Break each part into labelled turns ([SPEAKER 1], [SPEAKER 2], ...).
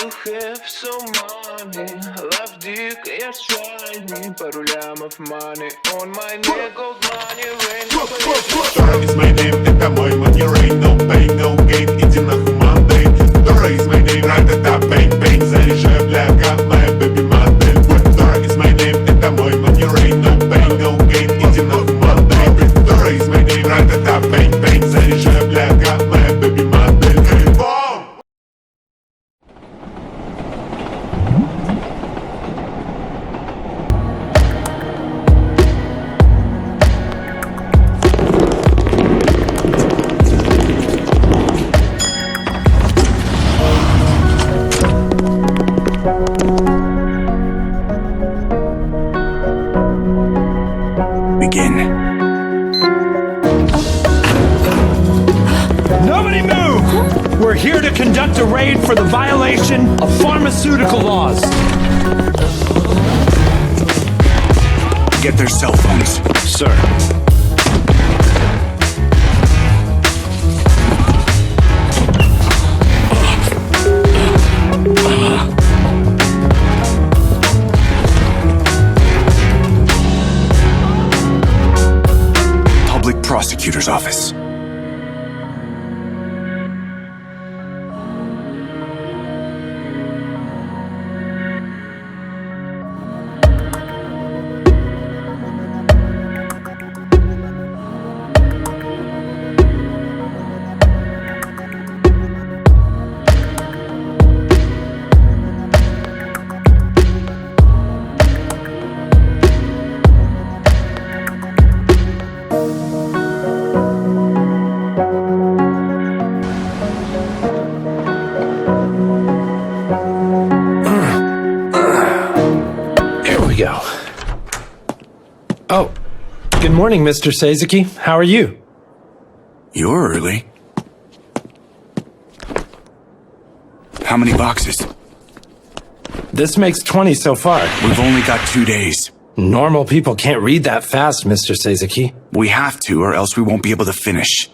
[SPEAKER 1] you have some money? Love dick, yes, shiny. Пару лямов money on my neck, gold money, rain.
[SPEAKER 2] Dora is my name, это мой money rain. No pain, no gain, иди нахуй Monday. Dora is my name, ра-та-та, бэнг-бэнг. Заряжаю, бляга, моя бэби-модель. Dora is my name, это мой money rain. No pain, no gain, иди нахуй Monday. Dora is my name, ра-та-та, бэнг-бэнг. Заряжаю, бляга, моя бэби-модель.
[SPEAKER 3] Begin.
[SPEAKER 4] Nobody move! We're here to conduct a raid for the violation of pharmaceutical laws.
[SPEAKER 3] Get their cell phones.
[SPEAKER 4] Sir.
[SPEAKER 3] Public prosecutor's office.
[SPEAKER 4] Go. Oh, good morning, Mr. Seizaki. How are you?
[SPEAKER 3] You're early. How many boxes?
[SPEAKER 4] This makes 20 so far.
[SPEAKER 3] We've only got 2 days.
[SPEAKER 4] Normal people can't read that fast, Mr. Seizaki.
[SPEAKER 3] We have to, or else we won't be able to finish.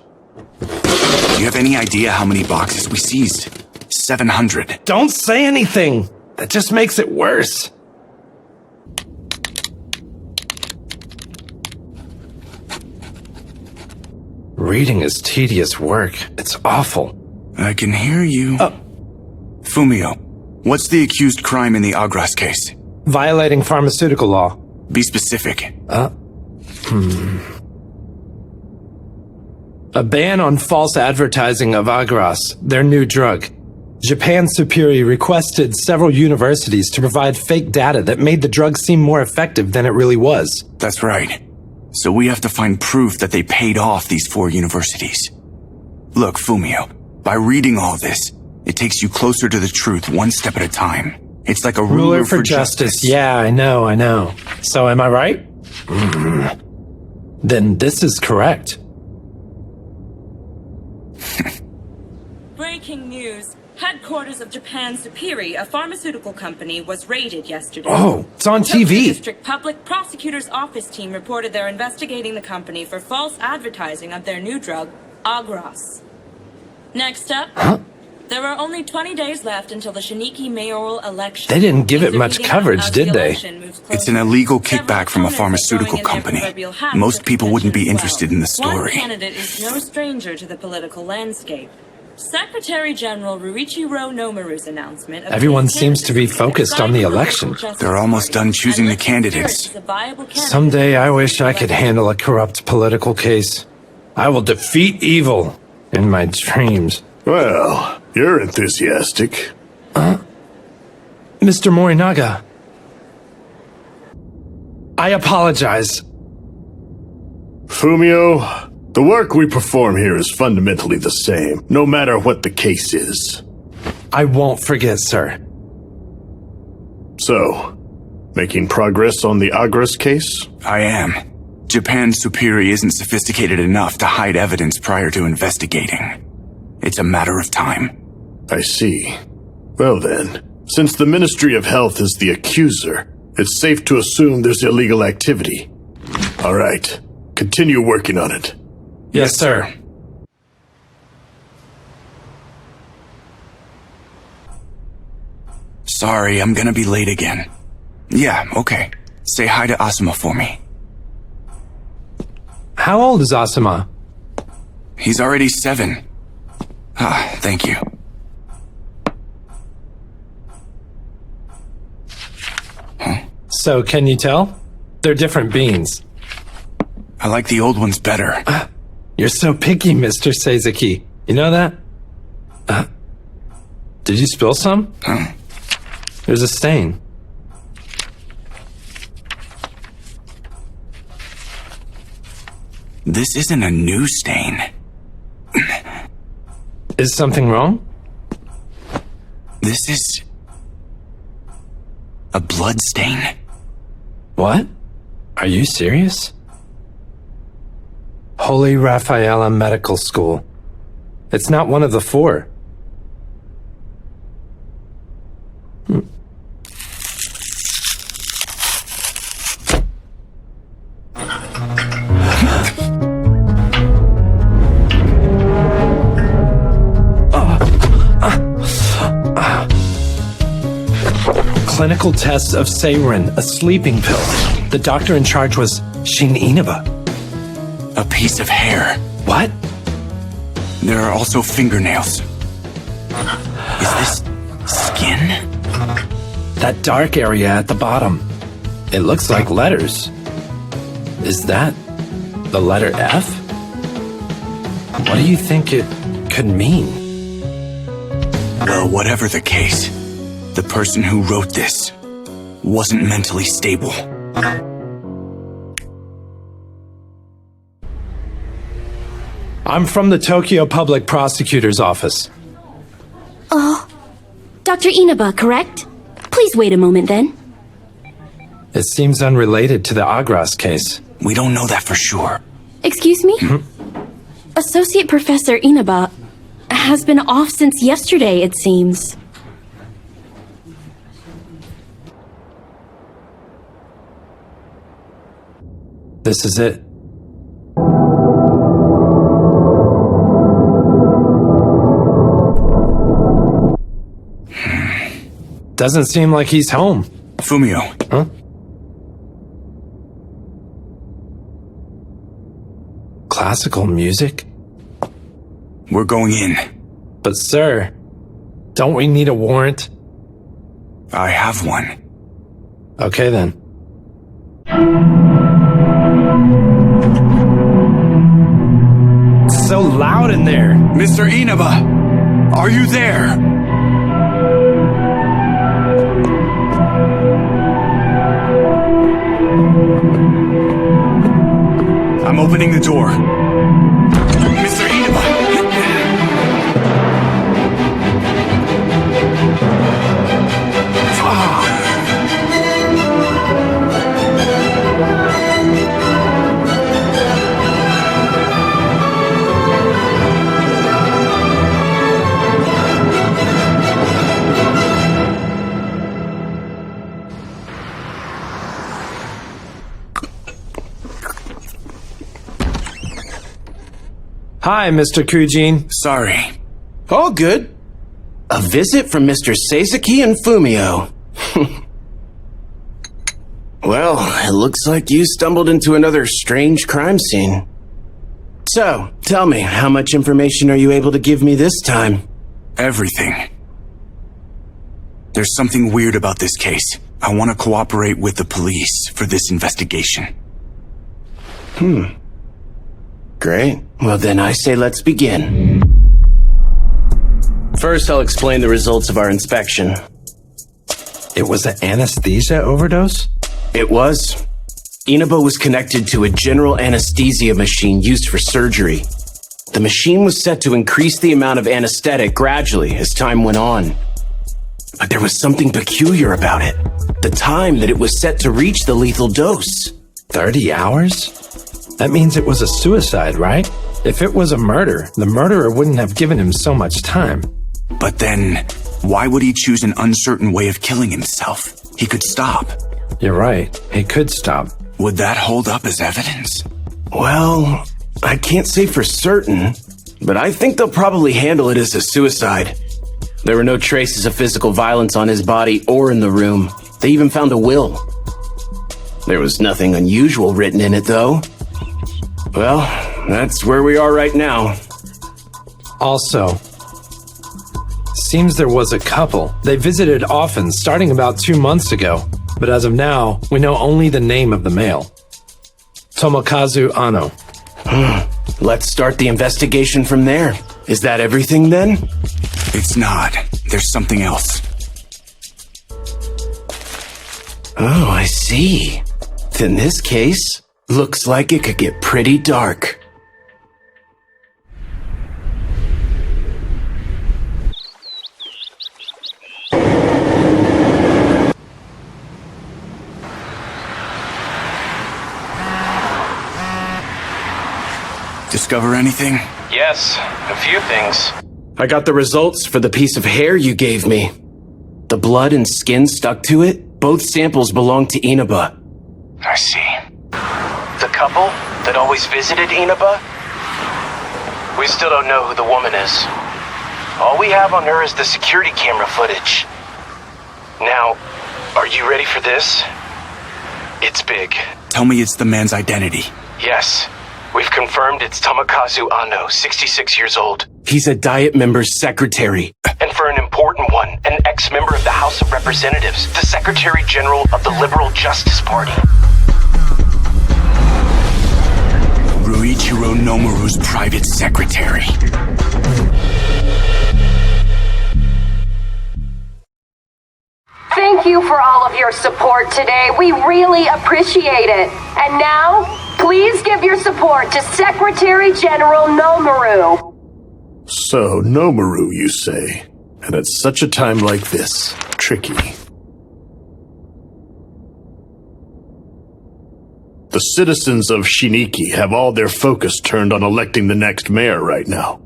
[SPEAKER 3] Do you have any idea how many boxes we seized? 700.
[SPEAKER 4] Don't say anything. That just makes it worse. Reading is tedious work. It's awful.
[SPEAKER 3] I can hear you. Fumio, what's the accused crime in the Agras case?
[SPEAKER 4] Violating pharmaceutical law.
[SPEAKER 3] Be specific.
[SPEAKER 4] A ban on false advertising of Agras, their new drug. Japan Supiri requested several universities to provide fake data that made the drug seem more effective than it really was.
[SPEAKER 3] That's right. So we have to find proof that they paid off these 4 universities. Look, Fumio, by reading all this, it takes you closer to the truth one step at a time. It's like a ruler for justice.
[SPEAKER 4] Yeah, I know. So am I right? Then this is correct.
[SPEAKER 5] Breaking news. Headquarters of Japan Supiri, a pharmaceutical company, was raided yesterday.
[SPEAKER 4] Oh, it's on
[SPEAKER 5] Tokyo
[SPEAKER 4] TV.
[SPEAKER 5] District Public Prosecutor's Office team reported they're investigating the company for false advertising of their new drug, Agras. Next up, there are only 20 days left until the Shiniki mayoral election.
[SPEAKER 4] They didn't give it much coverage, did they?
[SPEAKER 3] It's an illegal kickback from a pharmaceutical company. Most people wouldn't be interested in the
[SPEAKER 5] One
[SPEAKER 3] story.
[SPEAKER 5] candidate is no stranger to the political landscape. Secretary General Ruichiro Nomaru's announcement.
[SPEAKER 4] Everyone seems to be focused on the election.
[SPEAKER 3] They're almost done choosing the candidates.
[SPEAKER 4] Someday I wish I could handle a corrupt political case. I will defeat evil in my dreams.
[SPEAKER 6] Well, you're enthusiastic.
[SPEAKER 4] Mr. Morinaga. I apologize.
[SPEAKER 6] Fumio, the work we perform here is fundamentally the same, no matter what the case is.
[SPEAKER 4] I won't forget, sir.
[SPEAKER 6] So, making progress on the Agras case?
[SPEAKER 3] I am. Japan Supiri isn't sophisticated enough to hide evidence prior to investigating. It's a matter of time.
[SPEAKER 6] I see. Well then, since the Ministry of Health is the accuser, it's safe to assume there's illegal activity. All right, continue working on it.
[SPEAKER 4] Yes, sir.
[SPEAKER 3] Sorry, I'm gonna be late again. Yeah, okay. Say hi to Asuma for me.
[SPEAKER 4] How old is Asuma?
[SPEAKER 3] He's already 7. Ah, thank you.
[SPEAKER 4] So, can you tell? They're different beans.
[SPEAKER 3] I like the old ones better.
[SPEAKER 4] You're so picky, Mr. Seizaki. You know that? Did you spill some? There's a stain.
[SPEAKER 3] This isn't a new stain.
[SPEAKER 4] Is something wrong?
[SPEAKER 3] This is... a blood stain.
[SPEAKER 4] What? Are you serious? Holy Rafaela Medical School. It's not one of the 4. Clinical tests of Seirin, a sleeping pill. The doctor in charge was Shin Inaba.
[SPEAKER 3] A piece of hair.
[SPEAKER 4] What?
[SPEAKER 3] There are also fingernails. Is this skin?
[SPEAKER 4] That dark area at the bottom. It looks like letters. Is that the letter F? What do you think it could mean?
[SPEAKER 3] Well, whatever the case, the person who wrote this wasn't mentally stable.
[SPEAKER 4] I'm from the Tokyo Public Prosecutor's office.
[SPEAKER 7] Oh, Dr. Inaba, correct? Please wait a moment then.
[SPEAKER 4] It seems unrelated to the Agras case.
[SPEAKER 3] We don't know that for sure.
[SPEAKER 7] Excuse me? Associate Professor Inaba has been off since yesterday, it seems.
[SPEAKER 4] This is it. Doesn't seem like he's home.
[SPEAKER 3] Fumio.
[SPEAKER 4] Huh? Classical music?
[SPEAKER 3] We're going in.
[SPEAKER 4] But sir, don't we need a warrant?
[SPEAKER 3] I have one.
[SPEAKER 4] Okay then. It's so loud in there.
[SPEAKER 3] Mr. Inaba! Are you there? I'm opening the door. Mr. Inaba!
[SPEAKER 4] Hi, Mr. Kujin.
[SPEAKER 3] Sorry.
[SPEAKER 8] All good. A visit from Mr. Seizaki and Fumio. Well, it looks like you stumbled into another strange crime scene. So, tell me, how much information are you able to give me this time?
[SPEAKER 3] Everything. There's something weird about this case. I want to cooperate with the police for this investigation.
[SPEAKER 8] Great. Well then I say let's begin. First, I'll explain the results of our inspection.
[SPEAKER 4] It was an anesthesia overdose?
[SPEAKER 8] It was. Inaba was connected to a general anesthesia machine used for surgery. The machine was set to increase the amount of anesthetic gradually as time went on. But there was something peculiar about it. The time that it was set to reach the lethal dose.
[SPEAKER 4] 30 hours? That means it was a suicide, right? If it was a murder, the murderer wouldn't have given him so much time.
[SPEAKER 3] But then, why would he choose an uncertain way of killing himself? He could stop.
[SPEAKER 4] You're right. He could stop.
[SPEAKER 3] Would that hold up as evidence?
[SPEAKER 8] Well, I can't say for certain, but I think they'll probably handle it as a suicide. There were no traces of physical violence on his body or in the room. They even found a will. There was nothing unusual written in it, though. Well, that's where we are right now.
[SPEAKER 4] Also, seems there was a couple. They visited often, starting about 2 months ago. But as of now, we know only the name of the male. Tomokazu Ano.
[SPEAKER 8] Let's start the investigation from there. Is that everything, then?
[SPEAKER 3] It's not. There's something else.
[SPEAKER 8] Oh, I see. In this case, looks like it could get pretty dark.
[SPEAKER 3] Discover anything?
[SPEAKER 8] Yes, a few things. I got the results for the piece of hair you gave me. The blood and skin stuck to it. Both samples belong to Inaba.
[SPEAKER 3] I see.
[SPEAKER 8] The couple that always visited Inaba? We still don't know who the woman is. All we have on her is the security camera footage. Now, are you ready for this? It's big.
[SPEAKER 3] Tell me it's the man's identity.
[SPEAKER 8] Yes. We've confirmed it's Tomokazu Ano, 66 years old. He's a Diet member's secretary. And for an important one, an ex-member of the House of Representatives, the Secretary General of the Liberal Justice Party.
[SPEAKER 3] Ruichiro Nomaru's private secretary.
[SPEAKER 9] Thank you for all of your support today. We really appreciate it. And now, please give your support to Secretary General Nomaru.
[SPEAKER 6] So, Nomaru, you say? And at such a time like this, tricky. The citizens of Shiniki have all their focus turned on electing the next mayor right now.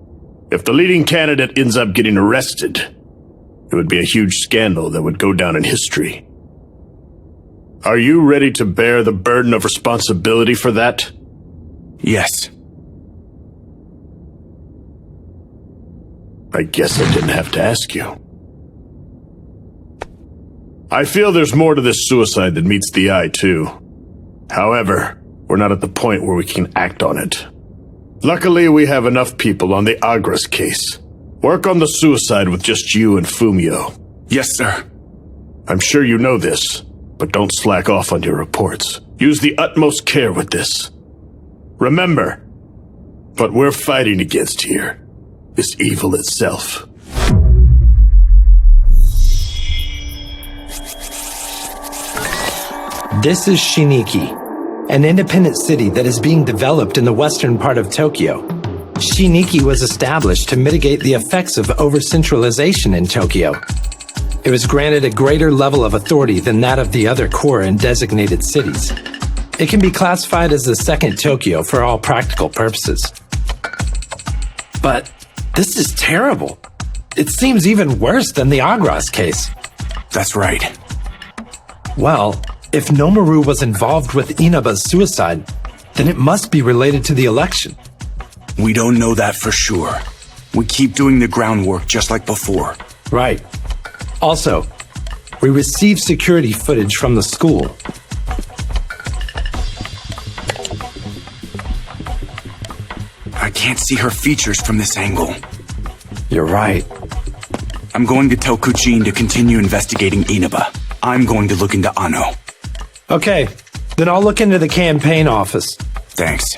[SPEAKER 6] If the leading candidate ends up getting arrested, it would be a huge scandal that would go down in history. Are you ready to bear the burden of responsibility for that?
[SPEAKER 3] Yes.
[SPEAKER 6] I guess I didn't have to ask you. I feel there's more to this suicide than meets the eye, too. However, we're not at the point where we can act on it. Luckily, we have enough people on the Agras case. Work on the suicide with just you and Fumio.
[SPEAKER 3] Yes, sir.
[SPEAKER 6] I'm sure you know this, but don't slack off on your reports. Use the utmost care with this. Remember, what we're fighting against here is evil itself.
[SPEAKER 4] This is Shiniki, an independent city that is being developed in the western part of Tokyo. Shiniki was established to mitigate the effects of over-centralization in Tokyo. It was granted a greater level of authority than that of the other core and designated cities. It can be classified as the second Tokyo for all practical purposes. But this is terrible. It seems even worse than the Agras case.
[SPEAKER 3] That's right.
[SPEAKER 4] Well, if Nomaru was involved with Inaba's suicide, then it must be related to the election.
[SPEAKER 3] We don't know that for sure. We keep doing the groundwork just like before.
[SPEAKER 4] Right. Also, we received security footage from the school.
[SPEAKER 3] I can't see her features from this angle.
[SPEAKER 4] You're right.
[SPEAKER 3] I'm going to tell Kuchin to continue investigating Inaba. I'm going to look into Ano.
[SPEAKER 4] Okay, then I'll look into the campaign office.
[SPEAKER 3] Thanks.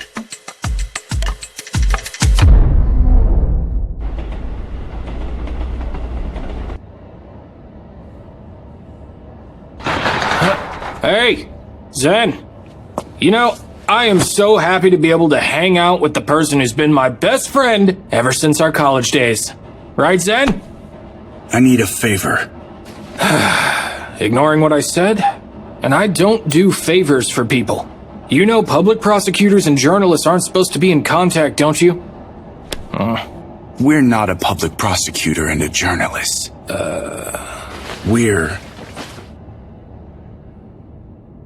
[SPEAKER 10] Hey, Zen. You know, I am so happy to be able to hang out with the person who's been my best friend ever since our college days. Right, Zen?
[SPEAKER 3] I need a favor.
[SPEAKER 10] Ignoring what I said? And I don't do favors for people. You know public prosecutors and journalists aren't supposed to be in contact, don't you?
[SPEAKER 3] We're not a public prosecutor and a journalist. We're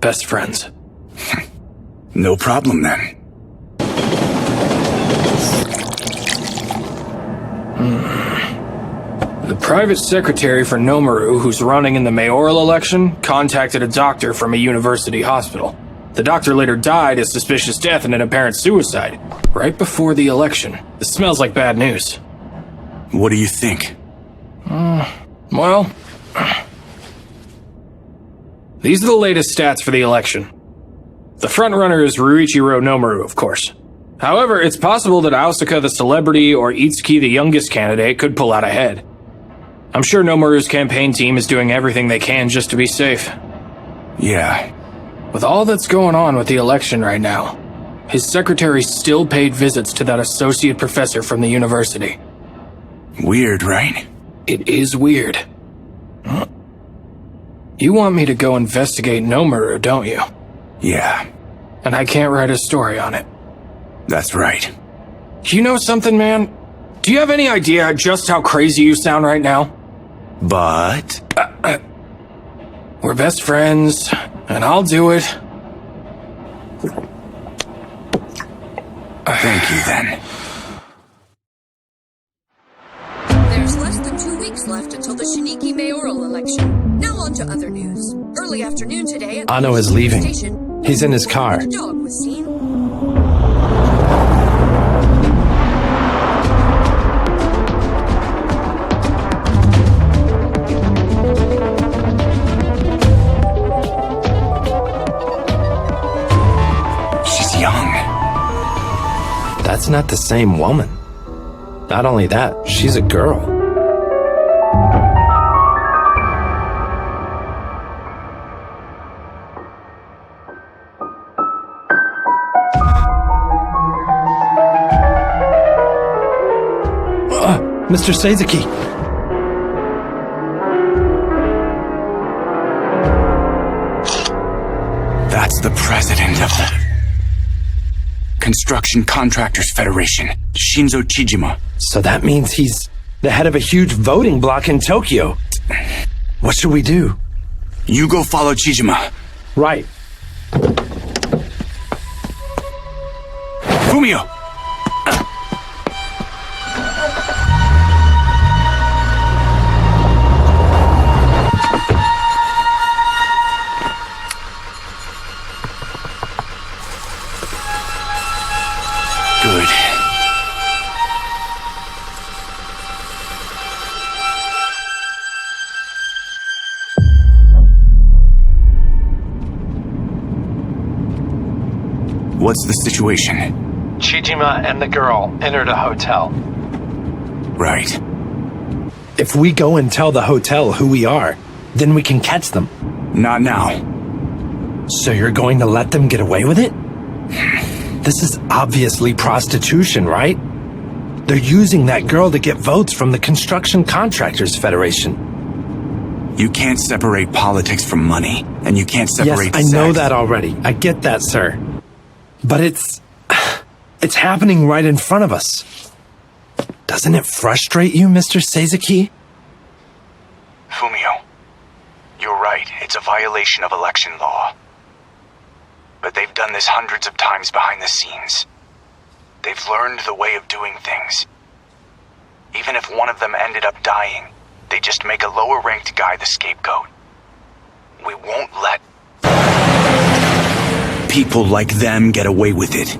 [SPEAKER 10] best friends.
[SPEAKER 3] no problem then.
[SPEAKER 10] The private secretary for Nomaru, who's running in the mayoral election, contacted a doctor from a university hospital. The doctor later died a suspicious death and an apparent suicide, right before the election. This smells like bad news.
[SPEAKER 3] What do you think?
[SPEAKER 10] Well, these are the latest stats for the election. The frontrunner is Ruichiro Nomaru, of course. However, it's possible that Aosaka the celebrity or Itsuki the youngest candidate could pull out ahead. I'm sure Nomaru's campaign team is doing everything they can just to be safe.
[SPEAKER 3] Yeah.
[SPEAKER 10] With all that's going on with the election right now, his secretary still paid visits to that associate professor from the university.
[SPEAKER 3] Weird, right?
[SPEAKER 10] It is weird. You want me to go investigate Nomaru, don't you?
[SPEAKER 3] Yeah.
[SPEAKER 10] And I can't write a story on it.
[SPEAKER 3] That's right.
[SPEAKER 10] You know something, man? Do you have any idea just how crazy you sound right now?
[SPEAKER 3] But...
[SPEAKER 10] We're best friends, and I'll do it.
[SPEAKER 3] Thank you, then.
[SPEAKER 11] There's less than 2 weeks left until the Shiniki mayoral election. Now on to other news. Early afternoon today...
[SPEAKER 4] Ano is leaving.
[SPEAKER 11] Station,
[SPEAKER 4] He's in his car.
[SPEAKER 11] the dog was seen.
[SPEAKER 3] Young.
[SPEAKER 4] That's not the same woman. Not only that, she's a girl. Mr. Seizaki.
[SPEAKER 3] That's the president of the Construction Contractors Federation, Shinzo Chijima.
[SPEAKER 4] So that means he's the head of a huge voting bloc in Tokyo. What should we do?
[SPEAKER 3] You go follow Chijima.
[SPEAKER 4] Right.
[SPEAKER 3] Fumio! Good. What's the situation?
[SPEAKER 4] Chijima and the girl entered a hotel.
[SPEAKER 3] Right.
[SPEAKER 4] If we go and tell the hotel who we are, then we can catch them.
[SPEAKER 3] Not now.
[SPEAKER 4] So you're going to let them get away with it? This is obviously prostitution, right? They're using that girl to get votes from the Construction Contractors Federation.
[SPEAKER 3] You can't separate politics from money, and you can't separate
[SPEAKER 4] Yes, I know
[SPEAKER 3] sex.
[SPEAKER 4] that already. I get that, sir. But it's happening right in front of us. Doesn't it frustrate you, Mr. Seizaki?
[SPEAKER 3] Fumio, you're right. It's a violation of election law. But they've done this hundreds of times behind the scenes. They've learned the way of doing things. Even if one of them ended up dying, they just make a lower-ranked guy the scapegoat. We won't let people like them get away with it.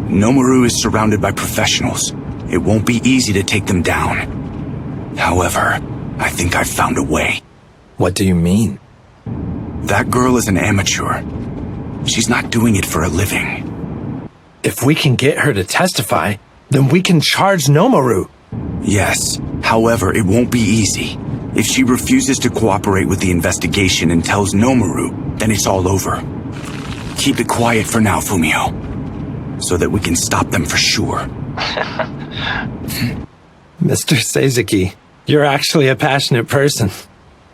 [SPEAKER 3] Nomaru is surrounded by professionals. It won't be easy to take them down. However, I think I've found a way.
[SPEAKER 4] What do you mean?
[SPEAKER 3] That girl is an amateur. She's not doing it for a living.
[SPEAKER 4] If we can get her to testify, then we can charge Nomaru.
[SPEAKER 3] Yes, however, it won't be easy. If she refuses to cooperate with the investigation and tells Nomaru, then it's all over. Keep it quiet for now, Fumio, so that we can stop them for sure.
[SPEAKER 4] Mr. Seizaki, you're actually a passionate person.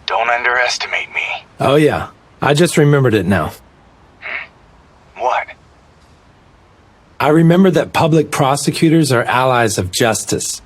[SPEAKER 3] Don't underestimate me.
[SPEAKER 4] Oh yeah, I just remembered it now.
[SPEAKER 3] What?
[SPEAKER 4] I remember that public prosecutors are allies of justice.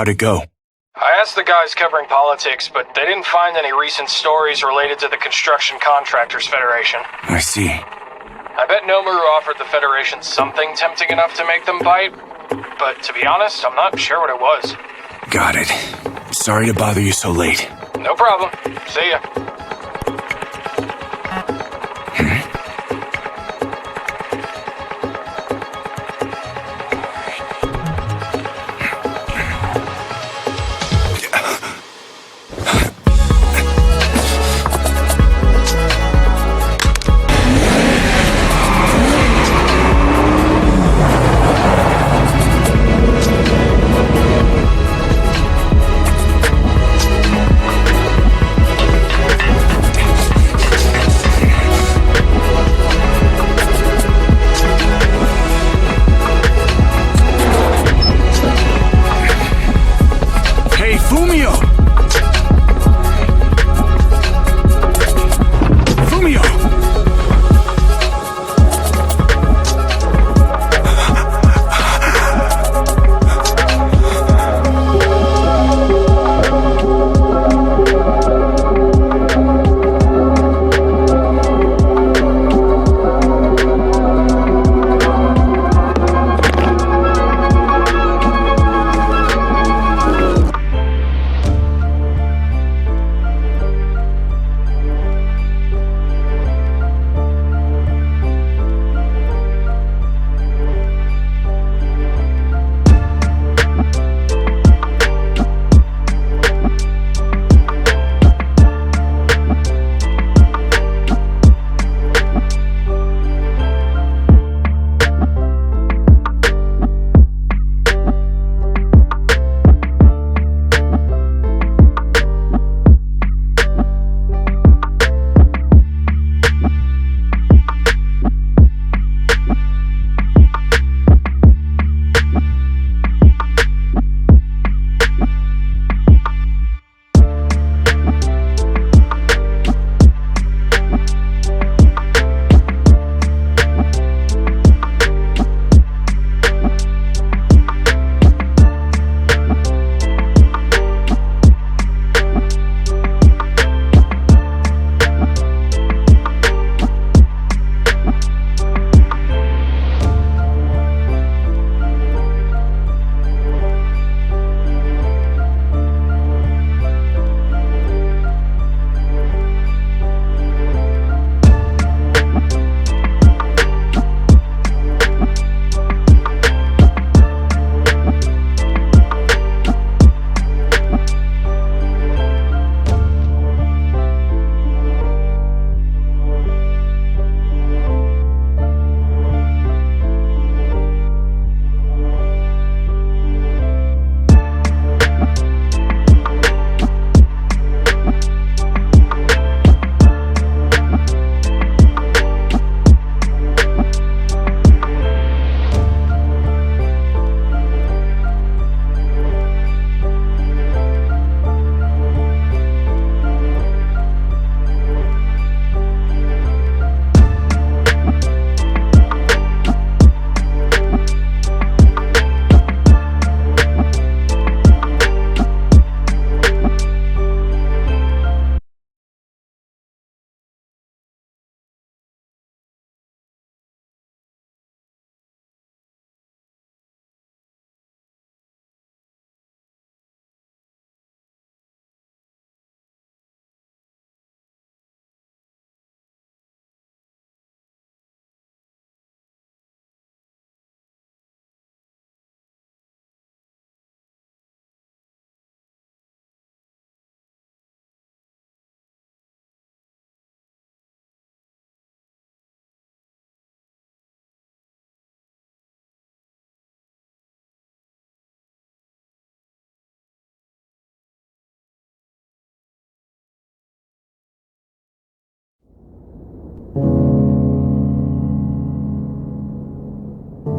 [SPEAKER 3] How'd it go?
[SPEAKER 10] I asked the guys covering politics, but they didn't find any recent stories related to the Construction Contractors Federation.
[SPEAKER 3] I see.
[SPEAKER 10] I bet Nomaru offered the Federation something tempting enough to make them bite, but to be honest, I'm not sure what it was.
[SPEAKER 3] Got it. Sorry to bother you so late.
[SPEAKER 10] No problem. See ya.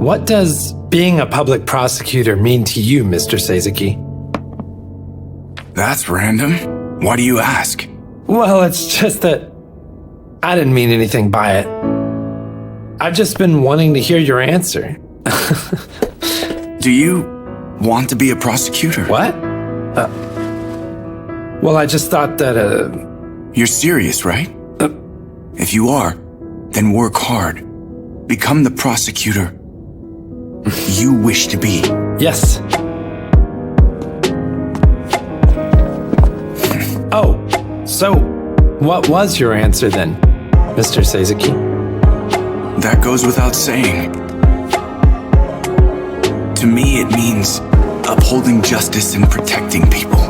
[SPEAKER 4] What does being a public prosecutor mean to you, Mr. Seizaki?
[SPEAKER 3] That's random. Why do you ask?
[SPEAKER 4] Well, it's just that I didn't mean anything by it. I've just been wanting to hear your answer.
[SPEAKER 3] Do you... want to be a prosecutor?
[SPEAKER 4] What? Well, I just thought that,
[SPEAKER 3] You're serious, right? If you are, then work hard. Become the prosecutor you wish to be.
[SPEAKER 4] Yes. Oh, so what was your answer then, Mr. Seizaki?
[SPEAKER 3] That goes without saying. To me, it means upholding justice and protecting people.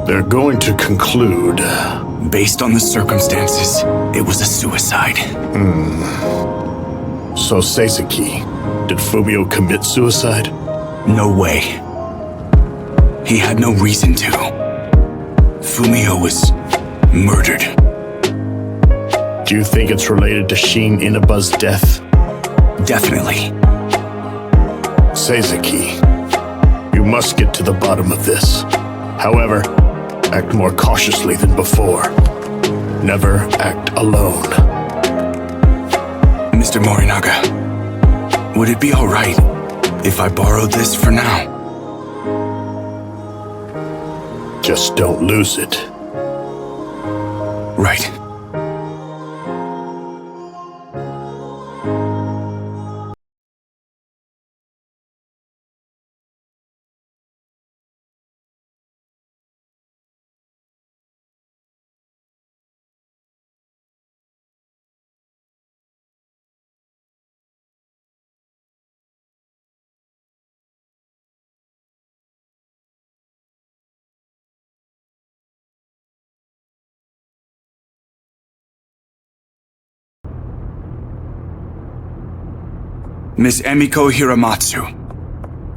[SPEAKER 6] They're going to conclude.
[SPEAKER 3] Based on the circumstances, it was a suicide.
[SPEAKER 6] So Seizaki, did Fumio commit suicide?
[SPEAKER 3] No way. He had no reason to. Fumio was murdered.
[SPEAKER 6] Do you think it's related to Shin Inaba's death?
[SPEAKER 3] Definitely.
[SPEAKER 6] Seizaki, you must get to the bottom of this. However, act more cautiously than before. Never act alone.
[SPEAKER 3] Mr. Morinaga, would it be alright if I borrowed this for now?
[SPEAKER 6] Just don't lose it.
[SPEAKER 3] Right. Miss Emiko Hiramatsu,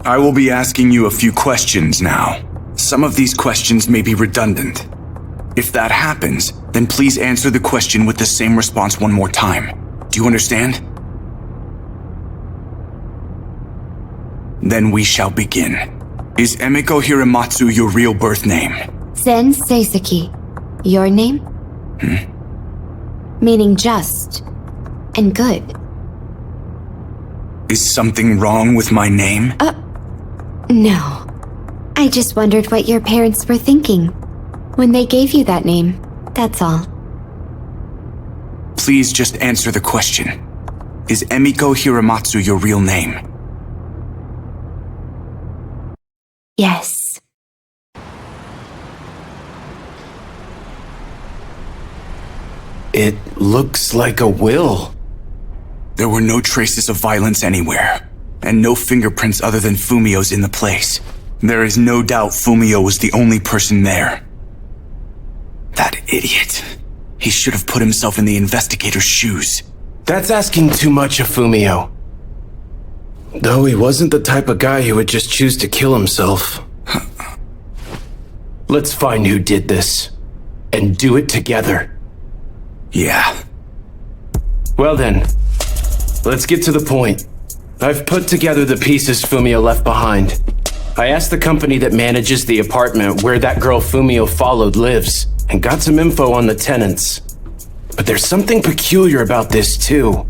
[SPEAKER 3] I will be asking you a few questions now. Some of these questions may be redundant. If that happens, then please answer the question with the same response one more time. Do you understand? Then we shall begin. Is Emiko Hiramatsu your real birth name?
[SPEAKER 12] Zen Seizaki. Your name? Meaning just and good.
[SPEAKER 3] Is something wrong with my name?
[SPEAKER 12] No. I just wondered what your parents were thinking when they gave you that name. That's all.
[SPEAKER 3] Please just answer the question. Is Emiko Hiramatsu your real name?
[SPEAKER 12] Yes.
[SPEAKER 8] It looks like a will.
[SPEAKER 3] There were no traces of violence anywhere, and no fingerprints other than Fumio's in the place. There is no doubt Fumio was the only person there. That idiot. He should have put himself in the investigator's shoes.
[SPEAKER 8] That's asking too much of Fumio. Though he wasn't the type of guy who would just choose to kill himself. Let's find who did this, and do it together.
[SPEAKER 3] Yeah.
[SPEAKER 8] Well then, let's get to the point. I've put together the pieces Fumio left behind. I asked the company that manages the apartment where that girl Fumio followed lives, and got some info on the tenants. But there's something peculiar about this too.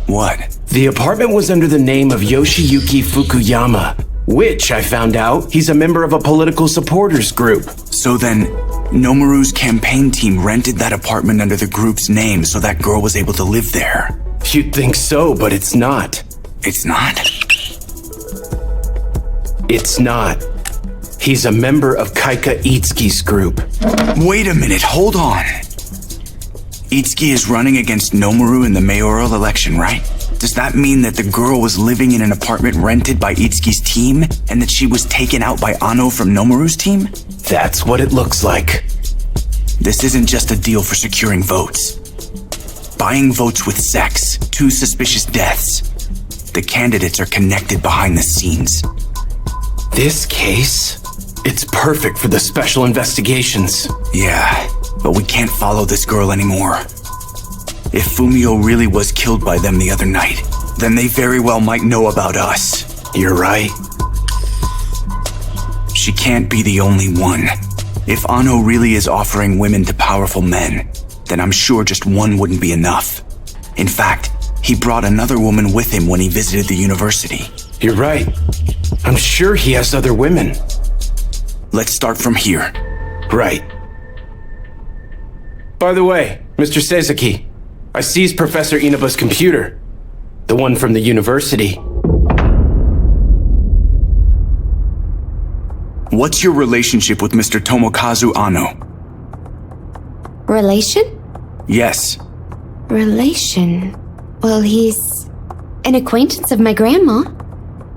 [SPEAKER 3] What?
[SPEAKER 8] The apartment was under the name of Yoshiyuki Fukuyama, which, I found out, he's a member of a political supporters group.
[SPEAKER 3] So then, Nomaru's campaign team rented that apartment under the group's name so that girl was able to live there.
[SPEAKER 8] You'd think so, but it's not.
[SPEAKER 3] It's not?
[SPEAKER 8] It's not. He's a member of Kaika Itsuki's group.
[SPEAKER 3] Wait a minute, hold on. Itsuki is running against Nomaru in the mayoral election, right? Does that mean that the girl was living in an apartment rented by Itsuki's team, and that she was taken out by Ano from Nomaru's team?
[SPEAKER 8] That's what it looks like.
[SPEAKER 3] This isn't just a deal for securing votes. Buying votes with sex, 2 suspicious deaths. The candidates are connected behind the scenes.
[SPEAKER 8] This case? It's perfect for the special investigations.
[SPEAKER 3] Yeah, but we can't follow this girl anymore. If Fumio really was killed by them the other night, then they very well might know about us.
[SPEAKER 8] You're right.
[SPEAKER 3] She can't be the only one. If Ano really is offering women to powerful men, then I'm sure just one wouldn't be enough. In fact, he brought another woman with him when he visited the university.
[SPEAKER 8] You're right. I'm sure he has other women.
[SPEAKER 3] Let's start from here.
[SPEAKER 8] Right. By the way, Mr. Seizaki, I seized Professor Inaba's computer. The one from the university.
[SPEAKER 3] What's your relationship with Mr. Tomokazu Ano?
[SPEAKER 12] Relation?
[SPEAKER 3] Yes.
[SPEAKER 12] Relation? Well, he's an acquaintance of my grandma.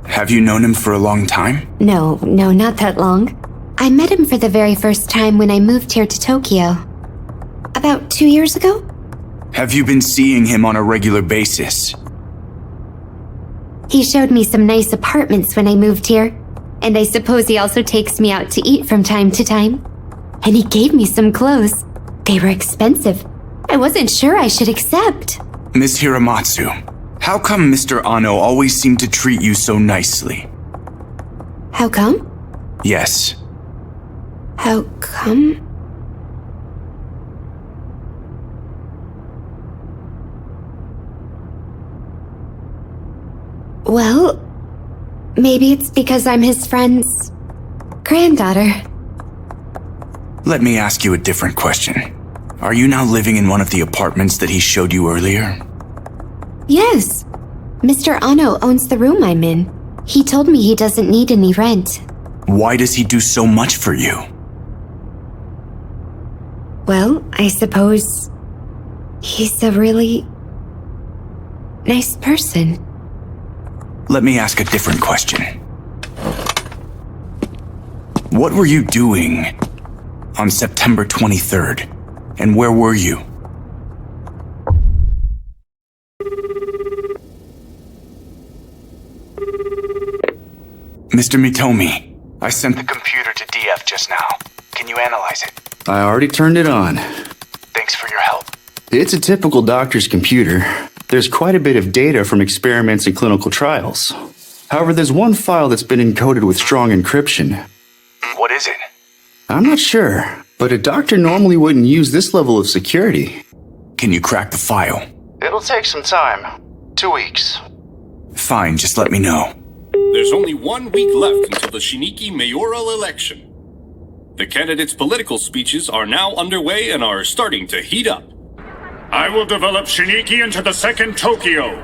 [SPEAKER 3] Have you known him for a long time?
[SPEAKER 12] No, not that long. I met him for the very first time when I moved here to Tokyo. About 2 years ago?
[SPEAKER 3] Have you been seeing him on a regular basis?
[SPEAKER 12] He showed me some nice apartments when I moved here, and I suppose he also takes me out to eat from time to time. And he gave me some clothes. They were expensive. I wasn't sure I should accept.
[SPEAKER 3] Miss Hiramatsu, how come Mr. Ano always seemed to treat you so nicely?
[SPEAKER 12] How come?
[SPEAKER 3] Yes.
[SPEAKER 12] How come? Well, maybe it's because I'm his friend's granddaughter.
[SPEAKER 3] Let me ask you a different question. Are you now living in one of the apartments that he showed you earlier?
[SPEAKER 12] Yes. Mr. Ano owns the room I'm in. He told me he doesn't need any rent.
[SPEAKER 3] Why does he do so much for you?
[SPEAKER 12] Well, I suppose he's a really nice person.
[SPEAKER 3] Let me ask a different question. What were you doing on September 23rd? And where were you? Mr. Mitomi, I sent the computer to DF just now. Can you analyze it?
[SPEAKER 13] I already turned it on.
[SPEAKER 3] Thanks for your help.
[SPEAKER 13] It's a typical doctor's computer. There's quite a bit of data from experiments and clinical trials. However, there's one file that's been encoded with strong encryption.
[SPEAKER 3] What is it?
[SPEAKER 13] I'm not sure, but a doctor normally wouldn't use this level of security.
[SPEAKER 3] Can you crack the file?
[SPEAKER 13] It'll take some time. 2 weeks.
[SPEAKER 3] Fine, just let me know.
[SPEAKER 14] There's only 1 week left until the Shiniki mayoral election. The candidates' political speeches are now underway and are starting to heat up.
[SPEAKER 2] I will develop Shiniki into the second Tokyo.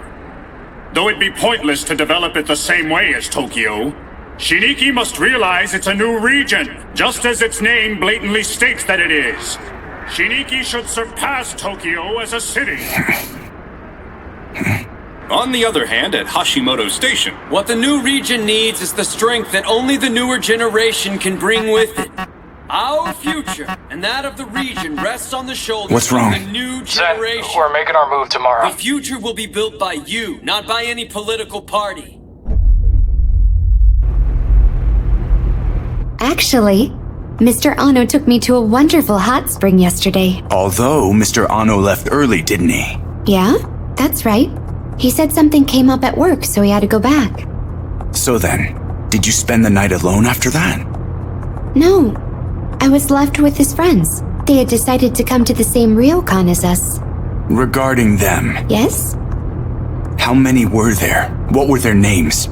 [SPEAKER 2] Though it be pointless to develop it the same way as Tokyo, Shiniki must realize it's a new region, just as its name blatantly states that it is. Shiniki should surpass Tokyo as a city.
[SPEAKER 14] On the other hand, at Hashimoto Station,
[SPEAKER 15] what the new region needs is the strength that only the newer generation can bring with it. Our future and that of the region rests on the shoulders
[SPEAKER 3] What's wrong?
[SPEAKER 15] of the new generation.
[SPEAKER 10] Zen, we're making our move tomorrow.
[SPEAKER 15] The future will be built by you, not by any political party.
[SPEAKER 12] Actually, Mr. Ano took me to a wonderful hot spring yesterday.
[SPEAKER 3] Although Mr. Ano left early, didn't he?
[SPEAKER 12] Yeah, that's right. He said something came up at work, so he had to go back.
[SPEAKER 3] So then, did you spend the night alone after that?
[SPEAKER 12] No, I was left with his friends. They had decided to come to the same ryokon as us.
[SPEAKER 3] Regarding them.
[SPEAKER 12] Yes?
[SPEAKER 3] How many were there? What were their names?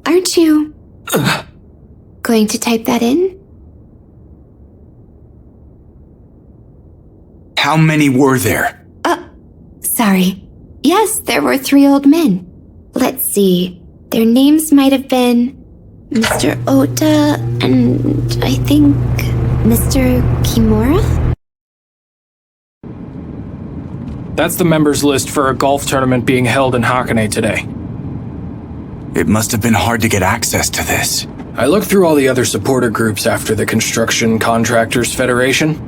[SPEAKER 12] Aren't you going to type that in?
[SPEAKER 3] How many were there?
[SPEAKER 12] Sorry. Yes, there were 3 old men. Let's see. Their names might have been Mr. Ota and I think Mr. Kimura?
[SPEAKER 10] That's the members list for a golf tournament being held in Hakone today.
[SPEAKER 3] It must have been hard to get access to this.
[SPEAKER 10] I looked through all the other supporter groups after the Construction Contractors Federation.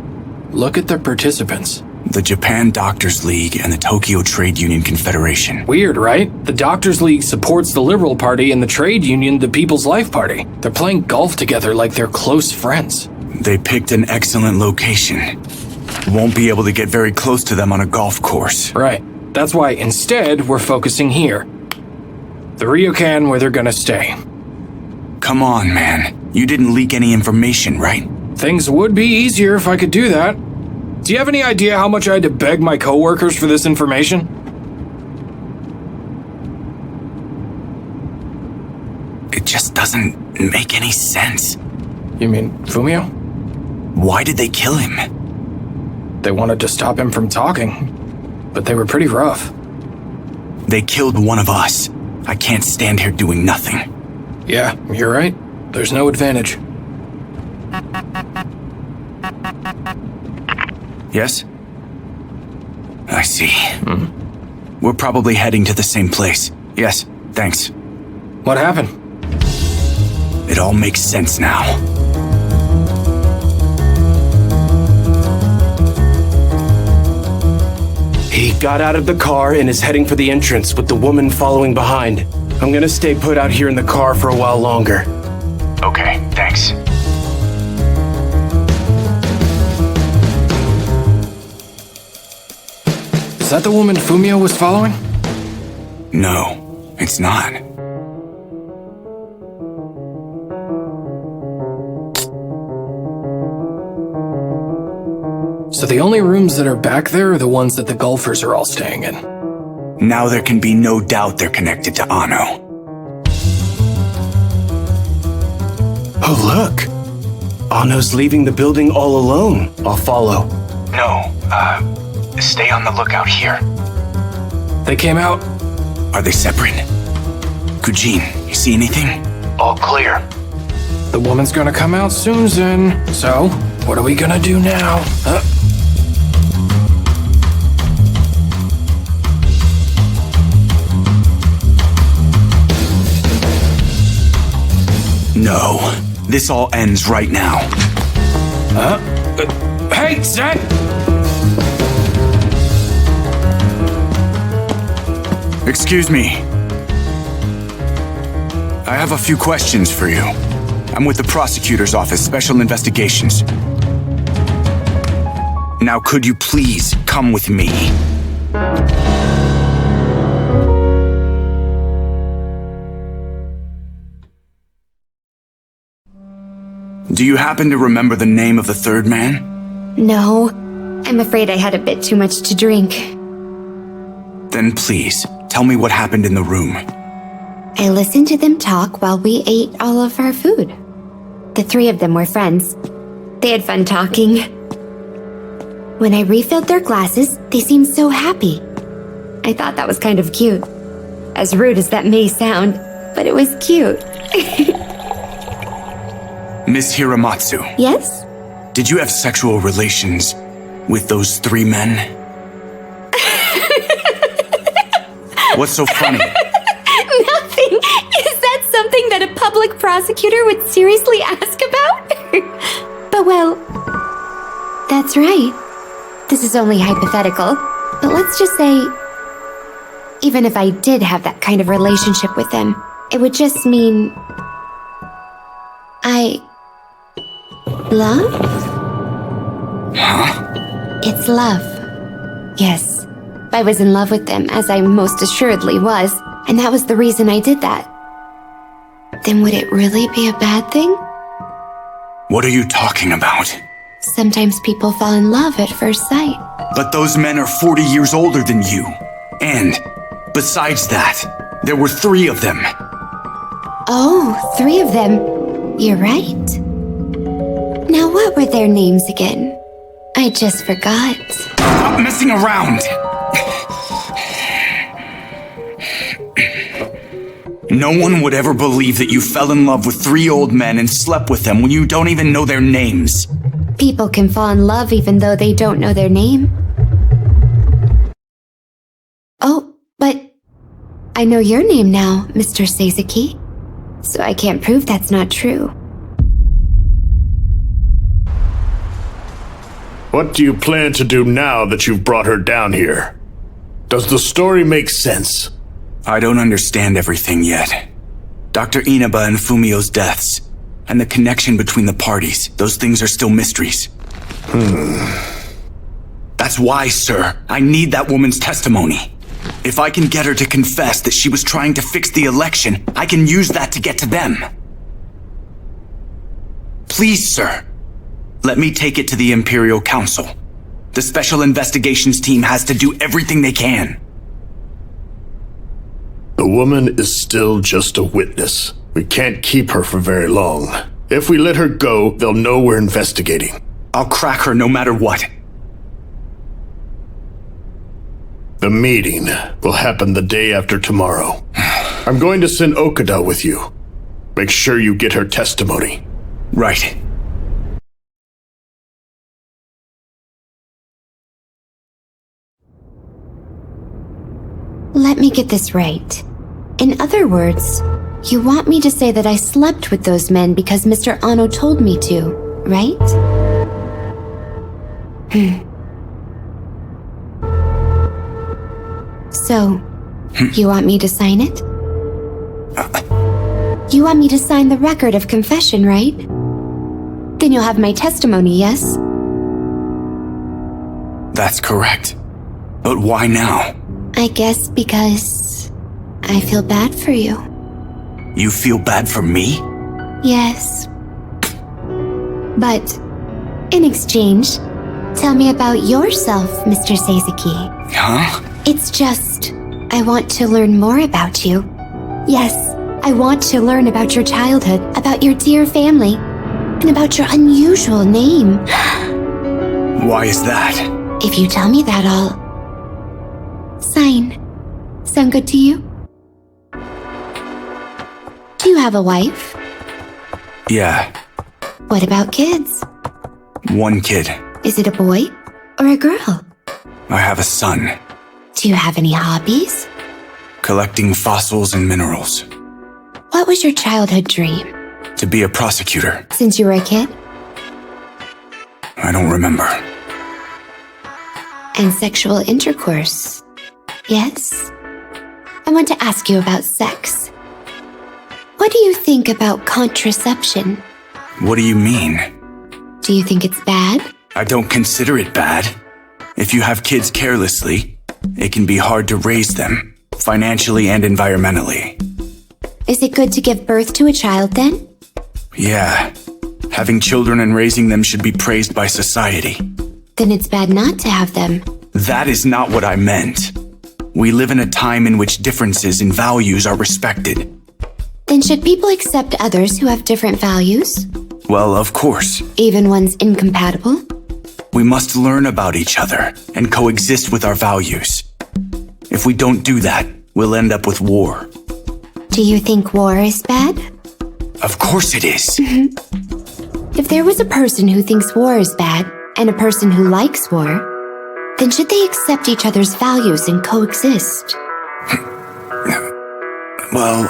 [SPEAKER 10] Look at the participants.
[SPEAKER 3] The Japan Doctors League and the Tokyo Trade Union Confederation.
[SPEAKER 10] Weird, right? The Doctors League supports the Liberal Party and the Trade Union the People's Life Party. They're playing golf together like they're close friends.
[SPEAKER 3] They picked an excellent location. Won't be able to get very close to them on a golf course.
[SPEAKER 10] Right. That's why instead we're focusing here. The ryokan where they're gonna stay.
[SPEAKER 3] Come on, man. You didn't leak any information, right?
[SPEAKER 10] Things would be easier if I could do that. Do you have any idea how much I had to beg my coworkers for this information?
[SPEAKER 3] It just doesn't make any sense.
[SPEAKER 10] You mean Fumio?
[SPEAKER 3] Why did they kill him?
[SPEAKER 10] They wanted to stop him from talking, but they were pretty rough.
[SPEAKER 3] They killed one of us. I can't stand here doing nothing.
[SPEAKER 10] Yeah, you're right. There's no advantage.
[SPEAKER 3] Yes? I see. We're probably heading to the same place. Yes, thanks.
[SPEAKER 10] What happened?
[SPEAKER 3] It all makes sense now.
[SPEAKER 8] He got out of the car and is heading for the entrance with the woman following behind. I'm gonna stay put out here in the car for a while longer.
[SPEAKER 3] Okay, thanks.
[SPEAKER 10] Is that the woman Fumio was following?
[SPEAKER 3] No, it's not.
[SPEAKER 10] So the only rooms that are back there are the ones that the golfers are all staying in.
[SPEAKER 3] Now there can be no doubt they're connected to Ano.
[SPEAKER 8] Oh, look! Ano's leaving the building all alone. I'll follow.
[SPEAKER 3] No, stay on the lookout here.
[SPEAKER 10] They came out.
[SPEAKER 3] Are they separate? Kujin, you see anything?
[SPEAKER 8] All clear.
[SPEAKER 10] The woman's gonna come out soon, Zen. So, what are we gonna do now?
[SPEAKER 3] No, this all ends right now.
[SPEAKER 10] Hey, Zen!
[SPEAKER 3] Excuse me. I have a few questions for you. I'm with the prosecutor's office, Special Investigations. Now, could you please come with me? Do you happen to remember the name of the third man?
[SPEAKER 12] No, I'm afraid I had a bit too much to drink.
[SPEAKER 3] Then please, tell me what happened in the room.
[SPEAKER 12] I listened to them talk while we ate all of our food. The three of them were friends. They had fun talking. When I refilled their glasses, they seemed so happy. I thought that was kind of cute. As rude as that may sound, but it was cute.
[SPEAKER 3] Miss Hiramatsu.
[SPEAKER 12] Yes?
[SPEAKER 3] Did you have sexual relations with those three men? What's so funny?
[SPEAKER 12] Nothing. Is that something that a public prosecutor would seriously ask about? But well, that's right. This is only hypothetical. But let's just say, even if I did have that kind of relationship with them, it would just mean love?
[SPEAKER 3] Huh?
[SPEAKER 12] It's love. Yes. I was in love with them, as I most assuredly was, and that was the reason I did that. Then would it really be a bad thing?
[SPEAKER 3] What are you talking about?
[SPEAKER 12] Sometimes people fall in love at first sight.
[SPEAKER 3] But those men are 40 years older than you. And, besides that, there were 3 of them.
[SPEAKER 12] Oh, 3 of them. You're right. Now what were their names again? I just forgot.
[SPEAKER 3] Stop messing around! No one would ever believe that you fell in love with 3 old men and slept with them when you don't even know their names.
[SPEAKER 12] People can fall in love even though they don't know their name. Oh, but I know your name now, Mr. Seizaki. So I can't prove that's not true.
[SPEAKER 6] What do you plan to do now that you've brought her down here? Does the story make sense?
[SPEAKER 3] I don't understand everything yet. Dr. Inaba and Fumio's deaths. and the connection between the parties. Those things are still mysteries. That's why, sir, I need that woman's testimony. If I can get her to confess that she was trying to fix the election, I can use that to get to them. Please, sir, let me take it to the Imperial Council. The Special Investigations team has to do everything they can.
[SPEAKER 6] The woman is still just a witness. We can't keep her for very long. If we let her go, they'll know we're investigating.
[SPEAKER 3] I'll crack her no matter what.
[SPEAKER 6] The meeting will happen the day after tomorrow. I'm going to send Okada with you. Make sure you get her testimony.
[SPEAKER 3] Right.
[SPEAKER 12] Let me get this right. In other words, you want me to say that I slept with those men because Mr. Ano told me to, right? So, you want me to sign it? You want me to sign the record of confession, right? Then you'll have my testimony, yes?
[SPEAKER 3] That's correct. But why now?
[SPEAKER 12] I guess because I feel bad for you.
[SPEAKER 3] You feel bad for me?
[SPEAKER 12] Yes. But, in exchange, tell me about yourself, Mr. Seizaki.
[SPEAKER 3] Huh?
[SPEAKER 12] It's just, I want to learn more about you. Yes, I want to learn about your childhood, about your dear family, and about your unusual name.
[SPEAKER 3] Why is that?
[SPEAKER 12] If you tell me that, I'll sign. Sound good to you? Do you have a wife?
[SPEAKER 3] Yeah.
[SPEAKER 12] What about kids?
[SPEAKER 3] One kid.
[SPEAKER 12] Is it a boy or a girl?
[SPEAKER 3] I have a son.
[SPEAKER 12] Do you have any hobbies?
[SPEAKER 3] Collecting fossils and minerals.
[SPEAKER 12] What was your childhood dream?
[SPEAKER 3] To be a prosecutor.
[SPEAKER 12] Since you were a kid?
[SPEAKER 3] I don't remember.
[SPEAKER 12] And sexual intercourse. Yes? I want to ask you about sex. What do you think about contraception?
[SPEAKER 3] What do you mean?
[SPEAKER 12] Do you think it's bad?
[SPEAKER 3] I don't consider it bad. If you have kids carelessly, it can be hard to raise them, financially and environmentally.
[SPEAKER 12] Is it good to give birth to a child then?
[SPEAKER 3] Yeah. Having children and raising them should be praised by society.
[SPEAKER 12] Then it's bad not to have them.
[SPEAKER 3] That is not what I meant. We live in a time in which differences in values are respected.
[SPEAKER 12] Then should people accept others who have different values?
[SPEAKER 3] Well, of course.
[SPEAKER 12] Even ones incompatible?
[SPEAKER 3] We must learn about each other and coexist with our values. If we don't do that, we'll end up with war.
[SPEAKER 12] Do you think war is bad?
[SPEAKER 3] Of course it is.
[SPEAKER 12] If there was a person who thinks war is bad and a person who likes war, then should they accept each other's values and coexist?
[SPEAKER 3] Well,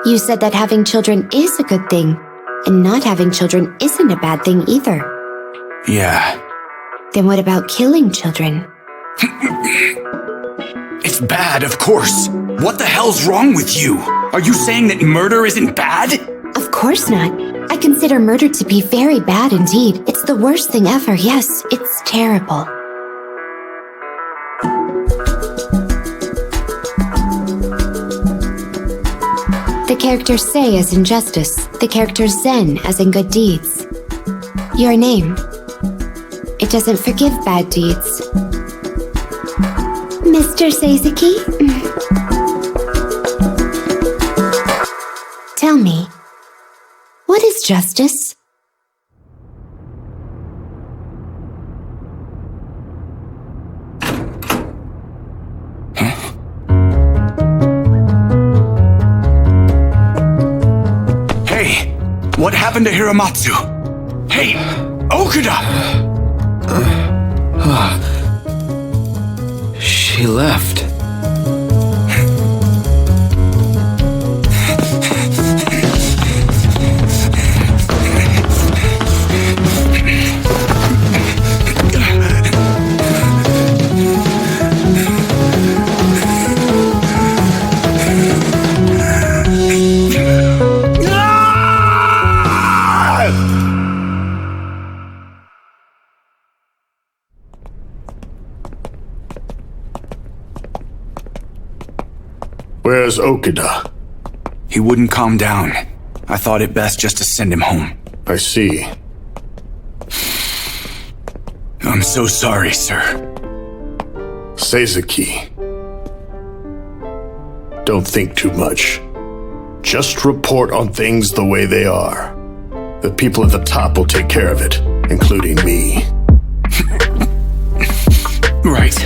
[SPEAKER 12] You said that having children is a good thing, and not having children isn't a bad thing either.
[SPEAKER 3] Yeah.
[SPEAKER 12] Then what about killing children?
[SPEAKER 3] It's bad, of course. What the hell's wrong with you? Are you saying that murder isn't bad?
[SPEAKER 12] Of course not. I consider murder to be very bad indeed. It's the worst thing ever. Yes, it's terrible. The character Sei as in justice. The character Zen as in good deeds. Your name. It doesn't forgive bad deeds. Mr. Seizaki? Tell me, what is justice?
[SPEAKER 3] Hey, what happened to Hiramatsu? Hey, Okada!
[SPEAKER 15] She left.
[SPEAKER 6] Where's Okada?
[SPEAKER 3] He wouldn't calm down. I thought it best just to send him home.
[SPEAKER 6] I see.
[SPEAKER 3] I'm so sorry, sir.
[SPEAKER 6] Seizaki. Don't think too much. Just report on things the way they are. The people at the top will take care of it, including me.
[SPEAKER 3] Right.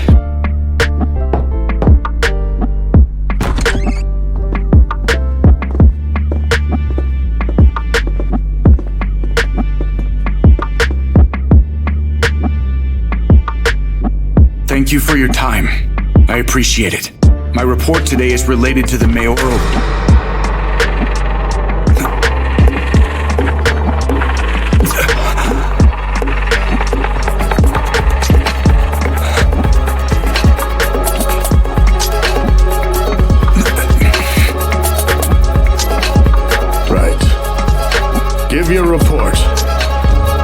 [SPEAKER 3] Thank you for your time. I appreciate it. My report today is related to the mayoral...
[SPEAKER 6] Right. Give your report.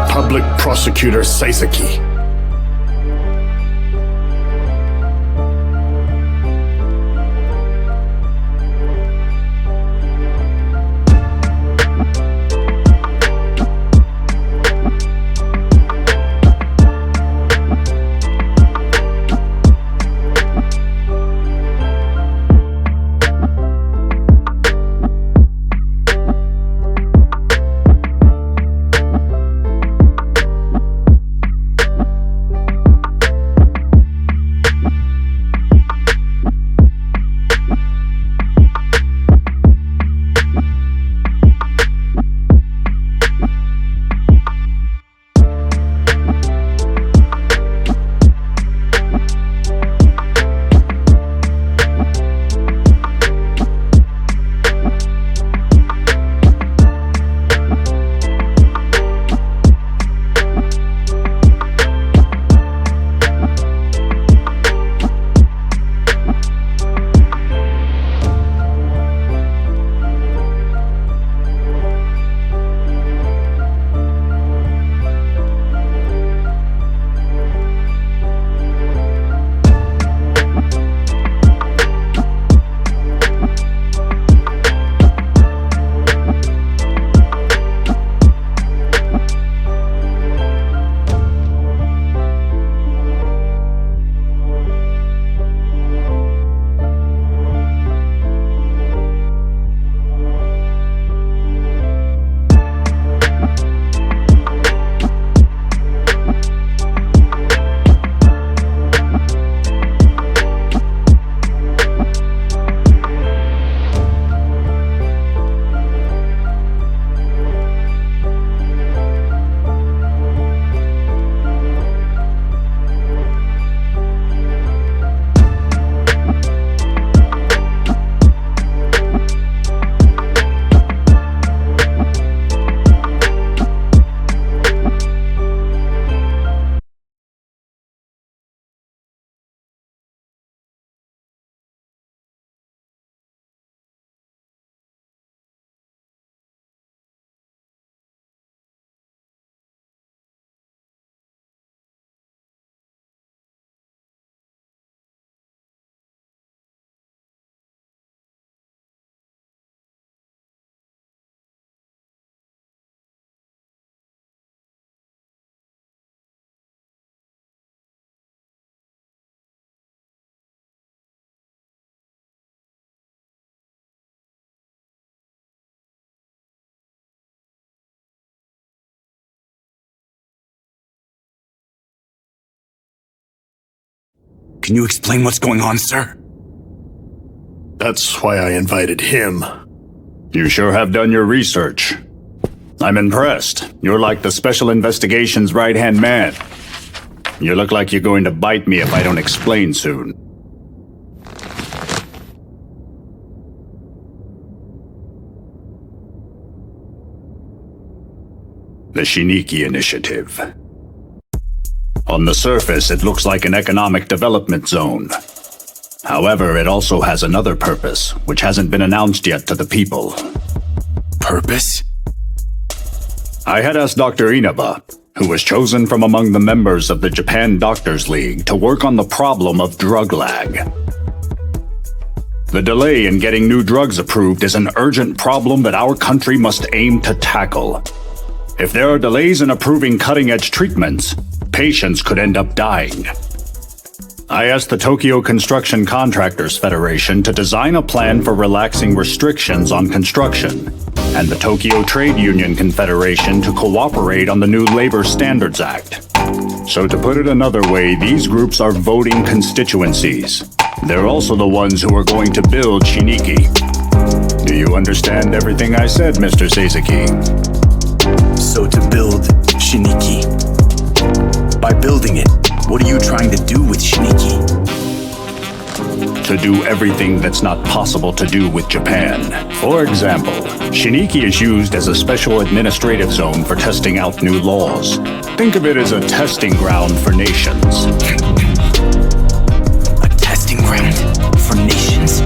[SPEAKER 6] Public Prosecutor Seizaki.
[SPEAKER 3] Can you explain what's going on, sir?
[SPEAKER 6] That's why I invited him.
[SPEAKER 16] You sure have done your research. I'm impressed. You're like the Special Investigations right-hand man. You look like you're going to bite me if I don't explain soon. The Shiniki Initiative. On the surface, it looks like an economic development zone. However, it also has another purpose, which hasn't been announced yet to the people.
[SPEAKER 3] Purpose?
[SPEAKER 16] I had asked Dr. Inaba, who was chosen from among the members of the Japan Doctors League, to work on the problem of drug lag. The delay in getting new drugs approved is an urgent problem that our country must aim to tackle. If there are delays in approving cutting-edge treatments, patients could end up dying. I asked the Tokyo Construction Contractors Federation to design a plan for relaxing restrictions on construction, and the Tokyo Trade Union Confederation to cooperate on the new Labor Standards Act. So to put it another way, these groups are voting constituencies. They're also the ones who are going to build Shiniki. Do you understand everything I said, Mr. Seizaki?
[SPEAKER 3] So to build Shiniki. By building it, what are you trying to do with Shiniki?
[SPEAKER 16] To do everything that's not possible to do with Japan. For example, Shiniki is used as a special administrative zone for testing out new laws. Think of it as a testing ground for nations.
[SPEAKER 3] A testing ground for nations?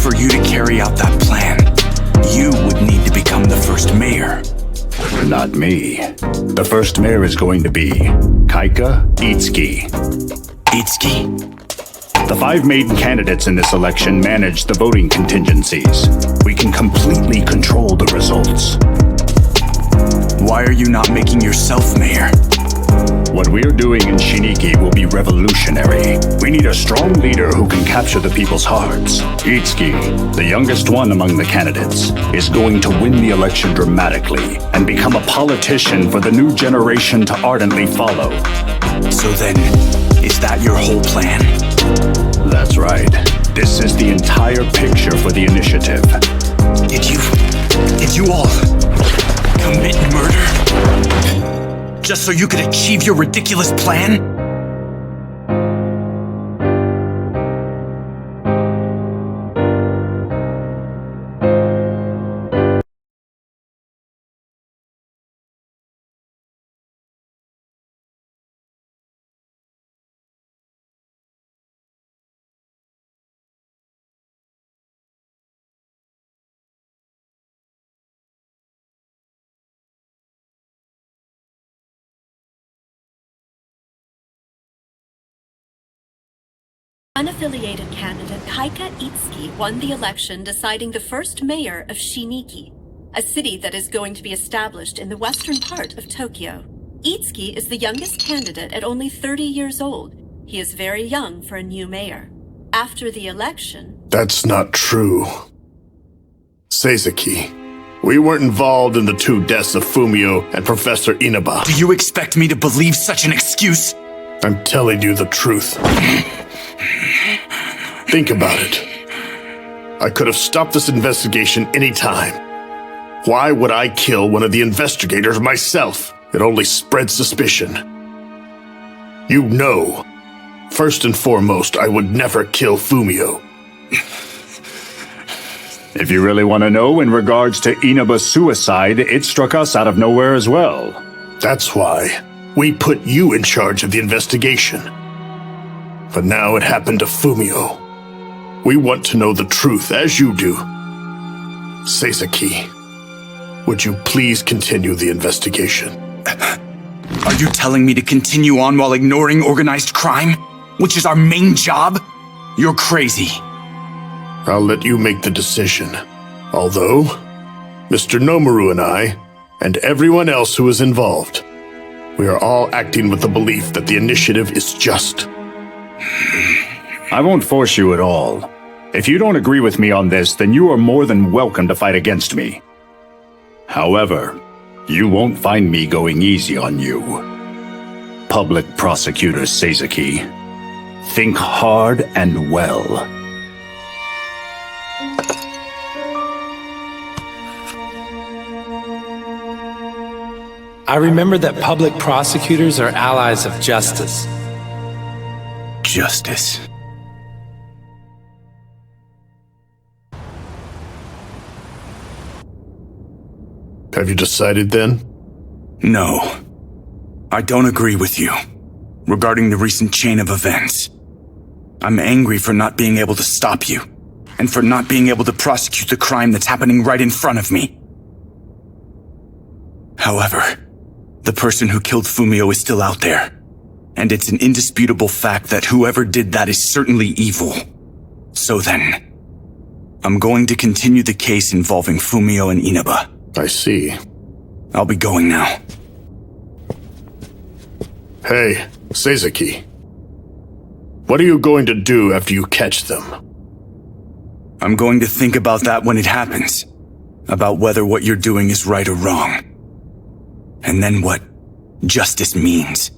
[SPEAKER 3] For you to carry out that plan, you would need to become the first mayor.
[SPEAKER 16] Not me. The first mayor is going to be Kaika Itsuki.
[SPEAKER 3] Itsuki?
[SPEAKER 16] The 5 main candidates in this election manage the voting contingencies. We can completely control the results.
[SPEAKER 3] Why are you not making yourself mayor?
[SPEAKER 16] What we're doing in Shiniki will be revolutionary. We need a strong leader who can capture the people's hearts. Itsuki, the youngest one among the candidates, is going to win the election dramatically and become a politician for the new generation to ardently follow.
[SPEAKER 3] So then, is that your whole plan?
[SPEAKER 16] That's right. This is the entire picture for the initiative.
[SPEAKER 3] Did you all commit murder? Just so you could achieve your ridiculous plan?
[SPEAKER 17] Unaffiliated candidate Kaika Itsuki won the election, deciding the first mayor of Shiniki, a city that is going to be established in the western part of Tokyo. Itsuki is the youngest candidate at only 30 years old. He is very young for a new mayor. After the election...
[SPEAKER 6] That's not true. Seizaki, we weren't involved in the 2 deaths of Fumio and Professor Inaba.
[SPEAKER 3] Do you expect me to believe such an excuse?
[SPEAKER 6] I'm telling you the truth. Think about it. I could have stopped this investigation any time. Why would I kill one of the investigators myself? It only spreads suspicion. You know, first and foremost, I would never kill Fumio.
[SPEAKER 16] If you really want to know, in regards to Inaba's suicide, it struck us out of nowhere as well.
[SPEAKER 6] That's why we put you in charge of the investigation. But now it happened to Fumio. We want to know the truth, as you do. Seizaki, would you please continue the investigation?
[SPEAKER 3] Are you telling me to continue on while ignoring organized crime? Which is our main job? You're crazy.
[SPEAKER 6] I'll let you make the decision. Although, Mr. Nomaru and I, and everyone else who is involved, we are all acting with the belief that the initiative is just.
[SPEAKER 16] I won't force you at all. If you don't agree with me on this, then you are more than welcome to fight against me. However, you won't find me going easy on you. Public Prosecutor Seizaki, think hard and well.
[SPEAKER 4] I remember that public prosecutors are allies of justice.
[SPEAKER 3] Justice.
[SPEAKER 6] Have you decided then?
[SPEAKER 3] No. I don't agree with you regarding the recent chain of events. I'm angry for not being able to stop you, and for not being able to prosecute the crime that's happening right in front of me. However, the person who killed Fumio is still out there, and it's an indisputable fact that whoever did that is certainly evil. So then, I'm going to continue the case involving Fumio and Inaba.
[SPEAKER 6] I see.
[SPEAKER 3] I'll be going now.
[SPEAKER 6] Hey, Seizaki. What are you going to do after you catch them?
[SPEAKER 3] I'm going to think about that when it happens. About whether what you're doing is right or wrong. And then what justice means.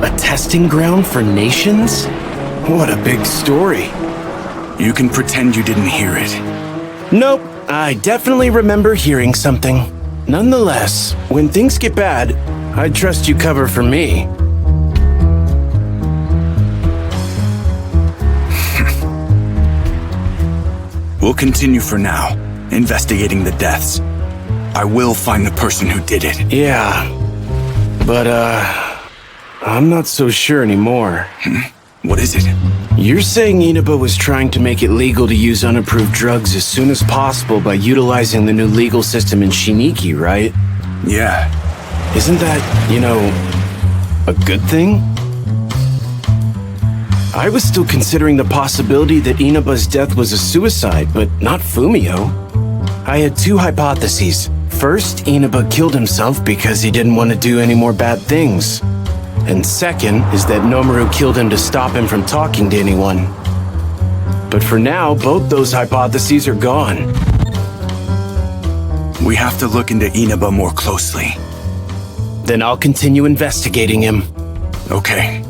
[SPEAKER 8] A testing ground for nations? What a big story.
[SPEAKER 3] You can pretend you didn't hear it.
[SPEAKER 8] Nope, I definitely remember hearing something. Nonetheless, when things get bad, I trust you cover for me.
[SPEAKER 3] We'll continue for now, investigating the deaths. I will find the person who did it.
[SPEAKER 8] Yeah, but I'm not so sure anymore.
[SPEAKER 3] What is it?
[SPEAKER 8] You're saying Inaba was trying to make it legal to use unapproved drugs as soon as possible by utilizing the new legal system in Shiniki, right?
[SPEAKER 3] Yeah.
[SPEAKER 8] Isn't that, a good thing? I was still considering the possibility that Inaba's death was a suicide, but not Fumio. I had two hypotheses. First, Inaba killed himself because he didn't want to do any more bad things. And second is that Nomaru killed him to stop him from talking to anyone. But for now, both those hypotheses are gone.
[SPEAKER 3] We have to look into Inaba more closely.
[SPEAKER 8] Then I'll continue investigating him.
[SPEAKER 3] Okay.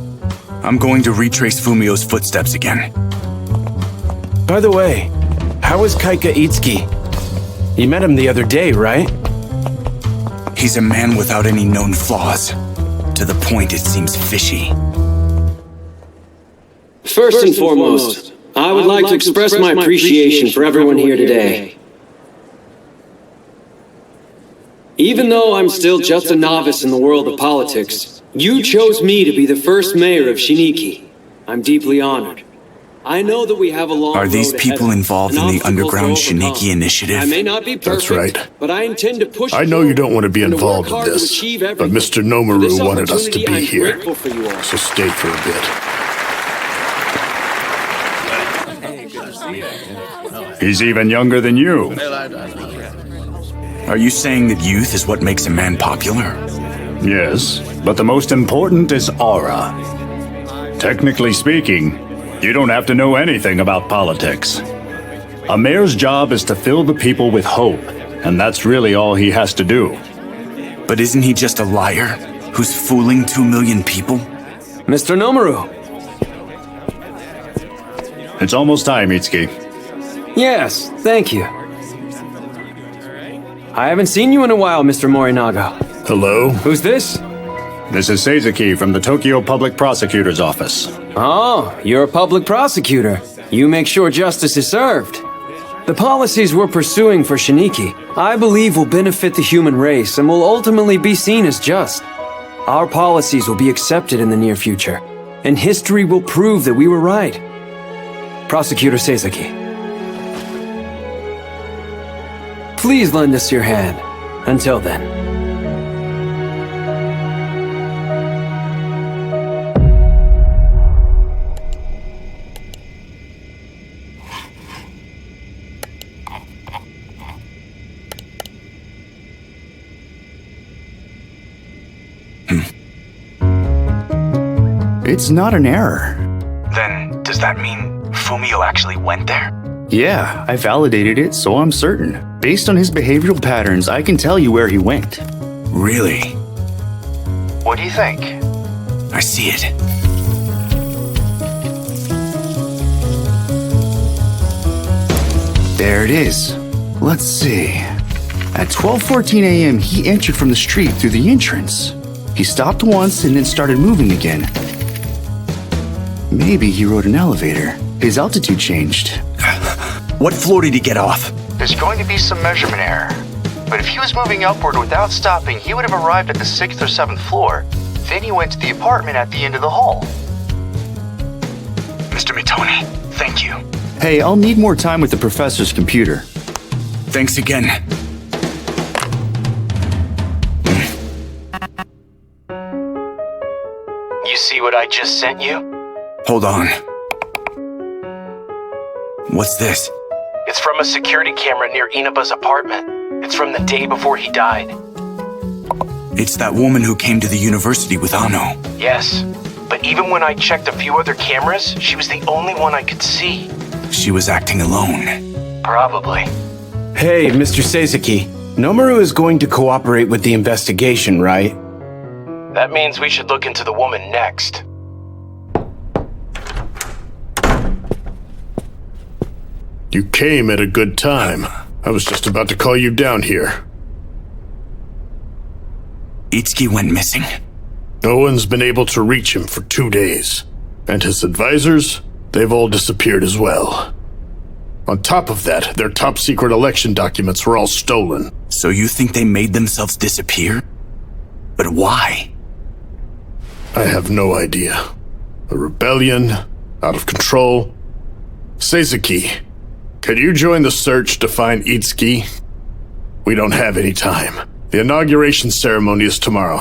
[SPEAKER 3] I'm going to retrace Fumio's footsteps again.
[SPEAKER 8] By the way, how is Kaika Itsuki? You met him the other day, right?
[SPEAKER 3] He's a man without any known flaws. To the point it seems fishy.
[SPEAKER 15] First and foremost, I would like to express my appreciation for everyone here today. Even though I'm still just a novice in the world of politics, you chose me to be the first mayor of Shiniki. I'm deeply honored. I know that we have a long road
[SPEAKER 3] Are these people involved in the underground Shiniki initiative?
[SPEAKER 15] I may not be perfect,
[SPEAKER 6] That's right.
[SPEAKER 15] but I intend to push.
[SPEAKER 6] I know you don't want to be involved in this, but Mr. Nomaru wanted us to be here, so stay for a bit.
[SPEAKER 16] He's even younger than you.
[SPEAKER 3] Are you saying that youth is what makes a man popular?
[SPEAKER 16] Yes, but the most important is aura. Technically speaking, you don't have to know anything about politics. A mayor's job is to fill the people with hope, and that's really all he has to do.
[SPEAKER 3] But isn't he just a liar who's fooling 2 million people?
[SPEAKER 15] Mr. Nomaru.
[SPEAKER 16] It's almost time, Itsuki.
[SPEAKER 15] Yes, thank you. I haven't seen you in a while, Mr. Morinaga.
[SPEAKER 6] Hello?
[SPEAKER 15] Who's this?
[SPEAKER 16] This is Seizaki from the Tokyo Public Prosecutor's Office.
[SPEAKER 15] Oh, you're a public prosecutor. You make sure justice is served. The policies we're pursuing for Shiniki, I believe, will benefit the human race and will ultimately be seen as just. Our policies will be accepted in the near future, and history will prove that we were right. Prosecutor Seizaki. Please lend us your hand. Until then.
[SPEAKER 13] It's not an error.
[SPEAKER 3] Then, does that mean Fumio actually went there?
[SPEAKER 13] Yeah, I validated it, so I'm certain. Based on his behavioral patterns, I can tell you where he went.
[SPEAKER 3] Really?
[SPEAKER 13] What do you think?
[SPEAKER 3] I see it.
[SPEAKER 13] There it is. Let's see. At 12:14 a.m., he entered from the street through the entrance. He stopped once and then started moving again. Maybe he rode an elevator. His altitude changed.
[SPEAKER 3] What floor did he get off?
[SPEAKER 13] There's going to be some measurement error. But if he was moving upward without stopping, he would have arrived at the 6th or 7th floor. Then he went to the apartment at the end of the hall.
[SPEAKER 3] Mr. Mitoni, thank you.
[SPEAKER 13] Hey, I'll need more time with the professor's computer.
[SPEAKER 3] Thanks again.
[SPEAKER 13] You see?
[SPEAKER 8] what I just sent you?
[SPEAKER 3] Hold on. What's this?
[SPEAKER 8] It's from a security camera near Inaba's apartment. It's from the day before he died.
[SPEAKER 3] It's that woman who came to the university with Ano.
[SPEAKER 8] Yes, but even when I checked a few other cameras, she was the only one I could see.
[SPEAKER 3] She was acting alone.
[SPEAKER 8] Probably. Hey, Mr. Seizaki. Nomaru is going to cooperate with the investigation, right? That means we should look into the woman next.
[SPEAKER 6] You came at a good time. I was just about to call you down here.
[SPEAKER 3] Itsuki went missing?
[SPEAKER 6] No one's been able to reach him for 2 days. And his advisors, they've all disappeared as well. On top of that, their top-secret election documents were all stolen.
[SPEAKER 3] So you think they made themselves disappear? But why?
[SPEAKER 6] I have no idea. A rebellion, out of control. Seizaki, could you join the search to find Itsuki? We don't have any time. The inauguration ceremony is tomorrow.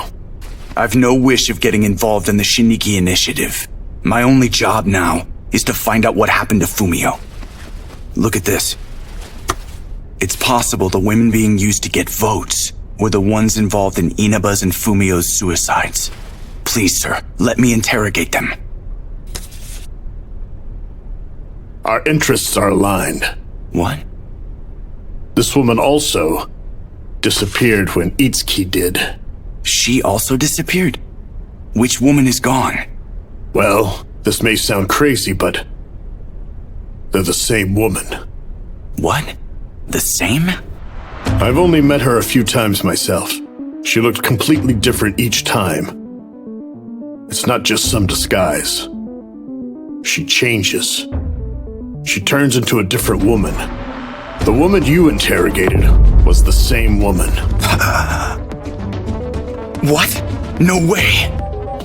[SPEAKER 3] I've no wish of getting involved in the Shiniki initiative. My only job now is to find out what happened to Fumio. Look at this. It's possible the women being used to get votes were the ones involved in Inaba's and Fumio's suicides. Please, sir, let me interrogate them.
[SPEAKER 6] Our interests are aligned.
[SPEAKER 3] What?
[SPEAKER 6] This woman also disappeared when Itsuki did.
[SPEAKER 3] She also disappeared? Which woman is gone?
[SPEAKER 6] Well, this may sound crazy, but they're the same woman.
[SPEAKER 3] What? The same?
[SPEAKER 6] I've only met her a few times myself. She looked completely different each time. It's not just some disguise. She changes. She turns into a different woman. The woman you interrogated was the same woman.
[SPEAKER 3] What? No way!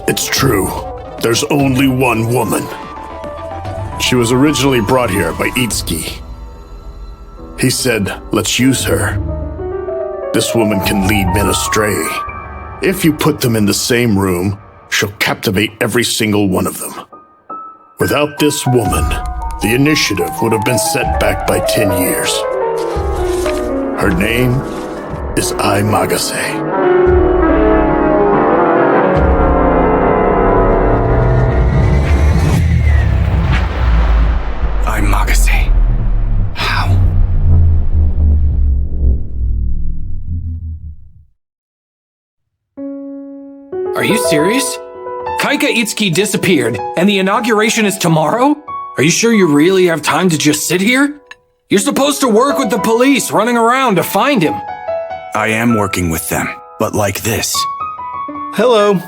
[SPEAKER 6] It's true. There's only one woman. She was originally brought here by Itsuki. He said, let's use her. This woman can lead men astray. If you put them in the same room, she'll captivate every single one of them. Without this woman, the initiative would have been set back by 10 years. Her name is Ai Magase.
[SPEAKER 10] Are you serious? Kaika Itsuki disappeared, and the inauguration is tomorrow? Are you sure you really have time to just sit here? You're supposed to work with the police, running around to find him.
[SPEAKER 3] I am working with them, but like this.
[SPEAKER 8] Hello.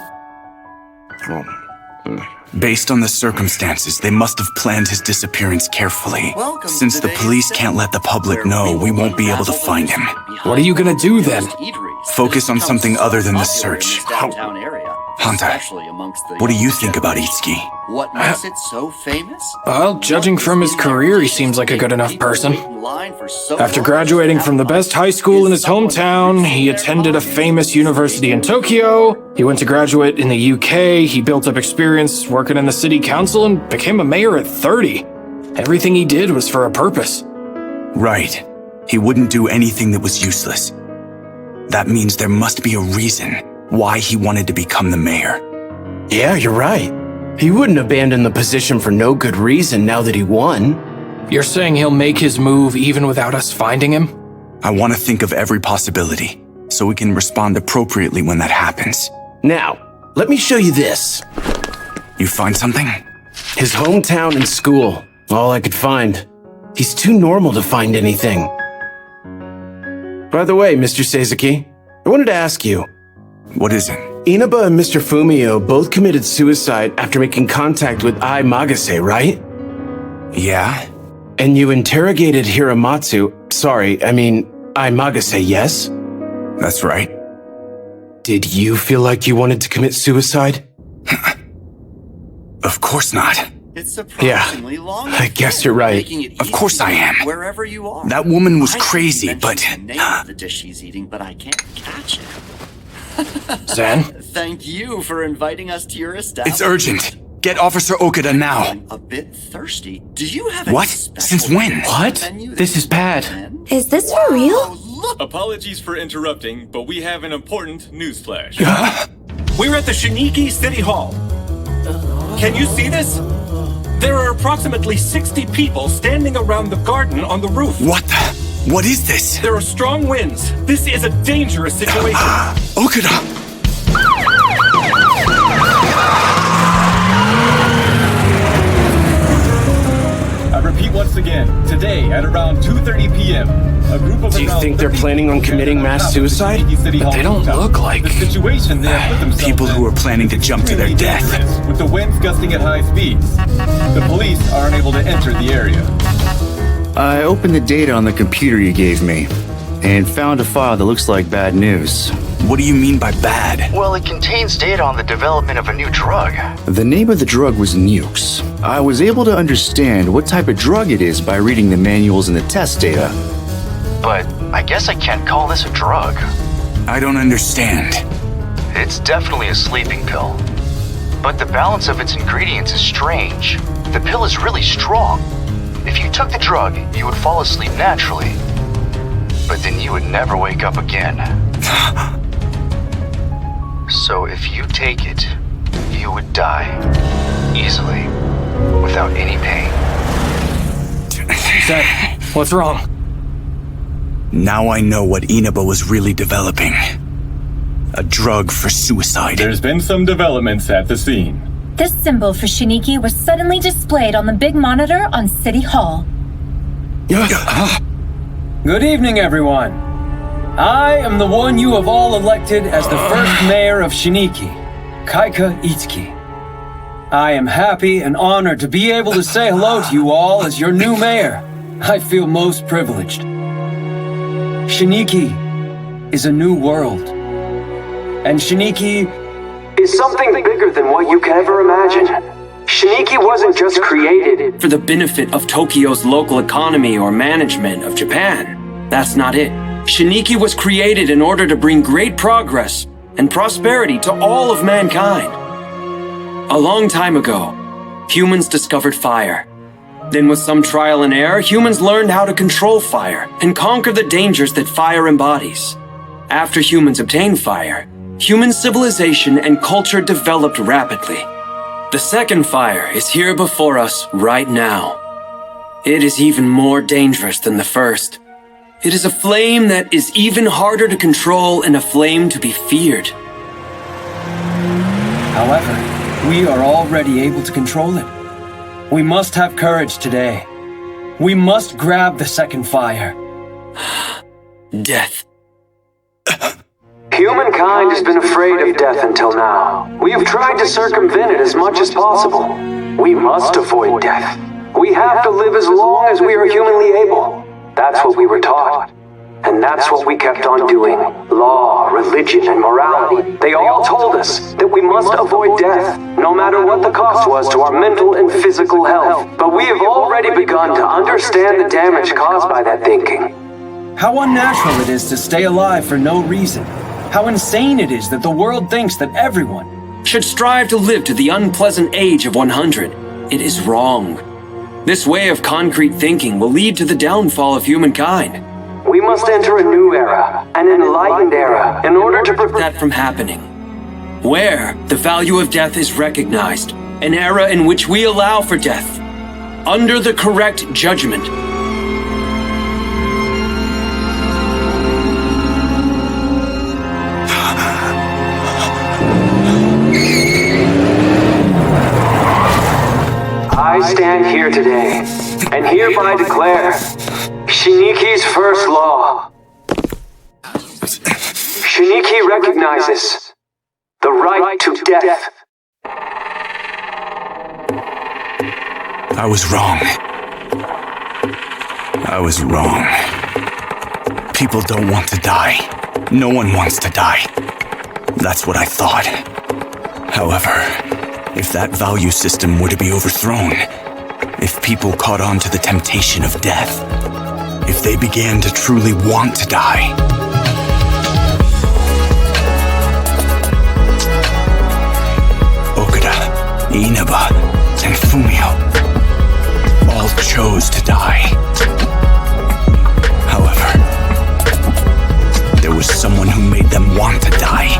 [SPEAKER 3] Based on the circumstances, they must have planned his disappearance carefully. Since the police can't let the public know, we won't be able to find him.
[SPEAKER 10] What are you gonna do then?
[SPEAKER 3] Focus on something other than the search. Hanta, what do you think about Itsuki?
[SPEAKER 18] What makes it so famous?
[SPEAKER 10] Well, judging from his career, he seems like a good enough person. After graduating from the best high school in his hometown, he attended a famous university in Tokyo. He went to graduate in the UK. He built up experience working in the city council and became a mayor at 30. Everything he did was for a purpose.
[SPEAKER 3] Right. He wouldn't do anything that was useless. That means there must be a reason why he wanted to become the mayor.
[SPEAKER 8] Yeah, you're right. He wouldn't abandon the position for no good reason now that he won.
[SPEAKER 10] You're saying he'll make his move even without us finding him?
[SPEAKER 3] I want to think of every possibility, so we can respond appropriately when that happens.
[SPEAKER 8] Now, let me show you this.
[SPEAKER 3] You find something?
[SPEAKER 8] His hometown and school. All I could find. He's too normal to find anything. By the way, Mr. Seizaki, I wanted to ask you.
[SPEAKER 3] What is it?
[SPEAKER 8] Inaba and Mr. Fumio both committed suicide after making contact with Ai Magase, right?
[SPEAKER 3] Yeah.
[SPEAKER 8] And you interrogated Hiramatsu, Ai Magase, yes?
[SPEAKER 3] That's right.
[SPEAKER 8] Did you feel like you wanted to commit suicide?
[SPEAKER 3] Of course not.
[SPEAKER 18] It's surprisingly long.
[SPEAKER 8] I guess you're right.
[SPEAKER 3] Of course I am.
[SPEAKER 18] Wherever you are.
[SPEAKER 3] That woman was crazy, but
[SPEAKER 18] the name of the dish she's eating, but I can't catch it.
[SPEAKER 10] Zen?
[SPEAKER 18] Thank you for inviting us to your establishment.
[SPEAKER 3] It's urgent. Get Officer Okada now.
[SPEAKER 18] I'm a bit thirsty. Do you have
[SPEAKER 3] What?
[SPEAKER 18] any
[SPEAKER 3] Since when?
[SPEAKER 10] What? This is bad.
[SPEAKER 12] Is this for real?
[SPEAKER 14] Apologies for interrupting, but we have an important newsflash.
[SPEAKER 19] We're at the Shiniki City Hall. Can you see this? There are approximately 60 people standing around the garden on the roof.
[SPEAKER 3] What the? What is this?
[SPEAKER 19] There are strong winds. This is a dangerous situation.
[SPEAKER 3] Okada!
[SPEAKER 20] I repeat once again, today at around 2:30 p.m., a group of
[SPEAKER 8] Do you think they're planning on committing mass suicide?
[SPEAKER 10] But they don't look like
[SPEAKER 20] the situation they have put themselves
[SPEAKER 3] people who are planning to jump to their death.
[SPEAKER 20] with the winds gusting at high speeds. The police are unable to enter the area.
[SPEAKER 13] I opened the data on the computer you gave me and found a file that looks like bad news.
[SPEAKER 3] What do you mean by bad?
[SPEAKER 13] Well, it contains data on the development of a new drug. The name of the drug was Nukes. I was able to understand what type of drug it is by reading the manuals and the test data. But I guess I can't call this a drug.
[SPEAKER 3] I don't understand.
[SPEAKER 13] It's definitely a sleeping pill. But the balance of its ingredients is strange. The pill is really strong. If you took the drug, you would fall asleep naturally. But then you would never wake up again. So if you take it, you would die. Easily. Without any pain.
[SPEAKER 10] Zen, what's wrong?
[SPEAKER 3] Now I know what Inaba was really developing. A drug for suicide.
[SPEAKER 20] There's been some developments at the scene.
[SPEAKER 21] This symbol for Shiniki was suddenly displayed on the big monitor on City Hall.
[SPEAKER 15] Good evening, everyone. I am the one you have all elected as the first mayor of Shiniki, Kaika Itsuki. I am happy and honored to be able to say hello to you all as your new mayor. I feel most privileged. Shiniki is a new world. And Shiniki
[SPEAKER 22] is something bigger than what you can ever imagine. Shiniki wasn't just created
[SPEAKER 15] for the benefit of Tokyo's local economy or management of Japan. That's not it. Shiniki was created in order to bring great progress and prosperity to all of mankind. A long time ago, humans discovered fire. Then with some trial and error, humans learned how to control fire and conquer the dangers that fire embodies. After humans obtained fire, human civilization and culture developed rapidly. The second fire is here before us right now. It is even more dangerous than the first. It is a flame that is even harder to control and a flame to be feared. However, we are already able to control it. We must have courage today. We must grab the second fire. Death.
[SPEAKER 22] Humankind has been afraid of death until now. We have tried to circumvent it as much as possible. We must avoid death. We have to live as long as we are humanly able. That's what we were taught. And that's what we kept on doing. Law, religion, and morality. They all told us that we must avoid death, no matter what the cost was to our mental and physical health. But we have already begun to understand the damage caused by that thinking.
[SPEAKER 15] How unnatural it is to stay alive for no reason. How insane it is that the world thinks that everyone should strive to live to the unpleasant age of 100. It is wrong. This way of concrete thinking will lead to the downfall of humankind.
[SPEAKER 22] We must enter a new era, an enlightened era, in order to prevent
[SPEAKER 15] that from happening. Where the value of death is recognized, an era in which we allow for death, under the correct judgment.
[SPEAKER 22] I stand here today, and hereby declare Shiniki's first law. Shiniki recognizes the right to death.
[SPEAKER 3] I was wrong. I was wrong. People don't want to die. No one wants to die. That's what I thought. However, if that value system were to be overthrown, if people caught on to the temptation of death, if they began to truly want to die, Inaba and Fumio all chose to die. However, there was someone who made them want to die.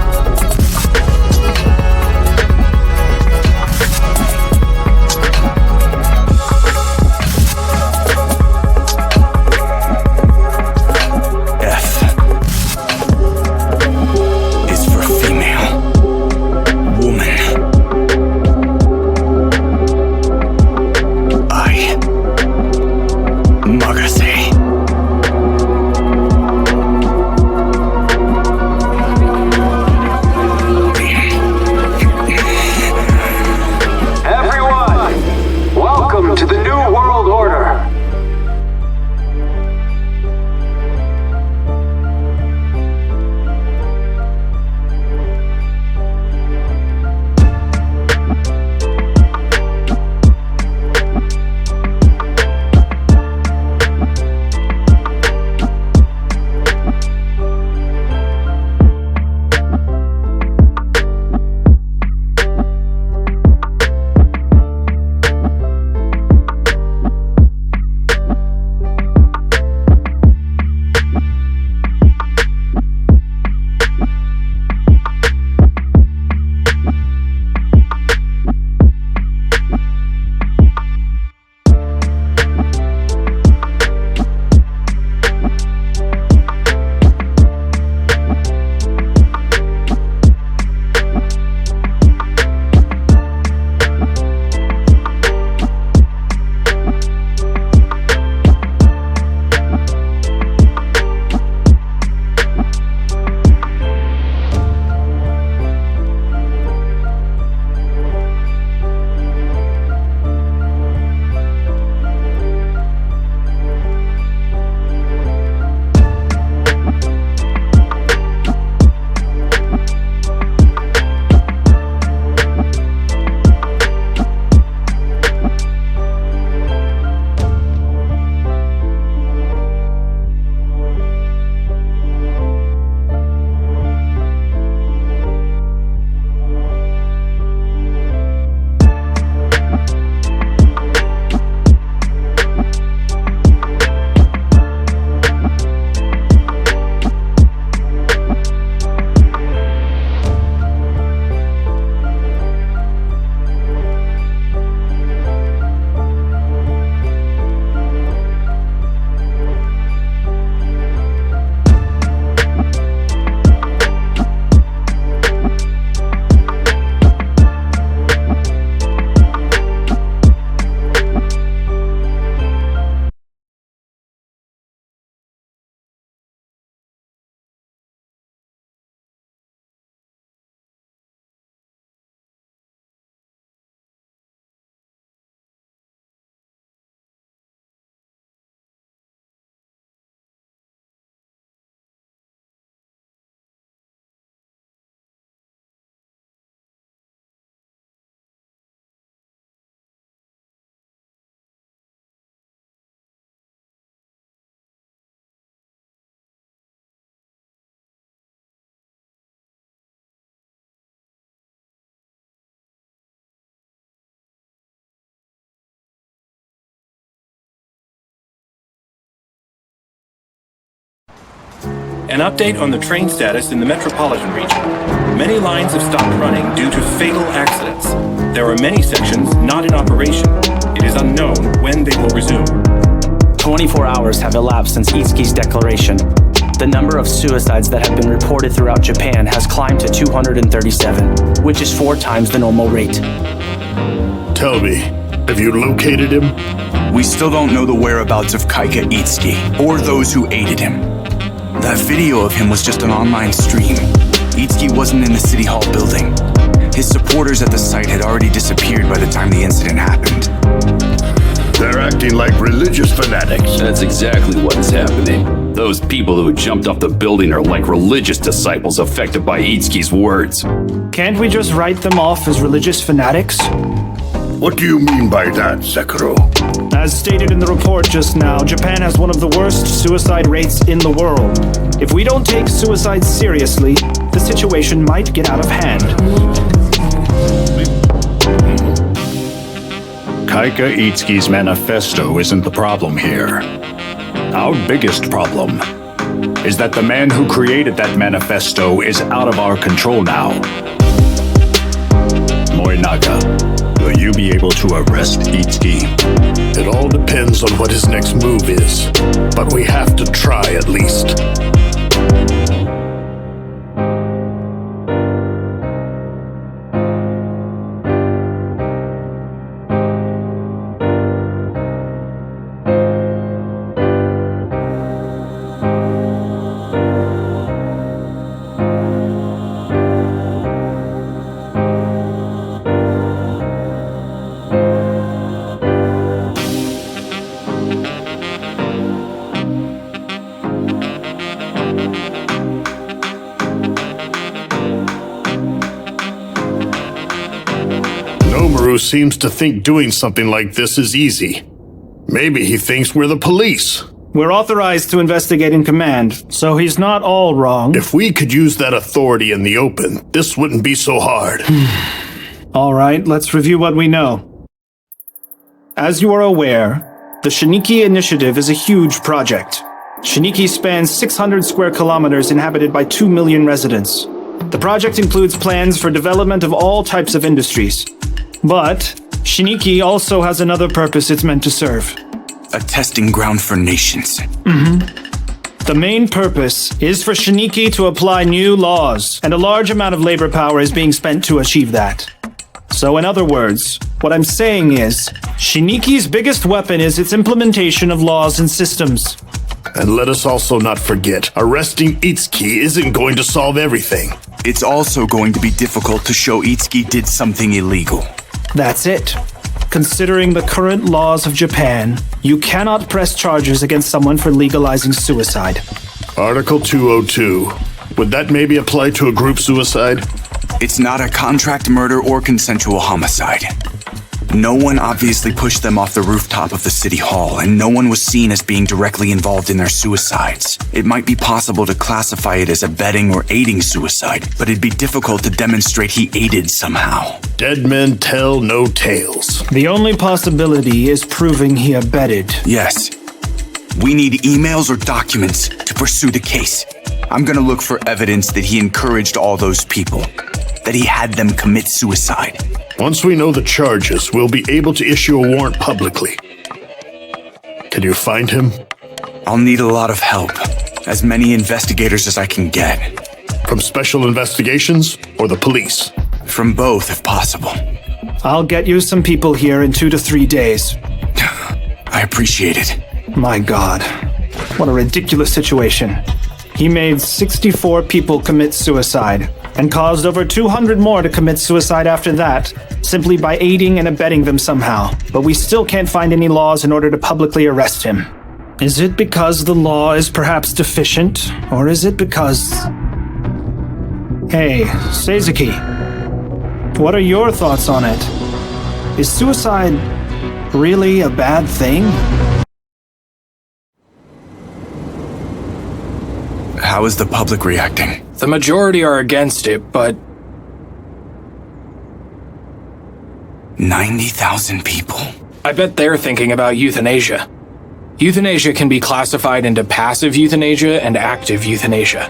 [SPEAKER 19] An update on the train status in the metropolitan region. Many lines have stopped running due to fatal accidents. There are many sections not in operation. It is unknown when they will resume.
[SPEAKER 8] 24 hours have elapsed since Itsuki's declaration. The number of suicides that have been reported throughout Japan has climbed to 237, which is 4 times the normal rate.
[SPEAKER 6] Tell me, have you located him?
[SPEAKER 3] We still don't know the whereabouts of Kaika Itsuki, or those who aided him. That video of him was just an online stream. Itsuki wasn't in the City Hall building. His supporters at the site had already disappeared by the time the incident happened.
[SPEAKER 6] They're acting like religious fanatics.
[SPEAKER 1] That's exactly what is happening. Those people who jumped off the building are like religious disciples affected by Itsuki's words.
[SPEAKER 5] Can't we just write them off as religious fanatics?
[SPEAKER 6] What do you mean by that, Sekiro?
[SPEAKER 5] As stated in the report just now, Japan has one of the worst suicide rates in the world. If we don't take suicide seriously, the situation might get out of hand.
[SPEAKER 16] Kaika Itsuki's manifesto isn't the problem here. Our biggest problem is that the man who created that manifesto is out of our control now. Morinaga, will you be able to arrest Itsuki?
[SPEAKER 6] It all depends on what his next move is, but we have to try at least. Seems to think doing something like this is easy. Maybe he thinks we're the police.
[SPEAKER 5] We're authorized to investigate in command, so he's not all wrong.
[SPEAKER 6] If we could use that authority in the open, this wouldn't be so hard.
[SPEAKER 5] All right, let's review what we know. As you are aware, the Shiniki Initiative is a huge project. Shiniki spans 600 square kilometers inhabited by 2 million residents. The project includes plans for development of all types of industries. But Shiniki also has another purpose it's meant to serve.
[SPEAKER 3] A testing ground for nations.
[SPEAKER 5] The main purpose is for Shiniki to apply new laws, and a large amount of labor power is being spent to achieve that. So in other words, what I'm saying is, Shiniki's biggest weapon is its implementation of laws and systems.
[SPEAKER 6] And let us also not forget, arresting Itsuki isn't going to solve everything.
[SPEAKER 3] It's also going to be difficult to show Itsuki did something illegal.
[SPEAKER 5] That's it. Considering the current laws of Japan, you cannot press charges against someone for legalizing suicide.
[SPEAKER 6] Article 202. Would that maybe apply to a group suicide?
[SPEAKER 3] It's not a contract murder or consensual homicide. No one obviously pushed them off the rooftop of the city hall, and no one was seen as being directly involved in their suicides. It might be possible to classify it as abetting or aiding suicide, but it'd be difficult to demonstrate he aided somehow.
[SPEAKER 6] Dead men tell no tales.
[SPEAKER 5] The only possibility is proving he abetted.
[SPEAKER 3] Yes. We need emails or documents to pursue the case. I'm gonna look for evidence that he encouraged all those people, that he had them commit suicide.
[SPEAKER 6] Once we know the charges, we'll be able to issue a warrant publicly. Can you find him?
[SPEAKER 3] I'll need a lot of help. As many investigators as I can get.
[SPEAKER 6] From Special Investigations or the police?
[SPEAKER 3] From both, if possible.
[SPEAKER 5] I'll get you some people here in 2 to 3 days.
[SPEAKER 3] I appreciate it.
[SPEAKER 5] My God. What a ridiculous situation. He made 64 people commit suicide, and caused over 200 more to commit suicide after that, simply by aiding and abetting them somehow. But we still can't find any laws in order to publicly arrest him. Is it because the law is perhaps deficient, or is it because... Hey, Seizaki, what are your thoughts on it? Is suicide really a bad thing?
[SPEAKER 3] How is the public reacting?
[SPEAKER 10] The majority are against it, but...
[SPEAKER 3] 90,000 people?
[SPEAKER 10] I bet they're thinking about euthanasia. Euthanasia can be classified into passive euthanasia and active euthanasia.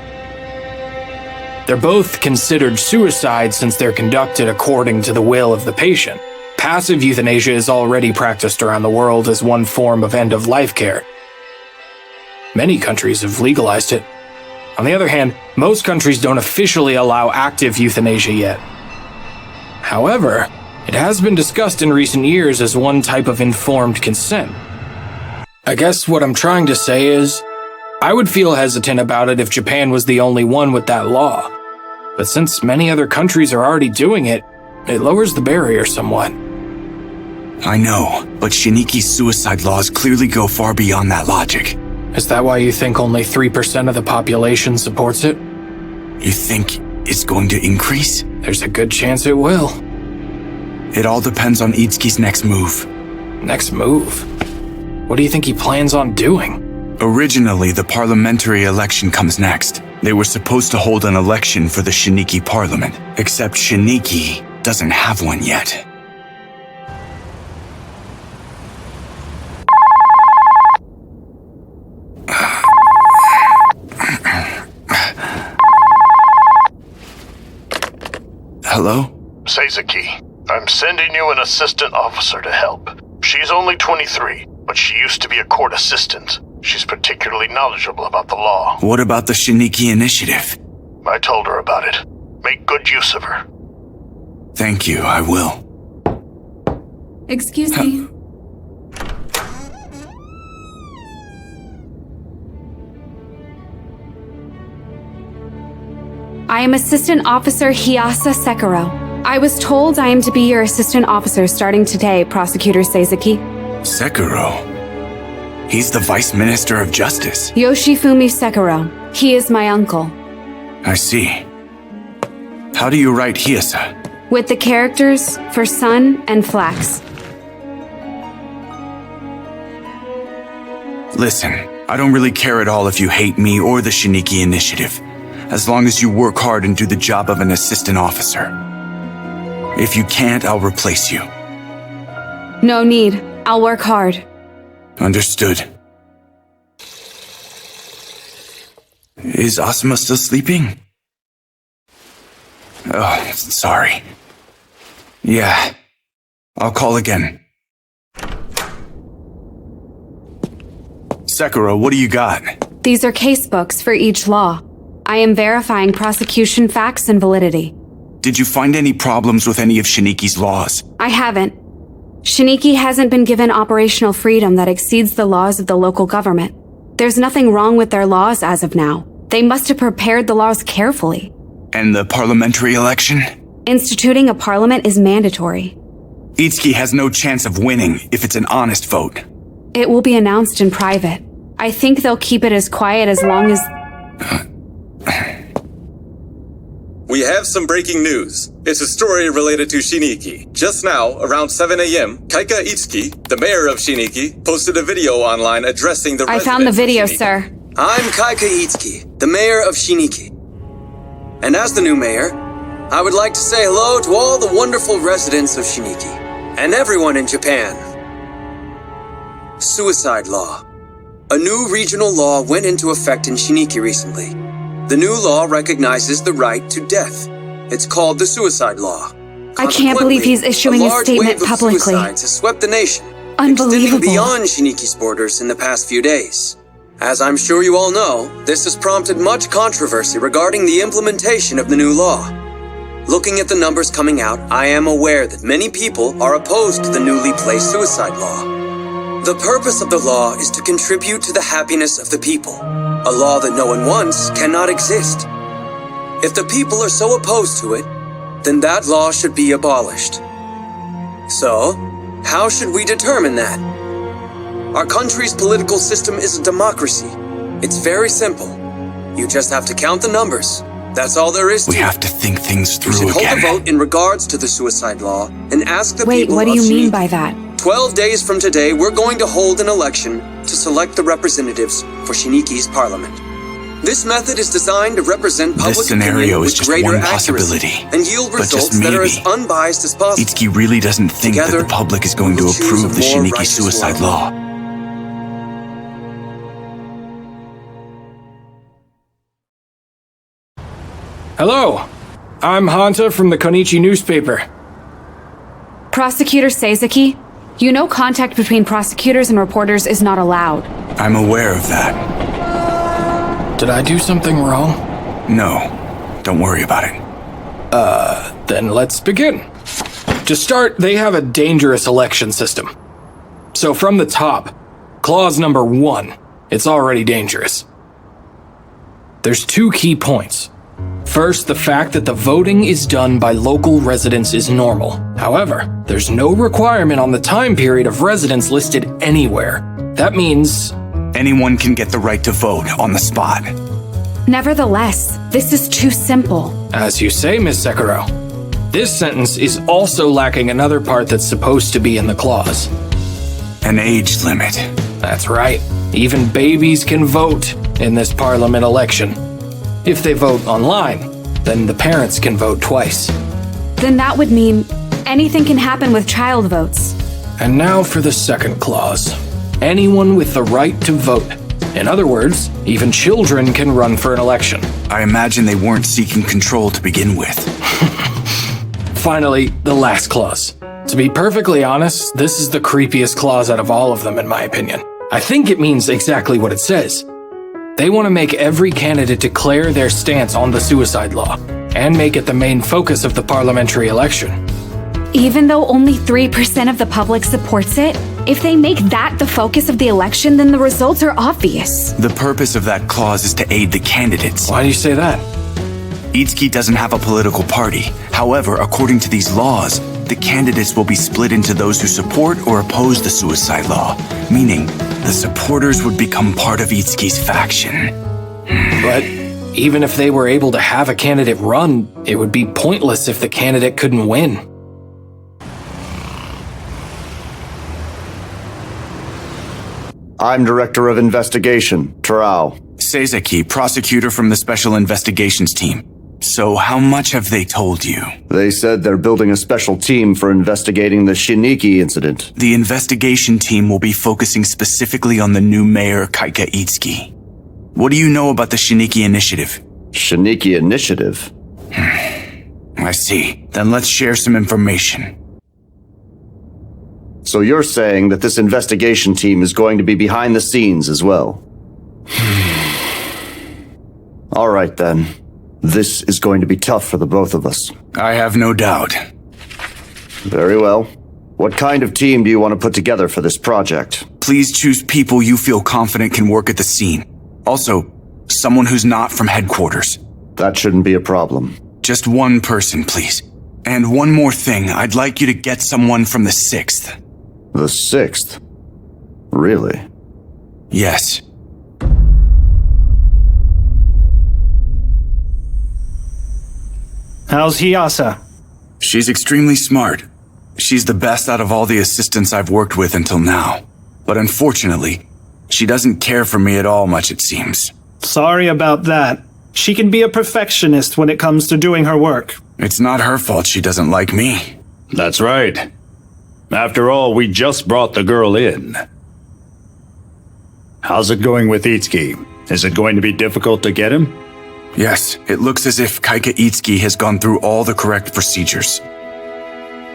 [SPEAKER 10] They're both considered suicide since they're conducted according to the will of the patient. Passive euthanasia is already practiced around the world as one form of end-of-life care. Many countries have legalized it. On the other hand, most countries don't officially allow active euthanasia yet. However, it has been discussed in recent years as one type of informed consent. I guess what I'm trying to say is, I would feel hesitant about it if Japan was the only one with that law. But since many other countries are already doing it, it lowers the barrier somewhat.
[SPEAKER 3] I know, but Shiniki's suicide laws clearly go far beyond that logic.
[SPEAKER 10] Is that why you think only 3% of the population supports it?
[SPEAKER 3] You think it's going to increase?
[SPEAKER 10] There's a good chance it will.
[SPEAKER 3] It all depends on Itsuki's next move.
[SPEAKER 10] Next move? What do you think he plans on doing?
[SPEAKER 3] Originally, the parliamentary election comes next. They were supposed to hold an election for the Shiniki parliament, except Shiniki doesn't have one yet. Hello?
[SPEAKER 6] Seizaki, I'm sending you an assistant officer to help. She's only 23, but she used to be a court assistant. She's particularly knowledgeable about the law.
[SPEAKER 3] What about the Shiniki initiative?
[SPEAKER 6] I told her about it. Make good use of her.
[SPEAKER 3] Thank you, I will.
[SPEAKER 7] Excuse me. I am Assistant Officer Hiyasa Sekiro. I was told I am to be your assistant officer starting today, Prosecutor Seizaki.
[SPEAKER 3] Sekiro? He's the Vice Minister of Justice.
[SPEAKER 7] Yoshifumi Sekiro. He is my uncle.
[SPEAKER 3] I see. How do you write Hiyasa?
[SPEAKER 7] With the characters for sun and flax.
[SPEAKER 3] Listen, I don't really care at all if you hate me or the Shiniki initiative, as long as you work hard and do the job of an assistant officer. If you can't, I'll replace you.
[SPEAKER 7] No need. I'll work hard.
[SPEAKER 3] Understood. Is Asuma still sleeping? Oh, sorry. Yeah, I'll call again. Sekiro, what do you got?
[SPEAKER 7] These are case books for each law. I am verifying prosecution facts and validity.
[SPEAKER 3] Did you find any problems with any of Shiniki's laws?
[SPEAKER 7] I haven't. Shiniki hasn't been given operational freedom that exceeds the laws of the local government. There's nothing wrong with their laws as of now. They must have prepared the laws carefully.
[SPEAKER 3] And the parliamentary election?
[SPEAKER 7] Instituting a parliament is mandatory.
[SPEAKER 3] Itsuki has no chance of winning if it's an honest vote.
[SPEAKER 7] It will be announced in private. I think they'll keep it as quiet as long as...
[SPEAKER 9] We have some breaking news. It's a story related to Shiniki. Just now, around 7 a.m., Kaika Itsuki, the mayor of Shiniki, posted a video online addressing the
[SPEAKER 7] I found the video, sir.
[SPEAKER 15] I'm Kaika Itsuki, the mayor of Shiniki. And as the new mayor, I would like to say hello to all the wonderful residents of Shiniki, and everyone in Japan. Suicide law. A new regional law went into effect in Shiniki recently. The new law recognizes the right to death. It's called the suicide law.
[SPEAKER 7] I can't believe he's issuing a statement publicly.
[SPEAKER 15] Suicides has swept the nation,
[SPEAKER 7] Unbelievable.
[SPEAKER 15] extending beyond Shiniki's borders in the past few days. As I'm sure you all know, this has prompted much controversy regarding the implementation of the new law. Looking at the numbers coming out, I am aware that many people are opposed to the newly placed suicide law. The purpose of the law is to contribute to the happiness of the people. A law that no one wants cannot exist. If the people are so opposed to it, then that law should be abolished. So, how should we determine that? Our country's political system is a democracy. It's very simple. You just have to count the numbers. That's all there is to it.
[SPEAKER 3] We have to think things through
[SPEAKER 15] again. We should hold a vote in regards to the suicide law and ask the people of Shiniki.
[SPEAKER 7] Wait, what do you mean by that?
[SPEAKER 15] 12 days from today, we're going to hold an election to select the representatives for Shiniki's parliament. This method is designed to represent public opinion with greater accuracy and yield results that are as unbiased as possible.
[SPEAKER 3] Itsuki really doesn't think that the public is going to approve the Shiniki suicide law.
[SPEAKER 10] Hello, I'm Hanta from the Konichi newspaper.
[SPEAKER 7] Prosecutor Seizaki, you know contact between prosecutors and reporters is not allowed.
[SPEAKER 3] I'm aware of that.
[SPEAKER 10] Did I do something wrong?
[SPEAKER 3] No, don't worry about it.
[SPEAKER 10] Then let's begin. To start, they have a dangerous election system. So from the top, clause number 1, it's already dangerous. There's 2 key points. First, the fact that the voting is done by local residents is normal. However, there's no requirement on the time period of residence listed anywhere. That means
[SPEAKER 3] anyone can get the right to vote on the spot.
[SPEAKER 7] Nevertheless, this is too simple.
[SPEAKER 10] As you say, Miss Sekiro. This sentence is also lacking another part that's supposed to be in the clause.
[SPEAKER 3] An age limit.
[SPEAKER 10] That's right. Even babies can vote in this parliament election. If they vote online, then the parents can vote twice.
[SPEAKER 7] Then that would mean anything can happen with child votes.
[SPEAKER 10] And now for the second clause. Anyone with the right to vote. In other words, even children can run for an election.
[SPEAKER 3] I imagine they weren't seeking control to begin with.
[SPEAKER 10] Finally, the last clause. To be perfectly honest, this is the creepiest clause out of all of them, in my opinion. I think it means exactly what it says. They want to make every candidate declare their stance on the suicide law, and make it the main focus of the parliamentary election.
[SPEAKER 7] Even though only 3% of the public supports it, if they make that the focus of the election, then the results are obvious.
[SPEAKER 3] The purpose of that clause is to aid the candidates.
[SPEAKER 10] Why do you say that?
[SPEAKER 3] Itsuki doesn't have a political party. However, according to these laws, the candidates will be split into those who support or oppose the suicide law, meaning the supporters would become part of Itsuki's faction.
[SPEAKER 10] But even if they were able to have a candidate run, it would be pointless if the candidate couldn't win.
[SPEAKER 6] I'm Director of Investigation, Terao.
[SPEAKER 3] Seizaki, prosecutor from the Special Investigations Team. So how much have they told you?
[SPEAKER 6] They said they're building a special team for investigating the Shiniki incident.
[SPEAKER 3] The investigation team will be focusing specifically on the new mayor, Kaika Itsuki. What do you know about the Shiniki initiative?
[SPEAKER 6] Shiniki initiative?
[SPEAKER 3] I see. Then let's share some information.
[SPEAKER 6] So you're saying that this investigation team is going to be behind the scenes as well? All right then. This is going to be tough for the both of us.
[SPEAKER 3] I have no doubt.
[SPEAKER 6] Very well. What kind of team do you want to put together for this project?
[SPEAKER 3] Please choose people you feel confident can work at the scene. Also, someone who's not from headquarters.
[SPEAKER 6] That shouldn't be a problem.
[SPEAKER 3] Just one person, please. And one more thing, I'd like you to get someone from the 6th.
[SPEAKER 6] The 6th? Really?
[SPEAKER 3] Yes.
[SPEAKER 5] How's Hiyasa?
[SPEAKER 3] She's extremely smart. She's the best out of all the assistants I've worked with until now. But unfortunately, she doesn't care for me at all much, it seems.
[SPEAKER 5] Sorry about that. She can be a perfectionist when it comes to doing her work.
[SPEAKER 3] It's not her fault she doesn't like me.
[SPEAKER 16] That's right. After all, we just brought the girl in. How's it going with Itsuki? Is it going to be difficult to get him?
[SPEAKER 3] Yes, it looks as if Kaika Itsuki has gone through all the correct procedures.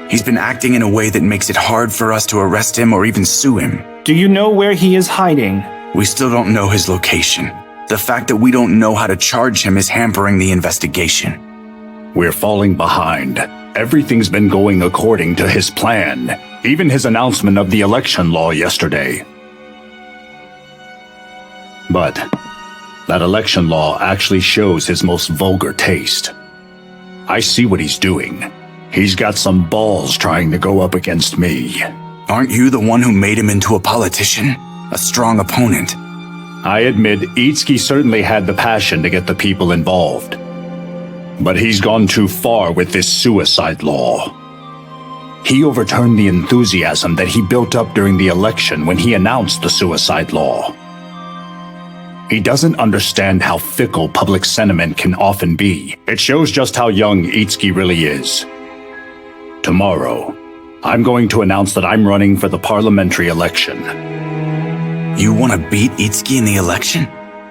[SPEAKER 3] He's been acting in a way that makes it hard for us to arrest him or even sue him.
[SPEAKER 5] Do you know where he is hiding?
[SPEAKER 3] We still don't know his location. The fact that we don't know how to charge him is hampering the investigation.
[SPEAKER 16] We're falling behind. Everything's been going according to his plan. Even his announcement of the election law yesterday. But that election law actually shows his most vulgar taste. I see what he's doing. He's got some balls trying to go up against me.
[SPEAKER 3] Aren't you the one who made him into a politician? A strong opponent?
[SPEAKER 16] I admit, Itsuki certainly had the passion to get the people involved. But he's gone too far with this suicide law. He overturned the enthusiasm that he built up during the election when he announced the suicide law. He doesn't understand how fickle public sentiment can often be. It shows just how young Itsuki really is. Tomorrow, I'm going to announce that I'm running for the parliamentary election.
[SPEAKER 3] You want to beat Itsuki in the election?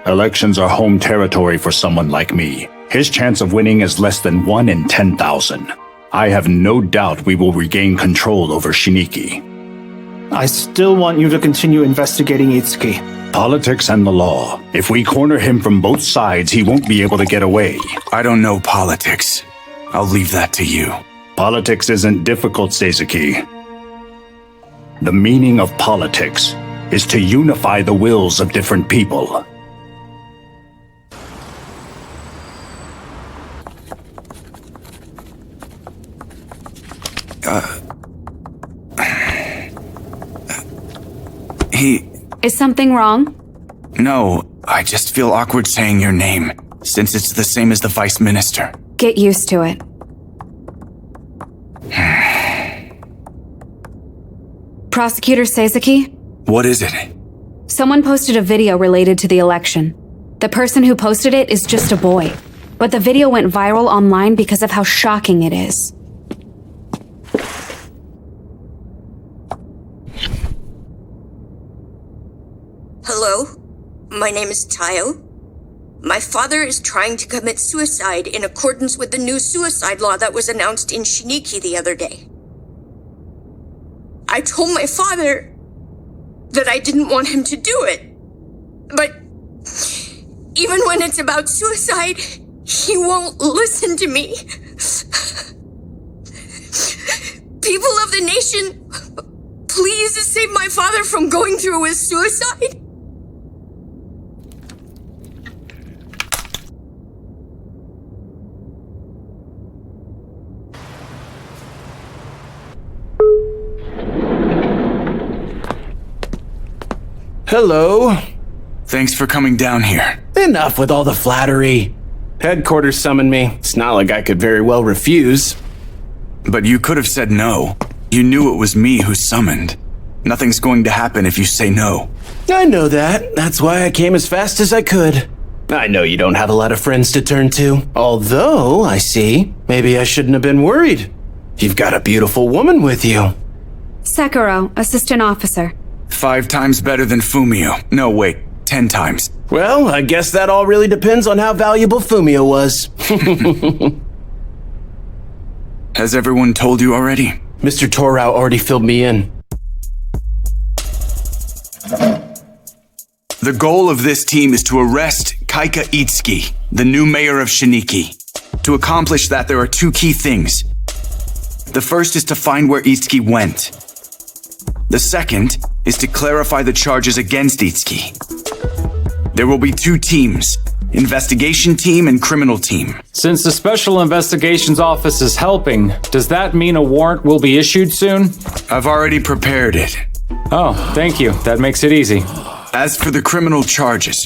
[SPEAKER 16] Elections are home territory for someone like me. His chance of winning is less than 1 in 10,000. I have no doubt we will regain control over Shiniki.
[SPEAKER 5] I still want you to continue investigating Itsuki.
[SPEAKER 16] Politics and the law. If we corner him from both sides, he won't be able to get away.
[SPEAKER 3] I don't know politics. I'll leave that to you.
[SPEAKER 16] Politics isn't difficult, Seizaki. The meaning of politics is to unify the wills of different people.
[SPEAKER 7] Is something wrong?
[SPEAKER 3] No, I just feel awkward saying your name, since it's the same as the Vice Minister.
[SPEAKER 7] Get used to it. Prosecutor Seizaki?
[SPEAKER 3] What is it?
[SPEAKER 7] Someone posted a video related to the election. The person who posted it is just a boy, but the video went viral online because of how shocking it is.
[SPEAKER 2] Hello, my name is Tayo. My father is trying to commit suicide in accordance with the new suicide law that was announced in Shiniki the other day. I told my father that I didn't want him to do it. But even when it's about suicide, he won't listen to me. People of the nation, please save my father from going through with suicide.
[SPEAKER 8] Hello.
[SPEAKER 3] Thanks for coming down here.
[SPEAKER 8] Enough with all the flattery. Headquarters summoned me. It's not like I could very well refuse.
[SPEAKER 3] But you could have said no. You knew it was me who summoned. Nothing's going to happen if you say no.
[SPEAKER 8] I know that. That's why I came as fast as I could. I know you don't have a lot of friends to turn to. Although, I see, maybe I shouldn't have been worried. You've got a beautiful woman with you.
[SPEAKER 7] Sekiro, assistant officer.
[SPEAKER 3] 5 times better than Fumio. No, wait, 10 times.
[SPEAKER 8] Well, I guess that all really depends on how valuable Fumio was.
[SPEAKER 3] Has everyone told you already?
[SPEAKER 8] Mr. Torao already filled me in.
[SPEAKER 3] The goal of this team is to arrest Kaika Itsuki, the new mayor of Shiniki. To accomplish that, there are 2 key things. The first is to find where Itsuki went. The second is to clarify the charges against Itsuki. There will be 2 teams, investigation team and criminal team.
[SPEAKER 10] Since the Special Investigations Office is helping, does that mean a warrant will be issued soon?
[SPEAKER 3] I've already prepared it.
[SPEAKER 10] Oh, thank you. That makes it easy.
[SPEAKER 3] As for the criminal charges,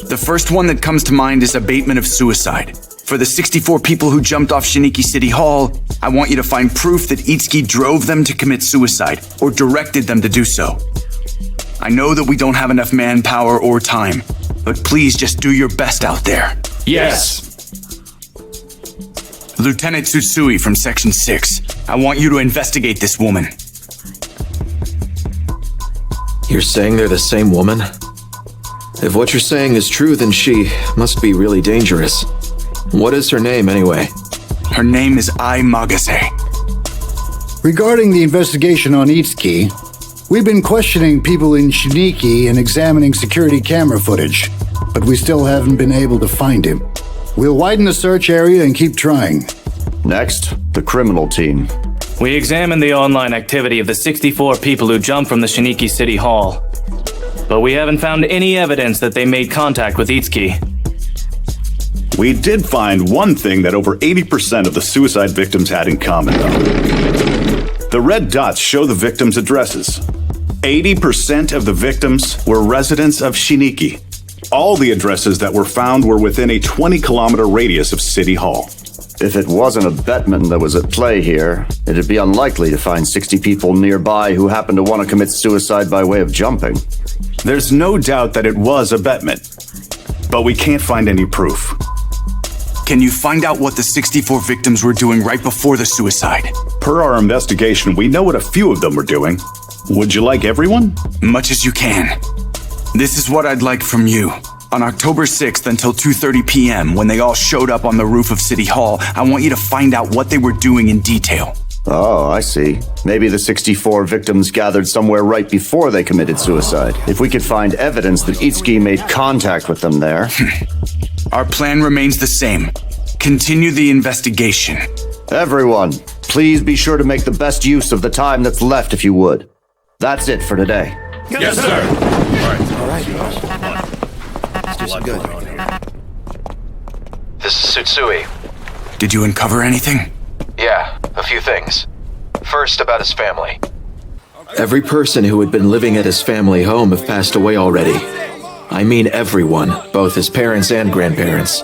[SPEAKER 3] the first one that comes to mind is abatement of suicide. For the 64 people who jumped off Shiniki City Hall, I want you to find proof that Itsuki drove them to commit suicide or directed them to do so. I know that we don't have enough manpower or time, but please just do your best out there.
[SPEAKER 10] Yes.
[SPEAKER 3] Lieutenant Tsutsui from Section 6, I want you to investigate this woman.
[SPEAKER 11] You're saying they're the same woman? If what you're saying is true, then she must be really dangerous. What is her name, anyway?
[SPEAKER 3] Her name is Ai Magase.
[SPEAKER 23] Regarding the investigation on Itsuki, we've been questioning people in Shiniki and examining security camera footage, but we still haven't been able to find him. We'll widen the search area and keep trying.
[SPEAKER 24] Next, the criminal team.
[SPEAKER 25] We examined the online activity of the 64 people who jumped from the Shiniki City Hall, but we haven't found any evidence that they made contact with Itsuki.
[SPEAKER 16] We did find one thing that over 80% of the suicide victims had in common, though. The red dots show the victims' addresses. 80% of the victims were residents of Shiniki. All the addresses that were found were within a 20-kilometer radius of City Hall.
[SPEAKER 24] If it wasn't abetment that was at play here, it'd be unlikely to find 60 people nearby who happen to want to commit suicide by way of jumping.
[SPEAKER 16] There's no doubt that it was abetment, but we can't find any proof.
[SPEAKER 3] Can you find out what the 64 victims were doing right before the suicide?
[SPEAKER 16] Per our investigation, we know what a few of them were doing. Would you like everyone?
[SPEAKER 3] Much as you can. This is what I'd like from you. On October 6th until 2:30 p.m., when they all showed up on the roof of City Hall, I want you to find out what they were doing in detail.
[SPEAKER 24] Oh, I see. Maybe the 64 victims gathered somewhere right before they committed suicide. If we could find evidence that Itsuki made contact with them there.
[SPEAKER 3] Our plan remains the same. Continue the investigation.
[SPEAKER 24] Everyone, please be sure to make the best use of the time that's left if you would. That's it for today.
[SPEAKER 14] Yes, sir.
[SPEAKER 11] All right. Let's do some good.
[SPEAKER 13] This is Tsutsui.
[SPEAKER 3] Did you uncover anything?
[SPEAKER 13] Yeah, a few things. First, about his family.
[SPEAKER 11] Every person who had been living at his family home have passed away already. I mean everyone, both his parents and grandparents.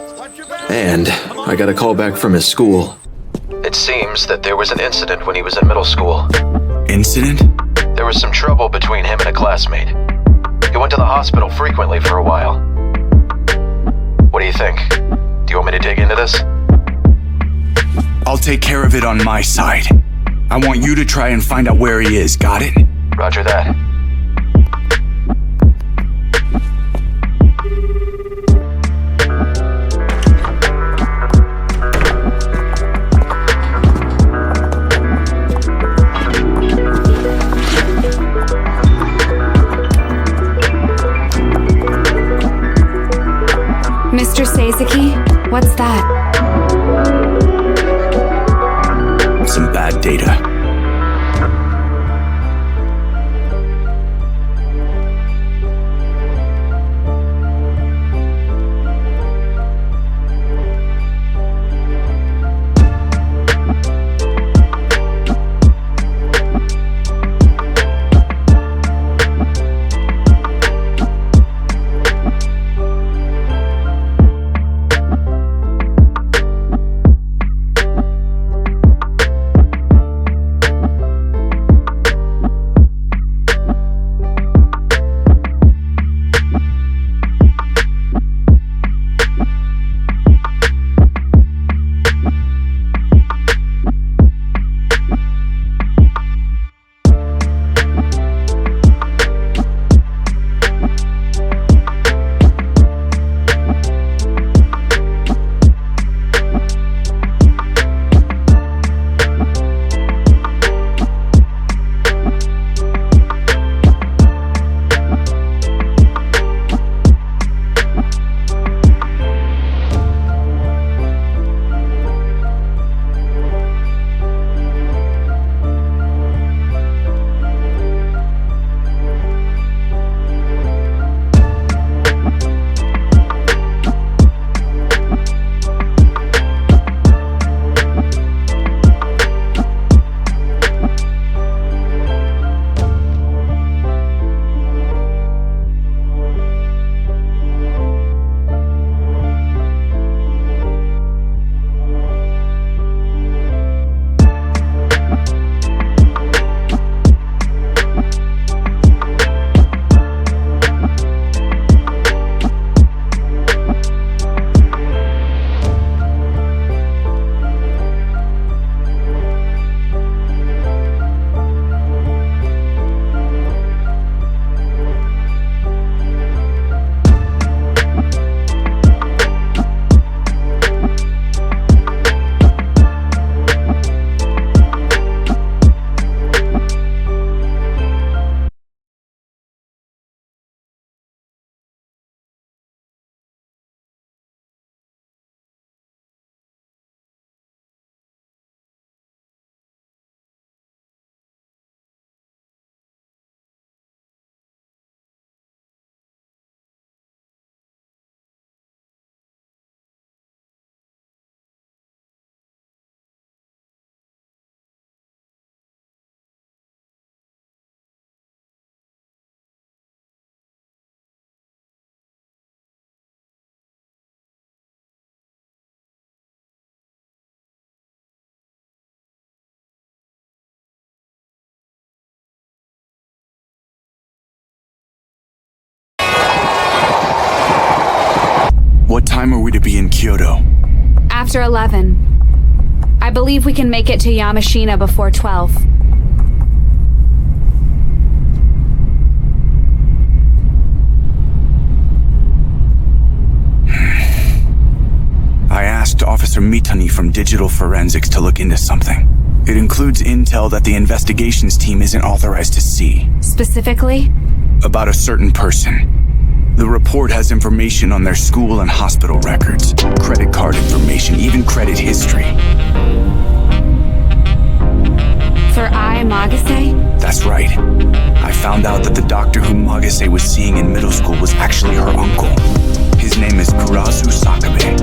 [SPEAKER 11] And I got a call back from his school.
[SPEAKER 13] It seems that there was an incident when he was in middle school.
[SPEAKER 3] Incident?
[SPEAKER 13] There was some trouble between him and a classmate. He went to the hospital frequently for a while. What do you think? Do you want me to dig into this?
[SPEAKER 3] I'll take care of it on my side. I want you to try and find out where he is, got it?
[SPEAKER 13] Roger that.
[SPEAKER 7] Mr. Seizaki, what's that?
[SPEAKER 3] Some bad data. What time are we to be in Kyoto?
[SPEAKER 7] After 11. I believe we can make it to Yamashina before 12.
[SPEAKER 3] I asked Officer Mitani from Digital Forensics to look into something. It includes intel that the investigations team isn't authorized to see.
[SPEAKER 7] Specifically?
[SPEAKER 3] About a certain person. The report has information on their school and hospital records, credit card information, even credit history.
[SPEAKER 7] For Magase?
[SPEAKER 3] That's right. I found out that the doctor who Magase was seeing in middle school was actually her uncle. His name is Kurazu Sakabe.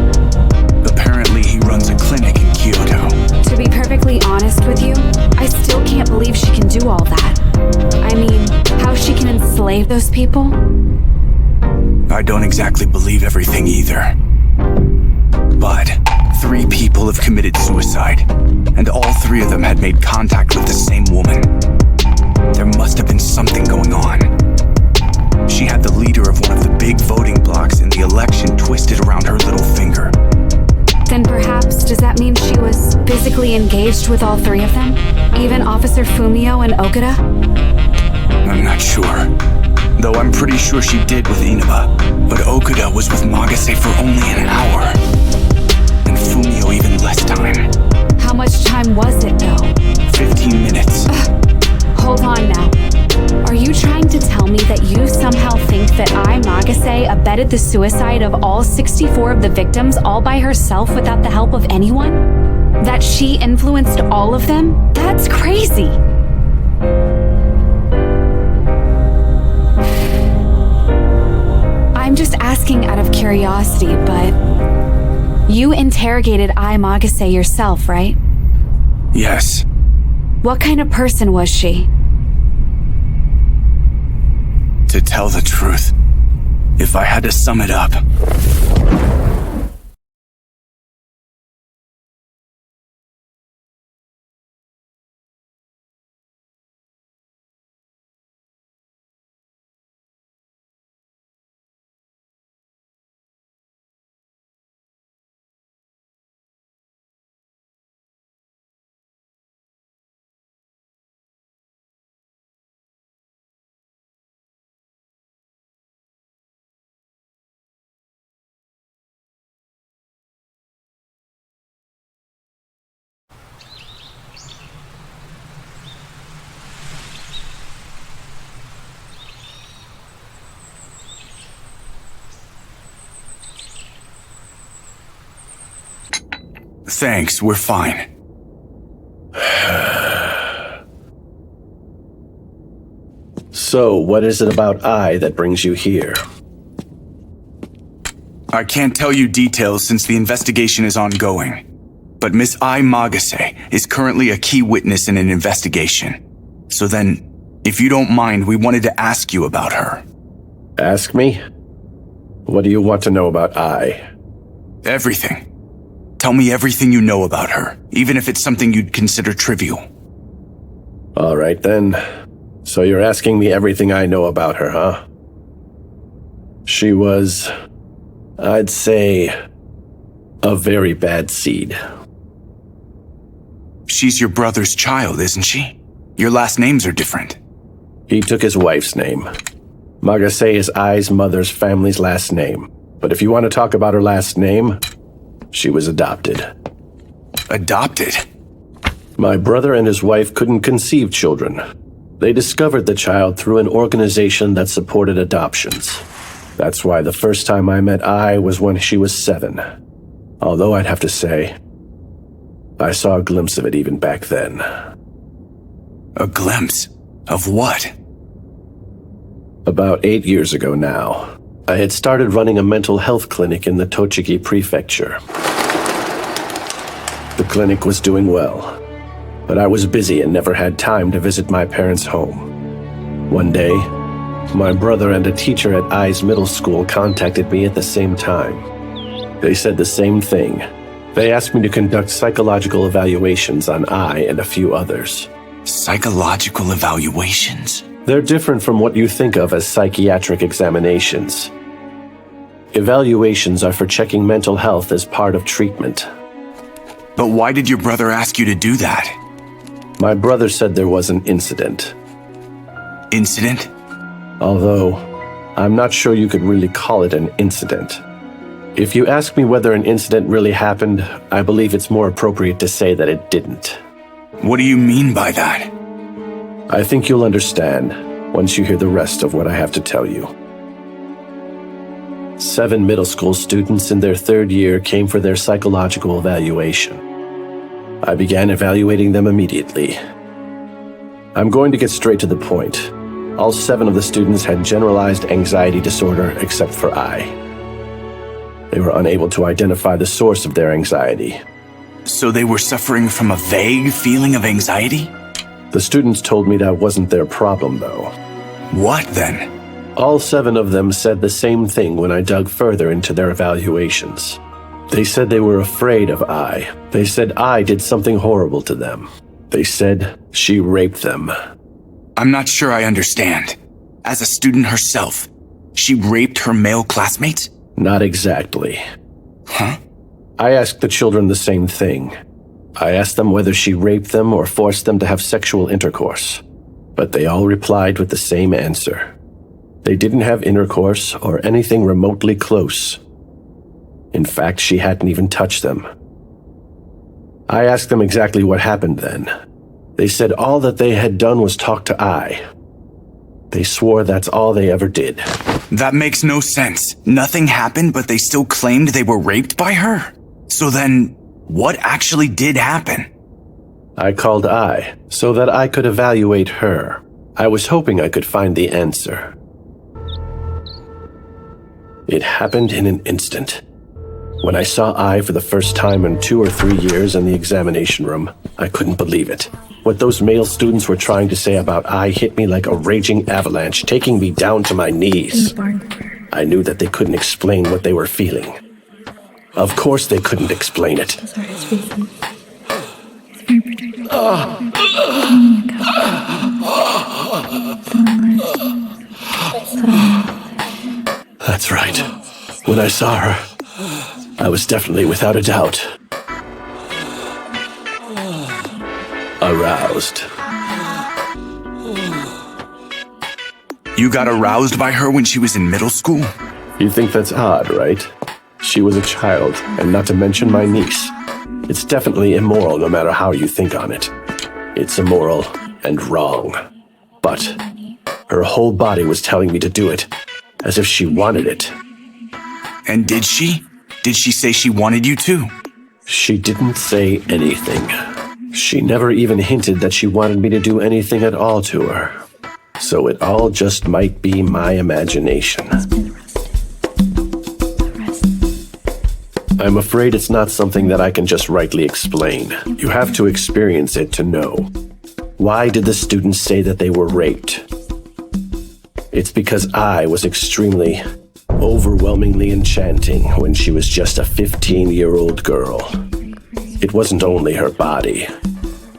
[SPEAKER 3] Apparently he runs a clinic in Kyoto.
[SPEAKER 7] To be perfectly honest with you, I still can't believe she can do all that. I mean, how she can enslave those people?
[SPEAKER 3] I don't exactly believe everything either. But 3 people have committed suicide, and all 3 of them had made contact with the same woman. There must have been something going on. She had the leader of one of the big voting blocks in the election twisted around her little finger.
[SPEAKER 7] Then perhaps, does that mean she was physically engaged with all 3 of them? Even Officer Fumio and Okuda?
[SPEAKER 3] I'm not sure. Though I'm pretty sure she did with Inaba. But Okuda was with Magase for only an hour. And Fumio even less time.
[SPEAKER 7] How much time was it, though?
[SPEAKER 3] 15 minutes.
[SPEAKER 7] Hold on now. Are you trying to tell me that you somehow think that Magase abetted the suicide of all 64 of the victims all by herself without the help of anyone? That she influenced all of them? That's crazy! I'm just asking out of curiosity, but you interrogated Magase yourself, right?
[SPEAKER 3] Yes.
[SPEAKER 7] What kind of person was she?
[SPEAKER 3] To tell the truth, if I had to sum it up, thanks, we're fine.
[SPEAKER 4] So, what is it about I that brings you here?
[SPEAKER 3] I can't tell you details since the investigation is ongoing. But Miss Magase is currently a key witness in an investigation. So then, if you don't mind, we wanted to ask you about her.
[SPEAKER 4] Ask me? What do you want to know about I?
[SPEAKER 3] Everything. Tell me everything you know about her, even if it's something you'd consider trivial.
[SPEAKER 4] All right then. So you're asking me everything I know about her, huh? She was, I'd say, a very bad seed.
[SPEAKER 3] She's your brother's child, isn't she? Your last names are different.
[SPEAKER 4] He took his wife's name. Magase is Ai's mother's family's last name. But if you want to talk about her last name, she was adopted.
[SPEAKER 3] Adopted?
[SPEAKER 4] My brother and his wife couldn't conceive children. They discovered the child through an organization that supported adoptions. That's why the first time I met Ai was when she was 7. Although I'd have to say, I saw a glimpse of it even back then.
[SPEAKER 3] A glimpse? Of what?
[SPEAKER 4] About 8 years ago now, I had started running a mental health clinic in the Tochigi prefecture. The clinic was doing well, but I was busy and never had time to visit my parents' home. One day, my brother and a teacher at Ai's middle school contacted me at the same time. They said the same thing. They asked me to conduct psychological evaluations on Ai and a few others.
[SPEAKER 3] Psychological evaluations?
[SPEAKER 4] They're different from what you think of as psychiatric examinations. Evaluations are for checking mental health as part of treatment.
[SPEAKER 3] But why did your brother ask you to do that?
[SPEAKER 4] My brother said there was an incident.
[SPEAKER 3] Incident?
[SPEAKER 4] Although, I'm not sure you could really call it an incident. If you ask me whether an incident really happened, I believe it's more appropriate to say that it didn't.
[SPEAKER 3] What do you mean by that?
[SPEAKER 4] I think you'll understand once you hear the rest of what I have to tell you. 7 middle school students in their 3rd year came for their psychological evaluation. I began evaluating them immediately. I'm going to get straight to the point. All 7 of the students had generalized anxiety disorder except for I. They were unable to identify the source of their anxiety.
[SPEAKER 3] So they were suffering from a vague feeling of anxiety?
[SPEAKER 4] The students told me that wasn't their problem, though.
[SPEAKER 3] What then?
[SPEAKER 4] All 7 of them said the same thing when I dug further into their evaluations. They said they were afraid of Ai. They said I did something horrible to them. They said she raped them.
[SPEAKER 3] I'm not sure I understand. As a student herself, she raped her male classmates?
[SPEAKER 4] Not exactly.
[SPEAKER 3] Huh?
[SPEAKER 4] I asked the children the same thing. I asked them whether she raped them or forced them to have sexual intercourse. But they all replied with the same answer. They didn't have intercourse or anything remotely close. In fact, she hadn't even touched them. I asked them exactly what happened then. They said all that they had done was talk to Ai. They swore that's all they ever did.
[SPEAKER 3] That makes no sense. Nothing happened, but they still claimed they were raped by her? So then, what actually did happen?
[SPEAKER 4] I called I, so that I could evaluate her. I was hoping I could find the answer. It happened in an instant. When I saw I for the first time in 2 or 3 years in the examination room, I couldn't believe it. What those male students were trying to say about I hit me like a raging avalanche, taking me down to my knees. I knew that they couldn't explain what they were feeling. Of course they couldn't explain it. That's right. When I saw her, I was definitely, without a doubt, aroused.
[SPEAKER 3] You got aroused by her when she was in middle school?
[SPEAKER 4] You think that's odd, right? She was a child, and not to mention my niece. It's definitely immoral no matter how you think on it. It's immoral and wrong. But her whole body was telling me to do it, as if she wanted it.
[SPEAKER 3] And did she? Did she say she wanted you to?
[SPEAKER 4] She didn't say anything. She never even hinted that she wanted me to do anything at all to her. So it all just might be my imagination. I'm afraid it's not something that I can just rightly explain. You have to experience it to know. Why did the students say that they were raped? It's because I was extremely, overwhelmingly enchanting when she was just a 15-year-old girl. It wasn't only her body,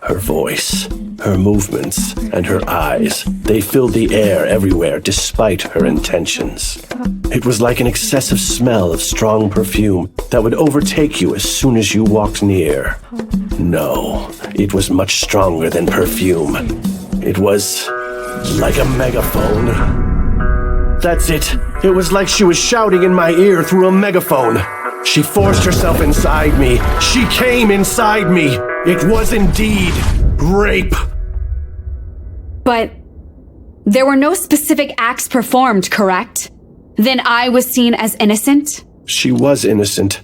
[SPEAKER 4] her voice, her movements, and her eyes. They filled the air everywhere despite her intentions. It was like an excessive smell of strong perfume that would overtake you as soon as you walked near. No, it was much stronger than perfume. It was like a megaphone. That's it. It was like she was shouting in my ear through a megaphone. She forced herself inside me. She came inside me. It was indeed rape.
[SPEAKER 7] But there were no specific acts performed, correct? Then I was seen as innocent?
[SPEAKER 4] She was innocent.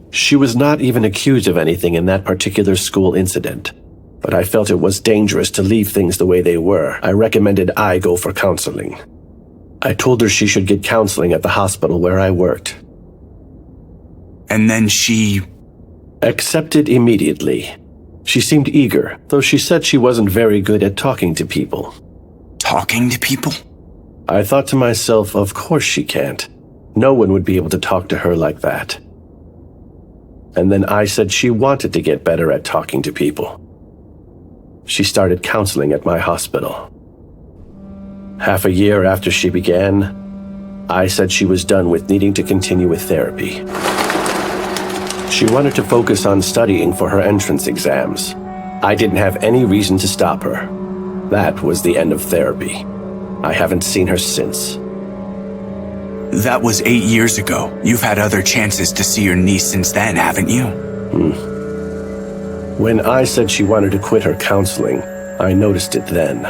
[SPEAKER 4] She was not even accused of anything in that particular school incident. But I felt it was dangerous to leave things the way they were. I recommended I go for counseling. I told her she should get counseling at the hospital where I worked.
[SPEAKER 3] And then she
[SPEAKER 4] accepted immediately. She seemed eager, though she said she wasn't very good at talking to people.
[SPEAKER 3] Talking to people?
[SPEAKER 4] I thought to myself, of course she can't. No one would be able to talk to her like that. And then I said she wanted to get better at talking to people. She started counseling at my hospital. Half a year after she began, I said she was done with needing to continue with therapy. She wanted to focus on studying for her entrance exams. I didn't have any reason to stop her. That was the end of therapy. I haven't seen her since.
[SPEAKER 3] That was 8 years ago. You've had other chances to see your niece since then, haven't you?
[SPEAKER 4] When I said she wanted to quit her counseling, I noticed it then.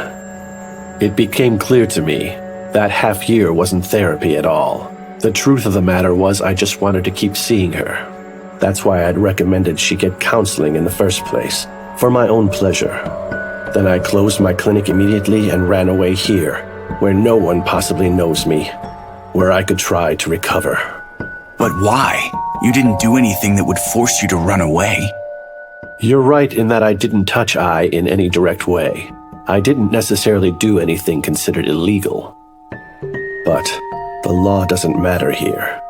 [SPEAKER 4] It became clear to me that half year wasn't therapy at all. The truth of the matter was I just wanted to keep seeing her. That's why I'd recommended she get counseling in the first place, for my own pleasure. Then I closed my clinic immediately and ran away here, where no one possibly knows me, where I could try to recover.
[SPEAKER 3] But why? You didn't do anything that would force you to run away.
[SPEAKER 4] You're right in that I didn't touch I in any direct way. I didn't necessarily do anything considered illegal. But the law doesn't matter here.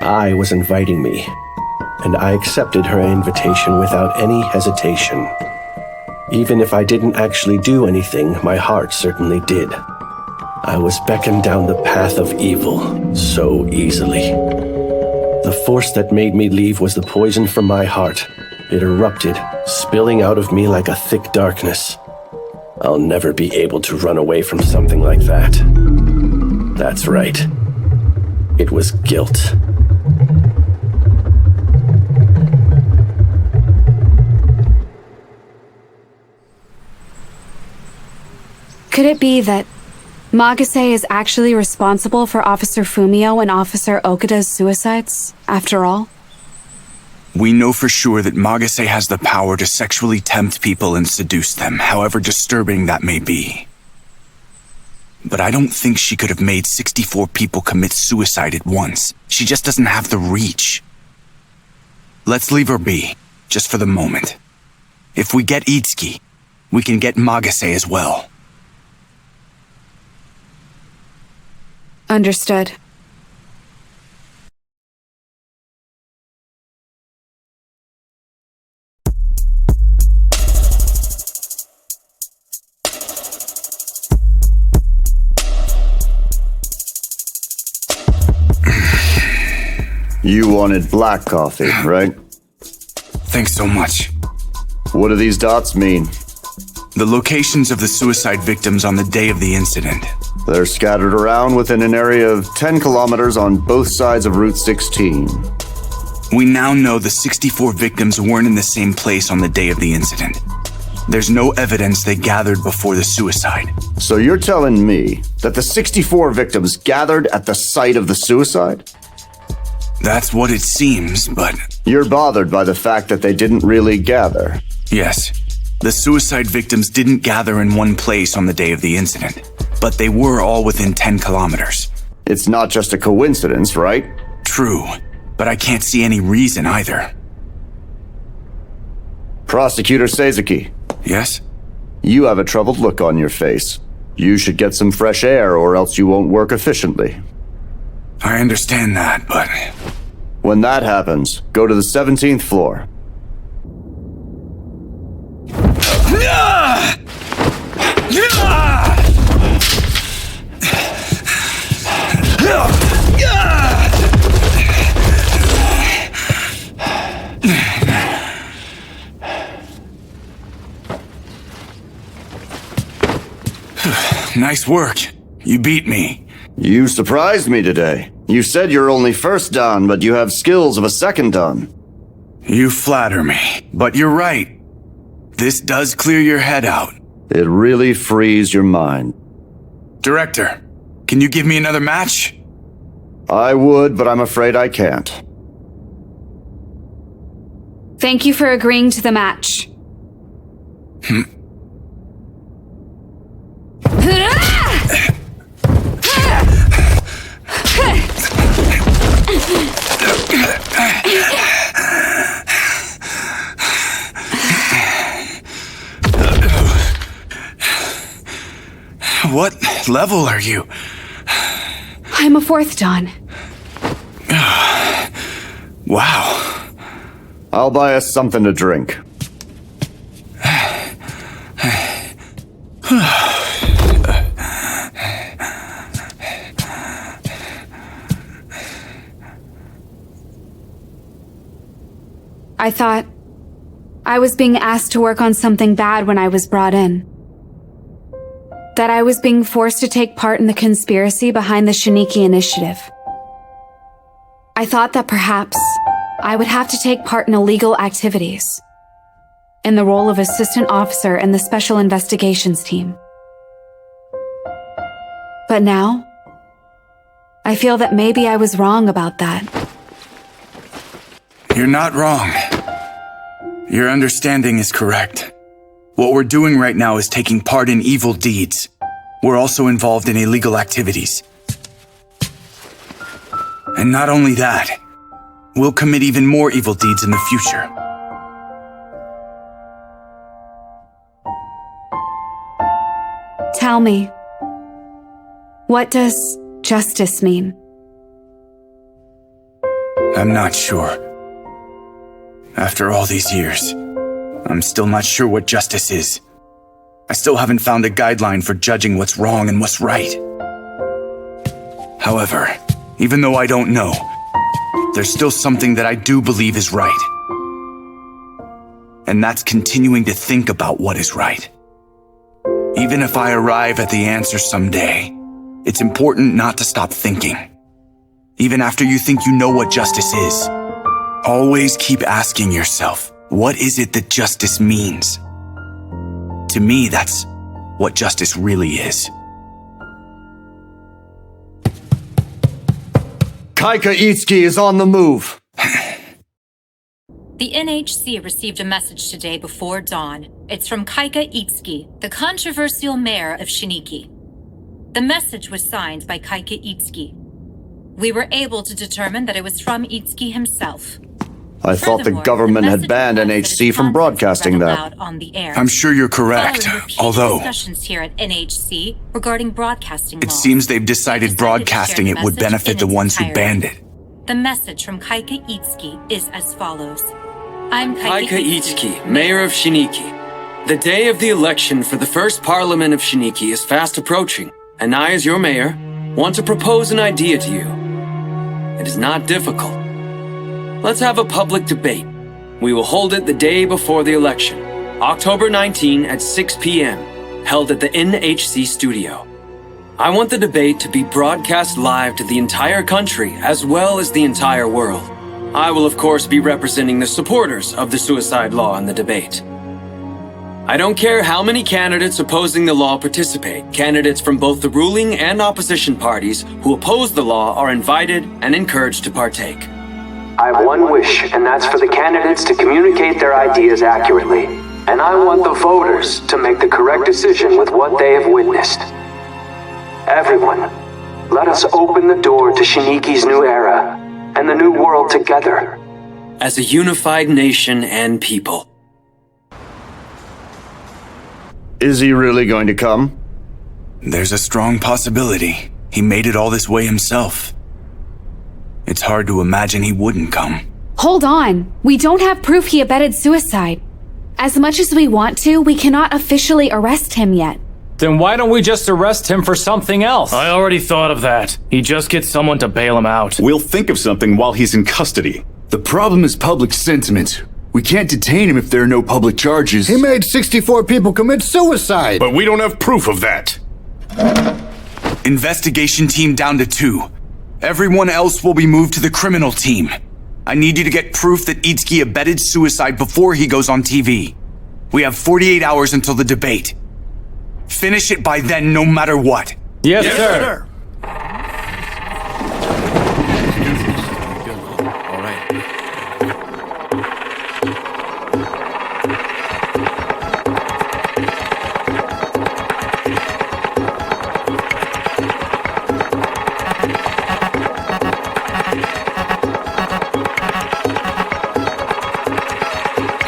[SPEAKER 4] I was inviting me, and I accepted her invitation without any hesitation. Even if I didn't actually do anything, my heart certainly did. I was beckoned down the path of evil so easily. The force that made me leave was the poison from my heart. It erupted, spilling out of me like a thick darkness. I'll never be able to run away from something like that. That's right. It was guilt.
[SPEAKER 7] Could it be that Magase is actually responsible for Officer Fumio and Officer Okada's suicides, after all?
[SPEAKER 3] We know for sure that Magase has the power to sexually tempt people and seduce them, however disturbing that may be. But I don't think she could have made 64 people commit suicide at once. She just doesn't have the reach. Let's leave her be, just for the moment. If we get Itsuki, we can get Magase as well.
[SPEAKER 7] Understood.
[SPEAKER 24] You wanted black coffee, right?
[SPEAKER 3] Thanks so much.
[SPEAKER 24] What do these dots mean?
[SPEAKER 3] The locations of the suicide victims on the day of the incident.
[SPEAKER 24] They're scattered around within an area of 10 kilometers on both sides of Route 16.
[SPEAKER 3] We now know the 64 victims weren't in the same place on the day of the incident. There's no evidence they gathered before the suicide.
[SPEAKER 24] So you're telling me that the 64 victims gathered at the site of the suicide?
[SPEAKER 3] That's what it seems, but...
[SPEAKER 24] You're bothered by the fact that they didn't really gather.
[SPEAKER 3] Yes. The suicide victims didn't gather in one place on the day of the incident, but they were all within 10 kilometers.
[SPEAKER 24] It's not just a coincidence, right?
[SPEAKER 3] True, but I can't see any reason either.
[SPEAKER 24] Prosecutor Seizaki.
[SPEAKER 3] Yes?
[SPEAKER 24] You have a troubled look on your face. You should get some fresh air or else you won't work efficiently.
[SPEAKER 3] I understand that, but...
[SPEAKER 24] When that happens, go to the 17th floor.
[SPEAKER 3] Nice work. You beat me.
[SPEAKER 24] You surprised me today. You said you're only first dan, but you have skills of a second dan.
[SPEAKER 3] You flatter me, but you're right. This does clear your head out.
[SPEAKER 24] It really frees your mind.
[SPEAKER 3] Director, can you give me another match?
[SPEAKER 24] I would, but I'm afraid I can't.
[SPEAKER 7] Thank you for agreeing to the match.
[SPEAKER 3] What level are you?
[SPEAKER 7] I'm a 4th dan.
[SPEAKER 3] Wow.
[SPEAKER 24] I'll buy us something to drink.
[SPEAKER 7] I thought I was being asked to work on something bad when I was brought in. That I was being forced to take part in the conspiracy behind the Shiniki initiative. I thought that perhaps I would have to take part in illegal activities, in the role of assistant officer in the special investigations team. But now, I feel that maybe I was wrong about that.
[SPEAKER 3] You're not wrong. Your understanding is correct. What we're doing right now is taking part in evil deeds. We're also involved in illegal activities. And not only that, we'll commit even more evil deeds in the future.
[SPEAKER 7] Tell me, what does justice mean?
[SPEAKER 3] I'm not sure. After all these years, I'm still not sure what justice is. I still haven't found a guideline for judging what's wrong and what's right. However, even though I don't know, there's still something that I do believe is right. And that's continuing to think about what is right. Even if I arrive at the answer someday, it's important not to stop thinking. Even after you think you know what justice is, always keep asking yourself, what is it that justice means? To me, that's what justice really is.
[SPEAKER 24] Kaika Itsuki is on the move.
[SPEAKER 12] The NHC received a message today before dawn. It's from Kaika Itsuki, the controversial mayor of Shiniki. The message was signed by Kaika Itsuki. We were able to determine that it was from Itsuki himself.
[SPEAKER 24] I thought the government had banned NHC from broadcasting that.
[SPEAKER 3] I'm sure you're correct, although
[SPEAKER 12] Discussions here at NHC regarding broadcasting
[SPEAKER 3] it
[SPEAKER 12] laws.
[SPEAKER 3] seems they've decided broadcasting it would benefit the ones who banned it.
[SPEAKER 12] The message from Kaika Itsuki is as follows. I'm
[SPEAKER 15] Kaika Itsuki, mayor of Shiniki. The day of the election for the first parliament of Shiniki is fast approaching, and I, as your mayor, want to propose an idea to you. It is not difficult. Let's have a public debate. We will hold it the day before the election, October 19 at 6 p.m., held at the NHC studio. I want the debate to be broadcast live to the entire country as well as the entire world. I will, of course, be representing the supporters of the suicide law in the debate. I don't care how many candidates opposing the law participate. Candidates from both the ruling and opposition parties who oppose the law are invited and encouraged to partake.
[SPEAKER 22] I have one wish, and that's for the candidates to communicate their ideas accurately. And I want the voters to make the correct decision with what they have witnessed. Everyone, let us open the door to Shiniki's new era and the new world together.
[SPEAKER 15] As a unified nation and people.
[SPEAKER 24] Is he really going to come?
[SPEAKER 3] There's a strong possibility. He made it all this way himself. It's hard to imagine he wouldn't come.
[SPEAKER 7] Hold on. We don't have proof he abetted suicide. As much as we want to, we cannot officially arrest him yet.
[SPEAKER 10] Then why don't we just arrest him for something else? I already thought of that. He just gets someone to bail him out.
[SPEAKER 17] We'll think of something while he's in custody. The problem is public sentiment. We can't detain him if there are no public charges.
[SPEAKER 23] He made 64 people commit suicide.
[SPEAKER 17] But we don't have proof of that.
[SPEAKER 3] Investigation team down to 2. Everyone else will be moved to the criminal team. I need you to get proof that Itsuki abetted suicide before he goes on TV. We have 48 hours until the debate. Finish it by then, no matter what.
[SPEAKER 10] Yes, sir.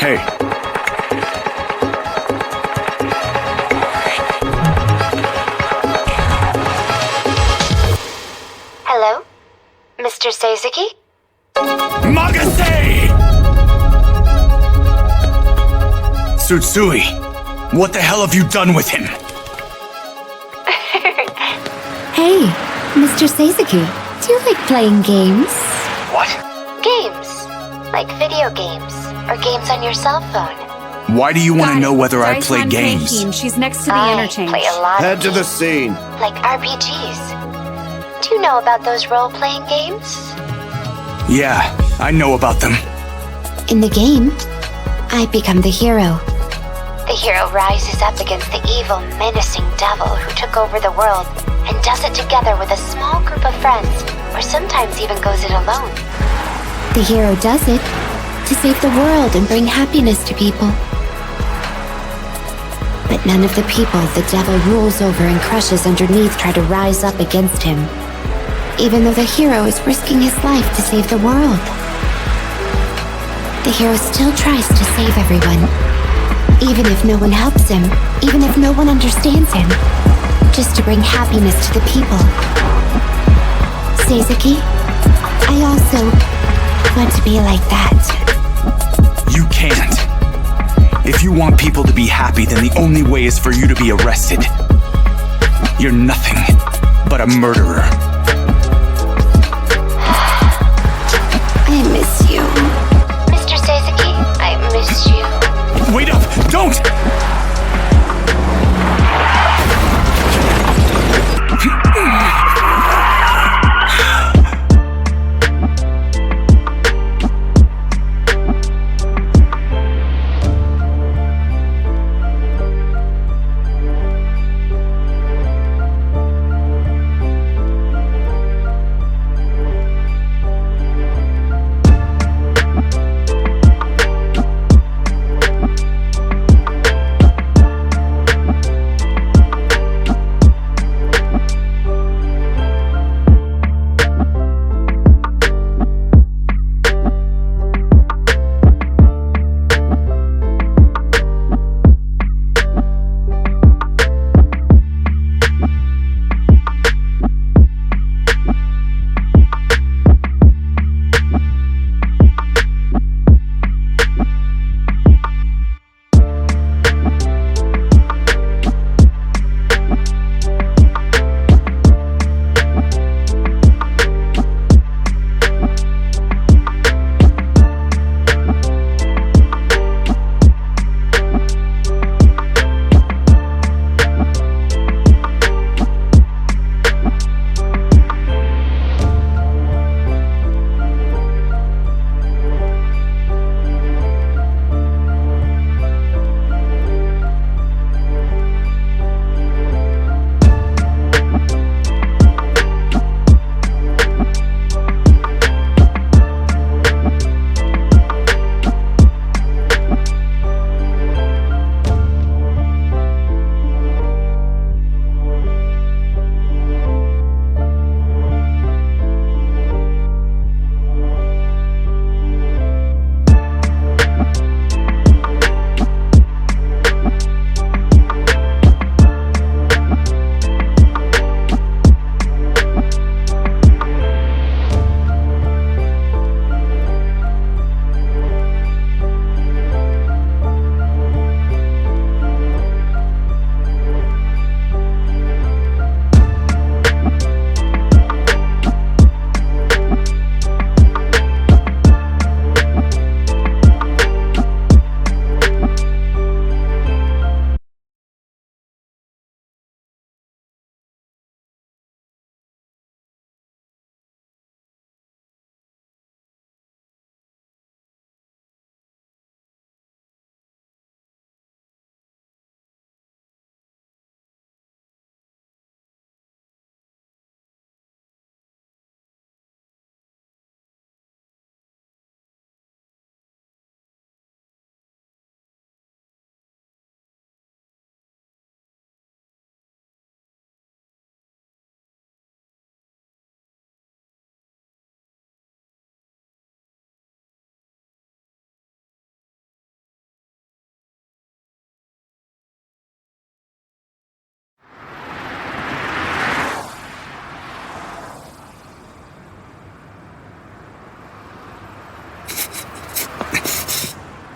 [SPEAKER 3] Hey.
[SPEAKER 18] Hello? Mr. Seizaki?
[SPEAKER 3] Magase! Tsutsui, what the hell have you done with him?
[SPEAKER 18] Hey, Mr. Seizaki, do you like playing games?
[SPEAKER 24] What?
[SPEAKER 18] Games. Like video games. Or games on your cell phone.
[SPEAKER 3] Why do you want to know whether I play games?
[SPEAKER 7] She's next to the interchange.
[SPEAKER 18] Play a lot
[SPEAKER 24] Head to the scene.
[SPEAKER 18] like RPGs. Do you know about those role-playing games?
[SPEAKER 3] Yeah, I know about them.
[SPEAKER 18] In the game, I become the hero. The hero rises up against the evil, menacing devil who took over the world and does it together with a small group of friends, or sometimes even goes it alone. The hero does it to save the world and bring happiness to people. But none of the people the devil rules over and crushes underneath try to rise up against him, even though the hero is risking his life to save the world. The hero still tries to save everyone, even if no one helps him, even if no one understands him, just to bring happiness to the people. Seizaki, I also want to be like that.
[SPEAKER 3] You can't. If you want people to be happy, then the only way is for you to be arrested. You're nothing but a murderer.
[SPEAKER 18] I miss you. Mr. Seizaki, I miss you.
[SPEAKER 3] Wait up! Don't!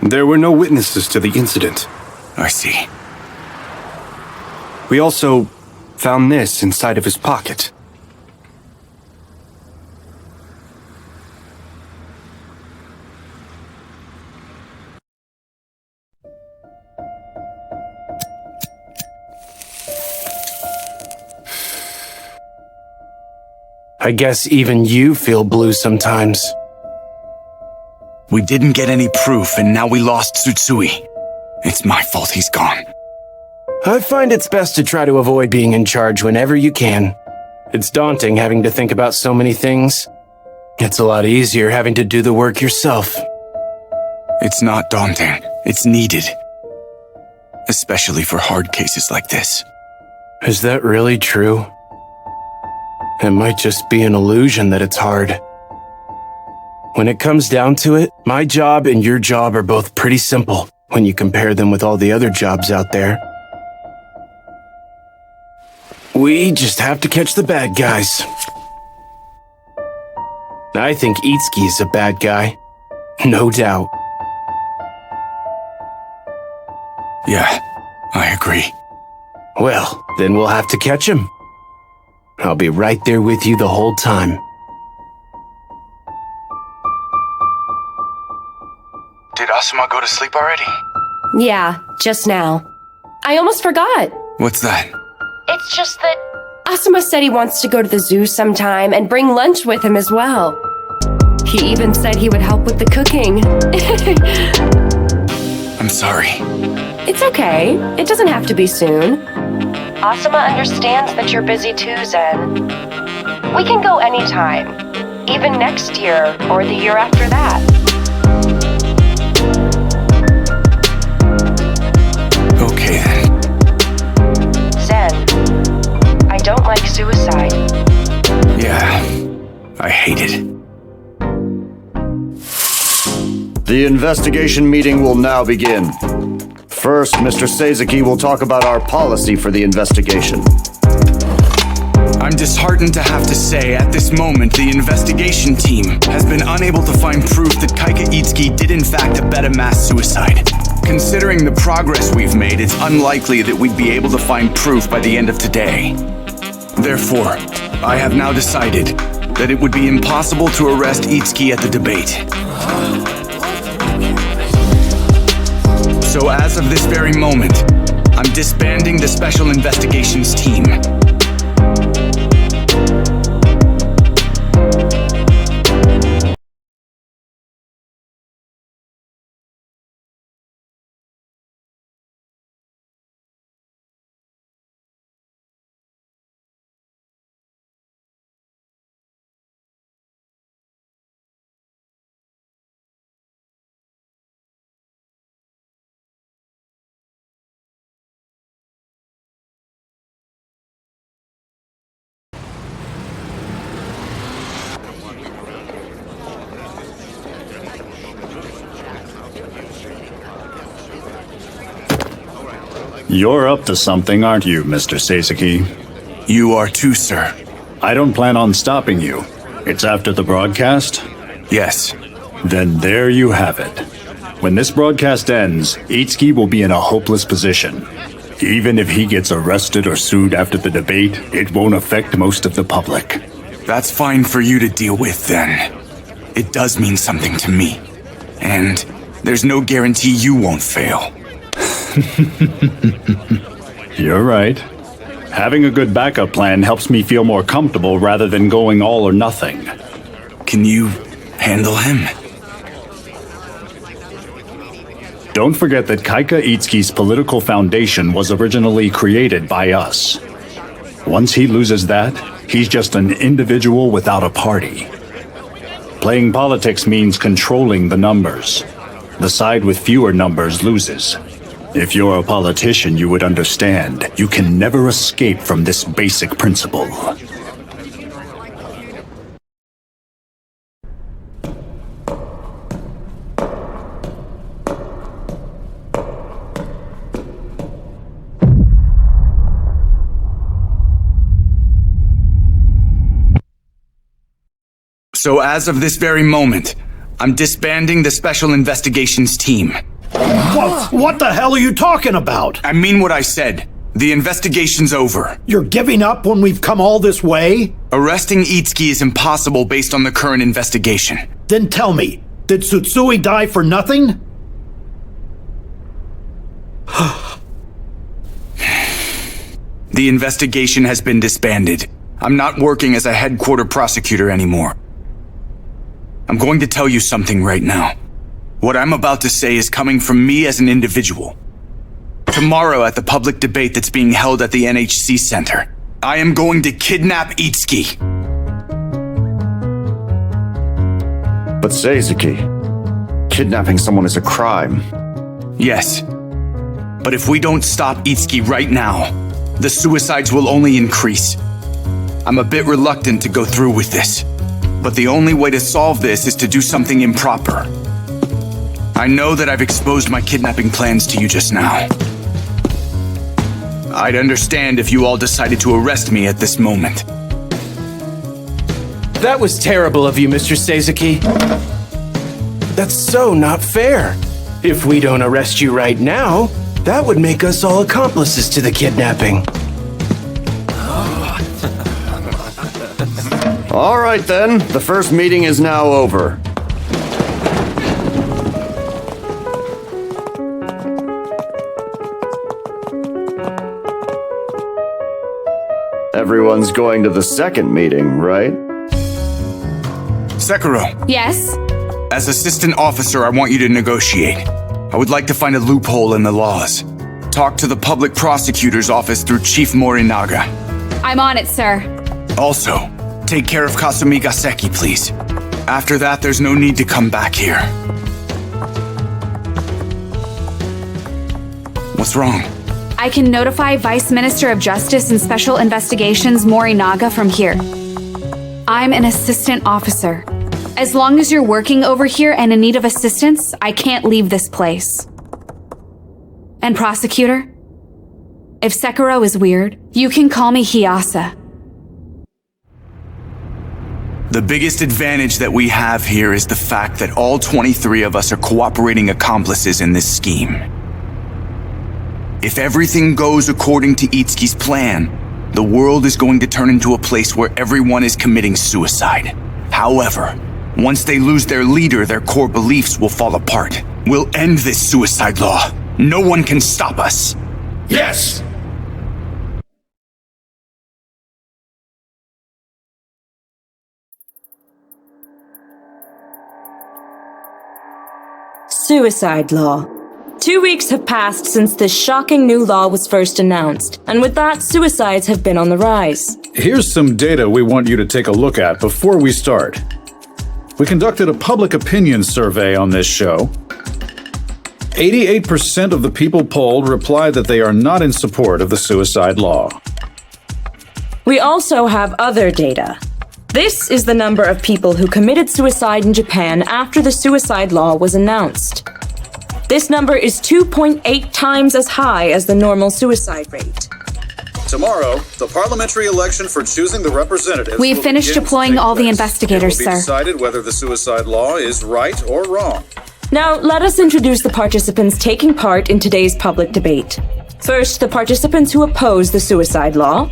[SPEAKER 1] There were no witnesses to the incident.
[SPEAKER 3] I see.
[SPEAKER 1] We also found this inside of his pocket.
[SPEAKER 8] I guess even you feel blue sometimes.
[SPEAKER 3] We didn't get any proof, and now we lost Tsutsui. It's my fault he's gone.
[SPEAKER 8] I find it's best to try to avoid being in charge whenever you can. It's daunting having to think about so many things. It's a lot easier having to do the work yourself.
[SPEAKER 3] It's not daunting. It's needed. Especially for hard cases like this.
[SPEAKER 8] Is that really true? It might just be an illusion that it's hard. When it comes down to it, my job and your job are both pretty simple when you compare them with all the other jobs out there. We just have to catch the bad guys. I think Itsuki is a bad guy. No doubt.
[SPEAKER 3] Yeah, I agree.
[SPEAKER 8] Well, then we'll have to catch him. I'll be right there with you the whole time.
[SPEAKER 3] Did Asuma go to sleep already?
[SPEAKER 9] Yeah, just now. I almost forgot.
[SPEAKER 3] What's that?
[SPEAKER 9] It's just that Asuma said he wants to go to the zoo sometime and bring lunch with him as well. He even said he would help with the cooking.
[SPEAKER 3] I'm sorry.
[SPEAKER 9] It's okay. It doesn't have to be soon. Asuma understands that you're busy too, Zen. We can go anytime. Even next year or the year after that.
[SPEAKER 3] Okay then.
[SPEAKER 9] Zen, I don't like suicide.
[SPEAKER 3] Yeah, I hate it.
[SPEAKER 24] The investigation meeting will now begin. First, Mr. Seizaki will talk about our policy for the investigation.
[SPEAKER 3] I'm disheartened to have to say, at this moment, the investigation team has been unable to find proof that Kaika Itsuki did in fact abet a mass suicide. Considering the progress we've made, it's unlikely that we'd be able to find proof by the end of today. Therefore, I have now decided that it would be impossible to arrest Itsuki at the debate. So as of this very moment, I'm disbanding the Special Investigations team.
[SPEAKER 16] You're up to something, aren't you, Mr. Seizaki?
[SPEAKER 3] You are too, sir.
[SPEAKER 16] I don't plan on stopping you. It's after the broadcast?
[SPEAKER 3] Yes.
[SPEAKER 16] Then there you have it. When this broadcast ends, Itsuki will be in a hopeless position. Even if he gets arrested or sued after the debate, it won't affect most of the public.
[SPEAKER 3] That's fine for you to deal with, then. It does mean something to me. And there's no guarantee you won't fail.
[SPEAKER 16] You're right. Having a good backup plan helps me feel more comfortable rather than going all or nothing.
[SPEAKER 3] Can you handle him?
[SPEAKER 16] Don't forget that Kaika Itsuki's political foundation was originally created by us. Once he loses that, he's just an individual without a party. Playing politics means controlling the numbers. The side with fewer numbers loses. If you're a politician, you would understand. You can never escape from this basic principle.
[SPEAKER 3] So as of this very moment, I'm disbanding the Special Investigations team.
[SPEAKER 5] What the hell are you talking about?
[SPEAKER 3] I mean what I said. The investigation's over.
[SPEAKER 5] You're giving up when we've come all this way?
[SPEAKER 3] Arresting Itsuki is impossible based on the current investigation.
[SPEAKER 5] Then tell me, did Tsutsui die for nothing?
[SPEAKER 3] The investigation has been disbanded. I'm not working as a headquarter prosecutor anymore. I'm going to tell you something right now. What I'm about to say is coming from me as an individual. Tomorrow at the public debate that's being held at the NHC Center, I am going to kidnap Itsuki.
[SPEAKER 24] But Seizaki, kidnapping someone is a crime.
[SPEAKER 3] Yes. But if we don't stop Itsuki right now, the suicides will only increase. I'm a bit reluctant to go through with this, but the only way to solve this is to do something improper. I know that I've exposed my kidnapping plans to you just now. I'd understand if you all decided to arrest me at this moment.
[SPEAKER 8] That was terrible of you, Mr. Seizaki. That's so not fair. If we don't arrest you right now, that would make us all accomplices to the kidnapping.
[SPEAKER 24] All right then, the first meeting is now over. Everyone's going to the second meeting, right?
[SPEAKER 3] Sekiro.
[SPEAKER 7] Yes?
[SPEAKER 3] As assistant officer, I want you to negotiate. I would like to find a loophole in the laws. Talk to the public prosecutor's office through Chief Morinaga.
[SPEAKER 7] I'm on it, sir.
[SPEAKER 3] Also, take care of Kasumi Gaseki, please. After that, there's no need to come back here. What's wrong?
[SPEAKER 7] I can notify Vice Minister of Justice and Special Investigations Morinaga from here. I'm an assistant officer. As long as you're working over here and in need of assistance, I can't leave this place. And prosecutor, if Sekiro is weird, you can call me Hiyasa.
[SPEAKER 3] The biggest advantage that we have here is the fact that all 23 of us are cooperating accomplices in this scheme. If everything goes according to Itsuki's plan, the world is going to turn into a place where everyone is committing suicide. However, once they lose their leader, their core beliefs will fall apart. We'll end this suicide law. No one can stop us.
[SPEAKER 5] Yes!
[SPEAKER 6] Suicide law. 2 weeks have passed since this shocking new law was first announced, and with that, suicides have been on the rise.
[SPEAKER 19] Here's some data we want you to take a look at before we start. We conducted a public opinion survey on this show. 88% of the people polled replied that they are not in support of the suicide law.
[SPEAKER 6] We also have other data. This is the number of people who committed suicide in Japan after the suicide law was announced. This number is 2.8 times as high as the normal suicide rate.
[SPEAKER 20] Tomorrow, the parliamentary election for choosing the representatives.
[SPEAKER 7] We've finished deploying all the investigators,
[SPEAKER 20] It will be
[SPEAKER 7] sir.
[SPEAKER 20] decided whether the suicide law is right or wrong.
[SPEAKER 6] Now, let us introduce the participants taking part in today's public debate. First, the participants who oppose the suicide law.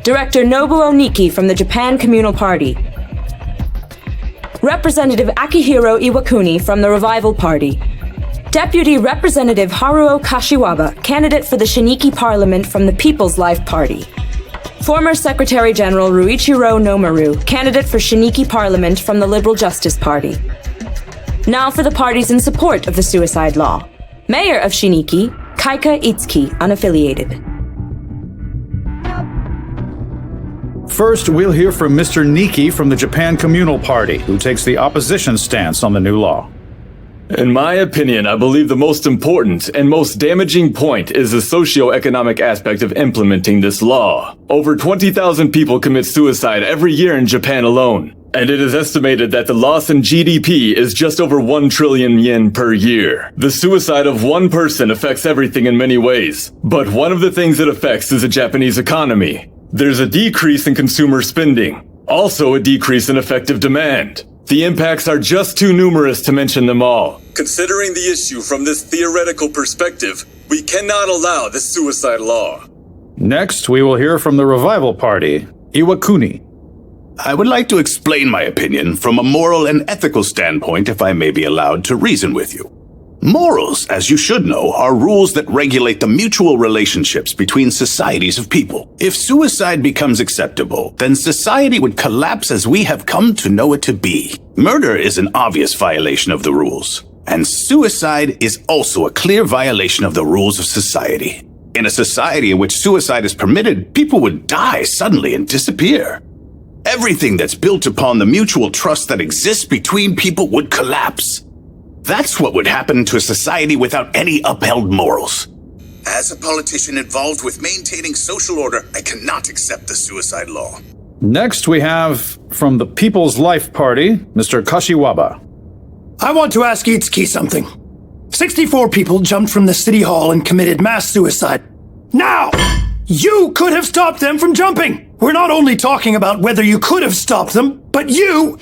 [SPEAKER 6] Director Nobuo Niki from the Japan Communal Party. Representative Akihiro Iwakuni from the Revival Party. Deputy Representative Haruo Kashiwaba, candidate for the Shiniki Parliament from the People's Life Party. Former Secretary General Ruichiro Nomaru, candidate for Shiniki Parliament from the Liberal Justice Party. Now for the parties in support of the suicide law. Mayor of Shiniki, Kaika Itsuki, unaffiliated.
[SPEAKER 19] First, we'll hear from Mr. Niki from the Japan Communal Party, who takes the opposition stance on the new law.
[SPEAKER 21] In my opinion, I believe the most important and most damaging point is the socio-economic aspect of implementing this law. Over 20,000 people commit suicide every year in Japan alone, and it is estimated that the loss in GDP is just over 1 trillion yen per year. The suicide of one person affects everything in many ways, but one of the things it affects is the Japanese economy. There's a decrease in consumer spending, also a decrease in effective demand. The impacts are just too numerous to mention them all.
[SPEAKER 2] Considering the issue from this theoretical perspective, we cannot allow the suicide law.
[SPEAKER 19] Next, we will hear from the Revival Party, Iwakuni.
[SPEAKER 11] I would like to explain my opinion from a moral and ethical standpoint, if I may be allowed to reason with you. Morals, as you should know, are rules that regulate the mutual relationships between societies of people. If suicide becomes acceptable, then society would collapse as we have come to know it to be. Murder is an obvious violation of the rules, and suicide is also a clear violation of the rules of society. In a society in which suicide is permitted, people would die suddenly and disappear. Everything that's built upon the mutual trust that exists between people would collapse. That's what would happen to a society without any upheld morals. As a politician involved with maintaining social order, I cannot accept the suicide law.
[SPEAKER 19] Next, we have from the People's Life Party, Mr. Kashiwaba.
[SPEAKER 5] I want to ask Itsuki something. 64 people jumped from the city hall and committed mass suicide. Now, you could have stopped them from jumping. We're not only talking about whether you could have stopped them, but you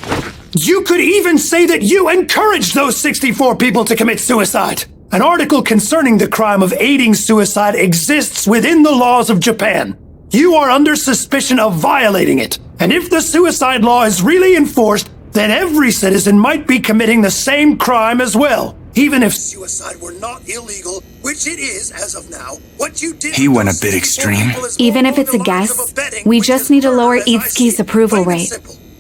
[SPEAKER 5] could even say that you encouraged those 64 people to commit suicide. An article concerning the crime of aiding suicide exists within the laws of Japan. You are under suspicion of violating it. And if the suicide law is really enforced, then every citizen might be committing the same crime as well. Even if suicide were not illegal, which it is as of now, what you did...
[SPEAKER 3] He went a bit extreme.
[SPEAKER 7] Even if it's a guess, we just need to lower Itsuki's approval rate.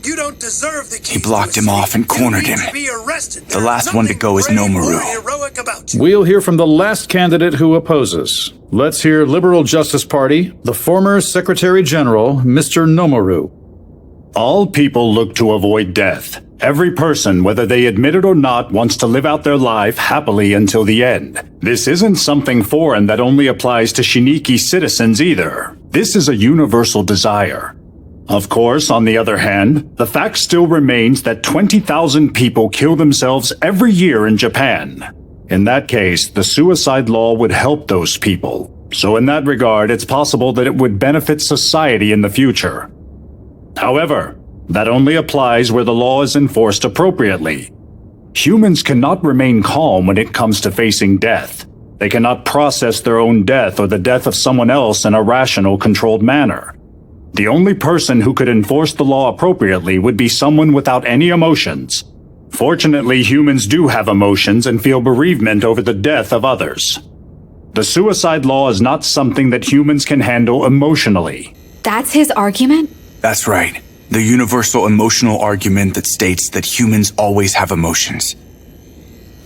[SPEAKER 5] You don't deserve the
[SPEAKER 3] He blocked him off and cornered him. The last one to go is Nomaru.
[SPEAKER 19] We'll hear from the last candidate who opposes. Let's hear Liberal Justice Party, the former Secretary General, Mr. Nomaru.
[SPEAKER 16] All people look to avoid death. Every person, whether they admit it or not, wants to live out their life happily until the end. This isn't something foreign that only applies to Shiniki citizens either. This is a universal desire. Of course, on the other hand, the fact still remains that 20,000 people kill themselves every year in Japan. In that case, the suicide law would help those people. So in that regard, it's possible that it would benefit society in the future. However, that only applies where the law is enforced appropriately. Humans cannot remain calm when it comes to facing death. They cannot process their own death or the death of someone else in a rational, controlled manner. The only person who could enforce the law appropriately would be someone without any emotions. Fortunately, humans do have emotions and feel bereavement over the death of others. The suicide law is not something that humans can handle emotionally.
[SPEAKER 7] That's his argument?
[SPEAKER 3] That's right. The universal emotional argument that states that humans always have emotions.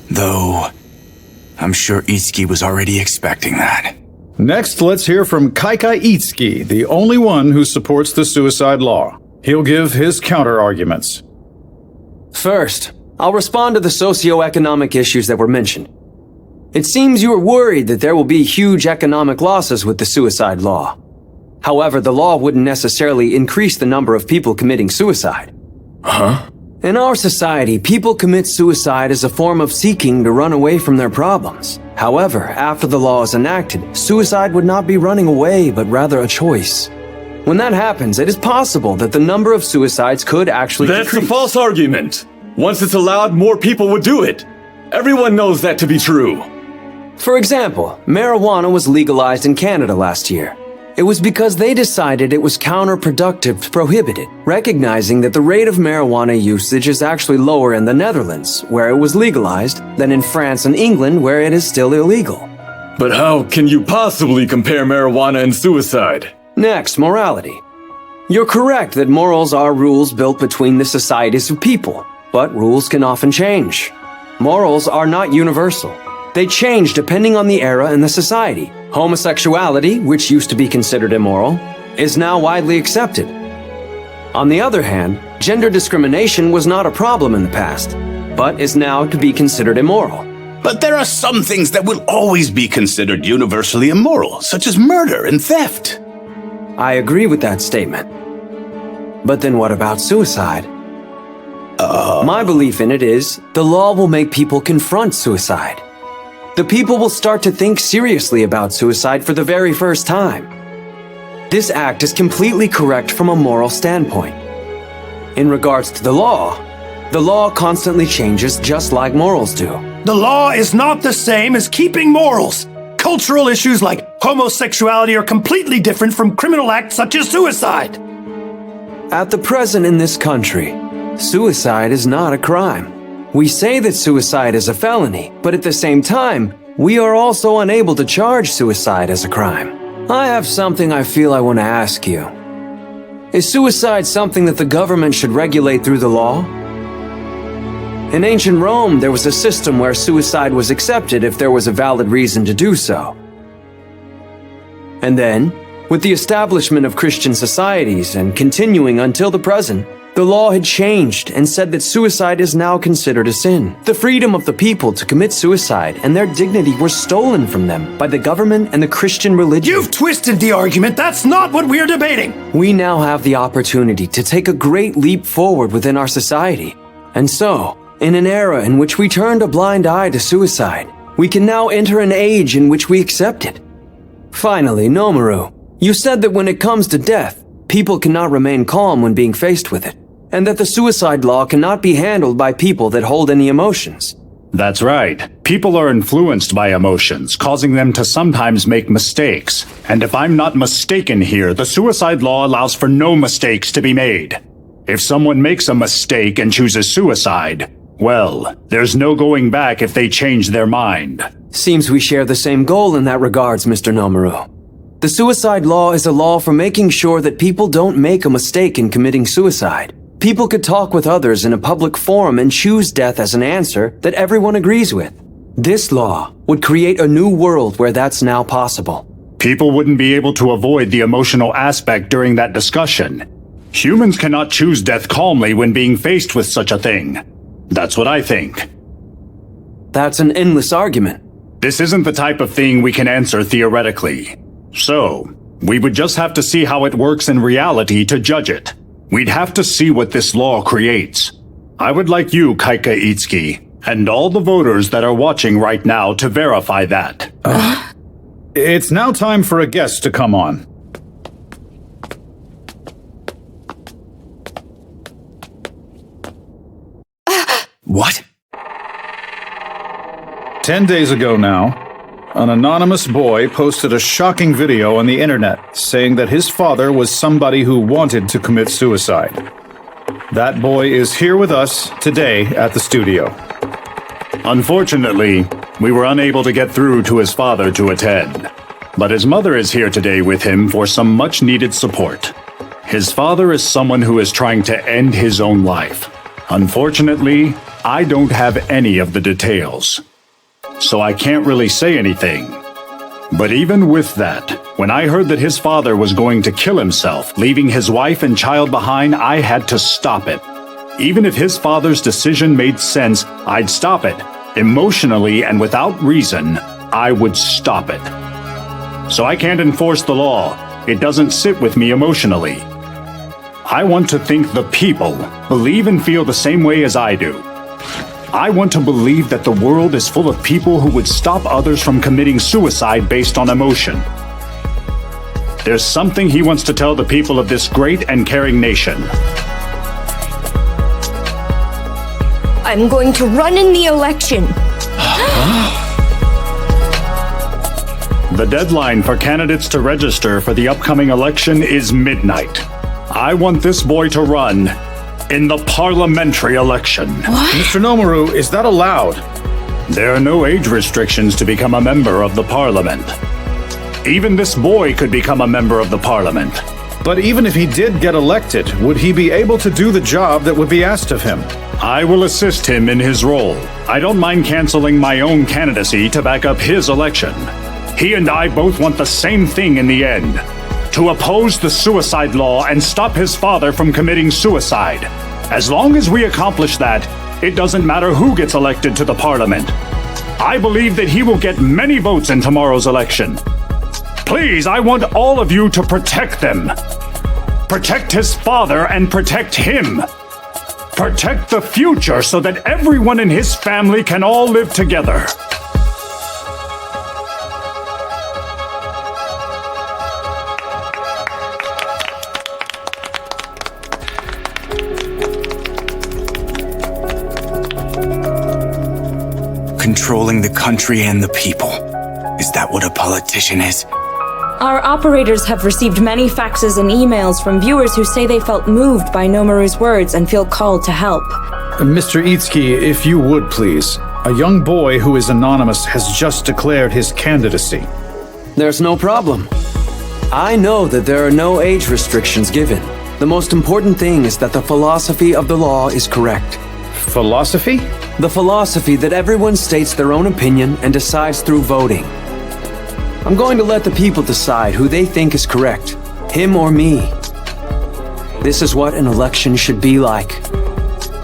[SPEAKER 3] Though, I'm sure Itsuki was already expecting that.
[SPEAKER 19] Next, let's hear from Kaika Itsuki, the only one who supports the suicide law. He'll give his counter-arguments.
[SPEAKER 15] First, I'll respond to the socio-economic issues that were mentioned. It seems you are worried that there will be huge economic losses with the suicide law. However, the law wouldn't necessarily increase the number of people committing suicide.
[SPEAKER 21] Huh?
[SPEAKER 15] In our society, people commit suicide as a form of seeking to run away from their problems. However, after the law is enacted, suicide would not be running away, but rather a choice. When that happens, it is possible that the number of suicides could actually decrease.
[SPEAKER 21] That's a false argument. Once it's allowed, more people would do it. Everyone knows that to be true.
[SPEAKER 15] For example, marijuana was legalized in Canada last year. It was because they decided it was counterproductive to prohibit it, recognizing that the rate of marijuana usage is actually lower in the Netherlands, where it was legalized, than in France and England, where it is still illegal.
[SPEAKER 21] But how can you possibly compare marijuana and suicide?
[SPEAKER 15] Next, morality. You're correct that morals are rules built between the societies of people, but rules can often change. Morals are not universal. They change depending on the era and the society. Homosexuality, which used to be considered immoral, is now widely accepted. On the other hand, gender discrimination was not a problem in the past, but is now to be considered immoral.
[SPEAKER 11] But there are some things that will always be considered universally immoral, such as murder and theft.
[SPEAKER 15] I agree with that statement. But then what about suicide? My belief in it is, the law will make people confront suicide. The people will start to think seriously about suicide for the very first time. This act is completely correct from a moral standpoint. In regards to the law, The law constantly changes just like morals do.
[SPEAKER 5] The law is not the same as keeping morals. Cultural issues like homosexuality are completely different from criminal acts such as suicide.
[SPEAKER 15] At the present in this country, suicide is not a crime. We say that suicide is a felony, but at the same time, we are also unable to charge suicide as a crime. I have something I feel I want to ask you. Is suicide something that the government should regulate through the law? In ancient Rome, there was a system where suicide was accepted if there was a valid reason to do so. And then, with the establishment of Christian societies and continuing until the present, the law had changed and said that suicide is now considered a sin. The freedom of the people to commit suicide and their dignity were stolen from them by the government and the Christian religion.
[SPEAKER 5] You've twisted the argument. That's not what we're debating.
[SPEAKER 15] We now have the opportunity to take a great leap forward within our society. And so, in an era in which we turned a blind eye to suicide, we can now enter an age in which we accept it. Finally, Nomaru, you said that when it comes to death, people cannot remain calm when being faced with it, and that the suicide law cannot be handled by people that hold any emotions.
[SPEAKER 16] That's right. People are influenced by emotions, causing them to sometimes make mistakes. And if I'm not mistaken here, the suicide law allows for no mistakes to be made. If someone makes a mistake and chooses suicide, well, there's no going back if they change their mind.
[SPEAKER 15] Seems we share the same goal in that regards, Mr. Nomaru. The suicide law is a law for making sure that people don't make a mistake in committing suicide. People could talk with others in a public forum and choose death as an answer that everyone agrees with. This law would create a new world where that's now possible.
[SPEAKER 16] People wouldn't be able to avoid the emotional aspect during that discussion. Humans cannot choose death calmly when being faced with such a thing. That's what I think.
[SPEAKER 15] That's an endless argument.
[SPEAKER 16] This isn't the type of thing we can answer theoretically. So, we would just have to see how it works in reality to judge it. We'd have to see what this law creates. I would like you, Kaika Itsuki, and all the voters that are watching right now to verify that.
[SPEAKER 19] It's now time for a guest to come on.
[SPEAKER 3] What?
[SPEAKER 19] 10 days ago now, an anonymous boy posted a shocking video on the internet saying that his father was somebody who wanted to commit suicide. That boy is here with us today at the studio.
[SPEAKER 16] Unfortunately, we were unable to get through to his father to attend, but his mother is here today with him for some much-needed support. His father is someone who is trying to end his own life. Unfortunately, I don't have any of the details, so I can't really say anything. But even with that, when I heard that his father was going to kill himself, leaving his wife and child behind, I had to stop it. Even if his father's decision made sense, I'd stop it. Emotionally and without reason, I would stop it. So I can't enforce the law. It doesn't sit with me emotionally. I want to think the people believe and feel the same way as I do. I want to believe that the world is full of people who would stop others from committing suicide based on emotion. There's something he wants to tell the people of this great and caring nation.
[SPEAKER 4] I'm going to run in the election.
[SPEAKER 16] The deadline for candidates to register for the upcoming election is midnight. I want this boy to run in the parliamentary election.
[SPEAKER 19] What? Mr. Nomaru, is that allowed?
[SPEAKER 16] There are no age restrictions to become a member of the parliament. Even this boy could become a member of the parliament.
[SPEAKER 19] But even if he did get elected, would he be able to do the job that would be asked of him?
[SPEAKER 16] I will assist him in his role. I don't mind canceling my own candidacy to back up his election. He and I both want the same thing in the end. To oppose the suicide law and stop his father from committing suicide. As long as we accomplish that, it doesn't matter who gets elected to the parliament. I believe that he will get many votes in tomorrow's election. Please, I want all of you to protect them. Protect his father and protect him. Protect the future so that everyone in his family can all live together.
[SPEAKER 3] controlling the country and the people. Is that what a politician is?
[SPEAKER 6] Our operators have received many faxes and emails from viewers who say they felt moved by Nomaru's words and feel called to help.
[SPEAKER 19] Mr. Itsuki, if you would please. A young boy who is anonymous has just declared his candidacy.
[SPEAKER 15] There's no problem. I know that there are no age restrictions given. The most important thing is that the philosophy of the law is correct.
[SPEAKER 19] Philosophy?
[SPEAKER 15] The philosophy that everyone states their own opinion and decides through voting. I'm going to let the people decide who they think is correct, him or me. This is what an election should be like.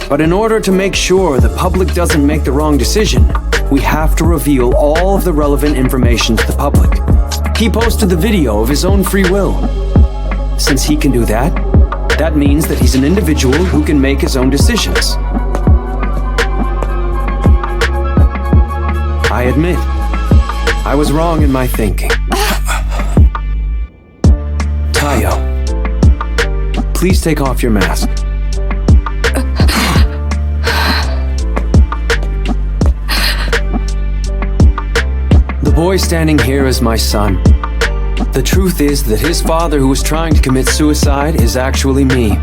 [SPEAKER 15] But in order to make sure the public doesn't make the wrong decision, we have to reveal all of the relevant information to the public. He posted the video of his own free will. Since he can do that, that means that he's an individual who can make his own decisions. I admit, I was wrong in my thinking. Tayo, please take off your mask. The boy standing here is my son. The truth is that his father, who was trying to commit suicide, is actually me.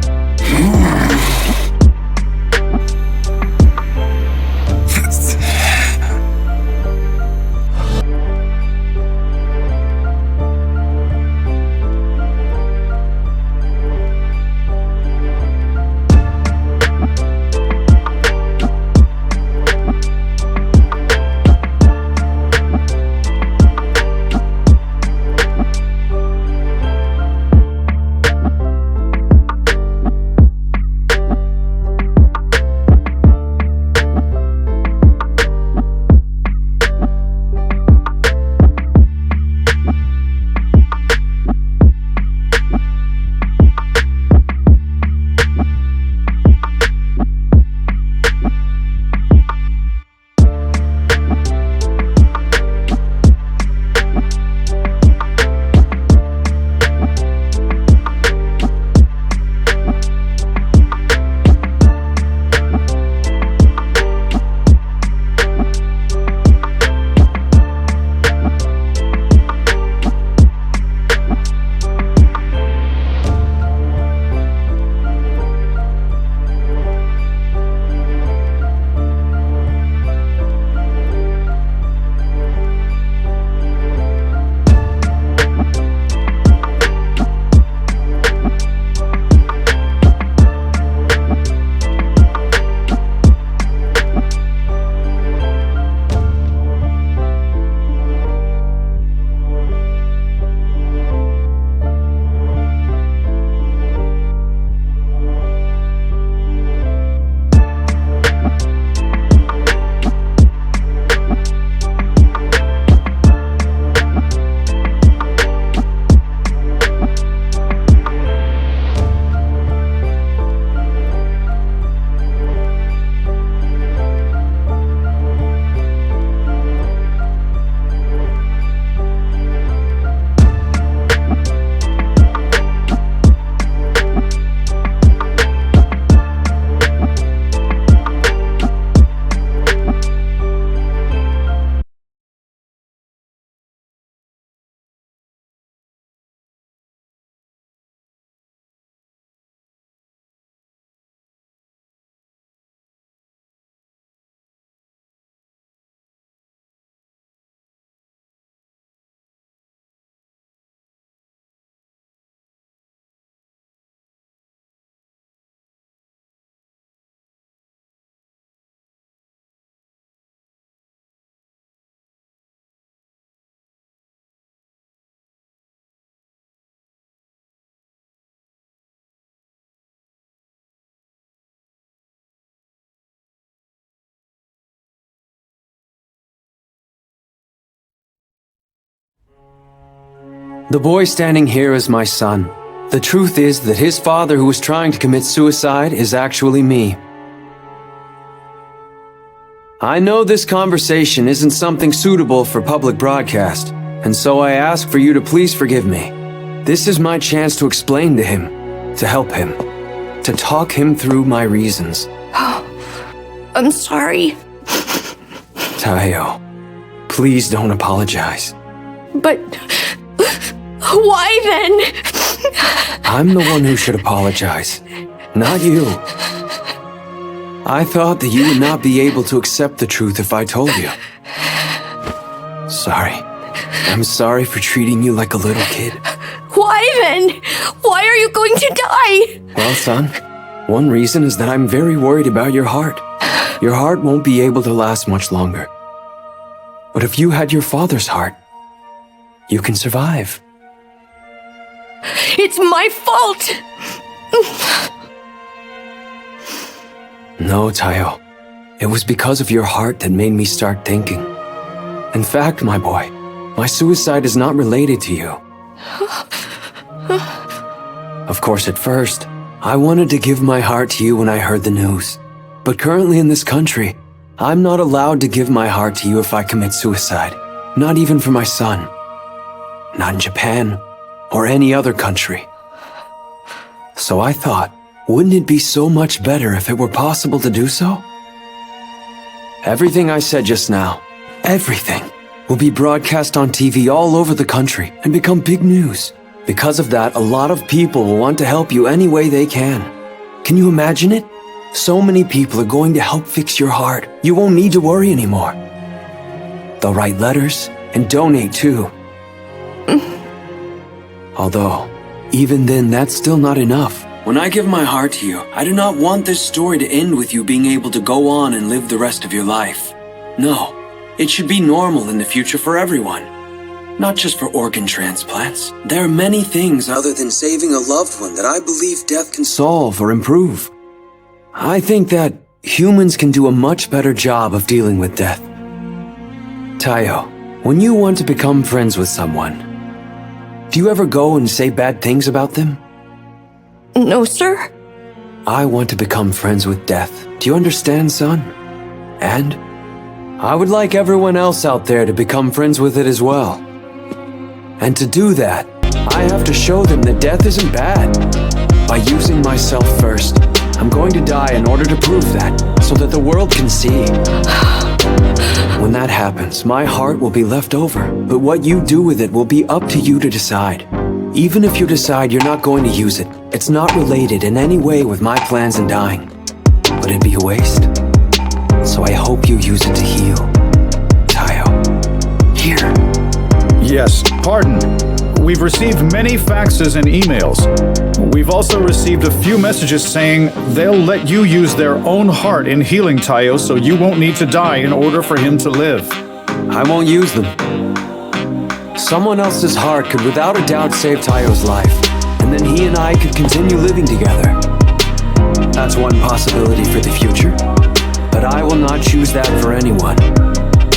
[SPEAKER 15] The boy standing here is my son. The truth is that his father, who was trying to commit suicide, is actually me. I know this conversation isn't something suitable for public broadcast, and so I ask for you to please forgive me. This is my chance to explain to him, to help him, to talk him through my reasons.
[SPEAKER 4] I'm sorry.
[SPEAKER 15] Taiyo, please don't apologize.
[SPEAKER 4] But why then?
[SPEAKER 15] I'm the one who should apologize, not you. I thought that you would not be able to accept the truth if I told you. Sorry. I'm sorry for treating you like a little kid.
[SPEAKER 4] Why then? Why are you going to die?
[SPEAKER 15] Well, son, one reason is that I'm very worried about your heart. Your heart won't be able to last much longer. But if you had your father's heart, you can survive.
[SPEAKER 4] It's my fault!
[SPEAKER 15] No, Taiyo. It was because of your heart that made me start thinking. In fact, my boy, my suicide is not related to you. Of course, at first, I wanted to give my heart to you when I heard the news. But currently in this country, I'm not allowed to give my heart to you if I commit suicide. Not even for my son. Not in Japan, or any other country. So I thought, wouldn't it be so much better if it were possible to do so? Everything I said just now, everything, will be broadcast on TV all over the country and become big news. Because of that, a lot of people will want to help you any way they can. Can you imagine it? So many people are going to help fix your heart. You won't need to worry anymore. They'll write letters and donate too. Although, even then, that's still not enough. When I give my heart to you, I do not want this story to end with you being able to go on and live the rest of your life. No, it should be normal in the future for everyone. Not just for organ transplants. There are many things other than saving a loved one that I believe death can solve or improve. I think that humans can do a much better job of dealing with death. Taiyo, when you want to become friends with someone, do you ever go and say bad things about them?
[SPEAKER 4] No, sir.
[SPEAKER 15] I want to become friends with death. Do you understand, son? And I would like everyone else out there to become friends with it as well. And to do that, I have to show them that death isn't bad. By using myself first, I'm going to die in order to prove that, so that the world can see. When that happens, my heart will be left over, but what you do with it will be up to you to decide. Even if you decide you're not going to use it, it's not related in any way with my plans in dying. But it'd be a waste. So I hope you use it to heal. Taiyo. Here.
[SPEAKER 19] Yes, pardon. We've received many faxes and emails. We've also received a few messages saying they'll let you use their own heart in healing Taiyo so you won't need to die in order for him to live.
[SPEAKER 15] I won't use them. Someone else's heart could without a doubt save Taiyo's life, and then he and I could continue living together. That's one possibility for the future, but I will not choose that for anyone.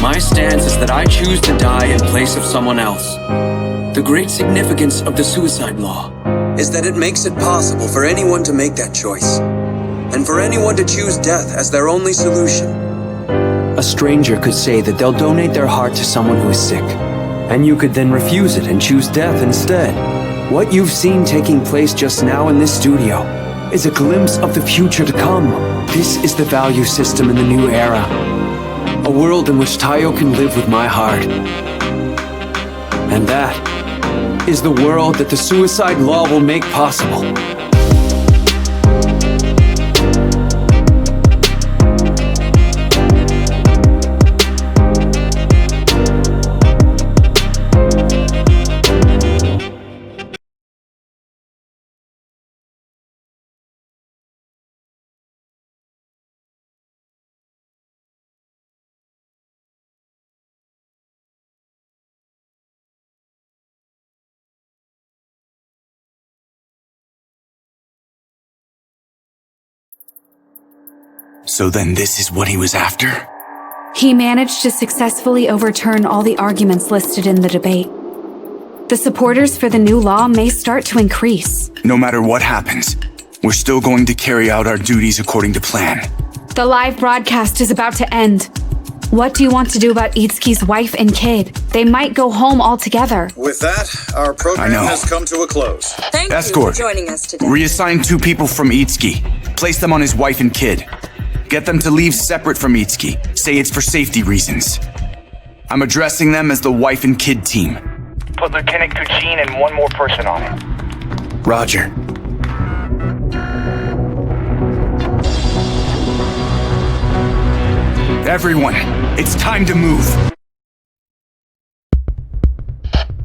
[SPEAKER 15] My stance is that I choose to die in place of someone else. The great significance of the suicide law is that it makes it possible for anyone to make that choice, and for anyone to choose death as their only solution. A stranger could say that they'll donate their heart to someone who is sick, and you could then refuse it and choose death instead. What you've seen taking place just now in this studio is a glimpse of the future to come. This is the value system in the new era. A world in which Taiyo can live with my heart. And that is the world that the suicide law will make possible.
[SPEAKER 3] So then this is what he was after?
[SPEAKER 7] He managed to successfully overturn all the arguments listed in the debate. The supporters for the new law may start to increase.
[SPEAKER 3] No matter what happens, we're still going to carry out our duties according to plan.
[SPEAKER 7] The live broadcast is about to end. What do you want to do about Itsuki's wife and kid? They might go home altogether.
[SPEAKER 20] With that, our program has come to a close.
[SPEAKER 3] Escort.
[SPEAKER 6] Joining us today.
[SPEAKER 3] Reassign 2 people from Itsuki. Place them on his wife and kid. Get them to leave separate from Itsuki. Say it's for safety reasons. I'm addressing them as the wife and kid team.
[SPEAKER 12] Put Lieutenant Kujin and one more person on it.
[SPEAKER 3] Roger. Everyone, it's time to move.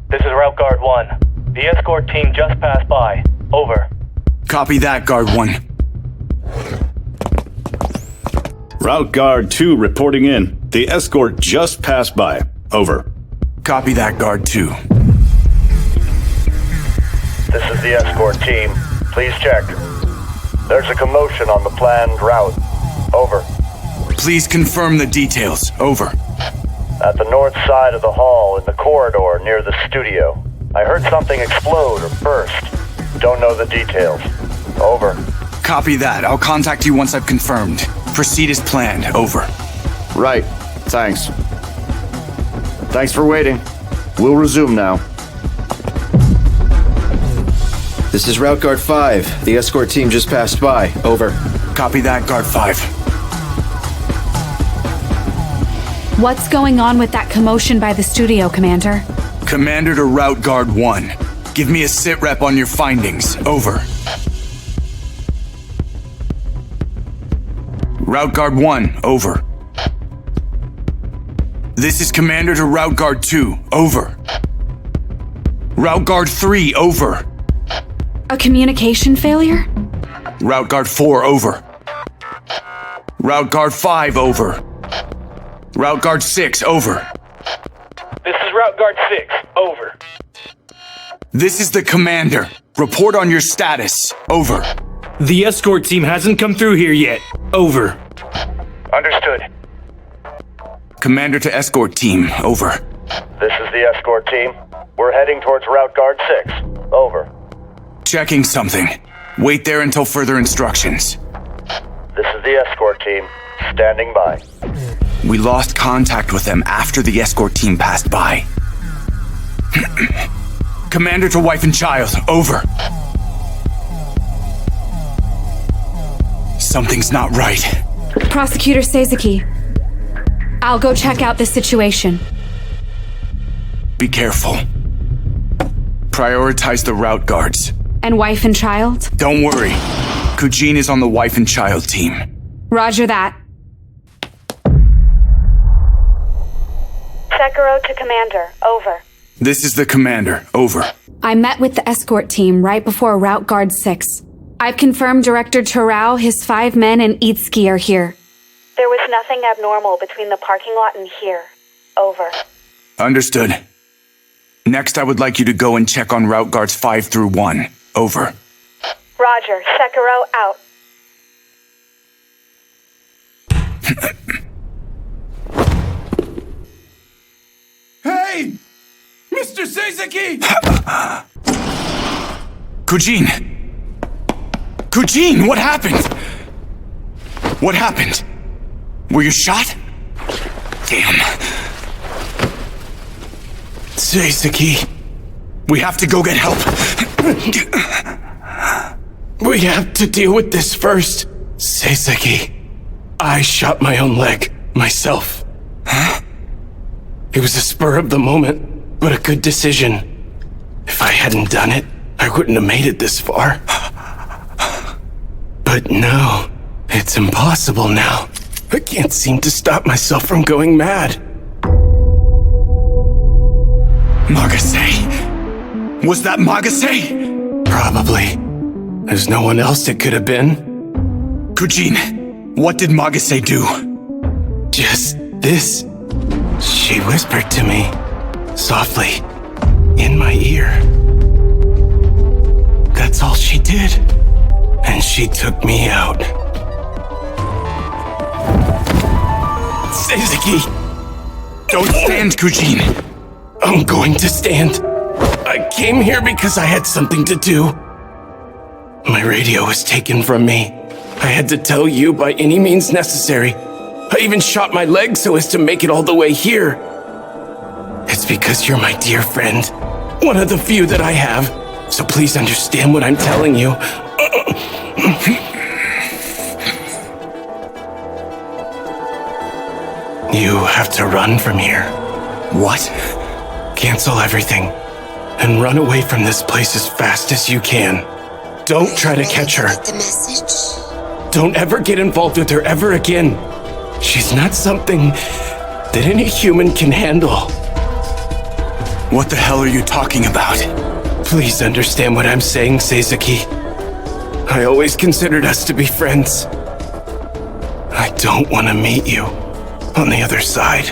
[SPEAKER 12] This is Route Guard 1. The escort team just passed by. Over.
[SPEAKER 3] Copy that, Guard 1.
[SPEAKER 11] Route Guard 2 reporting in. The escort just passed by. Over.
[SPEAKER 3] Copy that, Guard 2.
[SPEAKER 13] This is the escort team. Please check. There's a commotion on the planned route. Over.
[SPEAKER 3] Please confirm the details. Over.
[SPEAKER 13] At the north side of the hall in the corridor near the studio. I heard something explode or burst. Don't know the details. Over.
[SPEAKER 3] Copy that. I'll contact you once I've confirmed. Proceed as planned. Over.
[SPEAKER 24] Right. Thanks. Thanks for waiting. We'll resume now.
[SPEAKER 14] This is Route Guard 5. The escort team just passed by. Over.
[SPEAKER 3] Copy that, Guard 5.
[SPEAKER 7] What's going on with that commotion by the studio, Commander?
[SPEAKER 3] Commander to Route Guard 1. Give me a sit rep on your findings. Over. Route Guard 1. Over. This is Commander to Route Guard 2. Over. Route Guard 3. Over.
[SPEAKER 7] A communication failure?
[SPEAKER 3] Route Guard 4. Over. Route Guard 5. Over. Route Guard 6. Over.
[SPEAKER 12] This is Route Guard 6. Over.
[SPEAKER 3] This is the Commander. Report on your status. Over.
[SPEAKER 10] The escort team hasn't come through here yet. Over.
[SPEAKER 13] Understood.
[SPEAKER 3] Commander to escort team. Over.
[SPEAKER 13] This is the escort team. We're heading towards Route Guard 6. Over.
[SPEAKER 3] Checking something. Wait there until further instructions.
[SPEAKER 13] This is the escort team. Standing by.
[SPEAKER 3] We lost contact with them after the escort team passed by. Commander to wife and child. Over. Something's not right.
[SPEAKER 7] Prosecutor Seizaki. I'll go check out the situation.
[SPEAKER 3] Be careful. Prioritize the route guards.
[SPEAKER 7] And wife and child?
[SPEAKER 3] Don't worry. Kujin is on the wife and child team.
[SPEAKER 7] Roger that.
[SPEAKER 22] Sekiro to Commander. Over.
[SPEAKER 3] This is the Commander. Over.
[SPEAKER 7] I met with the escort team right before Route Guard 6. I've confirmed Director Terao, his 5 men, and Itsuki are here.
[SPEAKER 22] There was nothing abnormal between the parking lot and here. Over.
[SPEAKER 3] Understood. Next, I would like you to go and check on Route Guards 5 through 1. Over.
[SPEAKER 22] Roger. Sekiro out.
[SPEAKER 3] Hey! Mr. Seizaki! Kujin! Kujin, what happened? What happened? Were you shot? Damn. Seizaki, we have to go get help.
[SPEAKER 10] We have to deal with this first. Seizaki, I shot my own leg, myself.
[SPEAKER 3] Huh?
[SPEAKER 10] It was a spur of the moment, but a good decision. If I hadn't done it, I wouldn't have made it this far. But no, it's impossible now. I can't seem to stop myself from going mad.
[SPEAKER 3] Magase? Was that Magase?
[SPEAKER 10] Probably. There's no one else it could have been.
[SPEAKER 3] Kujin, what did Magase do?
[SPEAKER 10] Just this. She whispered to me, softly, in my ear. That's all she did. And she took me out. Seizaki!
[SPEAKER 3] Don't stand, Kujin!
[SPEAKER 10] I'm going to stand. I came here because I had something to do. My radio was taken from me. I had to tell you by any means necessary. I even shot my leg so as to make it all the way here. It's because you're my dear friend. One of the few that I have. So please understand what I'm telling you.
[SPEAKER 8] You have to run from here.
[SPEAKER 3] What?
[SPEAKER 8] Cancel everything and run away from this place as fast as you can. Don't try to catch her.
[SPEAKER 1] The message?
[SPEAKER 8] Don't ever get involved with her ever again. She's not something that any human can handle.
[SPEAKER 3] What the hell are you talking about?
[SPEAKER 8] Please understand what I'm saying, Seizaki. I always considered us to be friends. I don't want to meet you on the other side.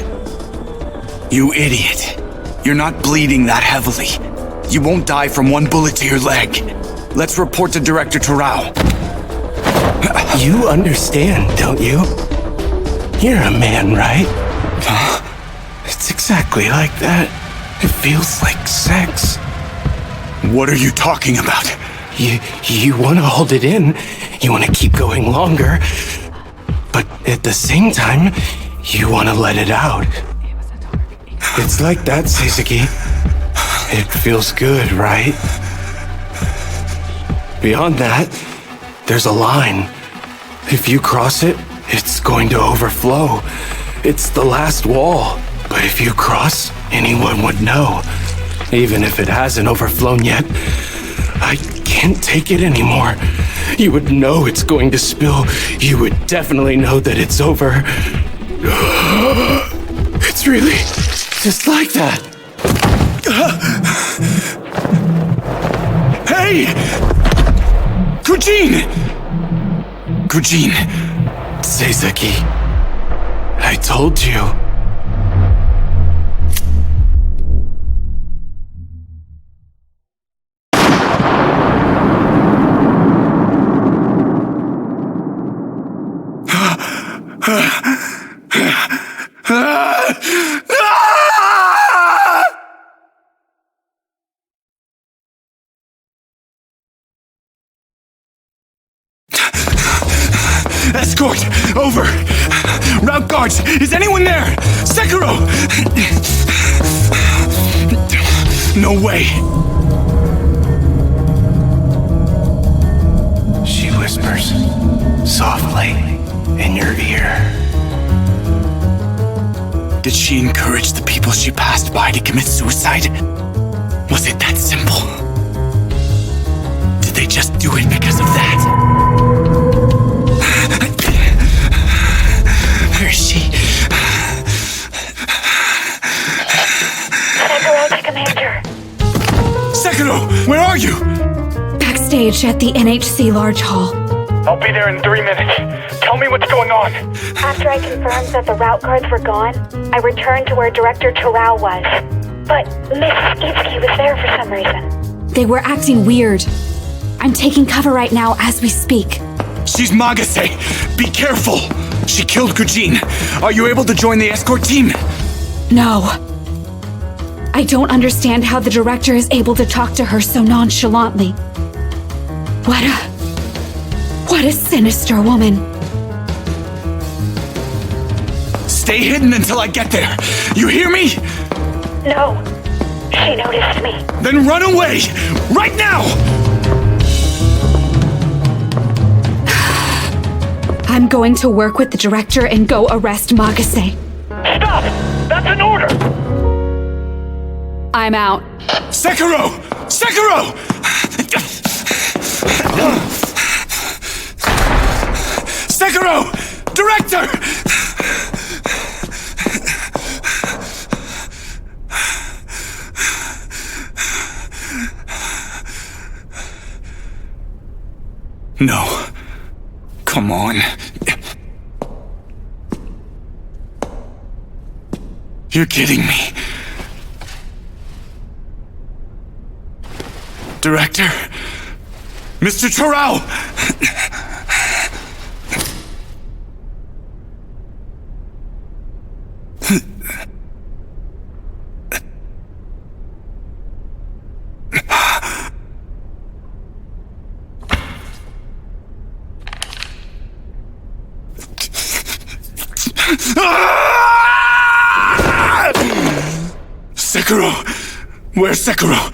[SPEAKER 3] You idiot. You're not bleeding that heavily. You won't die from one bullet to your leg. Let's report to Director Terao.
[SPEAKER 8] You understand, don't you? You're a man, right? It's exactly like that. It feels like sex.
[SPEAKER 3] What are you talking about?
[SPEAKER 8] You want to hold it in. You want to keep going longer. But at the same time, you want to let it out. It's like that, Seizaki. It feels good, right? Beyond that, there's a line. If you cross it, it's going to overflow. It's the last wall. But if you cross, anyone would know. Even if it hasn't overflown yet. I can't take it anymore. You would know it's going to spill. You would definitely know that it's over. It's really just like that.
[SPEAKER 3] Hey! Kujin! Kujin!
[SPEAKER 8] Seizaki, I told you.
[SPEAKER 3] Escort! Over! Route guards! Is anyone there? Sekiro! No way!
[SPEAKER 8] She whispers softly in your ear.
[SPEAKER 3] Did she encourage the people she passed by to commit suicide? Was it that simple? Did they just do it because of that? Where is she?
[SPEAKER 22] Sekiro to Commander.
[SPEAKER 3] Sekiro, where are you?
[SPEAKER 7] Backstage at the NHC Large Hall.
[SPEAKER 12] I'll be there in 3 minutes. Tell me what's going on.
[SPEAKER 22] After I confirmed that the route guards were gone, I returned to where Director Terao was. But Mrs. Itsuki was there for some reason.
[SPEAKER 7] They were acting weird. I'm taking cover right now as we speak.
[SPEAKER 3] She's Magase. Be careful. She killed Kujin. Are you able to join the escort team?
[SPEAKER 7] No. I don't understand how the director is able to talk to her so nonchalantly. What a sinister woman.
[SPEAKER 3] Stay hidden until I get there. You hear me?
[SPEAKER 22] No. She noticed me.
[SPEAKER 3] Then run away! Right now!
[SPEAKER 7] I'm going to work with the director and go arrest Magase.
[SPEAKER 12] Stop! That's an order!
[SPEAKER 7] I'm out.
[SPEAKER 3] Sekiro! Sekiro! Sekiro! Director! No. Come on. You're kidding me. Director? Mr. Terao! Sekiro! Where's Sekiro?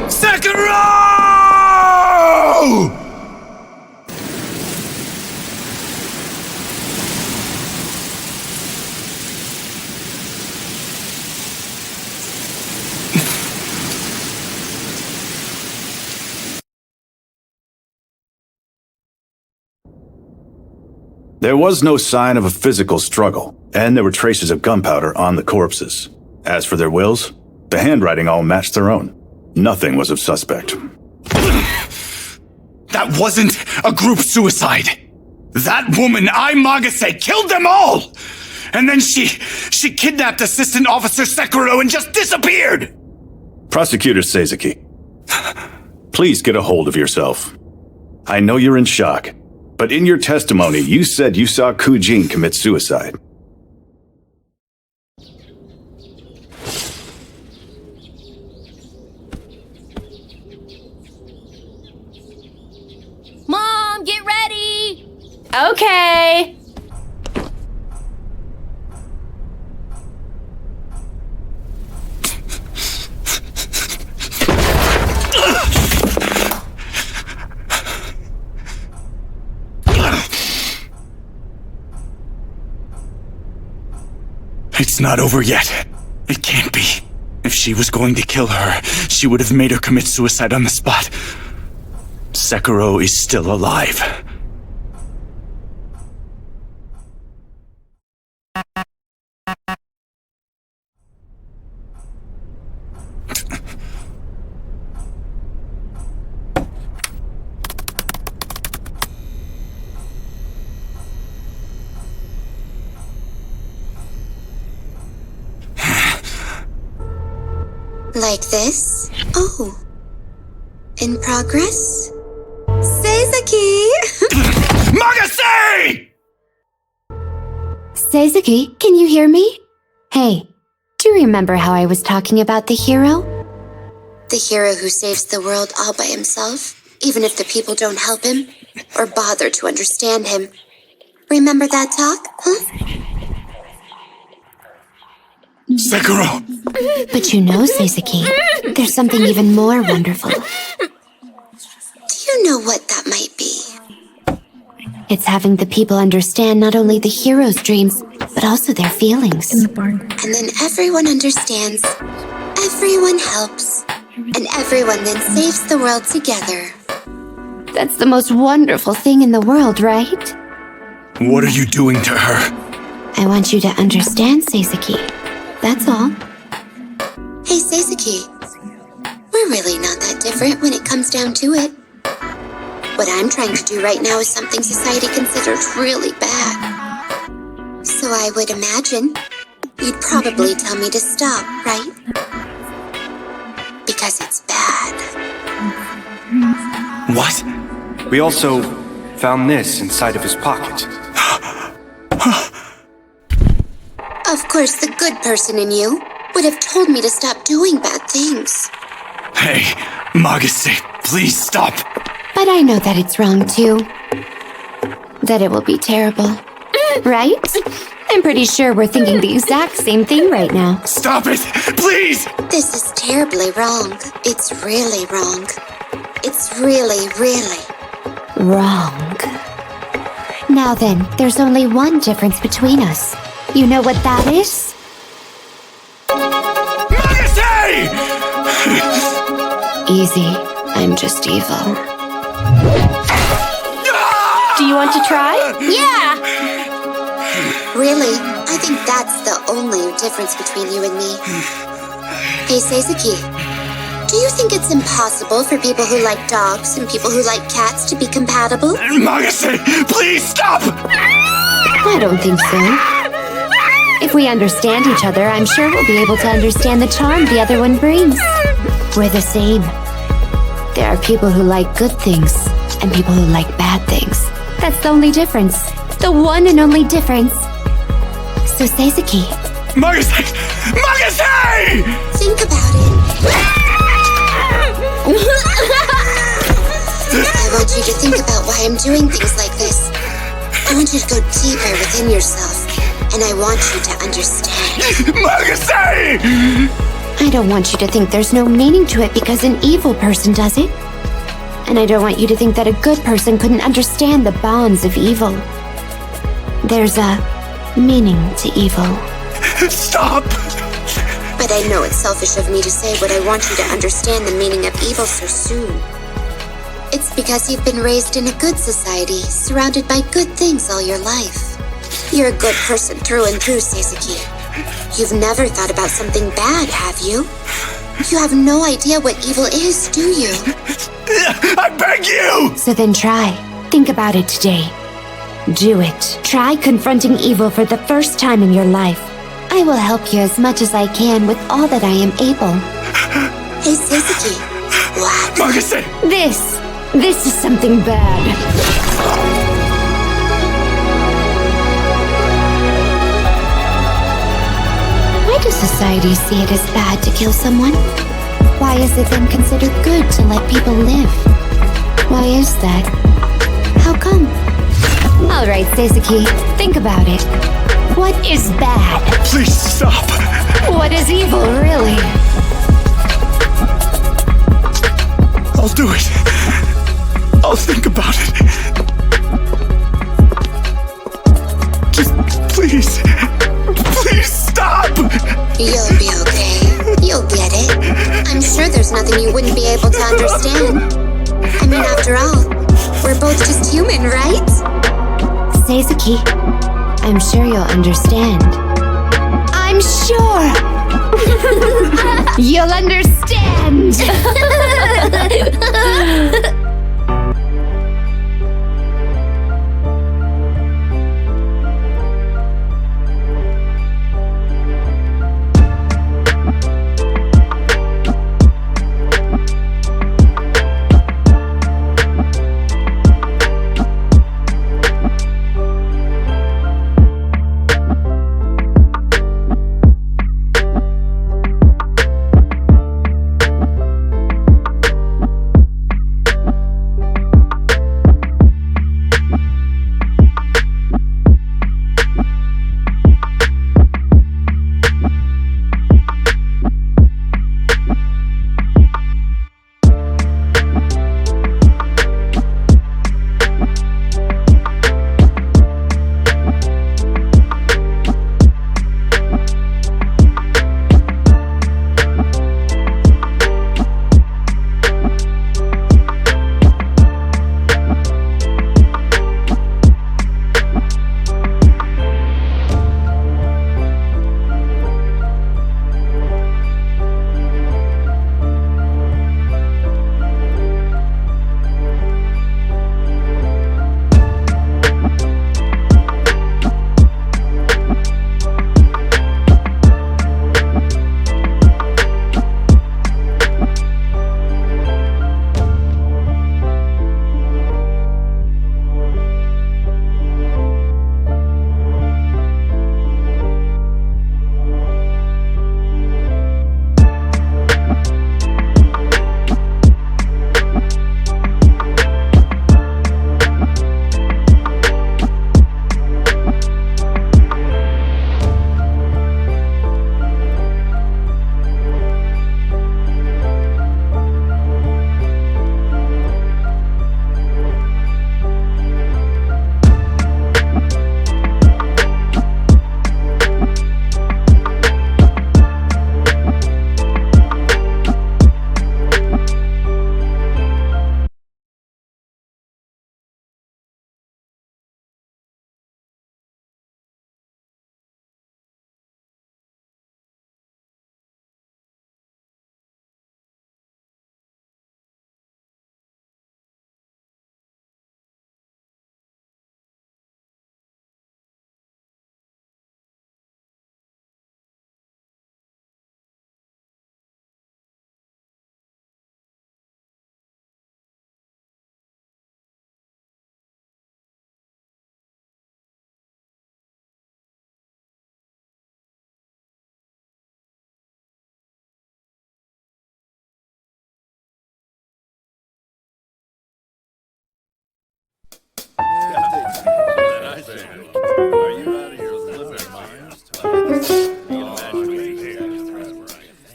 [SPEAKER 3] Sekiro!
[SPEAKER 11] There was no sign of a physical struggle, and there were traces of gunpowder on the corpses. As for their wills, the handwriting all matched their own. Nothing was of suspect.
[SPEAKER 3] That wasn't a group suicide. That woman, Magase, killed them all! And then she kidnapped Assistant Officer Sekiro and just disappeared!
[SPEAKER 11] Prosecutor Seizaki, please get a hold of yourself. I know you're in shock, but in your testimony, you said you saw Kujin commit suicide.
[SPEAKER 1] Mom, get ready!
[SPEAKER 9] Okay.
[SPEAKER 3] It's not over yet. It can't be. If she was going to kill her, she would have made her commit suicide on the spot. Sekiro is still alive.
[SPEAKER 17] Like this? Oh. In progress? Seizaki!
[SPEAKER 3] Magase!
[SPEAKER 18] Seizaki, can you hear me? Hey, do you remember how I was talking about the hero?
[SPEAKER 17] The hero who saves the world all by himself, even if the people don't help him or bother to understand him. Remember that talk, huh?
[SPEAKER 3] Sekiro!
[SPEAKER 18] But you know, Seizaki, there's something even more wonderful.
[SPEAKER 17] Do you know what that might be?
[SPEAKER 18] It's having the people understand not only the hero's dreams, but also their feelings.
[SPEAKER 17] And then everyone understands, everyone helps, and everyone then saves the world together.
[SPEAKER 18] That's the most wonderful thing in the world, right?
[SPEAKER 3] What are you doing to her?
[SPEAKER 18] I want you to understand, Seizaki. That's all.
[SPEAKER 17] Hey, Seizaki. We're really not that different when it comes down to it. What I'm trying to do right now is something society considers really bad. So I would imagine you'd probably tell me to stop, right? Because it's bad.
[SPEAKER 3] What?
[SPEAKER 23] We also found this inside of his pocket.
[SPEAKER 17] Of course, the good person in you would have told me to stop doing bad things.
[SPEAKER 3] Hey, Magase, please stop.
[SPEAKER 18] But I know that it's wrong too. That it will be terrible. Right? I'm pretty sure we're thinking the exact same thing right now.
[SPEAKER 3] Stop it! Please!
[SPEAKER 17] This is terribly wrong. It's really wrong. It's really, really
[SPEAKER 18] wrong. Now then, there's only one difference between us. You know what that is?
[SPEAKER 3] Magase!
[SPEAKER 18] Easy. I'm just evil.
[SPEAKER 9] Do you want to try?
[SPEAKER 17] Yeah! Really, I think that's the only difference between you and me. Hey, Seizaki, do you think it's impossible for people who like dogs and people who like cats to be compatible?
[SPEAKER 3] Magase, please stop!
[SPEAKER 18] I don't think so. If we understand each other, I'm sure we'll be able to understand the charm the other one brings. We're the same. There are people who like good things and people who like bad things. That's the only difference. The one and only difference. So, Seizaki.
[SPEAKER 3] Magase! Magase!
[SPEAKER 17] Think about it. I want you to think about why I'm doing things like this. I want you to go deeper within yourself. And I want you to understand.
[SPEAKER 3] Magase!
[SPEAKER 18] I don't want you to think there's no meaning to it because an evil person does it. And I don't want you to think that a good person couldn't understand the bonds of evil. There's a meaning to evil.
[SPEAKER 3] Stop!
[SPEAKER 17] But I know it's selfish of me to say what I want you to understand the meaning of evil so soon. It's because you've been raised in a good society, surrounded by good things all your life. You're a good person through and through, Seizaki. You've never thought about something bad, have you? You have no idea what evil is, do you?
[SPEAKER 3] I beg you!
[SPEAKER 18] So then try. Think about it today. Do it. Try confronting evil for the first time in your life. I will help you as much as I can with all that I am able.
[SPEAKER 17] Hey, Seizaki. What?
[SPEAKER 3] Magase!
[SPEAKER 18] This is something bad. Why does society see it as bad to kill someone? Why is it then considered good to let people live? Why is that? How come? All right, Seizaki, think about it. What is bad?
[SPEAKER 3] Please stop!
[SPEAKER 18] What is evil, really?
[SPEAKER 3] I'll do it. I'll think about it. Just please stop!
[SPEAKER 17] You'll be okay. You'll get it. I'm sure there's nothing you wouldn't be able to understand. I mean, after all, we're both just human, right?
[SPEAKER 18] Seizaki, I'm sure you'll understand. I'm sure! You'll understand!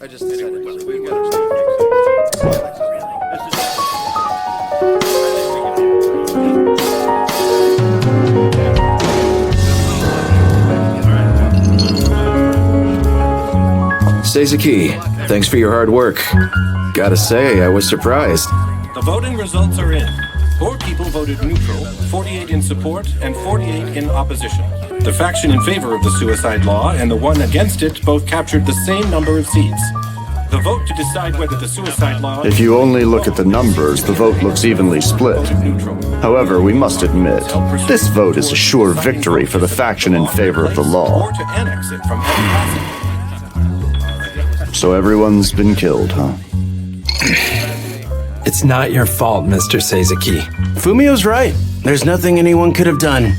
[SPEAKER 14] I just decided we've got Seizaki, thanks for your hard work. Gotta say, I was surprised.
[SPEAKER 2] The voting results are in. 4 people voted neutral, 48 in support, and 48 in opposition. The faction in favor of the suicide law and the one against it both captured the same number of seats. The vote to decide whether the suicide law...
[SPEAKER 24] If you only look at the numbers, the vote looks evenly split. However, we must admit, this vote is a sure victory for the faction in favor of the law. So everyone's been killed, huh?
[SPEAKER 5] It's not your fault, Mr. Seizaki.
[SPEAKER 8] Fumio's right. There's nothing anyone could have done.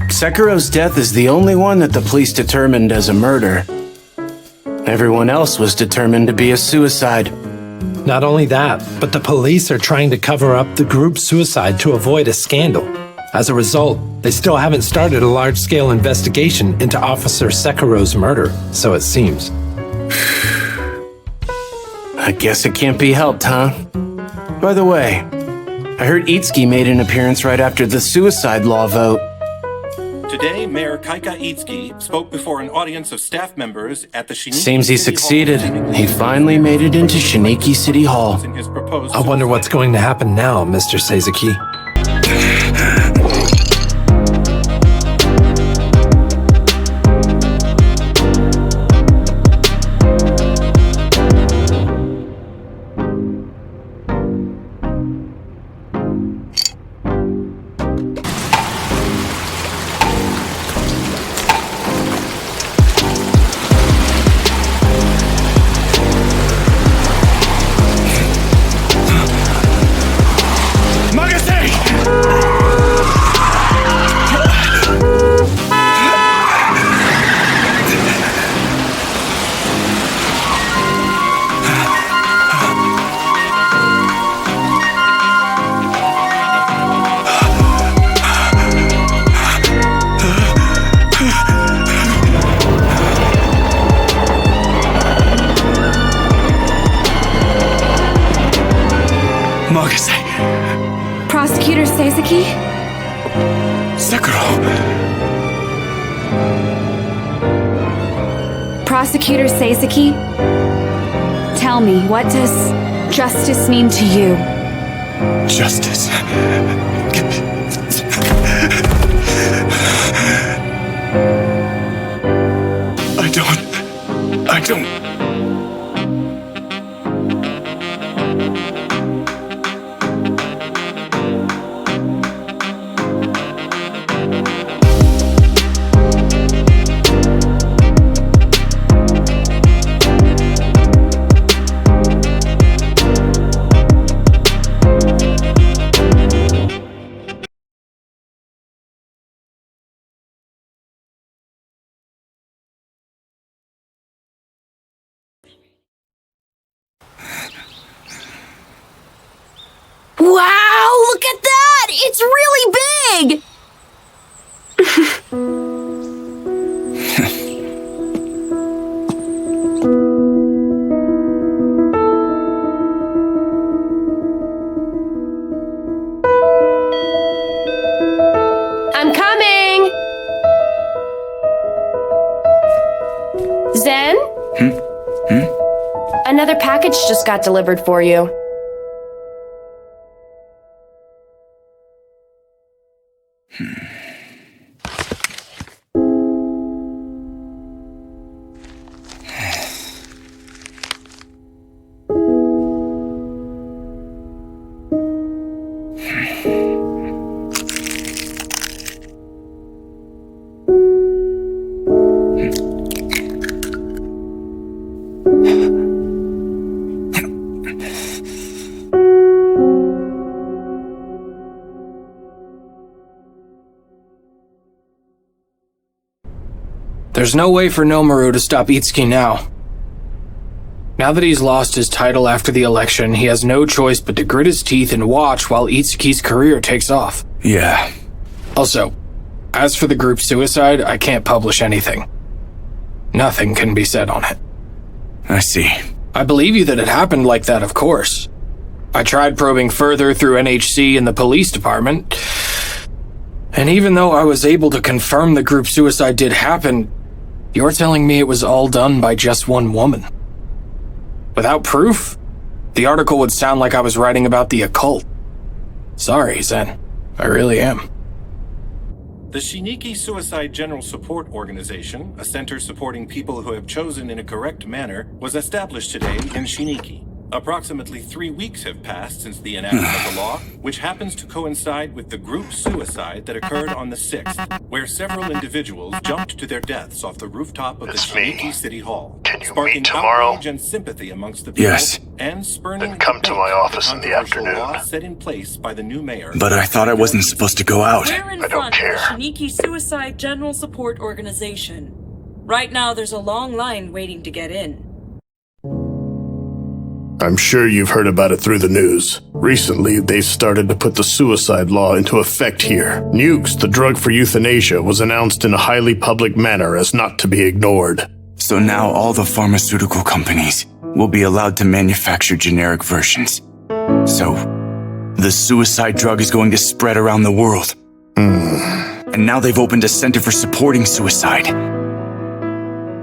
[SPEAKER 8] Sekiro's death is the only one that the police determined as a murder. Everyone else was determined to be a suicide.
[SPEAKER 5] Not only that, but the police are trying to cover up the group's suicide to avoid a scandal. As a result, they still haven't started a large-scale investigation into Officer Sekiro's murder, so it seems.
[SPEAKER 8] I guess it can't be helped, huh? By the way, I heard Itsuki made an appearance right after the suicide law vote.
[SPEAKER 2] Today, Mayor Kaika Itsuki spoke before an audience of staff members at the Shiniki
[SPEAKER 8] Seems he
[SPEAKER 2] City
[SPEAKER 8] succeeded.
[SPEAKER 2] Hall.
[SPEAKER 8] He finally made it into Shiniki City Hall.
[SPEAKER 5] I wonder what's going to happen now, Mr. Seizaki.
[SPEAKER 7] Prosecutor Seizaki?
[SPEAKER 3] Sekiro!
[SPEAKER 7] Prosecutor Seizaki? Tell me, what does justice mean to you?
[SPEAKER 3] Justice. I don't...
[SPEAKER 1] Wow, look at that! It's really big!
[SPEAKER 9] I'm coming! Zen? Another package just got delivered for you.
[SPEAKER 10] There's no way for Nomaru to stop Itsuki now. Now that he's lost his title after the election, he has no choice but to grit his teeth and watch while Itsuki's career takes off.
[SPEAKER 3] Yeah.
[SPEAKER 10] Also, as for the group suicide, I can't publish anything. Nothing can be said on it.
[SPEAKER 3] I see.
[SPEAKER 10] I believe you that it happened like that, of course. I tried probing further through NHC and the police department, and even though I was able to confirm the group suicide did happen, you're telling me it was all done by just one woman. Without proof? The article would sound like I was writing about the occult. Sorry, Zen. I really am.
[SPEAKER 2] The Shiniki Suicide General Support Organization, a center supporting people who have chosen in a correct manner, was established today in Shiniki. Approximately 3 weeks have passed since the enactment of the law, which happens to coincide with the group suicide that occurred on the 6th, where several individuals jumped to their deaths off the rooftop of the Shiniki City Hall, sparking outrage and sympathy amongst the people, and spurning
[SPEAKER 4] come to my office in the afternoon.
[SPEAKER 2] Law set in place by the new mayor.
[SPEAKER 3] But I thought I wasn't supposed to go out.
[SPEAKER 16] We're in front of the Shiniki Suicide General Support Organization. Right now, there's a long line waiting to get in.
[SPEAKER 4] I'm sure you've heard about it through the news. Recently, they've started to put the suicide law into effect here. Nukes, the drug for euthanasia, was announced in a highly public manner as not to be ignored.
[SPEAKER 3] So now all the pharmaceutical companies will be allowed to manufacture generic versions. So, the suicide drug is going to spread around the world. And now they've opened a center for supporting suicide.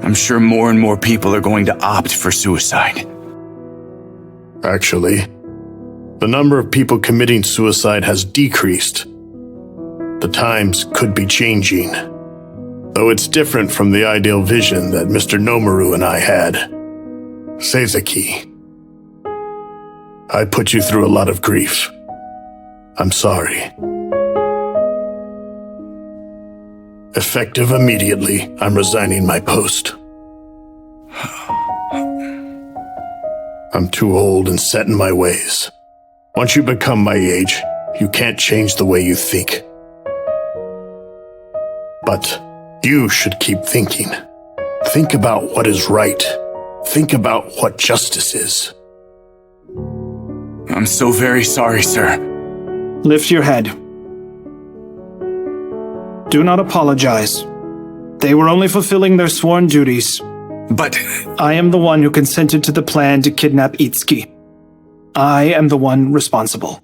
[SPEAKER 3] I'm sure more and more people are going to opt for suicide.
[SPEAKER 4] Actually, the number of people committing suicide has decreased. The times could be changing. Though it's different from the ideal vision that Mr. Nomaru and I had. Seizaki, I put you through a lot of grief. I'm sorry. Effective immediately, I'm resigning my post. I'm too old and set in my ways. Once you become my age, you can't change the way you think. But you should keep thinking. Think about what is right. Think about what justice is.
[SPEAKER 3] I'm so very sorry, sir.
[SPEAKER 19] Lift your head. Do not apologize. They were only fulfilling their sworn duties.
[SPEAKER 3] But
[SPEAKER 19] I am the one who consented to the plan to kidnap Itsuki. I am the one responsible.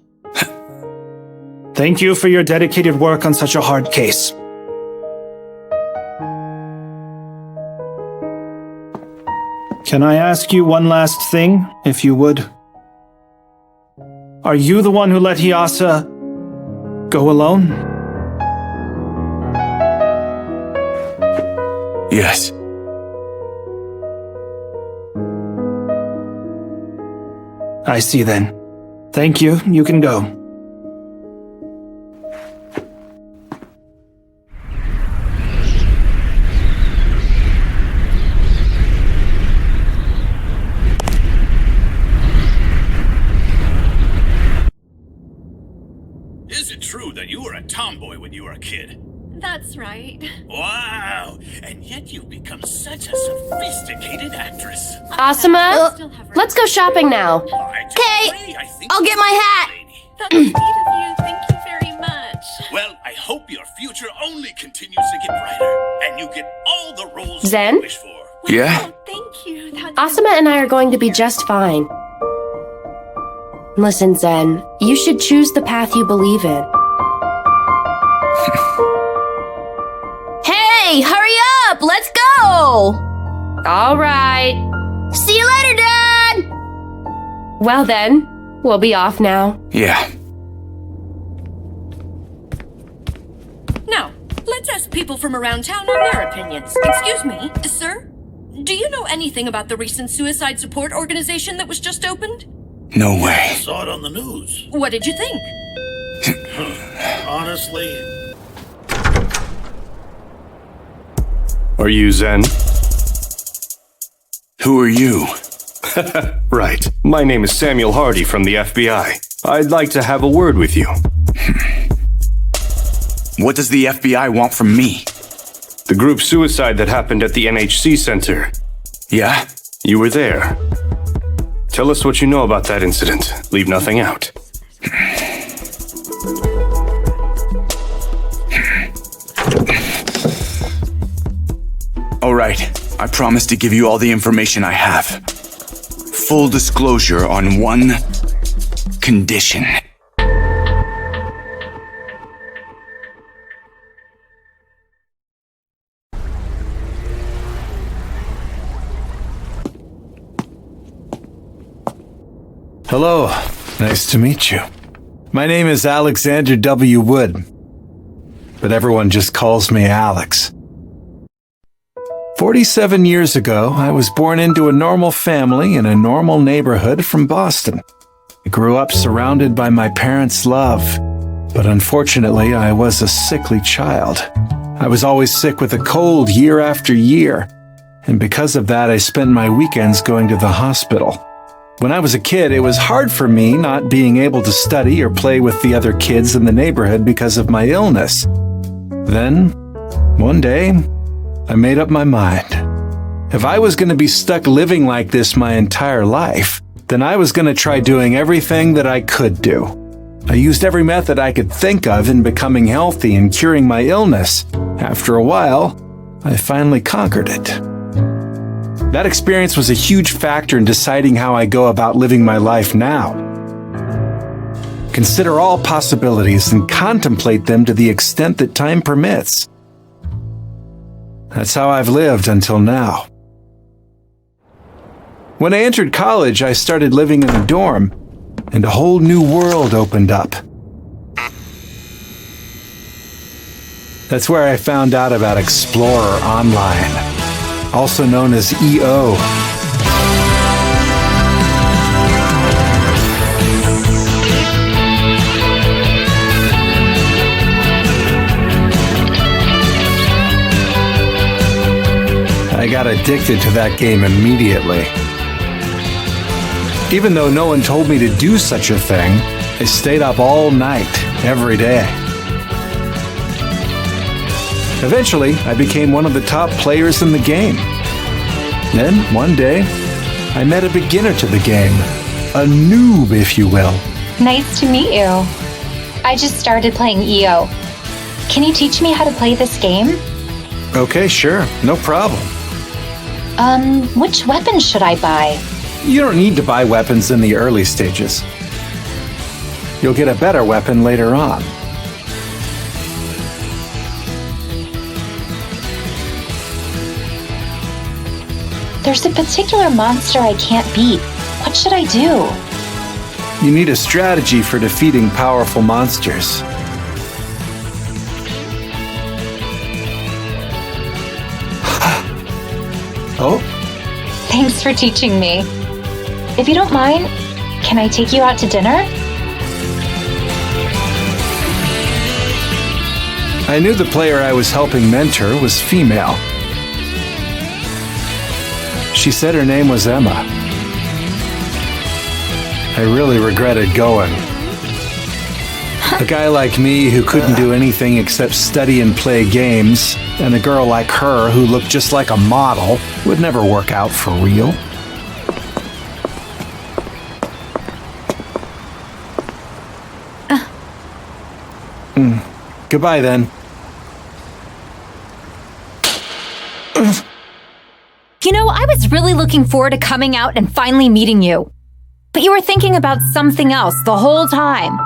[SPEAKER 19] Thank you for your dedicated work on such a hard case. Can I ask you one last thing, if you would? Are you the one who let Hiyasa go alone?
[SPEAKER 3] Yes.
[SPEAKER 19] I see then. Thank you. You can go.
[SPEAKER 11] Is it true that you were a tomboy when you were a kid?
[SPEAKER 21] That's right.
[SPEAKER 11] Wow! And yet you've become such a sophisticated actress.
[SPEAKER 9] Asuma, let's go shopping now.
[SPEAKER 1] Okay, I'll get my hat.
[SPEAKER 21] That's sweet of you. Thank you very much.
[SPEAKER 11] Well, I hope your future only continues to get brighter, and you get all the roles
[SPEAKER 9] Zen?
[SPEAKER 11] you wish for.
[SPEAKER 3] Yeah?
[SPEAKER 21] Thank you.
[SPEAKER 9] Asuma and I are going to be just fine. Listen, Zen, you should choose the path you believe in.
[SPEAKER 1] Hey, hurry up! Let's go!
[SPEAKER 9] All right.
[SPEAKER 1] See you later, Dad!
[SPEAKER 9] Well then, we'll be off now.
[SPEAKER 3] Yeah.
[SPEAKER 21] Now, let's ask people from around town on their opinions. Excuse me, sir? Do you know anything about the recent suicide support organization that was just opened?
[SPEAKER 3] No way.
[SPEAKER 11] I saw it on the news.
[SPEAKER 21] What did you think?
[SPEAKER 11] Honestly...
[SPEAKER 23] Are you Zen?
[SPEAKER 3] Who are you?
[SPEAKER 23] Right. My name is Samuel Hardy from the FBI. I'd like to have a word with you.
[SPEAKER 3] What does the FBI want from me?
[SPEAKER 23] The group suicide that happened at the NHC Center.
[SPEAKER 3] Yeah?
[SPEAKER 23] You were there. Tell us what you know about that incident. Leave nothing out.
[SPEAKER 3] All right. I promise to give you all the information I have. Full disclosure on one condition.
[SPEAKER 6] Hello. Nice to meet you. My name is Alexander W. Wood, but everyone just calls me Alex. 47 years ago, I was born into a normal family in a normal neighborhood from Boston. I grew up surrounded by my parents' love, but unfortunately, I was a sickly child. I was always sick with a cold year after year, and because of that, I spent my weekends going to the hospital. When I was a kid, it was hard for me not being able to study or play with the other kids in the neighborhood because of my illness. Then, one day, I made up my mind. If I was going to be stuck living like this my entire life, then I was going to try doing everything that I could do. I used every method I could think of in becoming healthy and curing my illness. After a while, I finally conquered it. That experience was a huge factor in deciding how I go about living my life now. Consider all possibilities and contemplate them to the extent that time permits. That's how I've lived until now. When I entered college, I started living in a dorm, and a whole new world opened up. That's where I found out about Explorer Online, also known as EO. I got addicted to that game immediately. Even though no one told me to do such a thing, I stayed up all night, every day. Eventually, I became one of the top players in the game. Then, one day, I met a beginner to the game. A noob, if you will.
[SPEAKER 13] Nice to meet you. I just started playing EO. Can you teach me how to play this game?
[SPEAKER 6] Okay, sure. No problem.
[SPEAKER 13] Which weapon should I buy?
[SPEAKER 6] You don't need to buy weapons in the early stages. You'll get a better weapon later on.
[SPEAKER 13] There's a particular monster I can't beat. What should I do?
[SPEAKER 6] You need a strategy for defeating powerful monsters. Oh?
[SPEAKER 13] Thanks for teaching me. If you don't mind, can I take you out to dinner?
[SPEAKER 6] I knew the player I was helping mentor was female. She said her name was Emma. I really regretted going. A guy like me who couldn't do anything except study and play games, and a girl like her who looked just like a model, would never work out for real. Goodbye then.
[SPEAKER 7] You know, I was really looking forward to coming out and finally meeting you. But you were thinking about something else the whole time.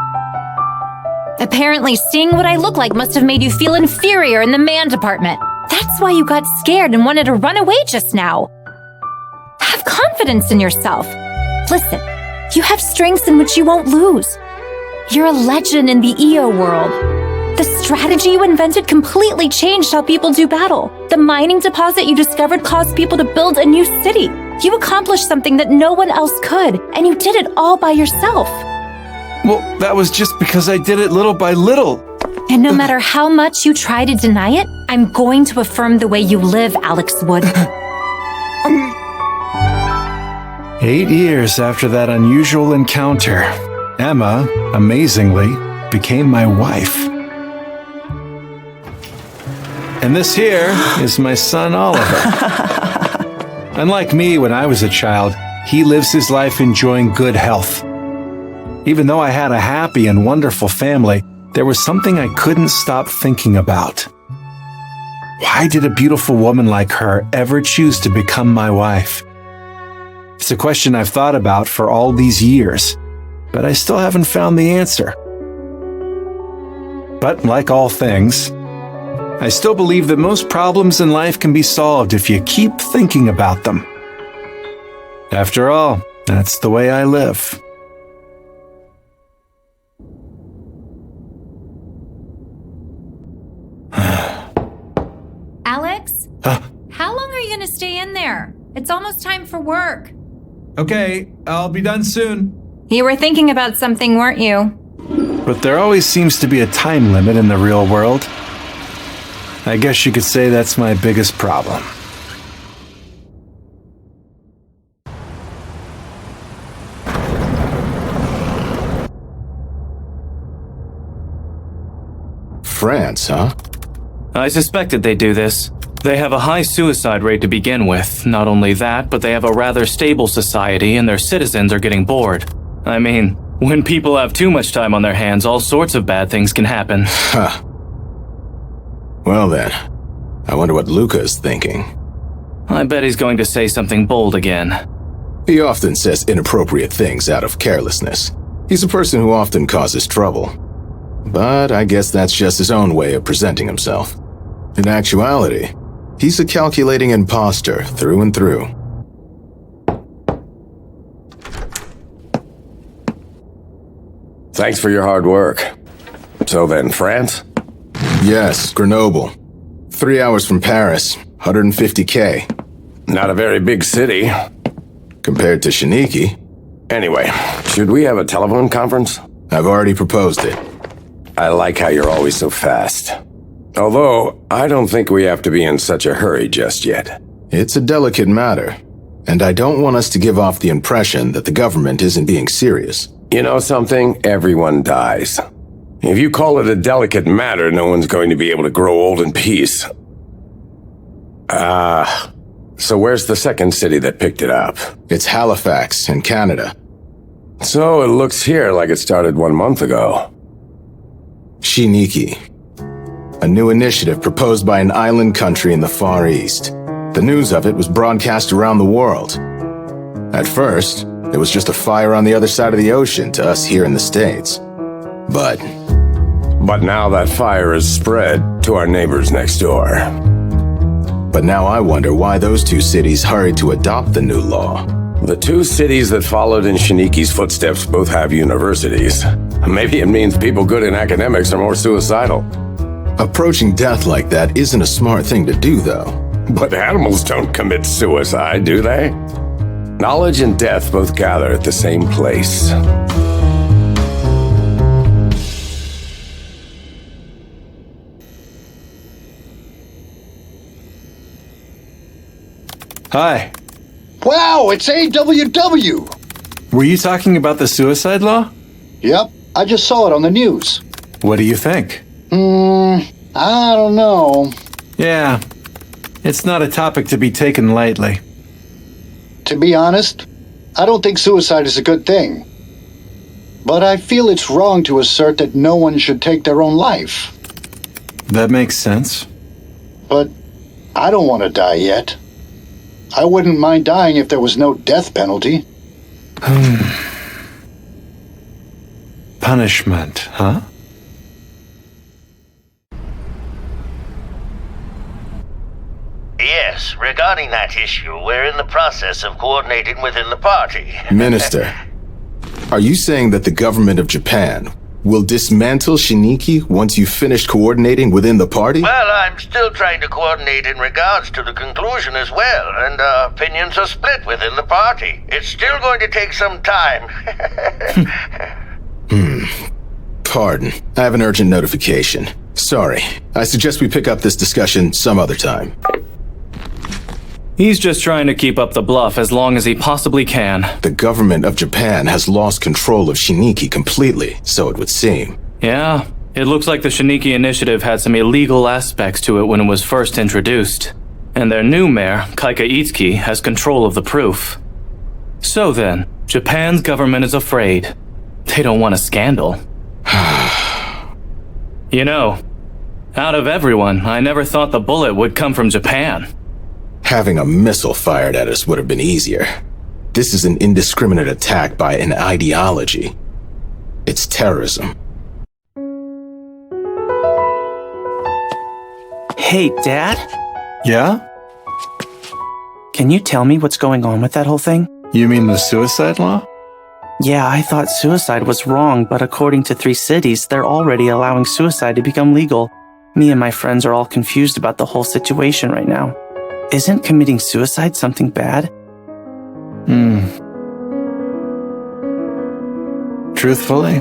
[SPEAKER 7] Apparently, seeing what I look like must have made you feel inferior in the man department. That's why you got scared and wanted to run away just now. Have confidence in yourself. Listen, you have strengths in which you won't lose. You're a legend in the EO world. The strategy you invented completely changed how people do battle. The mining deposit you discovered caused people to build a new city. You accomplished something that no one else could, and you did it all by yourself.
[SPEAKER 6] Well, that was just because I did it little by little.
[SPEAKER 7] And no matter how much you try to deny it, I'm going to affirm the way you live, Alex Wood.
[SPEAKER 6] 8 years after that unusual encounter, Emma, amazingly, became my wife. And this here is my son, Oliver. Unlike me when I was a child, he lives his life enjoying good health. Even though I had a happy and wonderful family, there was something I couldn't stop thinking about. Why did a beautiful woman like her ever choose to become my wife? It's a question I've thought about for all these years, but I still haven't found the answer. But like all things, I still believe that most problems in life can be solved if you keep thinking about them. After all, that's the way I live.
[SPEAKER 12] Alex? How long are you going to stay in there? It's almost time for work.
[SPEAKER 6] Okay, I'll be done soon.
[SPEAKER 13] You were thinking about something, weren't you?
[SPEAKER 6] But there always seems to be a time limit in the real world. I guess you could say that's my biggest problem.
[SPEAKER 15] France, huh?
[SPEAKER 20] I suspected they'd do this. They have a high suicide rate to begin with. Not only that, but they have a rather stable society and their citizens are getting bored. I mean, when people have too much time on their hands, all sorts of bad things can happen.
[SPEAKER 15] Huh. Well then, I wonder what Luca is thinking.
[SPEAKER 20] I bet he's going to say something bold again.
[SPEAKER 15] He often says inappropriate things out of carelessness. He's a person who often causes trouble. But I guess that's just his own way of presenting himself. In actuality, he's a calculating imposter through and through.
[SPEAKER 22] Thanks for your hard work. So then, France?
[SPEAKER 15] Yes, Grenoble. 3 hours from Paris, 150K.
[SPEAKER 22] Not a very big city.
[SPEAKER 15] Compared to Shiniki.
[SPEAKER 22] Anyway, should we have a telephone conference?
[SPEAKER 15] I've already proposed it.
[SPEAKER 22] I like how you're always so fast. Although, I don't think we have to be in such a hurry just yet.
[SPEAKER 15] It's a delicate matter, and I don't want us to give off the impression that the government isn't being serious.
[SPEAKER 22] You know something? Everyone dies. If you call it a delicate matter, no one's going to be able to grow old in peace. So where's the second city that picked it up?
[SPEAKER 15] It's Halifax, in Canada.
[SPEAKER 22] So it looks here like it started 1 month ago.
[SPEAKER 15] Shiniki. A new initiative proposed by an island country in the Far East. The news of it was broadcast around the world. At first, it was just a fire on the other side of the ocean to us here in the States. But
[SPEAKER 22] now that fire has spread to our neighbors next door.
[SPEAKER 15] But now I wonder why those two cities hurried to adopt the new law.
[SPEAKER 22] The two cities that followed in Shiniki's footsteps both have universities. Maybe it means people good in academics are more suicidal.
[SPEAKER 15] Approaching death like that isn't a smart thing to do, though.
[SPEAKER 22] But animals don't commit suicide, do they? Knowledge and death both gather at the same place.
[SPEAKER 6] Hi.
[SPEAKER 25] Wow, it's AWW!
[SPEAKER 6] Were you talking about the suicide law?
[SPEAKER 25] Yep, I just saw it on the news.
[SPEAKER 6] What do you think?
[SPEAKER 25] I don't know.
[SPEAKER 6] Yeah, it's not a topic to be taken lightly.
[SPEAKER 25] To be honest, I don't think suicide is a good thing. But I feel it's wrong to assert that no one should take their own life.
[SPEAKER 6] That makes sense.
[SPEAKER 25] But I don't want to die yet. I wouldn't mind dying if there was no death penalty.
[SPEAKER 6] Punishment, huh?
[SPEAKER 26] Yes, regarding that issue, we're in the process of coordinating within the party.
[SPEAKER 15] Minister, are you saying that the government of Japan will dismantle Shiniki once you've finished coordinating within the party?
[SPEAKER 26] Well, I'm still trying to coordinate in regards to the conclusion as well, and opinions are split within the party. It's still going to take some time.
[SPEAKER 15] Pardon. I have an urgent notification. Sorry. I suggest we pick up this discussion some other time.
[SPEAKER 20] He's just trying to keep up the bluff as long as he possibly can.
[SPEAKER 15] The government of Japan has lost control of Shiniki completely, so it would seem.
[SPEAKER 20] Yeah, it looks like the Shiniki initiative had some illegal aspects to it when it was first introduced. And their new mayor, Kaika Itsuki, has control of the proof. So then, Japan's government is afraid. They don't want a scandal. You know, out of everyone, I never thought the bullet would come from Japan.
[SPEAKER 15] Having a missile fired at us would have been easier. This is an indiscriminate attack by an ideology. It's terrorism.
[SPEAKER 27] Hey, Dad?
[SPEAKER 6] Yeah?
[SPEAKER 27] Can you tell me what's going on with that whole thing?
[SPEAKER 6] You mean the suicide law?
[SPEAKER 27] Yeah, I thought suicide was wrong, but according to 3 cities, they're already allowing suicide to become legal. Me and my friends are all confused about the whole situation right now. Isn't committing suicide something bad?
[SPEAKER 6] Truthfully,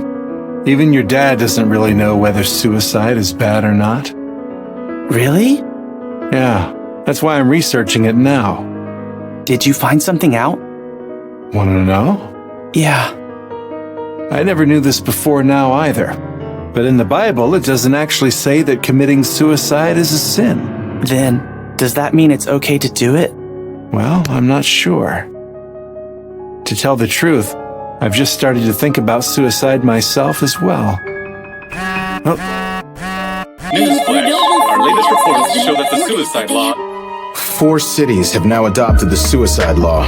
[SPEAKER 6] even your dad doesn't really know whether suicide is bad or not.
[SPEAKER 27] Really?
[SPEAKER 6] Yeah, that's why I'm researching it now.
[SPEAKER 27] Did you find something out?
[SPEAKER 6] Want to know?
[SPEAKER 27] Yeah.
[SPEAKER 6] I never knew this before now either. But in the Bible, it doesn't actually say that committing suicide is a sin.
[SPEAKER 27] Then, does that mean it's okay to do it?
[SPEAKER 6] Well, I'm not sure. To tell the truth, I've just started to think about suicide myself as well.
[SPEAKER 2] Newsflash. Our latest reports show that the suicide law...
[SPEAKER 15] 4 cities have now adopted the suicide law.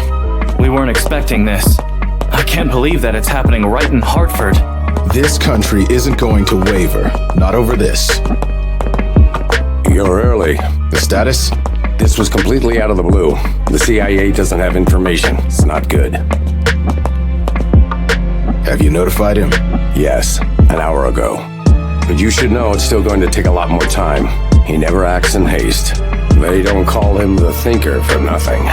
[SPEAKER 20] We weren't expecting this. I can't believe that it's happening right in Hartford.
[SPEAKER 15] This country isn't going to waver. Not over this.
[SPEAKER 22] You're early.
[SPEAKER 15] The status?
[SPEAKER 22] This was completely out of the blue. The CIA doesn't have information. It's not good.
[SPEAKER 15] Have you notified him?
[SPEAKER 22] Yes, an hour ago. But you should know it's still going to take a lot more time. He never acts in haste. They don't call him the thinker for nothing.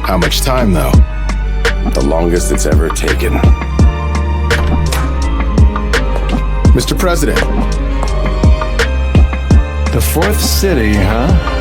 [SPEAKER 15] How much time, though?
[SPEAKER 22] The longest it's ever taken.
[SPEAKER 15] Mr. President.
[SPEAKER 6] The 4th city, huh?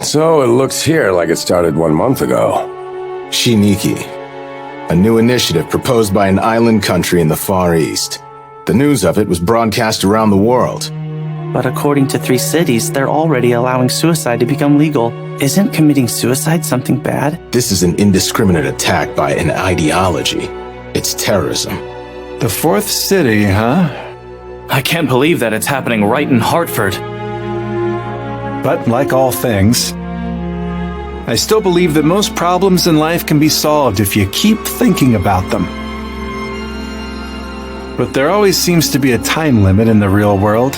[SPEAKER 22] So it looks here like it started 1 month ago.
[SPEAKER 15] Shiniki. A new initiative proposed by an island country in the Far East. The news of it was broadcast around the world.
[SPEAKER 27] But according to 3 cities, they're already allowing suicide to become legal. Isn't committing suicide something bad?
[SPEAKER 15] This is an indiscriminate attack by an ideology. It's terrorism.
[SPEAKER 6] The fourth city, huh?
[SPEAKER 20] I can't believe that it's happening right in Hartford.
[SPEAKER 6] But like all things, I still believe that most problems in life can be solved if you keep thinking about them. But there always seems to be a time limit in the real world.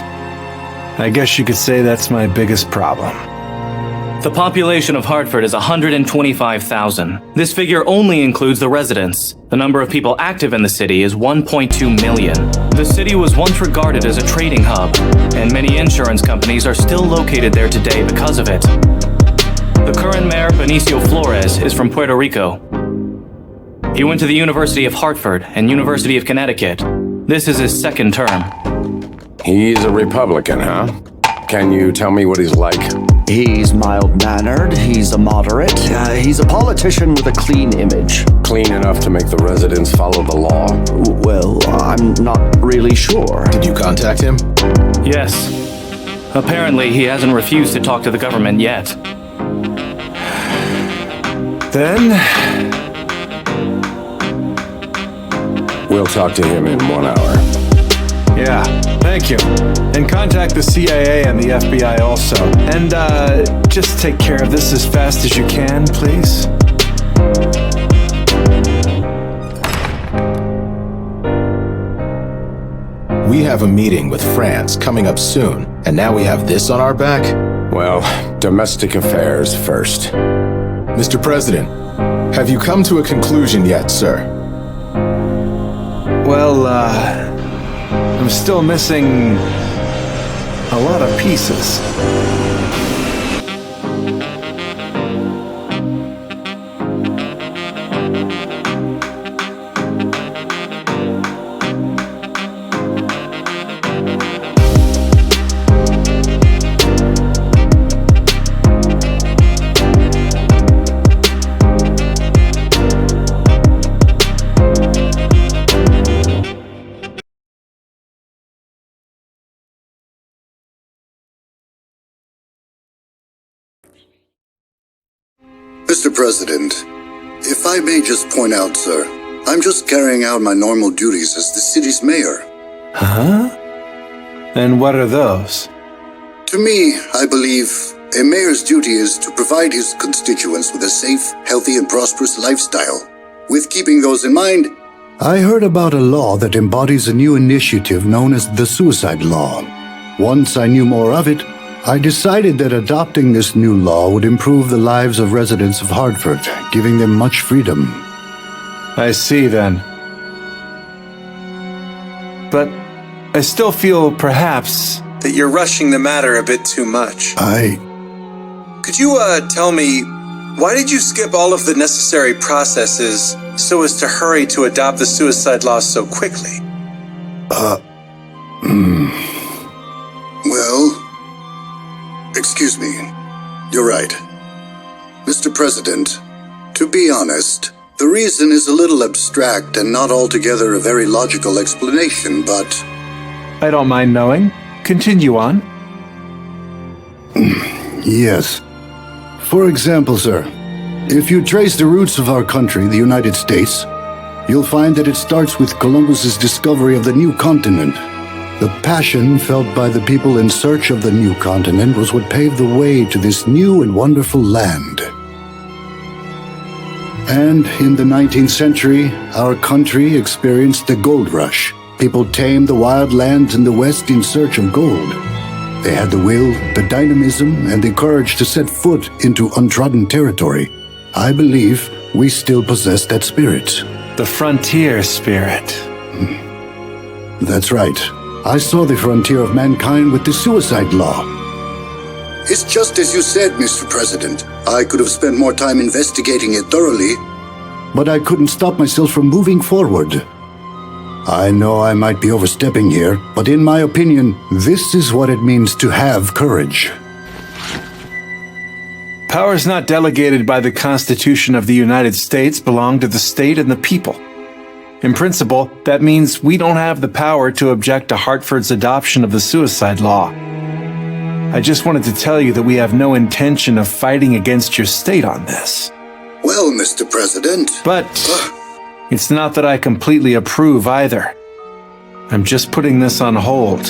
[SPEAKER 6] I guess you could say that's my biggest problem.
[SPEAKER 20] The population of Hartford is 125,000. This figure only includes the residents. The number of people active in the city is 1.2 million. The city was once regarded as a trading hub, and many insurance companies are still located there today because of it. The current mayor, Benicio Flores, is from Puerto Rico. He went to the University of Hartford and University of Connecticut. This is his second term.
[SPEAKER 22] He's a Republican, huh? Can you tell me what he's like?
[SPEAKER 5] He's mild-mannered, he's a moderate, he's a politician with a clean image.
[SPEAKER 22] Clean enough to make the residents follow the law?
[SPEAKER 5] Well, I'm not really sure.
[SPEAKER 15] Did you contact him?
[SPEAKER 20] Yes. Apparently, he hasn't refused to talk to the government yet.
[SPEAKER 6] Then...
[SPEAKER 22] we'll talk to him in 1 hour.
[SPEAKER 6] Yeah, thank you. And contact the CIA and the FBI also. And, just take care of this as fast as you can, please.
[SPEAKER 15] We have a meeting with France coming up soon, and now we have this on our back?
[SPEAKER 22] Well, domestic affairs first.
[SPEAKER 15] Mr. President, have you come to a conclusion yet, sir?
[SPEAKER 6] Well, I'm still missing a lot of pieces.
[SPEAKER 25] Mr. President, if I may just point out, sir, I'm just carrying out my normal duties as the city's mayor.
[SPEAKER 6] Huh? And what are those?
[SPEAKER 25] To me, I believe a mayor's duty is to provide his constituents with a safe, healthy, and prosperous lifestyle. With keeping those in mind, I heard about a law that embodies a new initiative known as the suicide law. Once I knew more of it, I decided that adopting this new law would improve the lives of residents of Hartford, giving them much freedom.
[SPEAKER 6] I see, then. But I still feel, perhaps, that you're rushing the matter a bit too much.
[SPEAKER 25] Could
[SPEAKER 6] you, tell me, why did you skip all of the necessary processes so as to hurry to adopt the suicide law so quickly?
[SPEAKER 25] Well... Excuse me. You're right. Mr. President, to be honest, the reason is a little abstract and not altogether a very logical explanation, but...
[SPEAKER 6] I don't mind knowing. Continue on.
[SPEAKER 25] Yes. For example, sir, if you trace the roots of our country, the United States, you'll find that it starts with Columbus's discovery of the new continent. The passion felt by the people in search of the new continent was what paved the way to this new and wonderful land. And in the 19th century, our country experienced the gold rush. People tamed the wild lands in the West in search of gold. They had the will, the dynamism, and the courage to set foot into untrodden territory. I believe we still possess that spirit.
[SPEAKER 6] The frontier spirit.
[SPEAKER 25] That's right. I saw the frontier of mankind with the suicide law. It's just as you said, Mr. President. I could have spent more time investigating it thoroughly, but I couldn't stop myself from moving forward. I know I might be overstepping here, but in my opinion, this is what it means to have courage.
[SPEAKER 6] Powers not delegated by the Constitution of the United States belong to the state and the people. In principle, that means we don't have the power to object to Hartford's adoption of the suicide law. I just wanted to tell you that we have no intention of fighting against your state on this.
[SPEAKER 25] Well, Mr. President.
[SPEAKER 6] But it's not that I completely approve either. I'm just putting this on hold.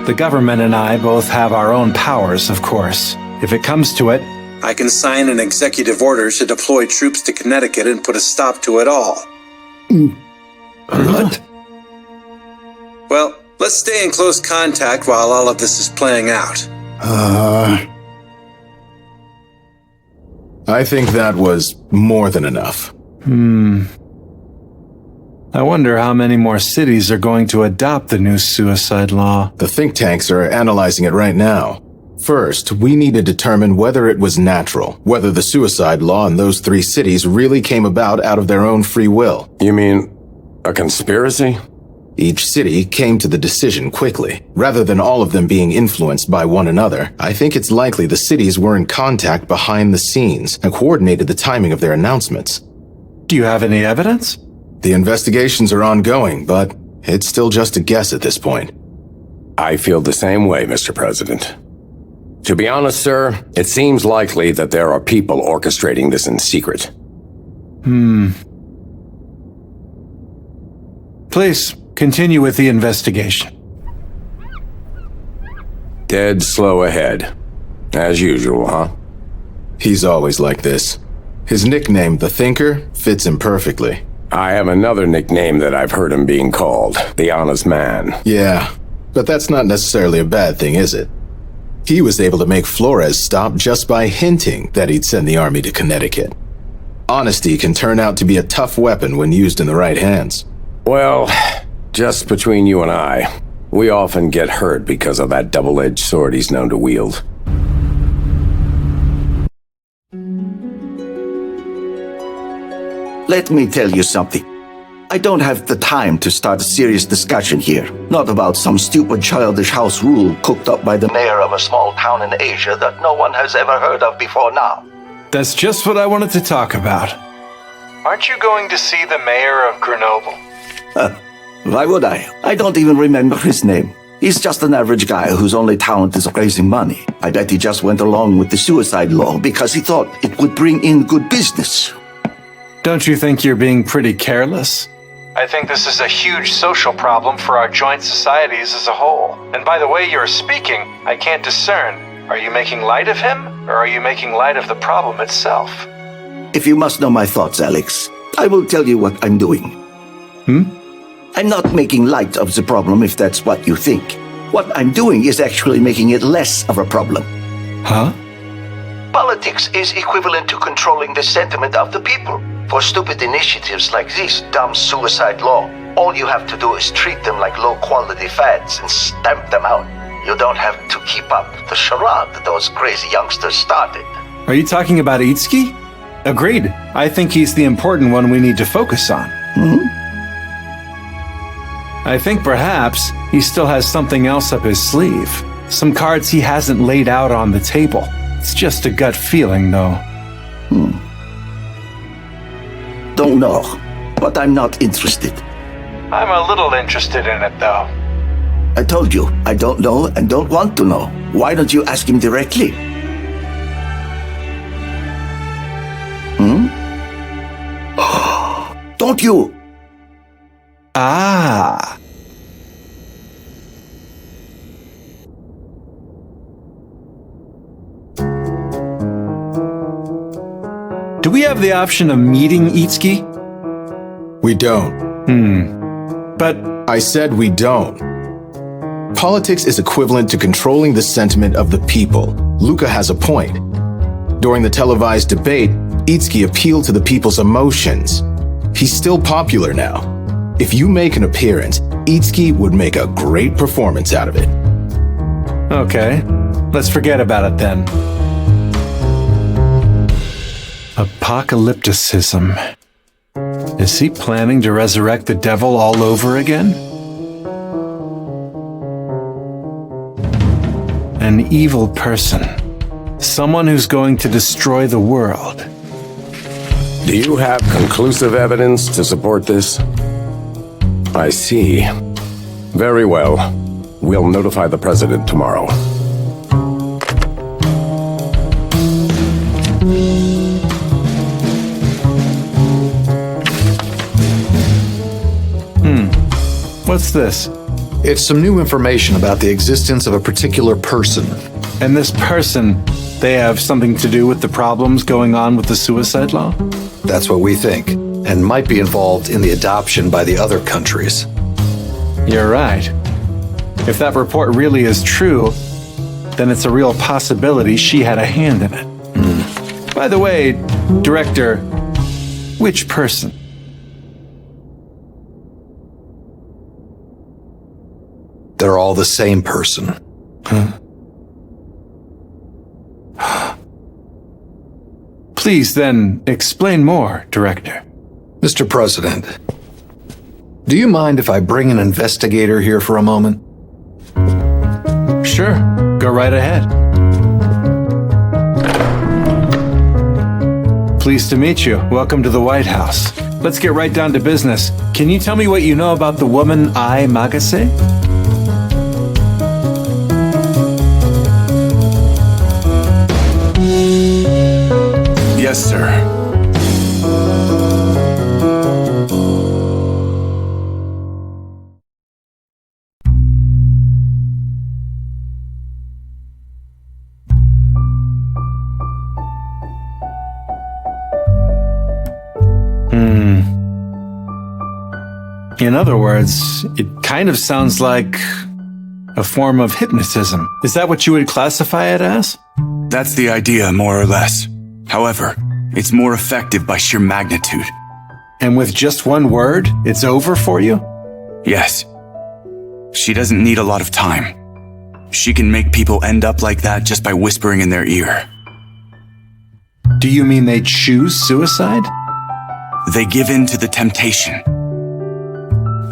[SPEAKER 6] The government and I both have our own powers, of course. If it comes to it, I can sign an executive order to deploy troops to Connecticut and put a stop to it all.
[SPEAKER 5] What?
[SPEAKER 6] Well, let's stay in close contact while all of this is playing out.
[SPEAKER 15] I think that was more than enough.
[SPEAKER 6] I wonder how many more cities are going to adopt the new suicide law.
[SPEAKER 15] The think tanks are analyzing it right now. First, we need to determine whether it was natural, whether the suicide law in those 3 cities really came about out of their own free will.
[SPEAKER 22] You mean a conspiracy?
[SPEAKER 15] Each city came to the decision quickly. Rather than all of them being influenced by one another, I think it's likely the cities were in contact behind the scenes and coordinated the timing of their announcements.
[SPEAKER 6] Do you have any evidence?
[SPEAKER 15] The investigations are ongoing, but it's still just a guess at this point.
[SPEAKER 22] I feel the same way, Mr. President. To be honest, sir, it seems likely that there are people orchestrating this in secret.
[SPEAKER 6] Please, continue with the investigation.
[SPEAKER 22] Dead slow ahead. As usual, huh?
[SPEAKER 15] He's always like this. His nickname, The Thinker, fits him perfectly.
[SPEAKER 22] I have another nickname that I've heard him being called, The Honest Man.
[SPEAKER 15] Yeah, but that's not necessarily a bad thing, is it? He was able to make Flores stop just by hinting that he'd send the army to Connecticut. Honesty can turn out to be a tough weapon when used in the right hands.
[SPEAKER 22] Well, just between you and I, we often get hurt because of that double-edged sword he's known to wield.
[SPEAKER 5] Let me tell you something. I don't have the time to start a serious discussion here. Not about some stupid childish house rule cooked up by the mayor of a small town in Asia that no one has ever heard of before now.
[SPEAKER 6] That's just what I wanted to talk about.
[SPEAKER 8] Aren't you going to see the mayor of Grenoble?
[SPEAKER 5] Why would I? I don't even remember his name. He's just an average guy whose only talent is raising money. I bet he just went along with the suicide law because he thought it would bring in good business.
[SPEAKER 6] Don't you think you're being pretty careless?
[SPEAKER 8] I think this is a huge social problem for our joint societies as a whole. And by the way you're speaking, I can't discern. Are you making light of him, or are you making light of the problem itself?
[SPEAKER 5] If you must know my thoughts, Alex, I will tell you what I'm doing. I'm not making light of the problem if that's what you think. What I'm doing is actually making it less of a problem.
[SPEAKER 6] Huh?
[SPEAKER 5] Politics is equivalent to controlling the sentiment of the people. For stupid initiatives like this dumb suicide law, all you have to do is treat them like low-quality fads and stamp them out. You don't have to keep up the charade that those crazy youngsters started.
[SPEAKER 6] Are you talking about Itsuki? Agreed. I think he's the important one we need to focus on. I think perhaps he still has something else up his sleeve. Some cards he hasn't laid out on the table. It's just a gut feeling, though.
[SPEAKER 5] Don't know, but I'm not interested.
[SPEAKER 8] I'm a little interested in it, though.
[SPEAKER 5] I told you, I don't know and don't want to know. Why don't you ask him directly? Don't you?
[SPEAKER 6] Ah. Do we have the option of meeting Itsuki?
[SPEAKER 15] We don't.
[SPEAKER 6] But
[SPEAKER 15] I said we don't. Politics is equivalent to controlling the sentiment of the people. Luca has a point. During the televised debate, Itsuki appealed to the people's emotions. He's still popular now. If you make an appearance, Itsuki would make a great performance out of it.
[SPEAKER 6] Okay, let's forget about it then. Apocalypticism. Is he planning to resurrect the devil all over again? An evil person. Someone who's going to destroy the world.
[SPEAKER 22] Do you have conclusive evidence to support this? I see. Very well. We'll notify the president tomorrow.
[SPEAKER 6] What's this?
[SPEAKER 4] It's some new information about the existence of a particular person.
[SPEAKER 6] And this person, they have something to do with the problems going on with the suicide law?
[SPEAKER 4] That's what we think, and might be involved in the adoption by the other countries.
[SPEAKER 6] You're right. If that report really is true, then it's a real possibility she had a hand in it. By the way, Director, which person?
[SPEAKER 4] They're all the same person.
[SPEAKER 6] Please then explain more, Director.
[SPEAKER 4] Mr. President, do you mind if I bring an investigator here for a moment?
[SPEAKER 6] Sure, go right ahead. Pleased to meet you. Welcome to the White House. Let's get right down to business. Can you tell me what you know about the woman Ai Magase?
[SPEAKER 3] Yes, sir.
[SPEAKER 6] In other words, it kind of sounds like a form of hypnotism. Is that what you would classify it as?
[SPEAKER 3] That's the idea, more or less. However, it's more effective by sheer magnitude.
[SPEAKER 6] And with just one word, it's over for you?
[SPEAKER 3] Yes. She doesn't need a lot of time. She can make people end up like that just by whispering in their ear.
[SPEAKER 6] Do you mean they choose suicide?
[SPEAKER 3] They give in to the temptation.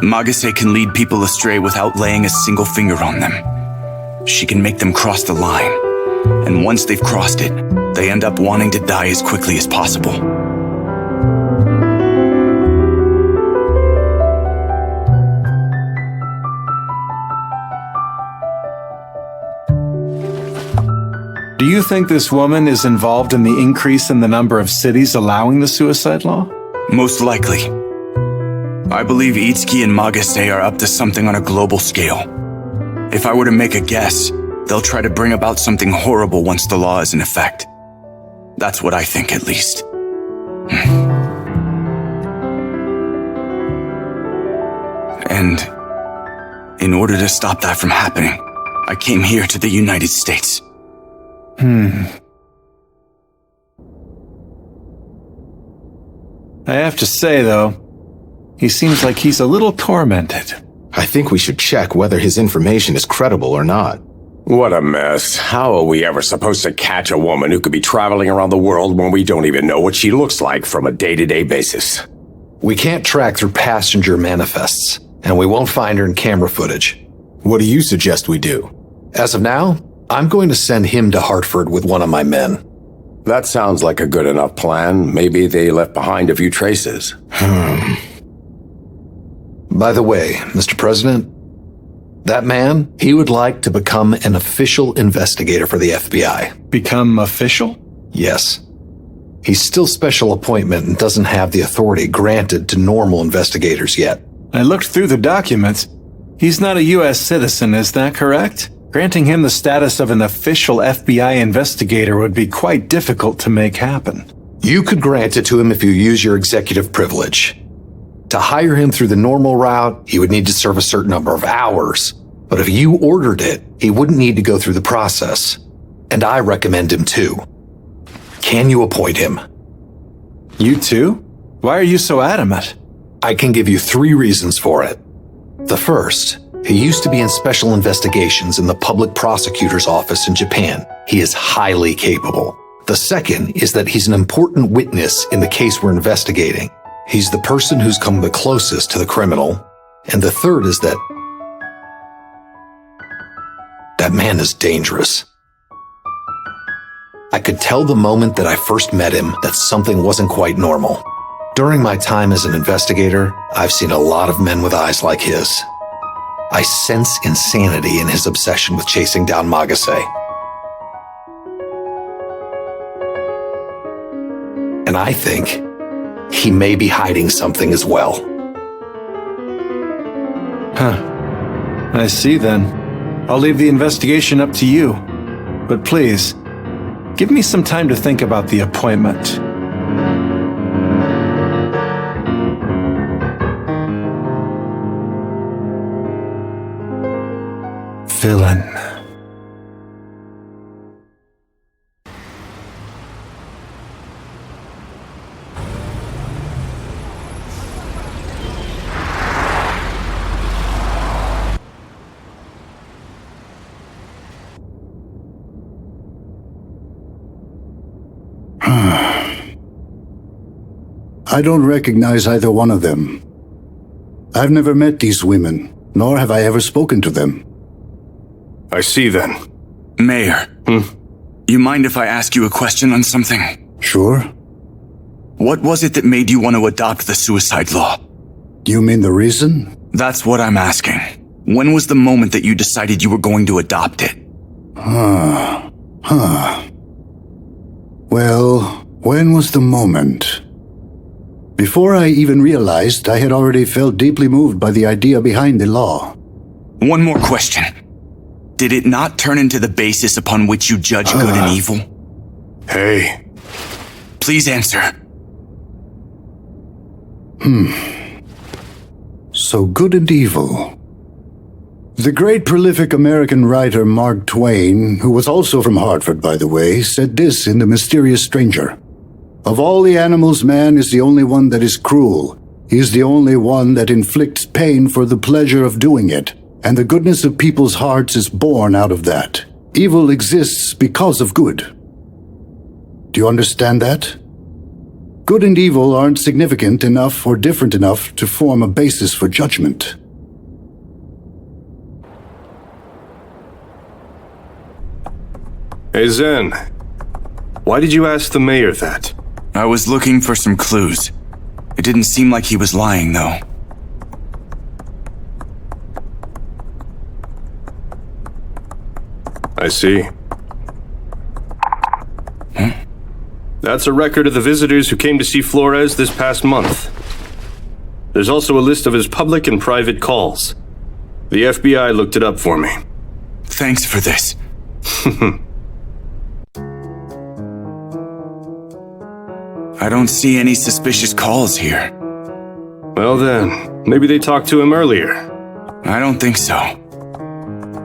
[SPEAKER 3] Magase can lead people astray without laying a single finger on them. She can make them cross the line. And once they've crossed it, they end up wanting to die as quickly as possible.
[SPEAKER 6] Do you think this woman is involved in the increase in the number of cities allowing the suicide law?
[SPEAKER 3] Most likely. I believe Itsuki and Magase are up to something on a global scale. If I were to make a guess, they'll try to bring about something horrible once the law is in effect. That's what I think, at least. And in order to stop that from happening, I came here to the United States.
[SPEAKER 6] I have to say, though, he seems like he's a little tormented.
[SPEAKER 15] I think we should check whether his information is credible or not.
[SPEAKER 22] What a mess. How are we ever supposed to catch a woman who could be traveling around the world when we don't even know what she looks like from a day-to-day basis?
[SPEAKER 4] We can't track through passenger manifests, and we won't find her in camera footage.
[SPEAKER 15] What do you suggest we do?
[SPEAKER 4] As of now, I'm going to send him to Hartford with one of my men.
[SPEAKER 22] That sounds like a good enough plan. Maybe they left behind a few traces.
[SPEAKER 4] By the way, Mr. President, that man, he would like to become an official investigator for the FBI.
[SPEAKER 6] Become official?
[SPEAKER 4] Yes. He's still special appointment and doesn't have the authority granted to normal investigators yet.
[SPEAKER 6] I looked through the documents. He's not a U.S. citizen, is that correct? Granting him the status of an official FBI investigator would be quite difficult to make happen.
[SPEAKER 4] You could grant it to him if you use your executive privilege. To hire him through the normal route, he would need to serve a certain number of hours. But if you ordered it, he wouldn't need to go through the process. And I recommend him too. Can you appoint him?
[SPEAKER 6] You too? Why are you so adamant?
[SPEAKER 4] I can give you 3 reasons for it. The first, he used to be in special investigations in the public prosecutor's office in Japan. He is highly capable. The second is that he's an important witness in the case we're investigating. He's the person who's come the closest to the criminal. And the third is that man is dangerous. I could tell the moment that I first met him that something wasn't quite normal. During my time as an investigator, I've seen a lot of men with eyes like his. I sense insanity in his obsession with chasing down Magase. And I think he may be hiding something as well.
[SPEAKER 6] I see then. I'll leave the investigation up to you. But please, give me some time to think about the appointment. Villain.
[SPEAKER 25] I don't recognize either one of them. I've never met these women, nor have I ever spoken to them.
[SPEAKER 23] I see then.
[SPEAKER 3] Mayor. You mind if I ask you a question on something?
[SPEAKER 25] Sure.
[SPEAKER 3] What was it that made you want to adopt the suicide law?
[SPEAKER 25] You mean the reason?
[SPEAKER 3] That's what I'm asking. When was the moment that you decided you were going to adopt it?
[SPEAKER 25] Well, when was the moment? Before I even realized, I had already felt deeply moved by the idea behind the law.
[SPEAKER 3] One more question. Did it not turn into the basis upon which you judge good and evil?
[SPEAKER 23] Hey.
[SPEAKER 3] Please answer.
[SPEAKER 25] So good and evil. The great prolific American writer Mark Twain, who was also from Hartford, by the way, said this in The Mysterious Stranger. Of all the animals, man is the only one that is cruel. He is the only one that inflicts pain for the pleasure of doing it, and the goodness of people's hearts is born out of that. Evil exists because of good. Do you understand that? Good and evil aren't significant enough or different enough to form a basis for judgment.
[SPEAKER 23] Hey Zen, why did you ask the mayor that?
[SPEAKER 3] I was looking for some clues. It didn't seem like he was lying, though.
[SPEAKER 23] I see. That's a record of the visitors who came to see Flores this past month. There's also a list of his public and private calls. The FBI looked it up for me.
[SPEAKER 3] Thanks for this. I don't see any suspicious calls here.
[SPEAKER 23] Well then, maybe they talked to him earlier.
[SPEAKER 3] I don't think so.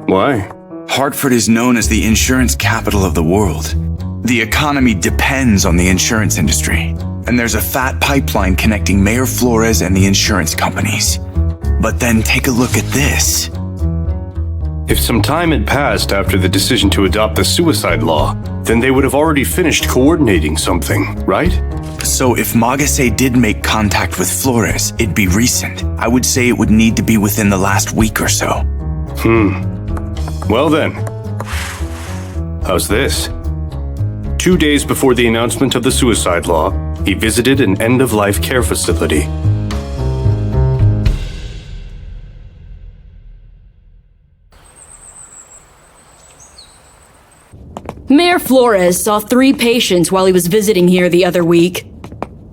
[SPEAKER 23] Why?
[SPEAKER 3] Hartford is known as the insurance capital of the world. The economy depends on the insurance industry, and there's a fat pipeline connecting Mayor Flores and the insurance companies. But then take a look at this.
[SPEAKER 23] If some time had passed after the decision to adopt the suicide law, then they would have already finished coordinating something, right?
[SPEAKER 3] So if Magase did make contact with Flores, it'd be recent. I would say it would need to be within the last week or so.
[SPEAKER 23] Well then. How's this? 2 days before the announcement of the suicide law, he visited an end-of-life care facility.
[SPEAKER 1] Mayor Flores saw 3 patients while he was visiting here the other week.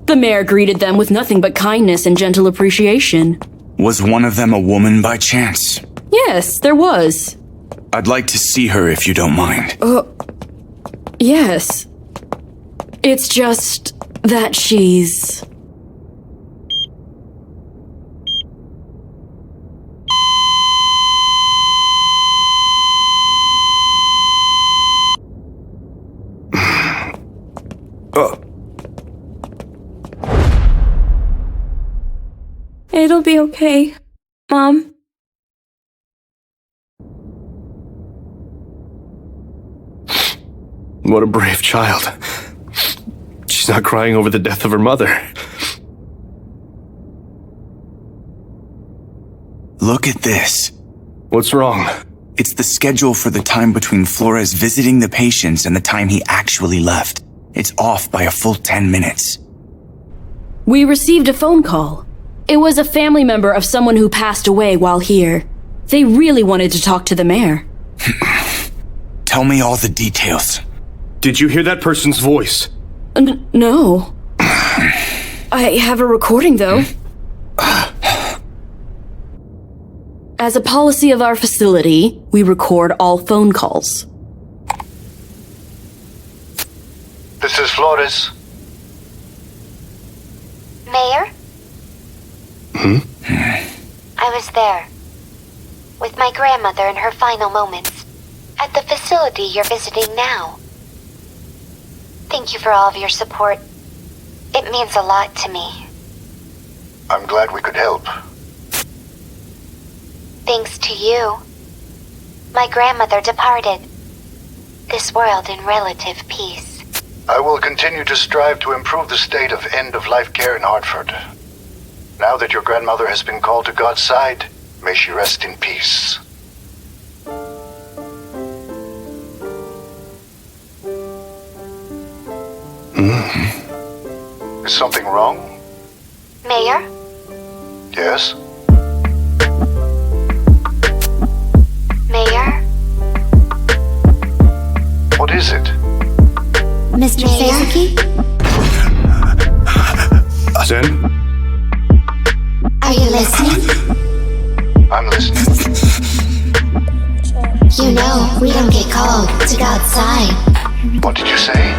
[SPEAKER 1] The mayor greeted them with nothing but kindness and gentle appreciation.
[SPEAKER 3] Was one of them a woman by chance?
[SPEAKER 1] Yes, there was.
[SPEAKER 3] I'd like to see her if you don't mind.
[SPEAKER 1] Yes. It's just that she's...
[SPEAKER 7] It'll be okay, Mom.
[SPEAKER 23] What a brave child. She's not crying over the death of her mother.
[SPEAKER 3] Look at this.
[SPEAKER 23] What's wrong?
[SPEAKER 3] It's the schedule for the time between Flores visiting the patients and the time he actually left. It's off by a full 10 minutes.
[SPEAKER 1] We received a phone call. It was a family member of someone who passed away while here. They really wanted to talk to the mayor.
[SPEAKER 3] Tell me all the details.
[SPEAKER 23] Did you hear that person's voice?
[SPEAKER 1] No. I have a recording, though. As a policy of our facility, we record all phone calls.
[SPEAKER 10] This is Flores.
[SPEAKER 14] Mayor? I was there. With my grandmother in her final moments. At the facility you're visiting now. Thank you for all of your support. It means a lot to me.
[SPEAKER 10] I'm glad we could help.
[SPEAKER 14] Thanks to you. My grandmother departed. This world in relative peace.
[SPEAKER 10] I will continue to strive to improve the state of end-of-life care in Hartford. Now that your grandmother has been called to God's side, may she rest in peace. Is something wrong?
[SPEAKER 14] Mayor?
[SPEAKER 10] Yes?
[SPEAKER 14] Mayor?
[SPEAKER 10] What is it?
[SPEAKER 14] Mr. Seizaki?
[SPEAKER 23] Zen?
[SPEAKER 14] Are you listening?
[SPEAKER 10] I'm listening.
[SPEAKER 14] You know, we don't get called to God's side.
[SPEAKER 10] What did you say?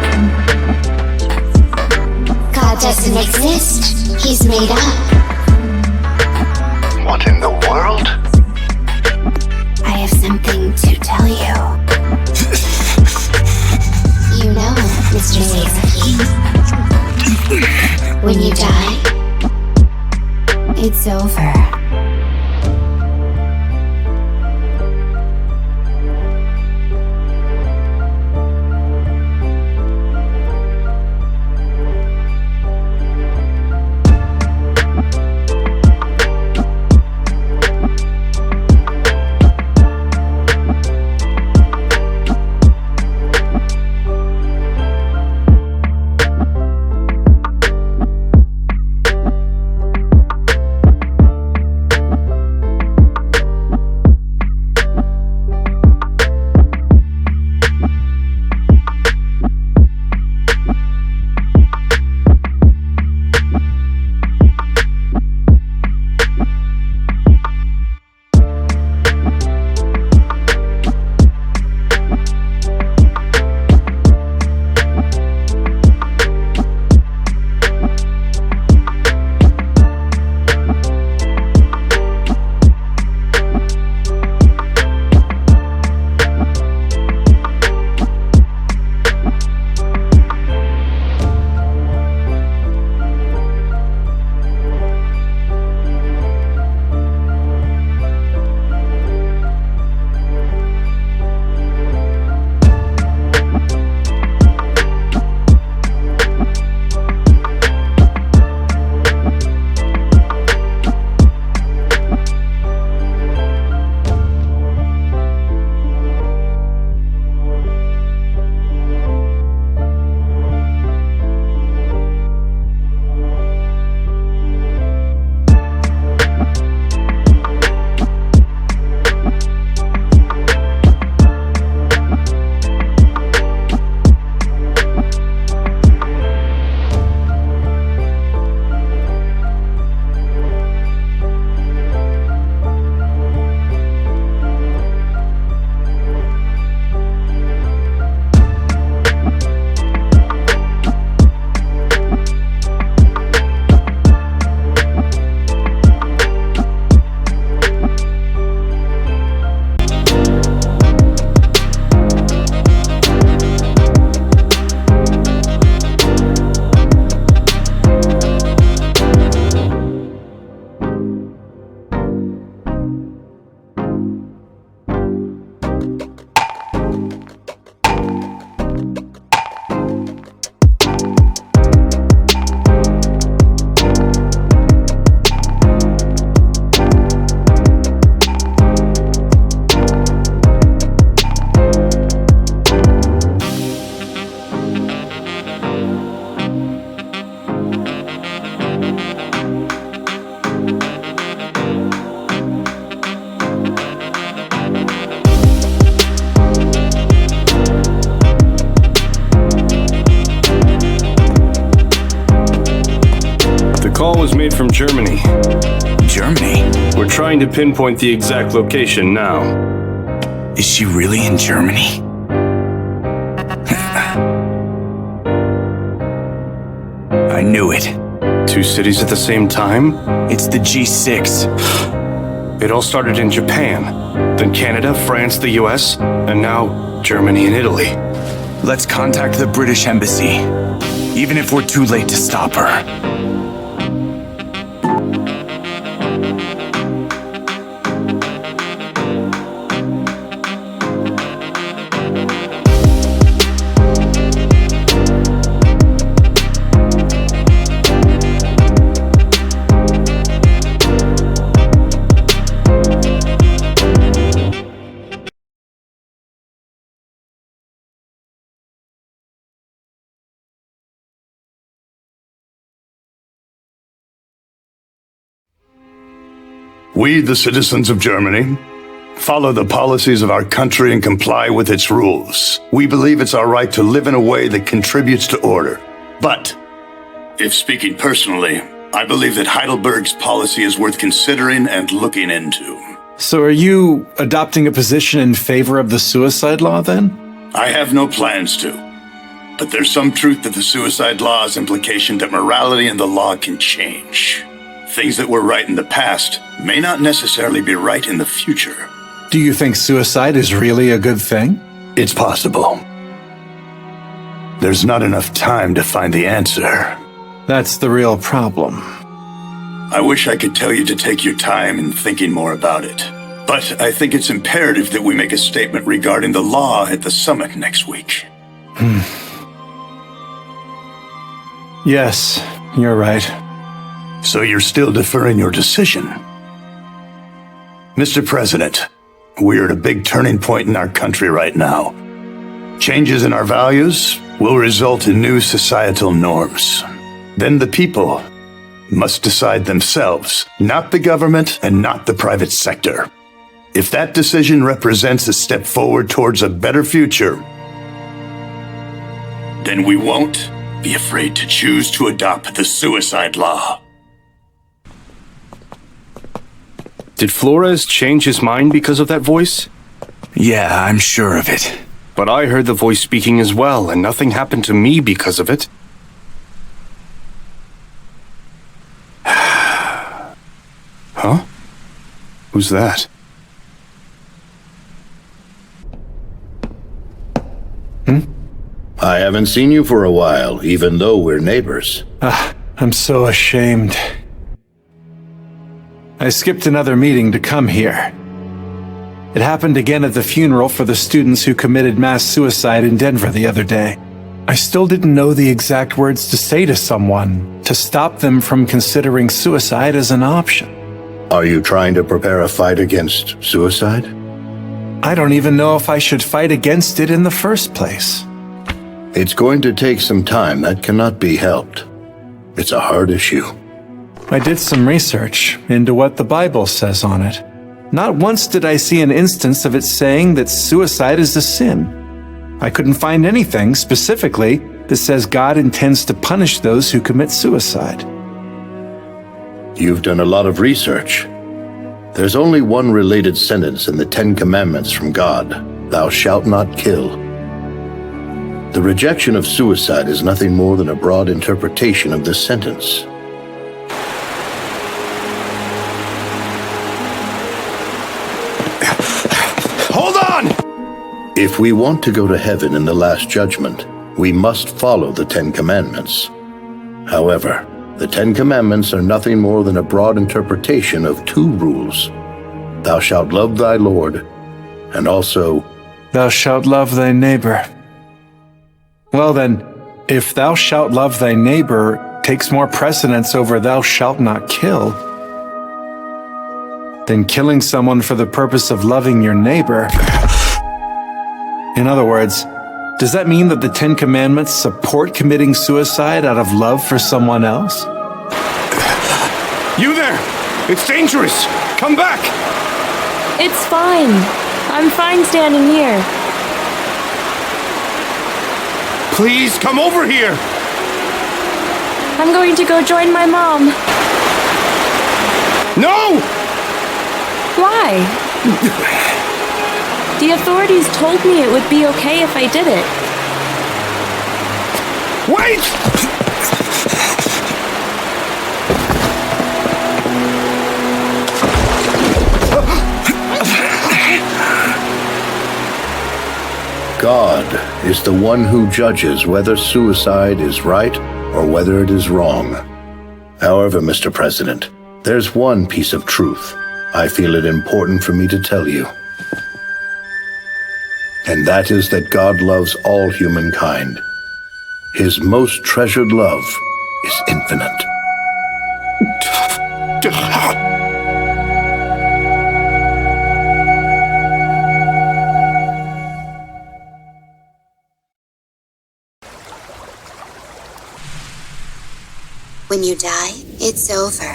[SPEAKER 14] God doesn't exist. He's made up.
[SPEAKER 10] What in the world?
[SPEAKER 14] I have something to tell you. You know, Mr. Seizaki, when you die, it's over.
[SPEAKER 23] call was made from Germany.
[SPEAKER 3] Germany.
[SPEAKER 23] We're trying to pinpoint the exact location now.
[SPEAKER 3] Is she really in Germany? I knew it.
[SPEAKER 23] 2 cities at the same time?
[SPEAKER 3] It's the G6.
[SPEAKER 23] It all started in Japan, then Canada, France, the US, and now Germany and Italy.
[SPEAKER 3] Let's contact the British embassy, even if we're too late to stop her.
[SPEAKER 11] We, the citizens of Germany, follow the policies of our country and comply with its rules. We believe it's our right to live in a way that contributes to order. But, if speaking personally, I believe that Heidelberg's policy is worth considering and looking into.
[SPEAKER 6] So are you adopting a position in favor of the suicide law then?
[SPEAKER 11] I have no plans to. But there's some truth to the suicide law's implication that morality and the law can change. Things that were right in the past may not necessarily be right in the future.
[SPEAKER 6] Do you think suicide is really a good thing?
[SPEAKER 11] It's possible. There's not enough time to find the answer.
[SPEAKER 6] That's the real problem.
[SPEAKER 11] I wish I could tell you to take your time in thinking more about it. But I think it's imperative that we make a statement regarding the law at the summit next week.
[SPEAKER 6] Yes, you're right.
[SPEAKER 11] So you're still deferring your decision? Mr. President, we're at a big turning point in our country right now. Changes in our values will result in new societal norms. Then the people must decide themselves, not the government and not the private sector. If that decision represents a step forward towards a better future, then we won't be afraid to choose to adopt the suicide law.
[SPEAKER 23] Did Flores change his mind because of that voice?
[SPEAKER 3] Yeah, I'm sure of it.
[SPEAKER 23] But I heard the voice speaking as well, and nothing happened to me because of it. Huh? Who's that?
[SPEAKER 10] I haven't seen you for a while, even though we're neighbors.
[SPEAKER 6] I'm so ashamed. I skipped another meeting to come here. It happened again at the funeral for the students who committed mass suicide in Denver the other day. I still didn't know the exact words to say to someone to stop them from considering suicide as an option.
[SPEAKER 10] Are you trying to prepare a fight against suicide?
[SPEAKER 6] I don't even know if I should fight against it in the first place.
[SPEAKER 10] It's going to take some time. That cannot be helped. It's a hard issue.
[SPEAKER 6] I did some research into what the Bible says on it. Not once did I see an instance of it saying that suicide is a sin. I couldn't find anything specifically that says God intends to punish those who commit suicide.
[SPEAKER 10] You've done a lot of research. There's only one related sentence in the 10 Commandments from God: "Thou shalt not kill." The rejection of suicide is nothing more than a broad interpretation of this sentence.
[SPEAKER 11] Hold on!
[SPEAKER 10] If we want to go to heaven in the Last Judgment, we must follow the 10 Commandments. However, the 10 Commandments are nothing more than a broad interpretation of 2 rules. Thou shalt love thy Lord, and also,
[SPEAKER 6] thou shalt love thy neighbor. Well then, if thou shalt love thy neighbor takes more precedence over thou shalt not kill, then killing someone for the purpose of loving your neighbor. In other words, does that mean that the 10 Commandments support committing suicide out of love for someone else?
[SPEAKER 23] You there! It's dangerous! Come back!
[SPEAKER 9] It's fine. I'm fine standing here.
[SPEAKER 23] Please, come over here!
[SPEAKER 9] I'm going to go join my mom.
[SPEAKER 11] No!
[SPEAKER 9] Why? The authorities told me it would be okay if I did it.
[SPEAKER 11] Wait!
[SPEAKER 10] God is the one who judges whether suicide is right or whether it is wrong. However, Mr. President, there's one piece of truth I feel it important for me to tell you. And that is that God loves all humankind. His most treasured love is infinite.
[SPEAKER 12] When you die, it's over.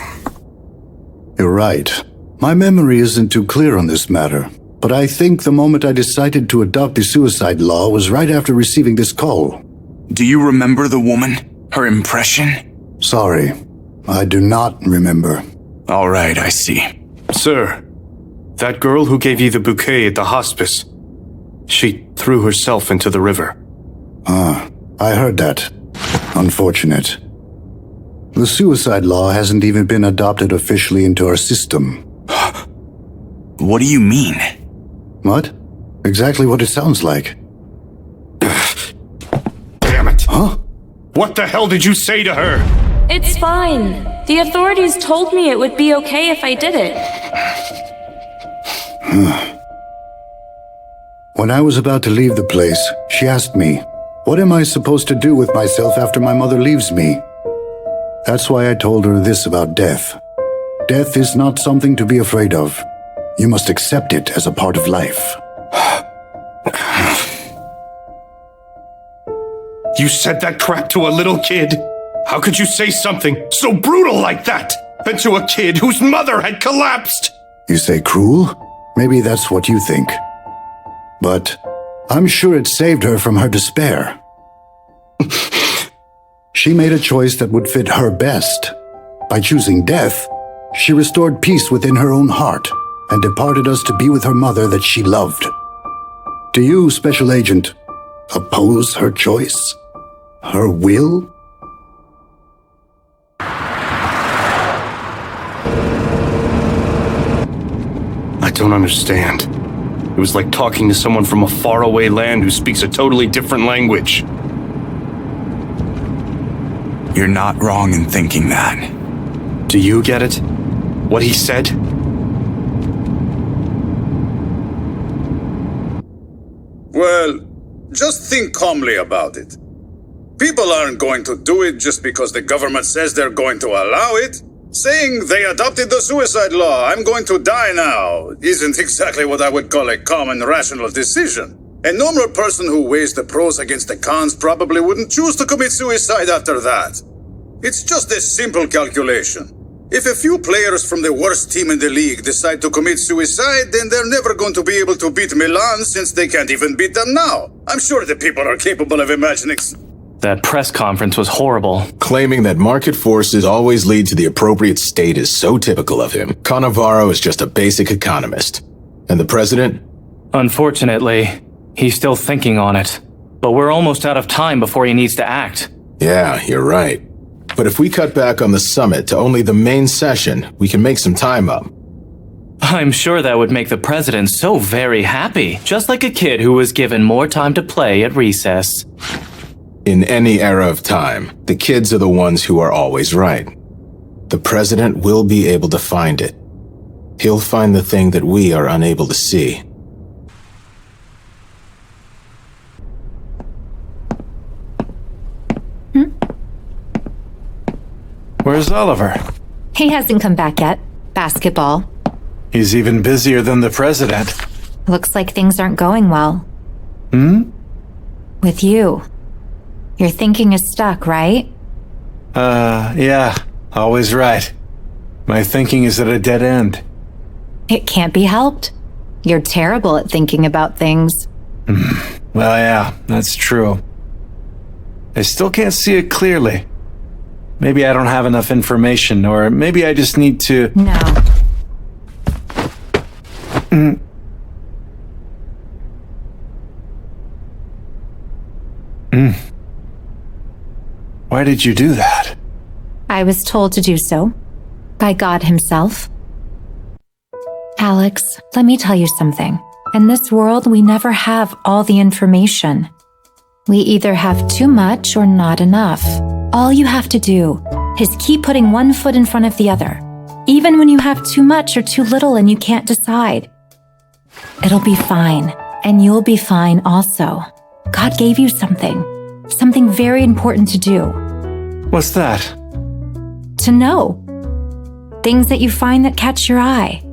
[SPEAKER 25] You're right. My memory isn't too clear on this matter, but I think the moment I decided to adopt the suicide law was right after receiving this call.
[SPEAKER 3] Do you remember the woman? Her impression?
[SPEAKER 25] Sorry, I do not remember.
[SPEAKER 3] All right, I see.
[SPEAKER 23] Sir, that girl who gave you the bouquet at the hospice, she threw herself into the river.
[SPEAKER 25] I heard that. Unfortunate. The suicide law hasn't even been adopted officially into our system.
[SPEAKER 3] What do you mean?
[SPEAKER 25] What? Exactly what it sounds like.
[SPEAKER 23] Damn it!
[SPEAKER 25] Huh?
[SPEAKER 23] What the hell did you say to her?
[SPEAKER 9] It's fine. The authorities told me it would be okay if I did it.
[SPEAKER 25] When I was about to leave the place, she asked me, "What am I supposed to do with myself after my mother leaves me?" That's why I told her this about death. Death is not something to be afraid of. You must accept it as a part of life.
[SPEAKER 23] You said that crap to a little kid? How could you say something so brutal like that? And to a kid whose mother had collapsed?
[SPEAKER 25] You say cruel? Maybe that's what you think. But I'm sure it saved her from her despair. She made a choice that would fit her best. By choosing death, she restored peace within her own heart and departed us to be with her mother that she loved. Do you, Special Agent, oppose her choice? Her will?
[SPEAKER 23] I don't understand. It was like talking to someone from a faraway land who speaks a totally different language.
[SPEAKER 3] You're not wrong in thinking that.
[SPEAKER 23] Do you get it? What he said?
[SPEAKER 16] Well, just think calmly about it. People aren't going to do it just because the government says they're going to allow it. Saying they adopted the suicide law, I'm going to die now, isn't exactly what I would call a calm and rational decision. A normal person who weighs the pros against the cons probably wouldn't choose to commit suicide after that. It's just a simple calculation. If a few players from the worst team in the league decide to commit suicide, then they're never going to be able to beat Milan since they can't even beat them now. I'm sure the people are capable of imagining...
[SPEAKER 20] That press conference was horrible.
[SPEAKER 15] Claiming that market forces always lead to the appropriate state is so typical of him. Cannavaro is just a basic economist. And the president?
[SPEAKER 20] Unfortunately, he's still thinking on it. But we're almost out of time before he needs to act.
[SPEAKER 15] Yeah, you're right. But if we cut back on the summit to only the main session, we can make some time up.
[SPEAKER 20] I'm sure that would make the president so very happy, just like a kid who was given more time to play at recess.
[SPEAKER 15] In any era of time, the kids are the ones who are always right. The president will be able to find it. He'll find the thing that we are unable to see.
[SPEAKER 6] Where's Oliver?
[SPEAKER 17] He hasn't come back yet. Basketball.
[SPEAKER 6] He's even busier than the president.
[SPEAKER 17] Looks like things aren't going well. With you. Your thinking is stuck, right?
[SPEAKER 6] Yeah. Always right. My thinking is at a dead end.
[SPEAKER 17] It can't be helped. You're terrible at thinking about things.
[SPEAKER 6] Well, yeah, that's true. I still can't see it clearly. Maybe I don't have enough information, or maybe I just need to...
[SPEAKER 17] No.
[SPEAKER 6] Why did you do that?
[SPEAKER 17] I was told to do so. By God himself. Alex, let me tell you something. In this world, we never have all the information. We either have too much or not enough. All you have to do is keep putting one foot in front of the other, even when you have too much or too little and you can't decide. It'll be fine, and you'll be fine also. God gave you something very important to do.
[SPEAKER 6] What's that?
[SPEAKER 17] To know. Things that you find that catch your eye.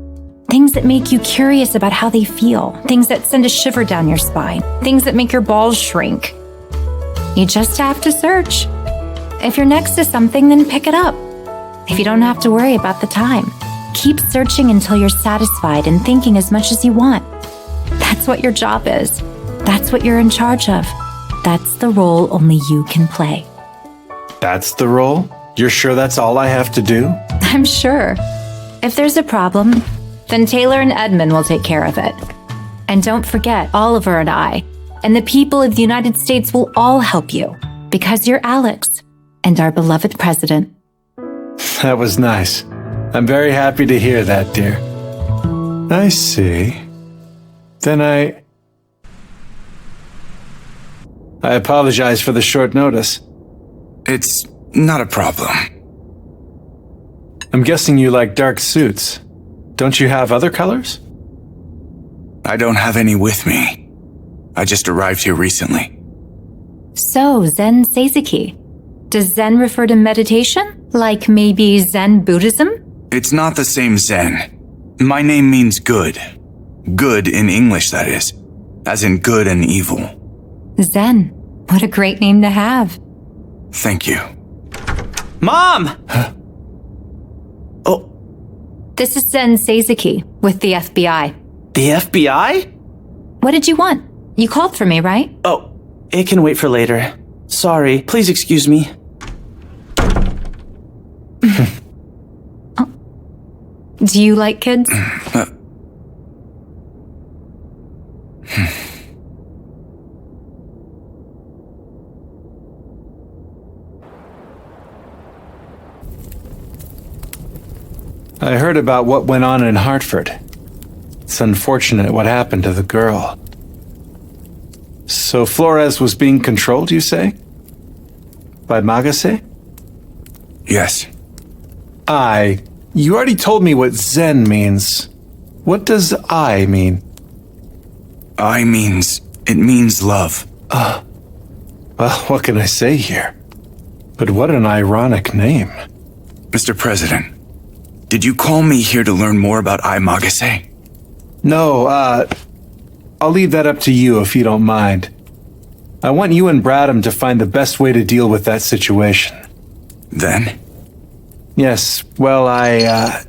[SPEAKER 17] Things that make you curious about how they feel. Things that send a shiver down your spine. Things that make your balls shrink. You just have to search. If you're next to something, then pick it up. If you don't have to worry about the time, keep searching until you're satisfied and thinking as much as you want. That's what your job is. That's what you're in charge of. That's the role only you can play.
[SPEAKER 6] That's the role? You're sure that's all I have to do?
[SPEAKER 17] I'm sure. If there's a problem, then Taylor and Edmund will take care of it. And don't forget, Oliver and I, and the people of the United States will all help you, because you're Alex, and our beloved president.
[SPEAKER 6] That was nice. I'm very happy to hear that, dear. I see. Then I apologize for the short notice.
[SPEAKER 3] It's not a problem.
[SPEAKER 6] I'm guessing you like dark suits. Don't you have other colors?
[SPEAKER 3] I don't have any with me. I just arrived here recently.
[SPEAKER 17] So, Zen Seizaki. Does Zen refer to meditation? Like maybe Zen Buddhism?
[SPEAKER 3] It's not the same Zen. My name means good. Good in English, that is. As in good and evil.
[SPEAKER 17] Zen. What a great name to have.
[SPEAKER 3] Thank you.
[SPEAKER 27] Mom!
[SPEAKER 17] This is Zen Seizaki with the FBI.
[SPEAKER 27] The FBI?
[SPEAKER 17] What did you want? You called for me, right?
[SPEAKER 27] Oh, it can wait for later. Sorry, please excuse me.
[SPEAKER 17] Do you like kids?
[SPEAKER 6] I heard about what went on in Hartford. It's unfortunate what happened to the girl. So Flores was being controlled, you say? By Magase?
[SPEAKER 3] Yes.
[SPEAKER 6] You already told me what Zen means. What does I mean?
[SPEAKER 3] It means love.
[SPEAKER 6] Well, what can I say here? But what an ironic name.
[SPEAKER 3] Mr. President, did you call me here to learn more about I Magase?
[SPEAKER 6] No, I'll leave that up to you if you don't mind. I want you and Bradham to find the best way to deal with that situation.
[SPEAKER 3] Then?
[SPEAKER 6] Yes, well, I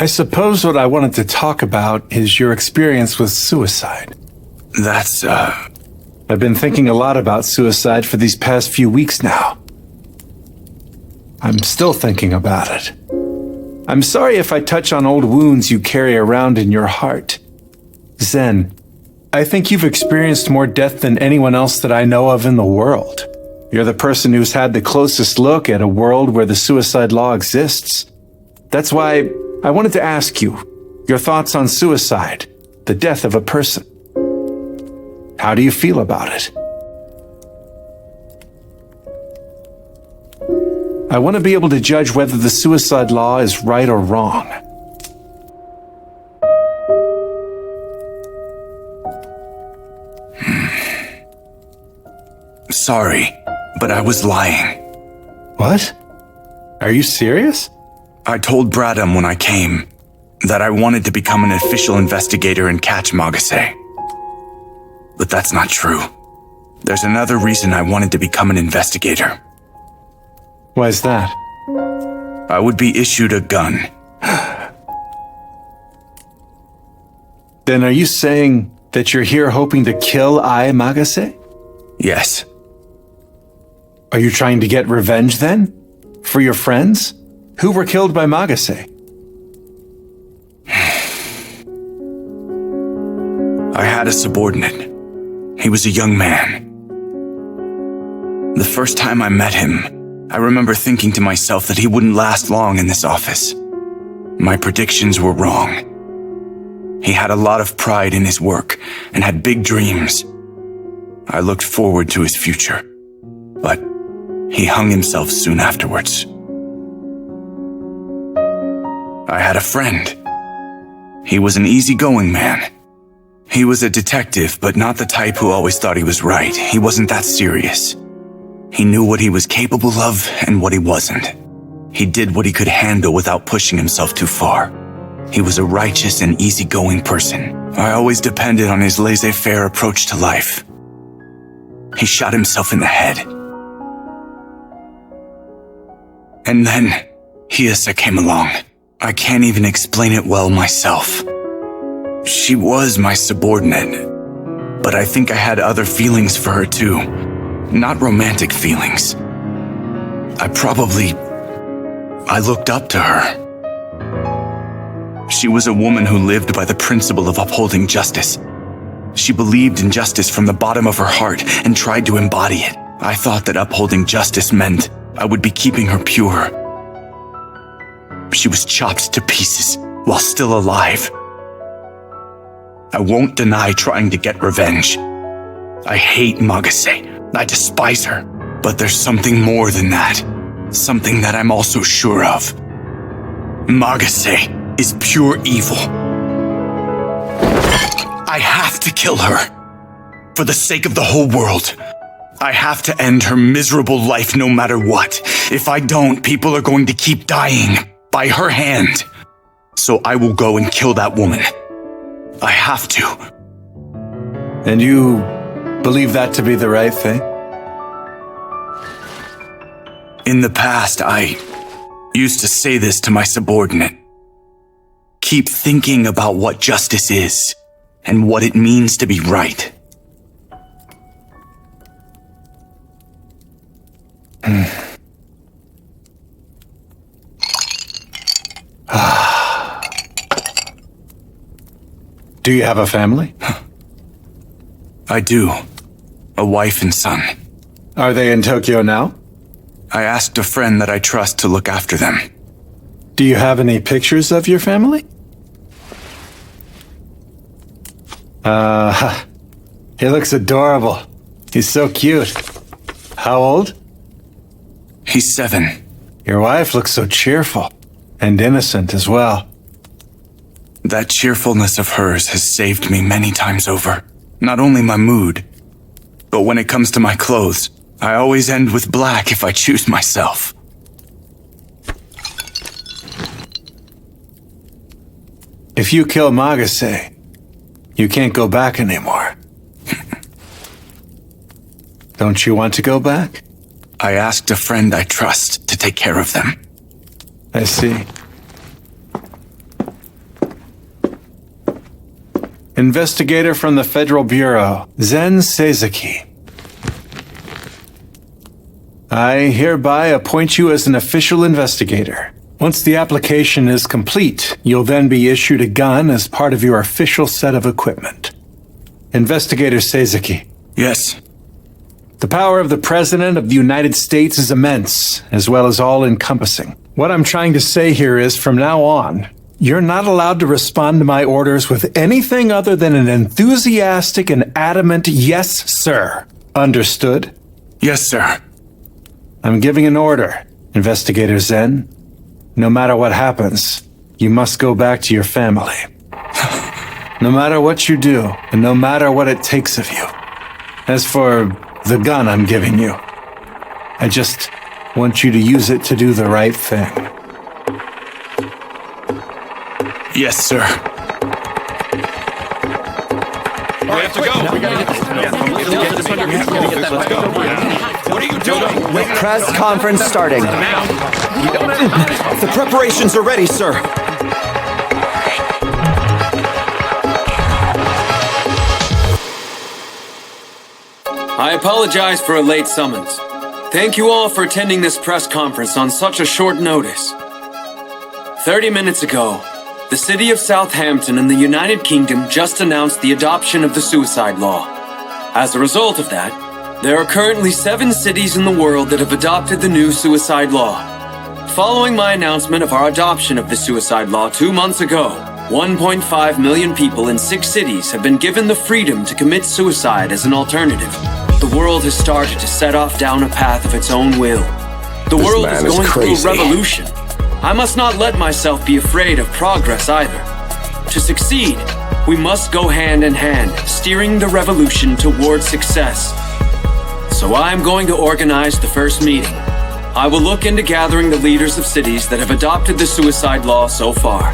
[SPEAKER 6] suppose what I wanted to talk about is your experience with suicide. I've been thinking a lot about suicide for these past few weeks now. I'm still thinking about it. I'm sorry if I touch on old wounds you carry around in your heart. Zen, I think you've experienced more death than anyone else that I know of in the world. You're the person who's had the closest look at a world where the suicide law exists. That's why I wanted to ask you your thoughts on suicide, the death of a person. How do you feel about it? I want to be able to judge whether the suicide law is right or wrong.
[SPEAKER 3] Sorry, but I was lying.
[SPEAKER 6] What? Are you serious?
[SPEAKER 3] I told Bradham when I came that I wanted to become an official investigator and catch Magase. But that's not true. There's another reason I wanted to become an investigator.
[SPEAKER 6] Why is that?
[SPEAKER 3] I would be issued a gun.
[SPEAKER 6] Then are you saying that you're here hoping to kill I Magase?
[SPEAKER 3] Yes.
[SPEAKER 6] Are you trying to get revenge then? For your friends? Who were killed by Magase?
[SPEAKER 3] I had a subordinate. He was a young man. The first time I met him, I remember thinking to myself that he wouldn't last long in this office. My predictions were wrong. He had a lot of pride in his work and had big dreams. I looked forward to his future, but he hung himself soon afterwards. I had a friend. He was an easygoing man. He was a detective, but not the type who always thought he was right. He wasn't that serious. He knew what he was capable of and what he wasn't. He did what he could handle without pushing himself too far. He was a righteous and easygoing person. I always depended on his laissez-faire approach to life. He shot himself in the head. And then, Hiyasa came along. I can't even explain it well myself. She was my subordinate, but I think I had other feelings for her too. Not romantic feelings. I looked up to her. She was a woman who lived by the principle of upholding justice. She believed in justice from the bottom of her heart and tried to embody it. I thought that upholding justice meant I would be keeping her pure. She was chopped to pieces while still alive. I won't deny trying to get revenge. I hate Magase. I despise her. But there's something more than that. Something that I'm also sure of. Magase is pure evil. I have to kill her. For the sake of the whole world. I have to end her miserable life no matter what. If I don't, people are going to keep dying. By her hand. So I will go and kill that woman. I have to.
[SPEAKER 6] And you believe that to be the right thing?
[SPEAKER 3] In the past, I used to say this to my subordinate. Keep thinking about what justice is and what it means to be right.
[SPEAKER 6] Do you have a family?
[SPEAKER 3] I do. A wife and son.
[SPEAKER 6] Are they in Tokyo now?
[SPEAKER 3] I asked a friend that I trust to look after them.
[SPEAKER 6] Do you have any pictures of your family? He looks adorable. He's so cute. How old?
[SPEAKER 3] He's 7.
[SPEAKER 6] Your wife looks so cheerful and innocent as well.
[SPEAKER 3] That cheerfulness of hers has saved me many times over. Not only my mood, but when it comes to my clothes, I always end with black if I choose myself.
[SPEAKER 6] If you kill Magase, you can't go back anymore. Don't you want to go back?
[SPEAKER 3] I asked a friend I trust to take care of them.
[SPEAKER 6] I see. Investigator from the Federal Bureau, Zen Seizaki. I hereby appoint you as an official investigator. Once the application is complete, you'll then be issued a gun as part of your official set of equipment. Investigator Seizaki.
[SPEAKER 3] Yes.
[SPEAKER 6] The power of the President of the United States is immense, as well as all-encompassing. What I'm trying to say here is, from now on, you're not allowed to respond to my orders with anything other than an enthusiastic and adamant yes, sir. Understood?
[SPEAKER 3] Yes, sir.
[SPEAKER 6] I'm giving an order, Investigator Zen. No matter what happens, you must go back to your family. No matter what you do, and no matter what it takes of you. As for the gun I'm giving you, I just want you to use it to do the right thing.
[SPEAKER 3] Yes, sir.
[SPEAKER 2] We have to go. We gotta get this. Let's go. What are you doing?
[SPEAKER 13] Press conference starting. The preparations are ready, sir.
[SPEAKER 18] I apologize for a late summons.
[SPEAKER 5] Thank you all for attending this press conference on such a short notice. 30 minutes ago, the city of Southampton in the United Kingdom just announced the adoption of the suicide law. As a result of that, there are currently 7 cities in the world that have adopted the new suicide law. Following my announcement of our adoption of the suicide law 2 months ago, 1.5 million people in 6 cities have been given the freedom to commit suicide as an alternative. The world has started to set off down a path of its own will. The world is going through a revolution. I must not let myself be afraid of progress either. To succeed, we must go hand in hand, steering the revolution towards success. So I'm going to organize the first meeting. I will look into gathering the leaders of cities that have adopted the suicide law so far.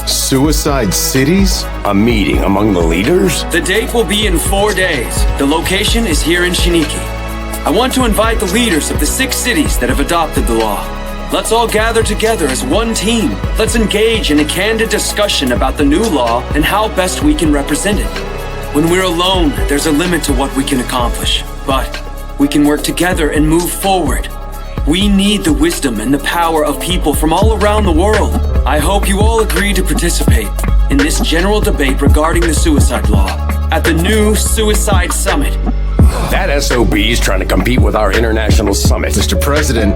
[SPEAKER 22] Suicide cities? A meeting among the leaders?
[SPEAKER 5] The date will be in 4 days. The location is here in Shiniki. I want to invite the leaders of the 6 cities that have adopted the law. Let's all gather together as one team. Let's engage in a candid discussion about the new law and how best we can represent it. When we're alone, there's a limit to what we can accomplish. But we can work together and move forward. We need the wisdom and the power of people from all around the world. I hope you all agree to participate in this general debate regarding the suicide law at the new Suicide Summit.
[SPEAKER 22] That SOB's trying to compete with our international summit.
[SPEAKER 15] Mr. President.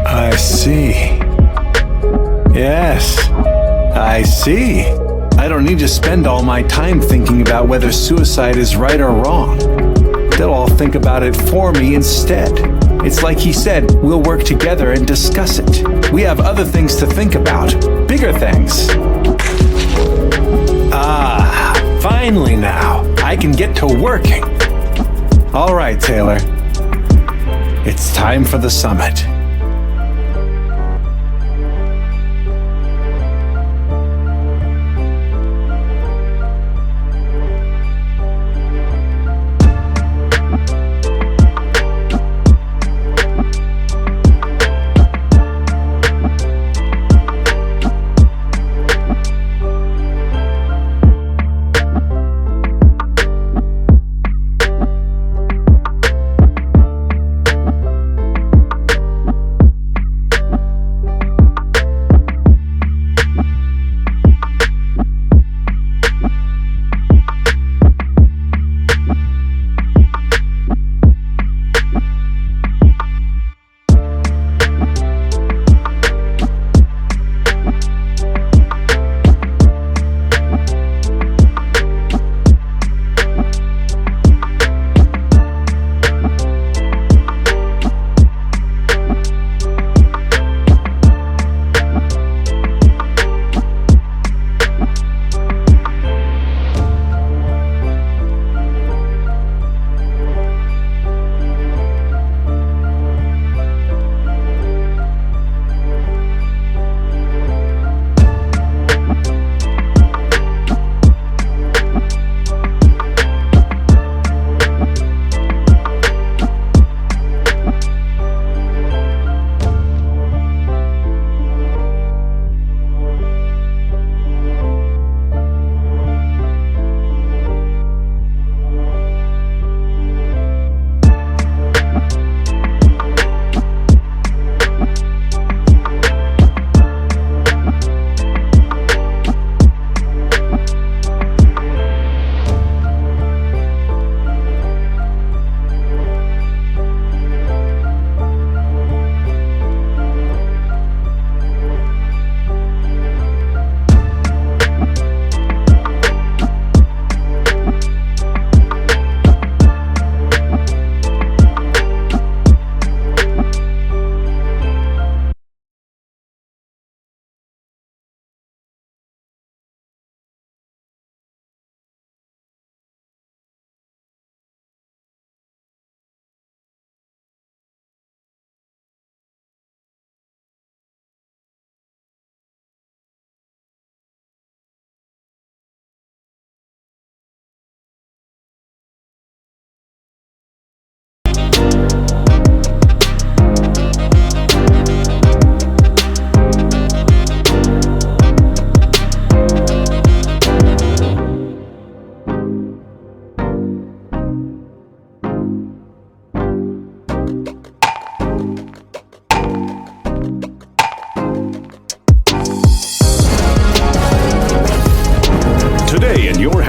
[SPEAKER 6] I see. Yes, I see. I don't need to spend all my time thinking about whether suicide is right or wrong. They'll all think about it for me instead. It's like he said, we'll work together and discuss it. We have other things to think about, bigger things. Finally now, I can get to working. All right, Taylor. It's time for the summit.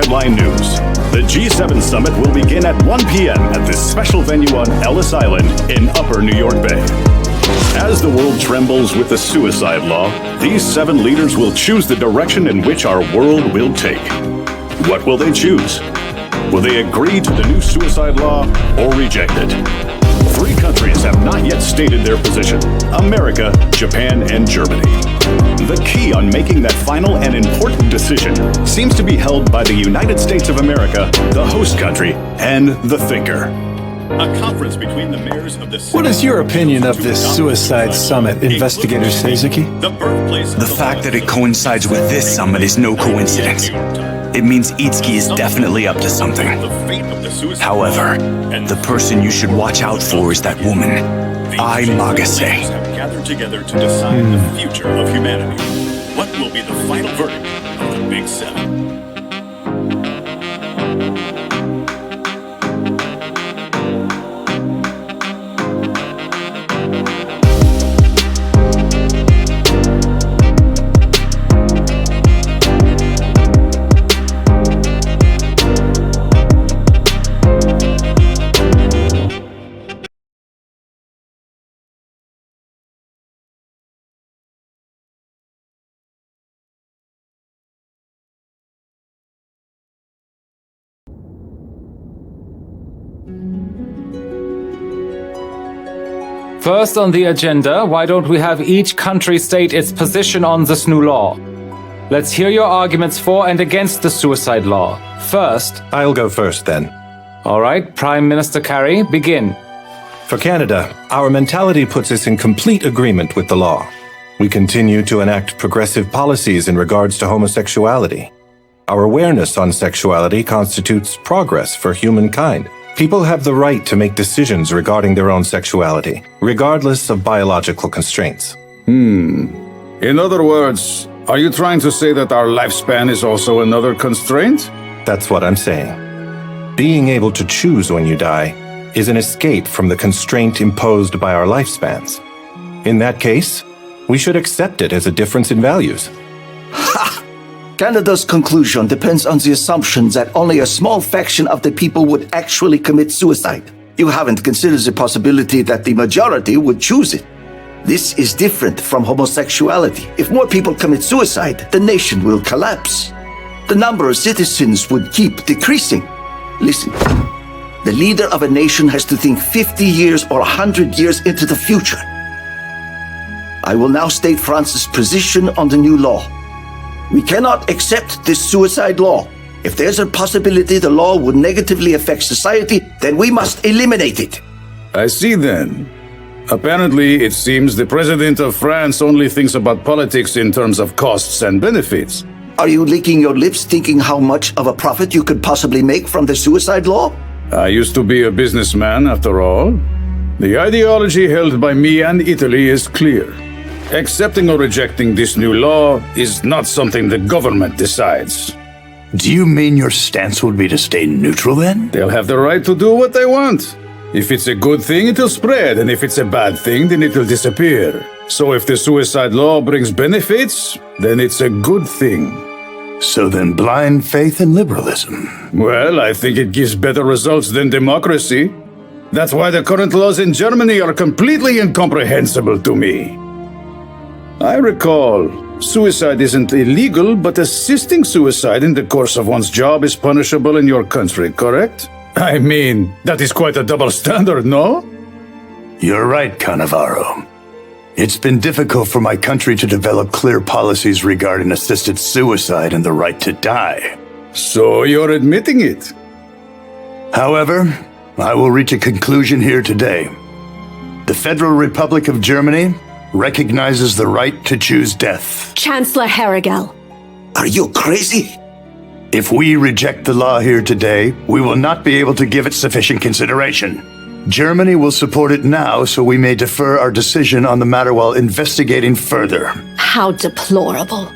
[SPEAKER 11] headline news. The G7 summit will begin at 1 p.m. at this special venue on Ellis Island in Upper New York Bay. As the world trembles with the suicide law, these 7 leaders will choose the direction in which our world will take. What will they choose? Will they agree to the new suicide law or reject it? 3 countries have not yet stated their position: America, Japan, and Germany. The key on making that final and important decision seems to be held by the United States of America, the host country, and the thinker. A conference between the mayors of the...
[SPEAKER 6] What is your opinion of this suicide summit, Investigator Seizaki?
[SPEAKER 3] The fact that it coincides with this summit is no coincidence. It means Itsuki is definitely up to something. However, the person you should watch out for is that woman, Magase.
[SPEAKER 11] Gathered together to decide the future of humanity. What will be the final verdict of the Big 7?
[SPEAKER 4] First on the agenda, why don't we have each country state its position on this new law? Let's hear your arguments for and against the suicide law. First...
[SPEAKER 6] I'll go first then.
[SPEAKER 4] All right, Prime Minister Carey, begin.
[SPEAKER 6] For Canada, our mentality puts us in complete agreement with the law. We continue to enact progressive policies in regards to homosexuality. Our awareness on sexuality constitutes progress for humankind. People have the right to make decisions regarding their own sexuality, regardless of biological constraints.
[SPEAKER 16] In other words, are you trying to say that our lifespan is also another constraint?
[SPEAKER 6] That's what I'm saying. Being able to choose when you die is an escape from the constraint imposed by our lifespans. In that case, we should accept it as a difference in values.
[SPEAKER 8] Ha! Canada's conclusion depends on the assumption that only a small fraction of the people would actually commit suicide. You haven't considered the possibility that the majority would choose it. This is different from homosexuality. If more people commit suicide, the nation will collapse. The number of citizens would keep decreasing. Listen, the leader of a nation has to think 50 years or 100 years into the future. I will now state France's position on the new law. We cannot accept this suicide law. If there's a possibility the law would negatively affect society, then we must eliminate it.
[SPEAKER 16] I see then. Apparently, it seems the President of France only thinks about politics in terms of costs and benefits.
[SPEAKER 8] Are you licking your lips thinking how much of a profit you could possibly make from the suicide law?
[SPEAKER 16] I used to be a businessman, after all. The ideology held by me and Italy is clear. Accepting or rejecting this new law is not something the government decides.
[SPEAKER 18] Do you mean your stance would be to stay neutral then?
[SPEAKER 16] They'll have the right to do what they want. If it's a good thing, it'll spread, and if it's a bad thing, then it'll disappear. So if the suicide law brings benefits, then it's a good thing.
[SPEAKER 18] So then blind faith in liberalism?
[SPEAKER 16] Well, I think it gives better results than democracy. That's why the current laws in Germany are completely incomprehensible to me. I recall, suicide isn't illegal, but assisting suicide in the course of one's job is punishable in your country, correct? I mean, that is quite a double standard, no?
[SPEAKER 18] You're right, Cannavaro. It's been difficult for my country to develop clear policies regarding assisted suicide and the right to die.
[SPEAKER 16] So you're admitting it?
[SPEAKER 18] However, I will reach a conclusion here today. The Federal Republic of Germany recognizes the right to choose death.
[SPEAKER 19] Chancellor Herrigel.
[SPEAKER 8] Are you crazy?
[SPEAKER 18] If we reject the law here today, we will not be able to give it sufficient consideration. Germany will support it now, so we may defer our decision on the matter while investigating further.
[SPEAKER 19] How deplorable.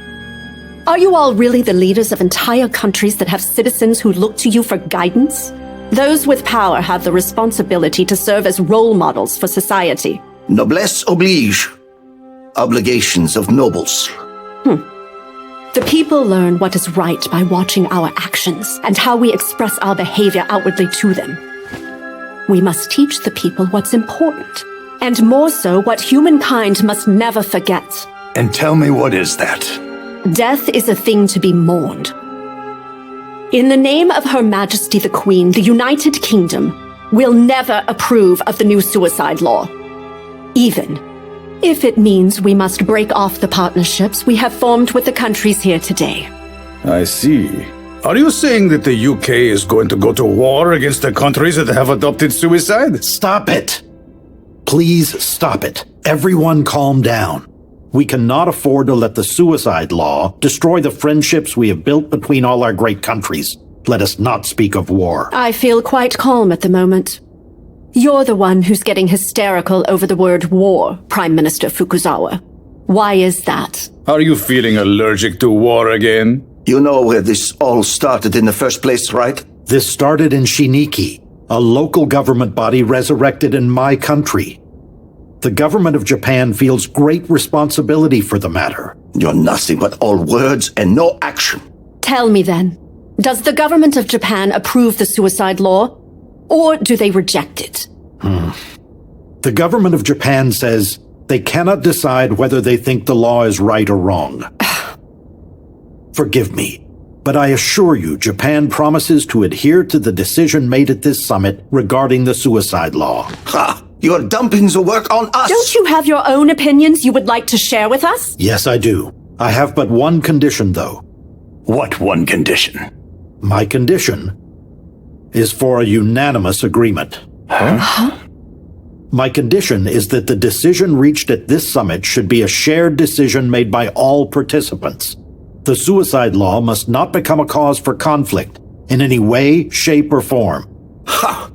[SPEAKER 19] Are you all really the leaders of entire countries that have citizens who look to you for guidance? Those with power have the responsibility to serve as role models for society.
[SPEAKER 8] Noblesse oblige. Obligations of nobles.
[SPEAKER 19] The people learn what is right by watching our actions and how we express our behavior outwardly to them. We must teach the people what's important, and more so what humankind must never forget.
[SPEAKER 18] And tell me, what is that?
[SPEAKER 19] Death is a thing to be mourned. In the name of Her Majesty the Queen, the United Kingdom will never approve of the new suicide law, even if it means we must break off the partnerships we have formed with the countries here today.
[SPEAKER 1] I see. Are you saying that the UK is going to go to war against the countries that have adopted suicide?
[SPEAKER 7] Stop it. Please stop it. Everyone calm down. We cannot afford to let the suicide law destroy the friendships we have built between all our great countries. Let us not speak of war.
[SPEAKER 19] I feel quite calm at the moment. You're the one who's getting hysterical over the word war, Prime Minister Fukuzawa. Why is that?
[SPEAKER 1] Are you feeling allergic to war again?
[SPEAKER 8] You know where this all started in the first place, right?
[SPEAKER 7] This started in Shiniki, a local government body resurrected in my country. The government of Japan feels great responsibility for the matter.
[SPEAKER 8] You're nothing but all words and no action.
[SPEAKER 19] Tell me then, does the government of Japan approve the suicide law, or do they reject it?
[SPEAKER 7] The government of Japan says they cannot decide whether they think the law is right or wrong. Forgive me, but I assure you Japan promises to adhere to the decision made at this summit regarding the suicide law.
[SPEAKER 8] Ha! You're dumping the work on us!
[SPEAKER 19] Don't you have your own opinions you would like to share with us?
[SPEAKER 7] Yes, I do. I have but one condition, though.
[SPEAKER 18] What one condition?
[SPEAKER 7] My condition is for a unanimous agreement.
[SPEAKER 18] Huh?
[SPEAKER 7] My condition is that the decision reached at this summit should be a shared decision made by all participants. The suicide law must not become a cause for conflict in any way, shape, or form.
[SPEAKER 8] Ha!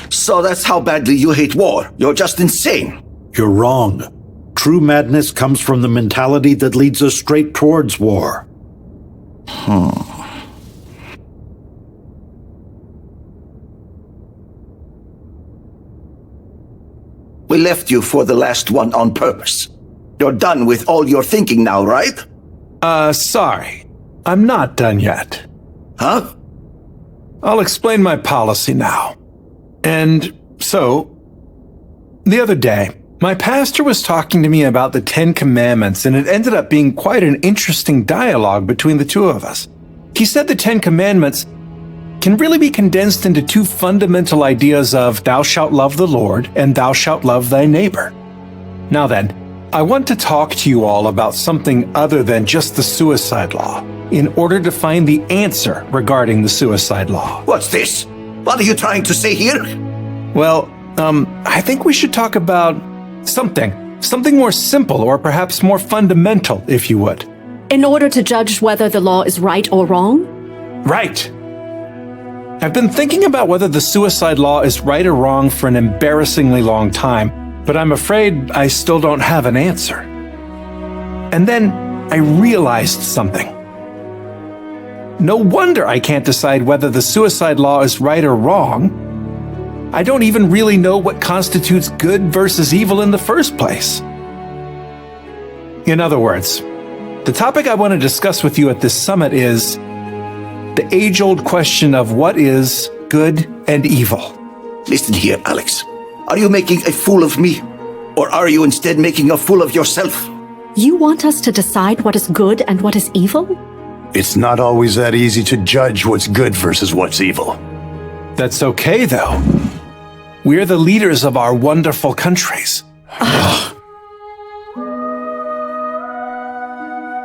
[SPEAKER 8] So that's how badly you hate war. You're just insane.
[SPEAKER 7] You're wrong. True madness comes from the mentality that leads us straight towards war.
[SPEAKER 8] We left you for the last one on purpose. You're done with all your thinking now, right?
[SPEAKER 6] Sorry. I'm not done yet.
[SPEAKER 8] Huh?
[SPEAKER 6] I'll explain my policy now. And so, the other day, my pastor was talking to me about the 10 Commandments, and it ended up being quite an interesting dialogue between the two of us. He said the 10 Commandments can really be condensed into two fundamental ideas of thou shalt love the Lord and thou shalt love thy neighbor. Now then, I want to talk to you all about something other than just the suicide law in order to find the answer regarding the suicide law.
[SPEAKER 8] What's this? What are you trying to say here?
[SPEAKER 6] Well, I think we should talk about something more simple or perhaps more fundamental, if you would.
[SPEAKER 19] In order to judge whether the law is right or wrong?
[SPEAKER 6] Right. I've been thinking about whether the suicide law is right or wrong for an embarrassingly long time, but I'm afraid I still don't have an answer. And then I realized something. No wonder I can't decide whether the suicide law is right or wrong. I don't even really know what constitutes good versus evil in the first place. In other words, the topic I want to discuss with you at this summit is the age-old question of what is good and evil.
[SPEAKER 8] Listen here, Alex. Are you making a fool of me? Or are you instead making a fool of yourself?
[SPEAKER 19] You want us to decide what is good and what is evil?
[SPEAKER 18] It's not always that easy to judge what's good versus what's evil.
[SPEAKER 6] That's okay, though. We're the leaders of our wonderful countries.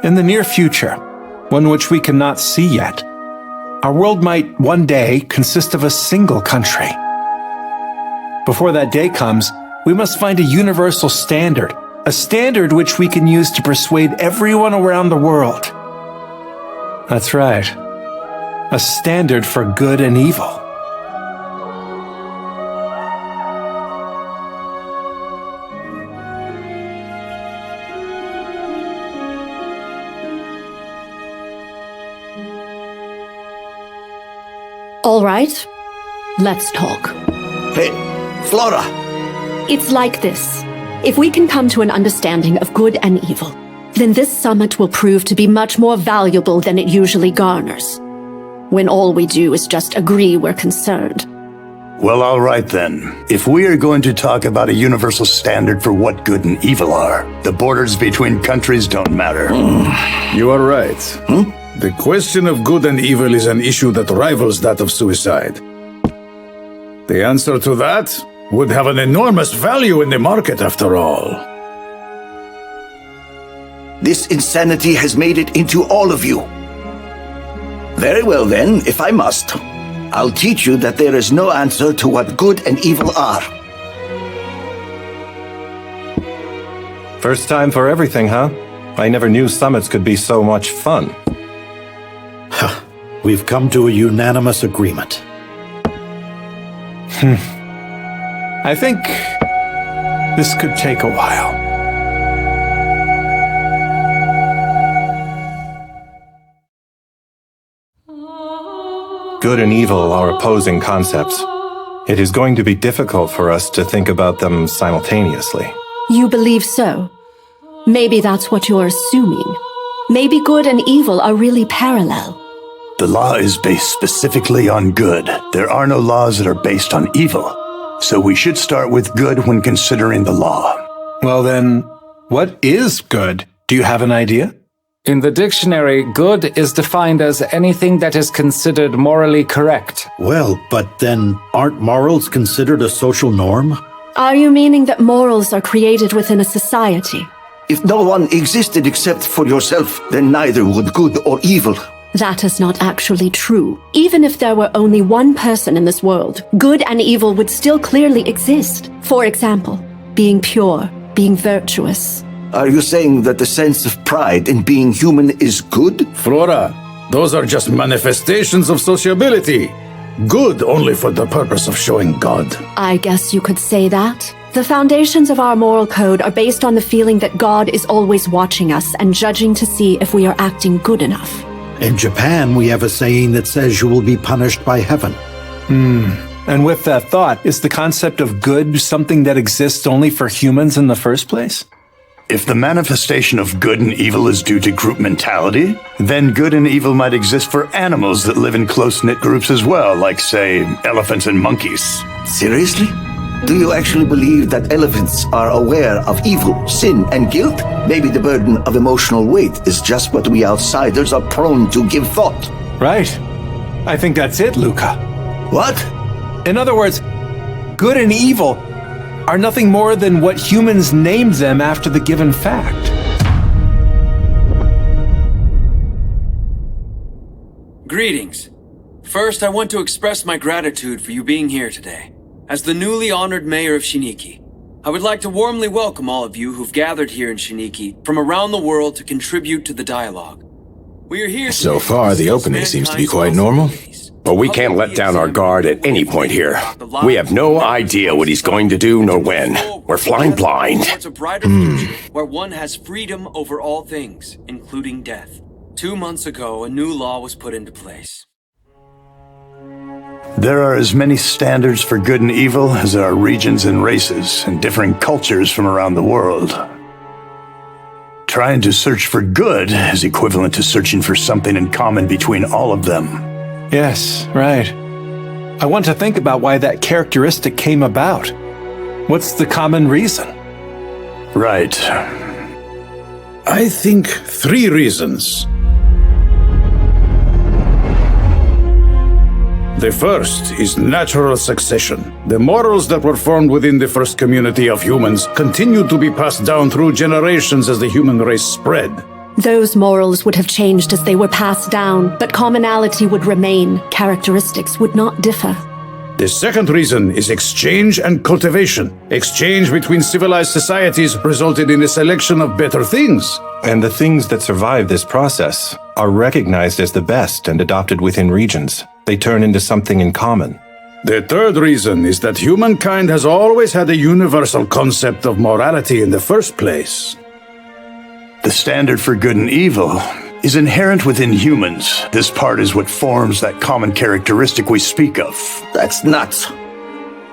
[SPEAKER 6] In the near future, one which we cannot see yet, our world might one day consist of a single country. Before that day comes, we must find a universal standard, a standard which we can use to persuade everyone around the world. That's right. A standard for good and evil.
[SPEAKER 19] All right, let's talk.
[SPEAKER 8] Hey, Flora!
[SPEAKER 19] It's like this. If we can come to an understanding of good and evil, then this summit will prove to be much more valuable than it usually garners, when all we do is just agree we're concerned.
[SPEAKER 18] Well, all right then. If we are going to talk about a universal standard for what good and evil are, the borders between countries don't matter.
[SPEAKER 1] You are right. The question of good and evil is an issue that rivals that of suicide. The answer to that would have an enormous value in the market, after all.
[SPEAKER 8] This insanity has made it into all of you. Very well then, if I must. I'll teach you that there is no answer to what good and evil are.
[SPEAKER 9] First time for everything, huh? I never knew summits could be so much fun.
[SPEAKER 7] We've come to a unanimous agreement.
[SPEAKER 6] I think this could take a while.
[SPEAKER 9] Good and evil are opposing concepts. It is going to be difficult for us to think about them simultaneously.
[SPEAKER 19] You believe so? Maybe that's what you're assuming. Maybe good and evil are really parallel.
[SPEAKER 18] The law is based specifically on good. There are no laws that are based on evil. So we should start with good when considering the law.
[SPEAKER 6] Well then, what is good? Do you have an idea?
[SPEAKER 4] In the dictionary, good is defined as anything that is considered morally correct.
[SPEAKER 7] Well, but then aren't morals considered a social norm?
[SPEAKER 19] Are you meaning that morals are created within a society?
[SPEAKER 8] If no one existed except for yourself, then neither would good or evil.
[SPEAKER 19] That is not actually true. Even if there were only one person in this world, good and evil would still clearly exist. For example, being pure, being virtuous.
[SPEAKER 8] Are you saying that the sense of pride in being human is good?
[SPEAKER 1] Flora, those are just manifestations of sociability. Good only for the purpose of showing God.
[SPEAKER 19] I guess you could say that. The foundations of our moral code are based on the feeling that God is always watching us and judging to see if we are acting good enough.
[SPEAKER 7] In Japan, we have a saying that says you will be punished by heaven.
[SPEAKER 6] And with that thought, is the concept of good something that exists only for humans in the first place?
[SPEAKER 18] If the manifestation of good and evil is due to group mentality, then good and evil might exist for animals that live in close-knit groups as well, like, say, elephants and monkeys.
[SPEAKER 8] Seriously? Do you actually believe that elephants are aware of evil, sin, and guilt? Maybe the burden of emotional weight is just what we outsiders are prone to give thought.
[SPEAKER 6] Right. I think that's it, Luca.
[SPEAKER 8] What?
[SPEAKER 6] In other words, good and evil are nothing more than what humans named them after the given fact.
[SPEAKER 5] Greetings. First, I want to express my gratitude for you being here today. As the newly honored mayor of Shiniki, I would like to warmly welcome all of you who've gathered here in Shiniki from around the world to contribute to the dialogue. We are here
[SPEAKER 22] So far, the opening seems to be quite normal. But we can't let down our guard at any point here. We have no idea what he's going to do nor when. We're flying blind.
[SPEAKER 5] Towards a brighter future where one has freedom over all things, including death. 2 months ago, a new law was put into place.
[SPEAKER 18] There are as many standards for good and evil as there are regions and races and differing cultures from around the world. Trying to search for good is equivalent to searching for something in common between all of them.
[SPEAKER 6] Yes, right. I want to think about why that characteristic came about. What's the common reason?
[SPEAKER 18] Right.
[SPEAKER 1] I think 3 reasons. The first is natural succession. The morals that were formed within the first community of humans continue to be passed down through generations as the human race spread.
[SPEAKER 19] Those morals would have changed as they were passed down, but commonality would remain. Characteristics would not differ.
[SPEAKER 1] The second reason is exchange and cultivation. Exchange between civilized societies resulted in a selection of better things.
[SPEAKER 9] And the things that survive this process are recognized as the best and adopted within regions. They turn into something in common.
[SPEAKER 1] The third reason is that humankind has always had a universal concept of morality in the first place.
[SPEAKER 18] The standard for good and evil is inherent within humans. This part is what forms that common characteristic we speak of.
[SPEAKER 8] That's nuts.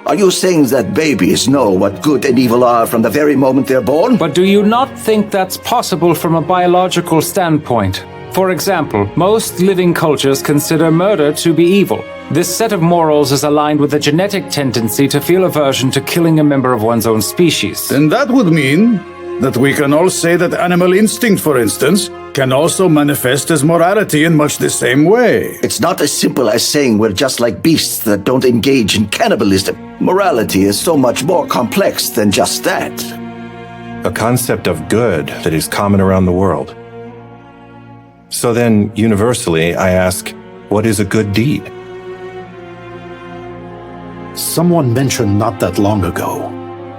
[SPEAKER 8] Are you saying that babies know what good and evil are from the very moment they're born?
[SPEAKER 4] But do you not think that's possible from a biological standpoint. For example, most living cultures consider murder to be evil. This set of morals is aligned with a genetic tendency to feel aversion to killing a member of one's own species.
[SPEAKER 1] Then that would mean that we can all say that animal instinct, for instance, can also manifest as morality in much the same way.
[SPEAKER 8] It's not as simple as saying we're just like beasts that don't engage in cannibalism. Morality is so much more complex than just that.
[SPEAKER 9] A concept of good that is common around the world. So then, universally, I ask, what is a good deed?
[SPEAKER 7] Someone mentioned not that long ago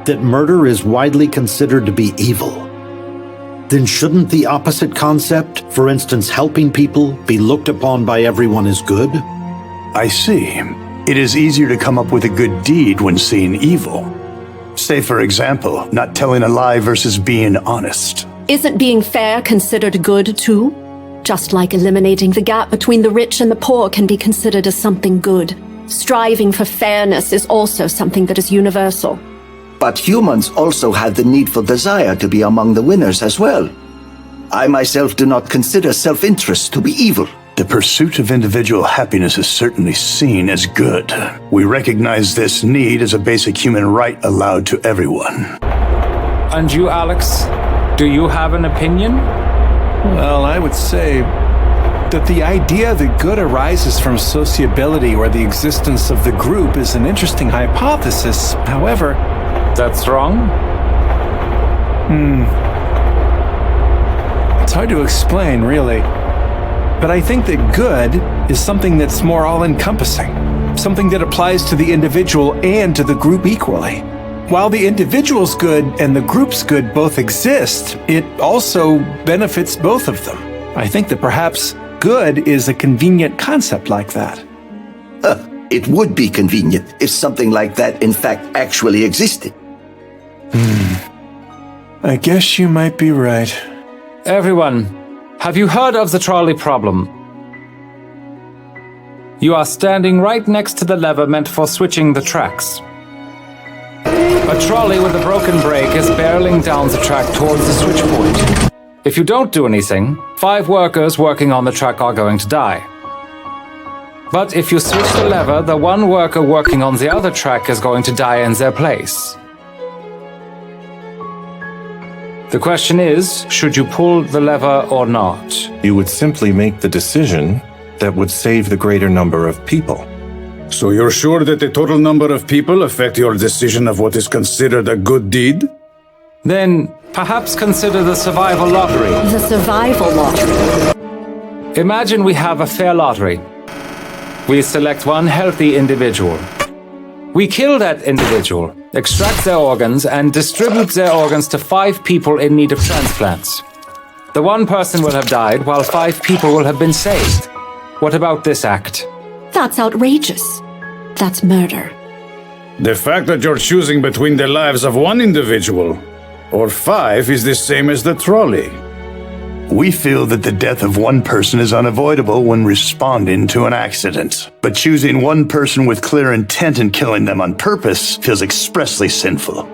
[SPEAKER 7] that murder is widely considered to be evil. Then shouldn't the opposite concept, for instance helping people, be looked upon by everyone as good?
[SPEAKER 18] I see. It is easier to come up with a good deed when seeing evil. Say, for example, not telling a lie versus being honest.
[SPEAKER 19] Isn't being fair considered good too? Just like eliminating the gap between the rich and the poor can be considered as something good. Striving for fairness is also something that is universal.
[SPEAKER 8] But humans also have the needful desire to be among the winners as well. I myself do not consider self-interest to be evil.
[SPEAKER 18] The pursuit of individual happiness is certainly seen as good. We recognize this need as a basic human right allowed to everyone.
[SPEAKER 4] And you, Alex, do you have an opinion?
[SPEAKER 6] Well, I would say that the idea that good arises from sociability or the existence of the group is an interesting hypothesis. However,
[SPEAKER 4] that's wrong?
[SPEAKER 6] It's hard to explain, really. But I think that good is something that's more all-encompassing, something that applies to the individual and to the group equally. While the individual's good and the group's good both exist, it also benefits both of them. I think that perhaps good is a convenient concept like that.
[SPEAKER 8] It would be convenient if something like that in fact actually existed.
[SPEAKER 6] I guess you might be right.
[SPEAKER 4] Everyone, have you heard of the trolley problem? You are standing right next to the lever meant for switching the tracks. A trolley with a broken brake is barreling down the track towards the switchpoint. If you don't do anything, 5 workers working on the track are going to die. But if you switch the lever, the 1 worker working on the other track is going to die in their place. The question is, should you pull the lever or not?
[SPEAKER 9] You would simply make the decision that would save the greater number of people.
[SPEAKER 1] So you're sure that the total number of people affect your decision of what is considered a good deed?
[SPEAKER 4] Then perhaps consider the survival lottery.
[SPEAKER 19] The survival lottery.
[SPEAKER 4] Imagine we have a fair lottery. We select 1 healthy individual. We kill that individual, extract their organs, and distribute their organs to 5 people in need of transplants. The 1 person will have died, while 5 people will have been saved. What about this act?
[SPEAKER 19] That's outrageous. That's murder.
[SPEAKER 1] The fact that you're choosing between the lives of 1 individual or 5 is the same as the trolley.
[SPEAKER 18] We feel that the death of 1 person is unavoidable when responding to an accident. But choosing 1 person with clear intent and killing them on purpose feels expressly sinful.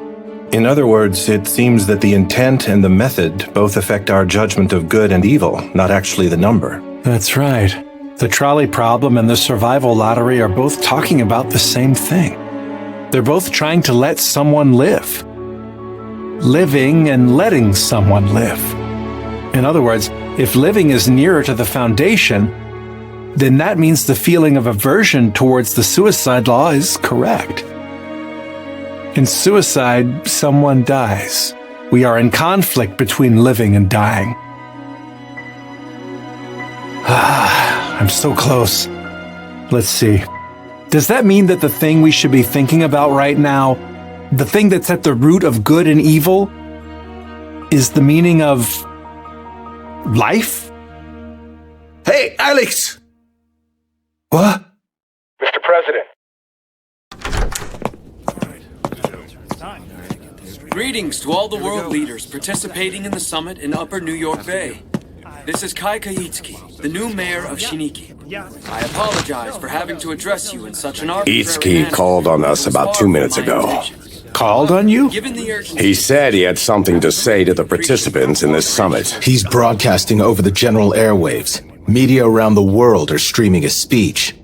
[SPEAKER 9] In other words, it seems that the intent and the method both affect our judgment of good and evil, not actually the number.
[SPEAKER 6] That's right. The trolley problem and the survival lottery are both talking about the same thing. They're both trying to let someone live. Living and letting someone live. In other words, if living is nearer to the foundation, then that means the feeling of aversion towards the suicide law is correct. In suicide, someone dies. We are in conflict between living and dying. I'm so close. Let's see. Does that mean that the thing we should be thinking about right now, the thing that's at the root of good and evil, is the meaning of life?
[SPEAKER 8] Hey, Alex!
[SPEAKER 6] What?
[SPEAKER 10] Mr. President.
[SPEAKER 5] Greetings to all the world leaders participating in the summit in Upper New York Bay. This is Kaika Itsuki, the new mayor of Shiniki. I apologize for having to address you in such an arbitrary
[SPEAKER 22] Itsuki
[SPEAKER 5] manner.
[SPEAKER 22] called on us about 2 minutes ago.
[SPEAKER 6] called on you?
[SPEAKER 5] Given the urgency,
[SPEAKER 22] He said he had something to say to the participants in this summit.
[SPEAKER 15] He's broadcasting over the general airwaves. Media around the world are streaming his speech.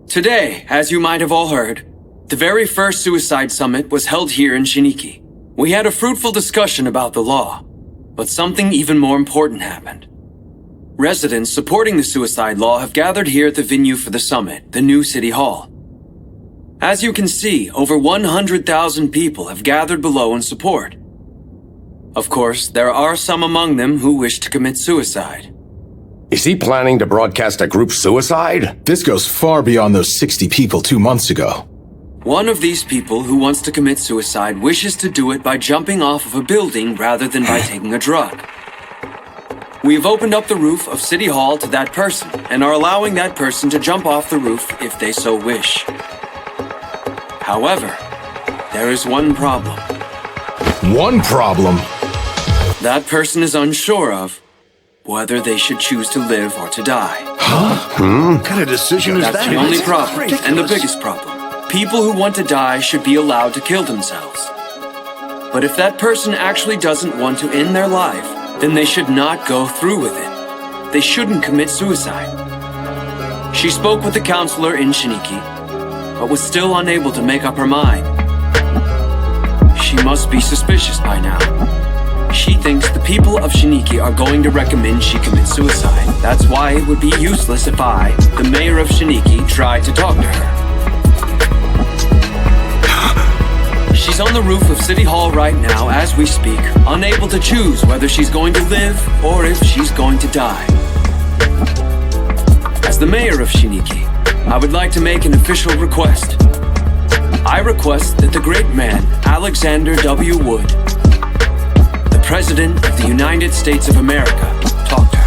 [SPEAKER 5] today, as you might have all heard, the very first suicide summit was held here in Shiniki. We had a fruitful discussion about the law, but something even more important happened. Residents supporting the suicide law have gathered here at the venue for the summit, the new City Hall. As you can see, over 100,000 people have gathered below in support. Of course, there are some among them who wish to commit suicide.
[SPEAKER 22] Is he planning to broadcast a group suicide?
[SPEAKER 15] This goes far beyond those 60 people 2 months ago.
[SPEAKER 5] One of these people who wants to commit suicide wishes to do it by jumping off of a building rather than by taking a drug. We have opened up the roof of City Hall to that person and are allowing that person to jump off the roof if they so wish. However, there is one problem.
[SPEAKER 15] One problem?
[SPEAKER 5] That person is unsure of whether they should choose to live or to die.
[SPEAKER 18] What kind of decision is that?
[SPEAKER 5] That's the only problem, and the biggest problem. People who want to die should be allowed to kill themselves. But if that person actually doesn't want to end their life, then they should not go through with it. They shouldn't commit suicide. She spoke with the counselor in Shiniki, but was still unable to make up her mind. She must be suspicious by now. She thinks the people of Shiniki are going to recommend she commit suicide. That's why it would be useless if I, the mayor of Shiniki, tried to talk to her. She's on the roof of City Hall right now as we speak, unable to choose whether she's going to live or if she's going to die. As the mayor of Shiniki, I would like to make an official request. I request that the great man, Alexander W. Wood, the President of the United States of America, talk to her.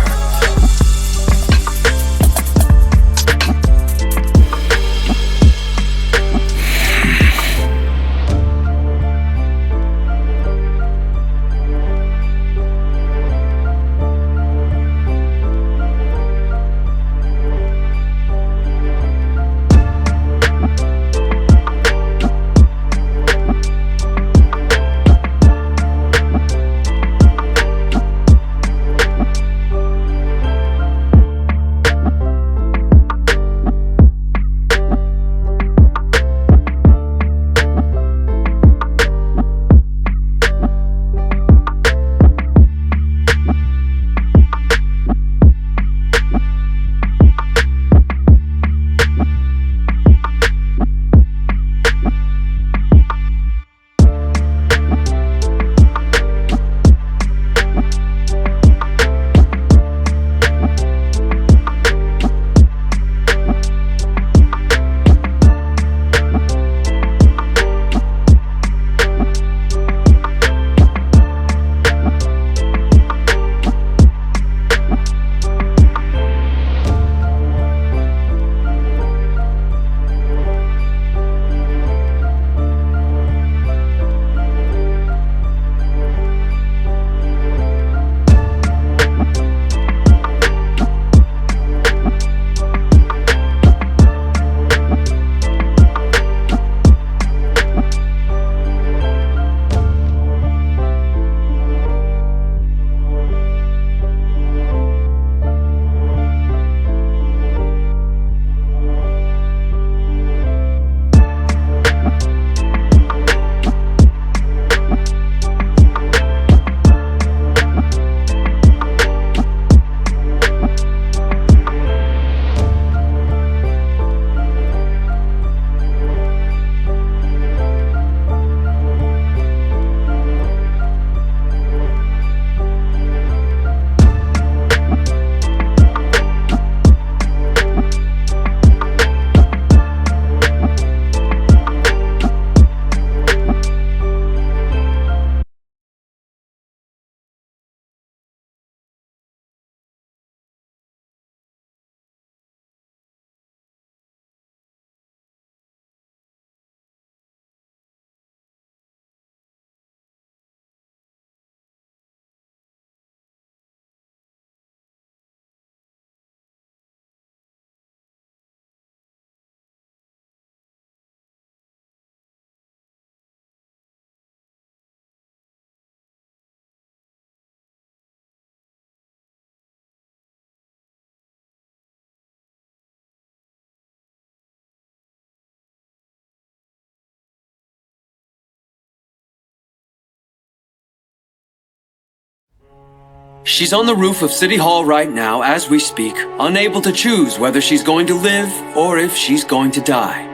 [SPEAKER 5] She's on the roof of City Hall right now as we speak, unable to choose whether she's going to live or if she's going to die.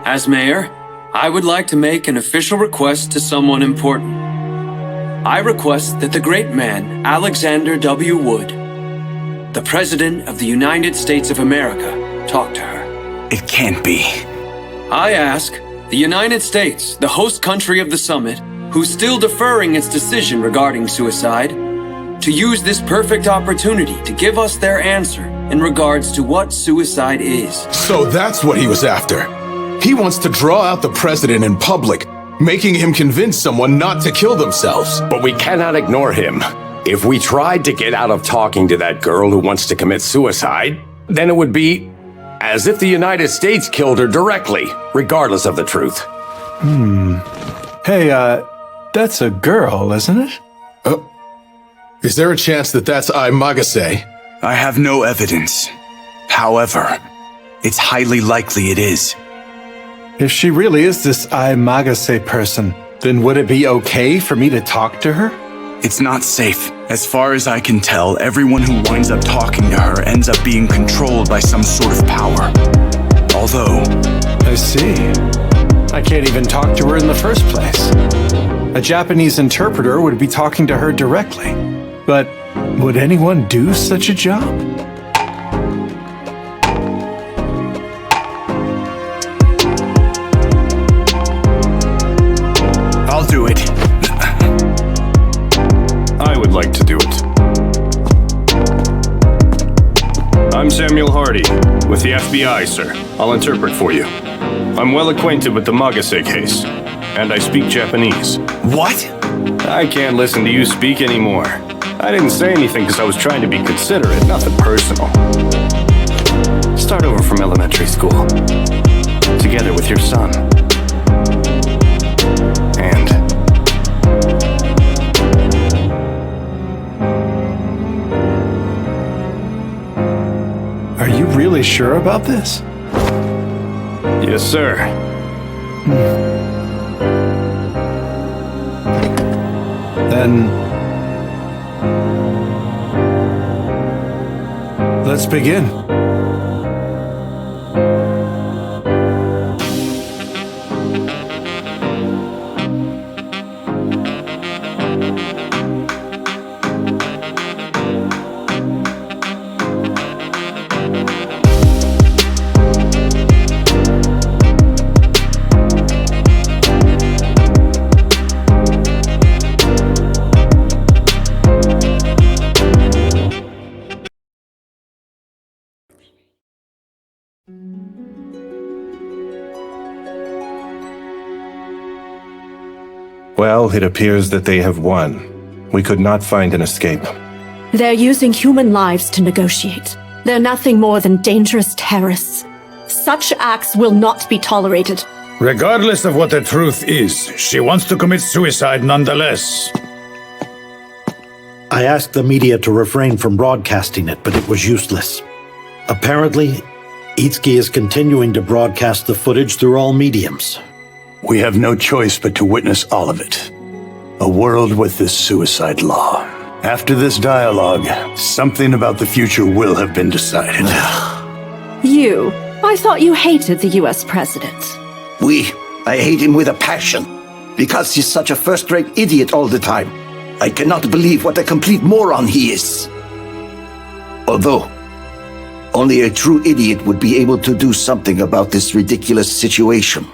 [SPEAKER 5] As mayor, I would like to make an official request to someone important. I request that the great man, Alexander W. Wood, the President of the United States of America, talk to her.
[SPEAKER 3] It can't be.
[SPEAKER 5] I ask the United States, the host country of the summit, who's still deferring its decision regarding suicide, to use this perfect opportunity to give us their answer in regards to what suicide is.
[SPEAKER 15] So that's what he was after. He wants to draw out the president in public, making him convince someone not to kill themselves.
[SPEAKER 22] But we cannot ignore him. If we tried to get out of talking to that girl who wants to commit suicide, then it would be as if the United States killed her directly, regardless of the truth.
[SPEAKER 6] Hey, that's a girl, isn't it?
[SPEAKER 15] Is there a chance that that's Ai Magase?
[SPEAKER 3] I have no evidence. However, it's highly likely it is.
[SPEAKER 6] If she really is this Ai Magase person, then would it be okay for me to talk to her?
[SPEAKER 3] It's not safe. As far as I can tell, everyone who winds up talking to her ends up being controlled by some sort of power. Although...
[SPEAKER 6] I see. I can't even talk to her in the first place. A Japanese interpreter would be talking to her directly. But would anyone do such a job?
[SPEAKER 3] I'll do it.
[SPEAKER 23] I would like to do it. I'm Samuel Hardy, with the FBI, sir. I'll interpret for you. I'm well acquainted with the Magase case, and I speak Japanese.
[SPEAKER 3] What?
[SPEAKER 23] I can't listen to you speak anymore. I didn't say anything because I was trying to be considerate, nothing personal. Start over from elementary school. Together with your son. And...
[SPEAKER 6] Are you really sure about this?
[SPEAKER 23] Yes, sir.
[SPEAKER 6] Then... let's begin.
[SPEAKER 9] Well, it appears that they have won. We could not find an escape.
[SPEAKER 19] They're using human lives to negotiate. They're nothing more than dangerous terrorists. Such acts will not be tolerated.
[SPEAKER 1] Regardless of what the truth is, she wants to commit suicide nonetheless.
[SPEAKER 7] I asked the media to refrain from broadcasting it, but it was useless. Apparently, Itsuki is continuing to broadcast the footage through all mediums.
[SPEAKER 18] We have no choice but to witness all of it. A world with this suicide law. After this dialogue, something about the future will have been decided.
[SPEAKER 19] I thought you hated the US president.
[SPEAKER 8] I hate him with a passion. Because he's such a first-rate idiot all the time. I cannot believe what a complete moron he is. Although, only a true idiot would be able to do something about this ridiculous situation.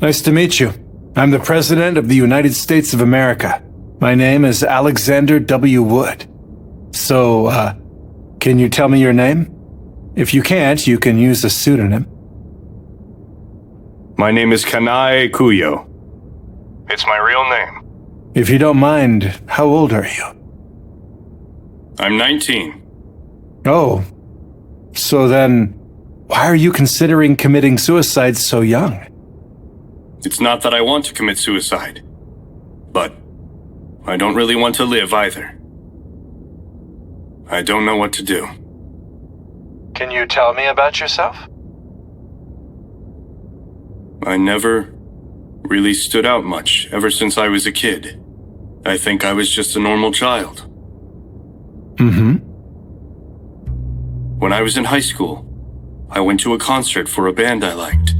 [SPEAKER 6] Nice to meet you. I'm the President of the United States of America. My name is Alexander W. Wood. So, can you tell me your name? If you can't, you can use a pseudonym.
[SPEAKER 23] My name is Kanae Kuyo. It's my real name.
[SPEAKER 6] If you don't mind, how old are you?
[SPEAKER 23] I'm 19.
[SPEAKER 6] Oh. So then, why are you considering committing suicide so young?
[SPEAKER 23] It's not that I want to commit suicide, but I don't really want to live either. I don't know what to do.
[SPEAKER 6] Can you tell me about yourself?
[SPEAKER 23] I never really stood out much ever since I was a kid.
[SPEAKER 10] I think I was just a normal child.
[SPEAKER 6] Mm-hmm.
[SPEAKER 10] When I was in high school, I went to a concert for a band I liked.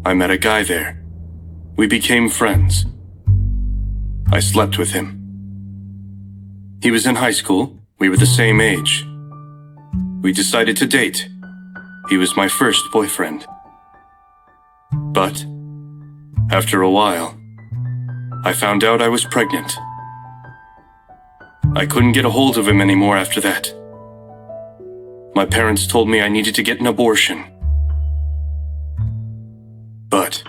[SPEAKER 10] I met a guy there. We became friends. I slept with him. He was in high school. We were the same age. We decided to date. He was my first boyfriend. But, after a while, I found out I was pregnant. I couldn't get a hold of him anymore after that. My parents told me I needed to get an abortion. But,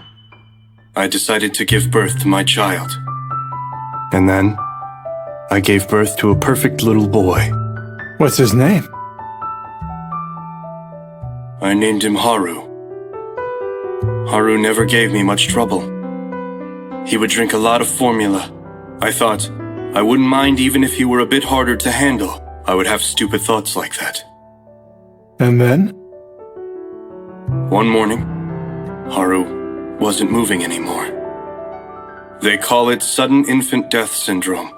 [SPEAKER 10] I decided to give birth to my child.
[SPEAKER 23] And then, I gave birth to a perfect little boy.
[SPEAKER 6] What's his name?
[SPEAKER 10] I named him Haru. Haru never gave me much trouble. He would drink a lot of formula. I thought, I wouldn't mind even if he were a bit harder to handle. I would have stupid thoughts like that.
[SPEAKER 6] And then?
[SPEAKER 10] One morning, Haru wasn't moving anymore. They call it sudden infant death syndrome.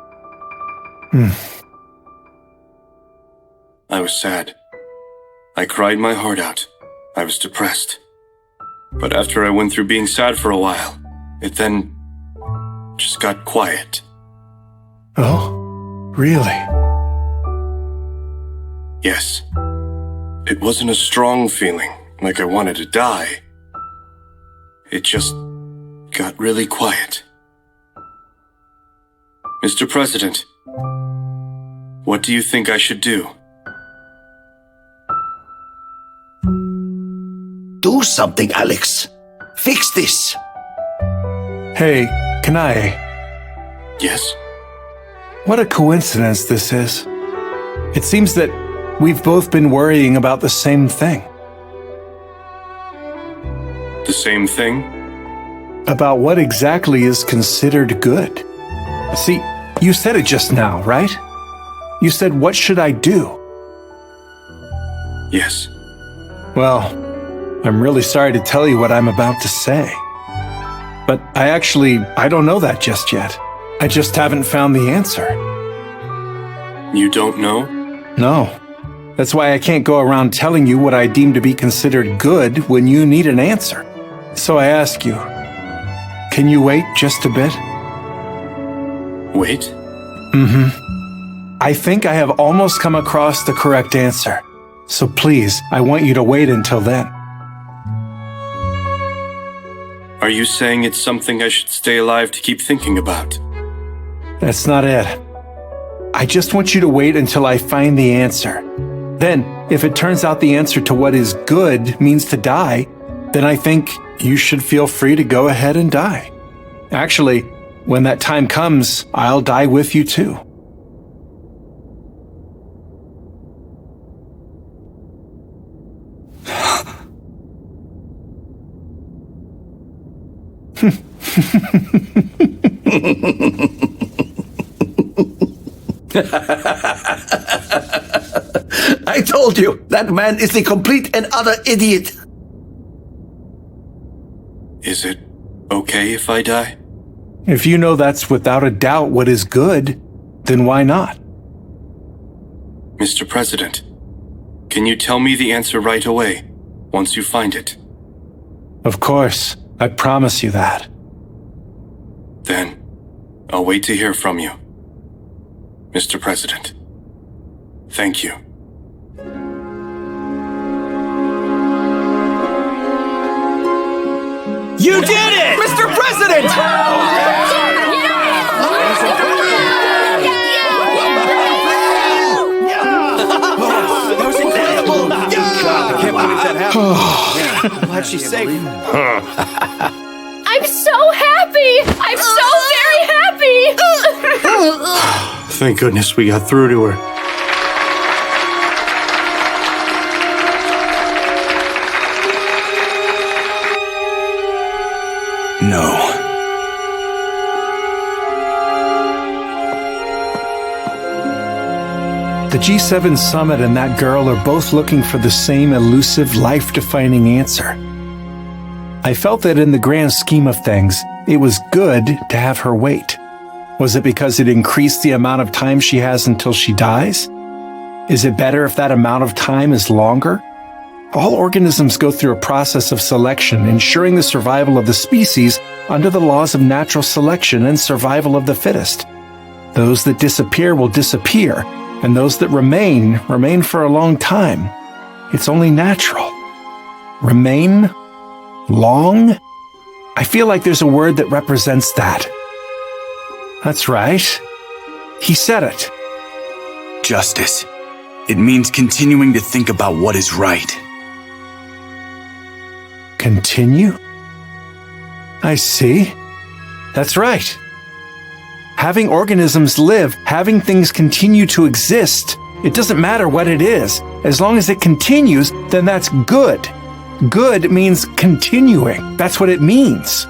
[SPEAKER 10] I was sad. I cried my heart out. I was depressed. But after I went through being sad for a while, it then just got quiet.
[SPEAKER 6] Oh, really?
[SPEAKER 10] Yes. It wasn't a strong feeling, like I wanted to die. It just got really quiet. Mr. President, what do you think I should do?
[SPEAKER 8] Do something, Alex. Fix this.
[SPEAKER 6] Hey, Kanae.
[SPEAKER 10] Yes?
[SPEAKER 6] What a coincidence this is. It seems that we've both been worrying about the same thing.
[SPEAKER 10] The same thing?
[SPEAKER 6] About what exactly is considered good. See, you said it just now, right? You said, what should I do?
[SPEAKER 10] Yes.
[SPEAKER 6] Well, I'm really sorry to tell you what I'm about to say. But I don't know that just yet. I just haven't found the answer.
[SPEAKER 10] You don't know?
[SPEAKER 6] No. That's why I can't go around telling you what I deem to be considered good when you need an answer. So I ask you, can you wait just a bit?
[SPEAKER 10] Wait?
[SPEAKER 6] Mm-hmm. I think I have almost come across the correct answer. So please, I want you to wait until then.
[SPEAKER 10] Are you saying it's something I should stay alive to keep thinking about?
[SPEAKER 6] That's not it. I just want you to wait until I find the answer. Then, if it turns out the answer to what is good means to die, then I think you should feel free to go ahead and die. Actually, when that time comes, I'll die with you too.
[SPEAKER 8] I told you, that man is the complete and utter idiot.
[SPEAKER 10] Is it okay if I die?
[SPEAKER 6] If you know that's without a doubt what is good, then why not?
[SPEAKER 10] Mr. President, can you tell me the answer right away, once you find it?
[SPEAKER 6] Of course, I promise you that.
[SPEAKER 10] Then, I'll wait to hear from you. Mr. President, thank you.
[SPEAKER 13] You did it! Mr. President!
[SPEAKER 8] That was incredible!
[SPEAKER 13] God, I can't believe that happened. I'm glad she's safe.
[SPEAKER 12] I'm so happy! I'm so very happy!
[SPEAKER 23] Thank goodness we got through to her.
[SPEAKER 3] No.
[SPEAKER 6] The G7 summit and that girl are both looking for the same elusive, life-defining answer. I felt that in the grand scheme of things, it was good to have her wait. Was it because it increased the amount of time she has until she dies? Is it better if that amount of time is longer? All organisms go through a process of selection, ensuring the survival of the species under the laws of natural selection and survival of the fittest. Those that disappear will disappear, and those that remain for a long time. It's only natural. Remain? Long? I feel like there's a word that represents that. That's right. He said it.
[SPEAKER 3] Justice. It means continuing to think about what is right.
[SPEAKER 6] Continue? I see. That's right. Having organisms live, having things continue to exist, it doesn't matter what it is. As long as it continues, then that's good. Good means continuing. That's what it means.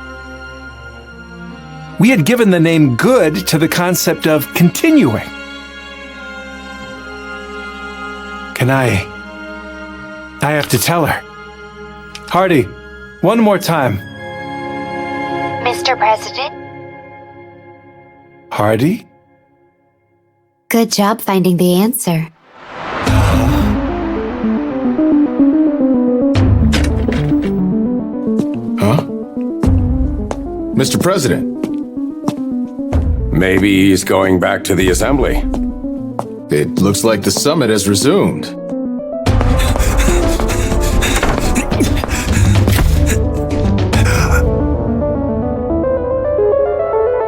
[SPEAKER 6] We had given the name good to the concept of continuing. I have to tell her. Hardy, one more time.
[SPEAKER 14] Mr. President?
[SPEAKER 6] Hardy?
[SPEAKER 14] Good job finding the answer.
[SPEAKER 15] Huh? Mr. President?
[SPEAKER 22] Maybe he's going back to the assembly.
[SPEAKER 15] It looks like the summit has resumed.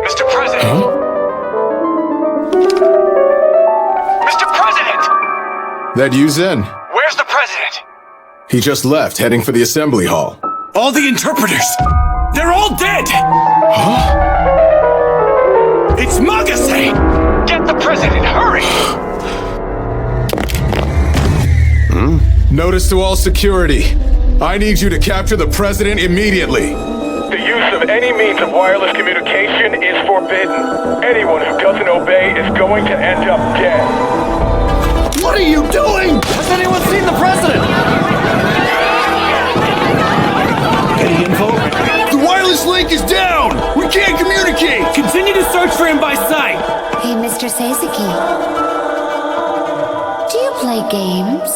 [SPEAKER 2] Mr. President! Huh? Mr. President!
[SPEAKER 15] That you, Zen?
[SPEAKER 2] Where's the president?
[SPEAKER 15] He just left, heading for the assembly hall.
[SPEAKER 3] All the interpreters! They're all dead!
[SPEAKER 15] Huh?
[SPEAKER 2] It's Magase! Get the president, hurry!
[SPEAKER 15] Notice to all security. I need you to capture the president immediately.
[SPEAKER 20] The use of any means of wireless communication is forbidden. Anyone who doesn't obey is going to end up dead.
[SPEAKER 7] What are you doing?
[SPEAKER 13] Has anyone seen the president?
[SPEAKER 7] Any info?
[SPEAKER 11] The wireless link is down! We can't communicate!
[SPEAKER 5] Continue to search for him by sight!
[SPEAKER 14] Hey, Mr. Seizaki. Do you play games?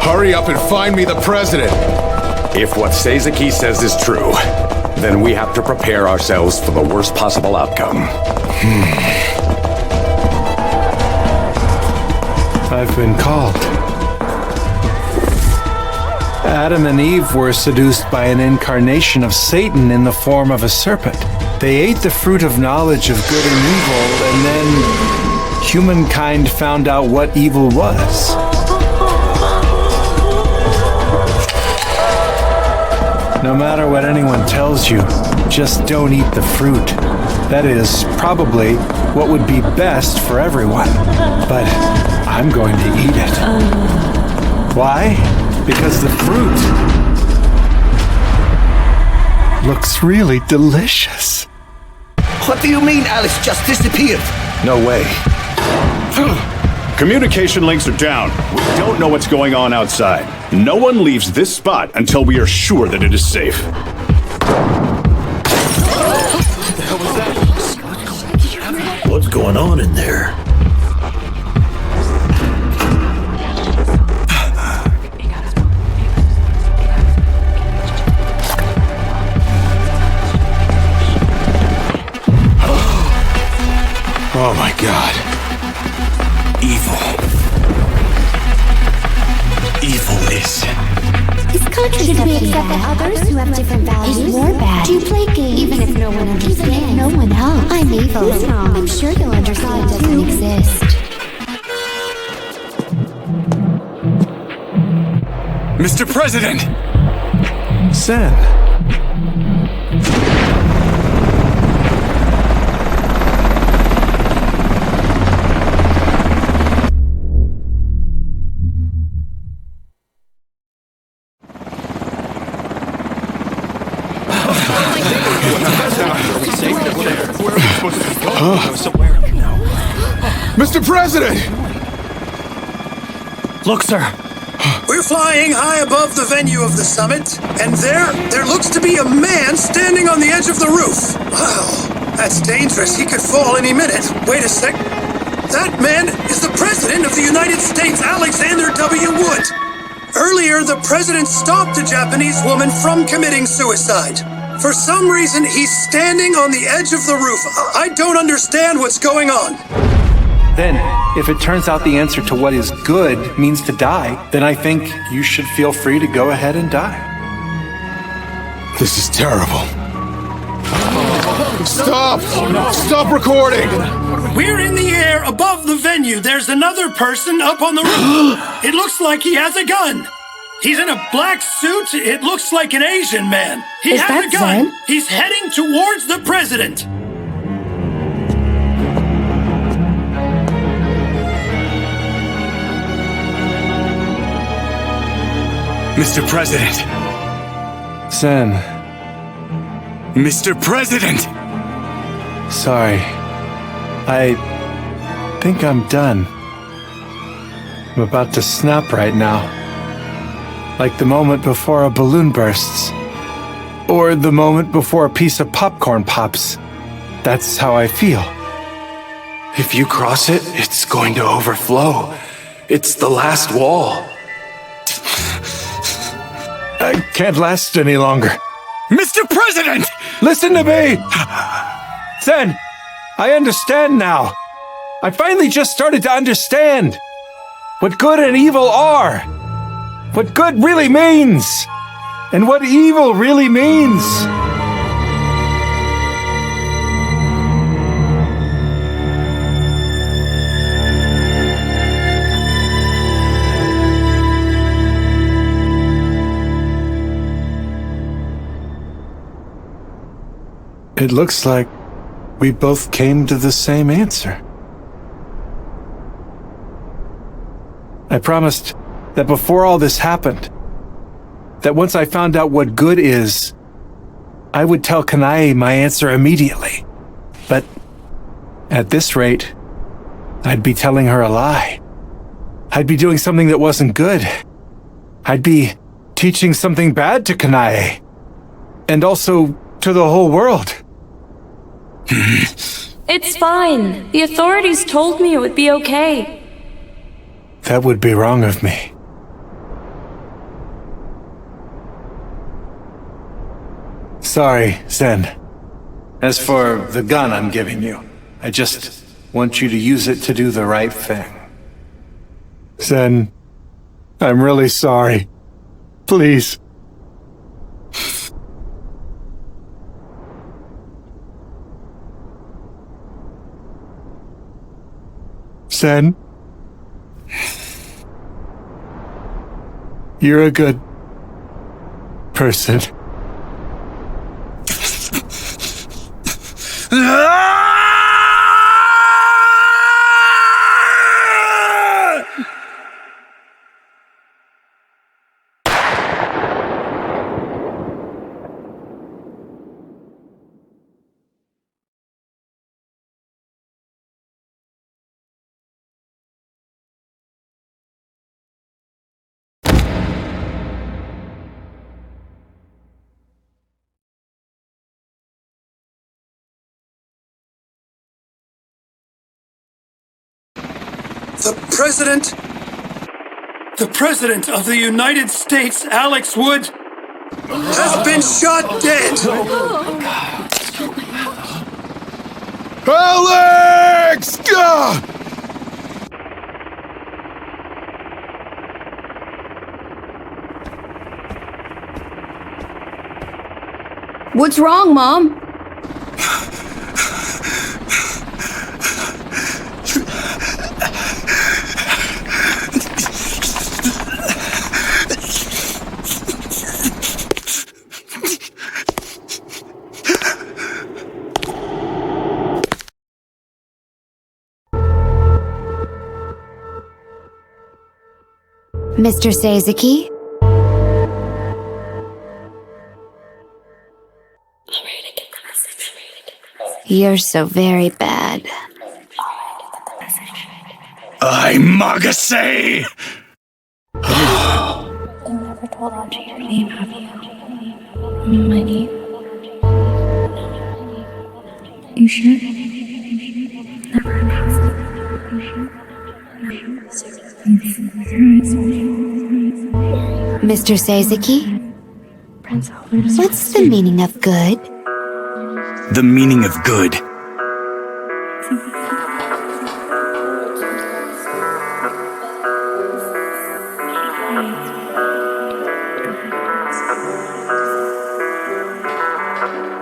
[SPEAKER 15] Hurry up and find me the president!
[SPEAKER 22] If what Seizaki says is true, then we have to prepare ourselves for the worst possible outcome.
[SPEAKER 6] I've been called. Adam and Eve were seduced by an incarnation of Satan in the form of a serpent. They ate the fruit of knowledge of good and evil, and then humankind found out what evil was. No matter what anyone tells you, just don't eat the fruit. That is probably what would be best for everyone. But I'm going to eat it. Why? Because the fruit looks really delicious.
[SPEAKER 8] What do you mean Alex just disappeared?
[SPEAKER 11] No way. Communication links are down. We don't know what's going on outside. No one leaves this spot until we are sure that it is safe.
[SPEAKER 7] What the hell was that? What's going on in there?
[SPEAKER 15] Oh my god.
[SPEAKER 3] Evil. Evil is...
[SPEAKER 14] It's contradictory. Should we accept that others who have different values is more bad? Do you play games even if no one understands? Even if no one else. I'm evil. Who's wrong? I'm sure you'll understand it doesn't exist.
[SPEAKER 3] Mr. President!
[SPEAKER 6] Zen.
[SPEAKER 15] Mr. President!
[SPEAKER 13] Look, sir.
[SPEAKER 16] We're flying high above the venue of the summit, and there looks to be a man standing on the edge of the roof. Wow, that's dangerous. He could fall any minute. Wait a sec. That man is the President of the United States, Alexander W. Wood. Earlier, the President stopped a Japanese woman from committing suicide. For some reason, he's standing on the edge of the roof. I don't understand what's going on.
[SPEAKER 6] Then, if it turns out the answer to what is good means to die, then I think you should feel free to go ahead and die.
[SPEAKER 15] This is terrible. Stop! Stop recording!
[SPEAKER 16] We're in the air above the venue. There's another person up on the roof. It looks like he has a gun. He's in a black suit. It looks like an Asian man. He has a gun.
[SPEAKER 12] Zen?
[SPEAKER 16] He's heading towards the President.
[SPEAKER 3] Mr. President!
[SPEAKER 6] Zen.
[SPEAKER 3] Mr. President!
[SPEAKER 6] Sorry. I think I'm done. I'm about to snap right now. Like the moment before a balloon bursts. Or the moment before a piece of popcorn pops. That's how I feel.
[SPEAKER 17] If you cross it, it's going to overflow. It's the last wall.
[SPEAKER 6] I can't last any longer.
[SPEAKER 3] Mr. President!
[SPEAKER 6] Listen to me! Zen, I understand now. I finally just started to understand what good and evil are. What good really means. And what evil really means. It looks like we both came to the same answer. I promised that before all this happened, that once I found out what good is, I would tell Kanae my answer immediately. But at this rate, I'd be telling her a lie. I'd be doing something that wasn't good. I'd be teaching something bad to Kanae. And also to the whole world.
[SPEAKER 12] It's fine. The authorities told me it would be okay.
[SPEAKER 6] That would be wrong of me. Sorry, Zen. As for the gun I'm giving you, I just want you to use it to do the right thing. Zen, I'm really sorry. Please. Zen, you're a good person.
[SPEAKER 16] The President of the United States, Alex Wood, has been shot dead.
[SPEAKER 15] Alex! Gah!
[SPEAKER 19] What's wrong, Mom?
[SPEAKER 14] Mr. Seizaki? You're so very bad.
[SPEAKER 3] I Magase!
[SPEAKER 14] hold on to your name, have you? My name? You sure? Never announced it.
[SPEAKER 4] Mr. Seizaki? What's the meaning of good?
[SPEAKER 3] The meaning of good.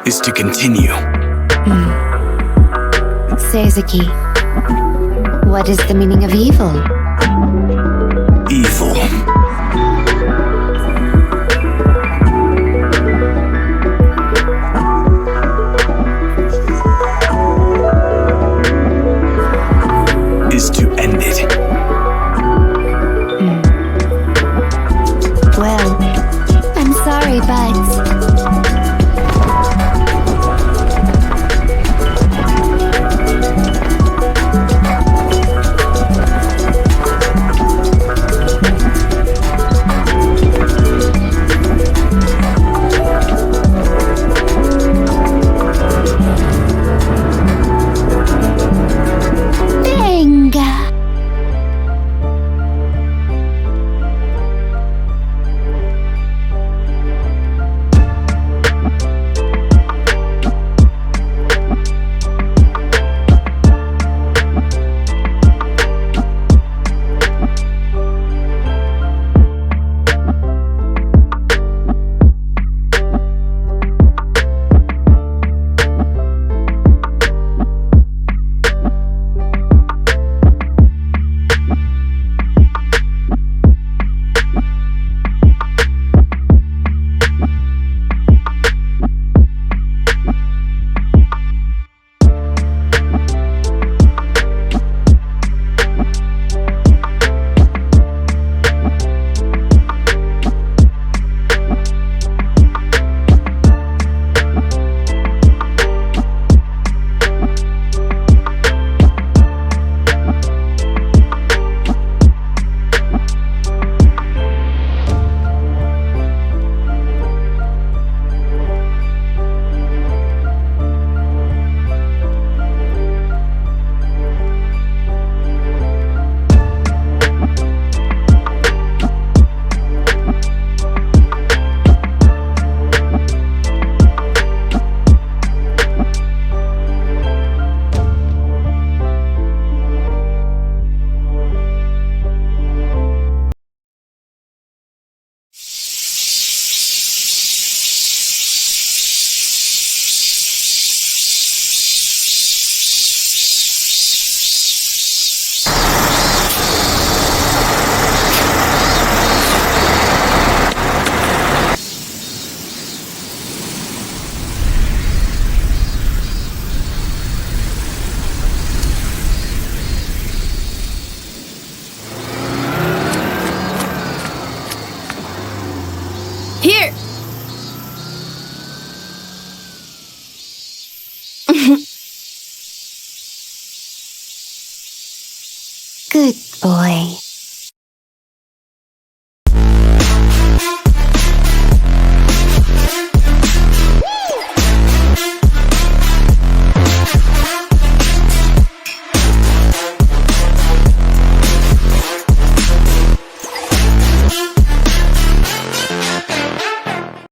[SPEAKER 3] Is to continue.
[SPEAKER 4] Seizaki, what is the meaning of evil?
[SPEAKER 3] Evil. Is to end it.
[SPEAKER 4] Well, I'm sorry, but...
[SPEAKER 12] Here!
[SPEAKER 4] Good boy.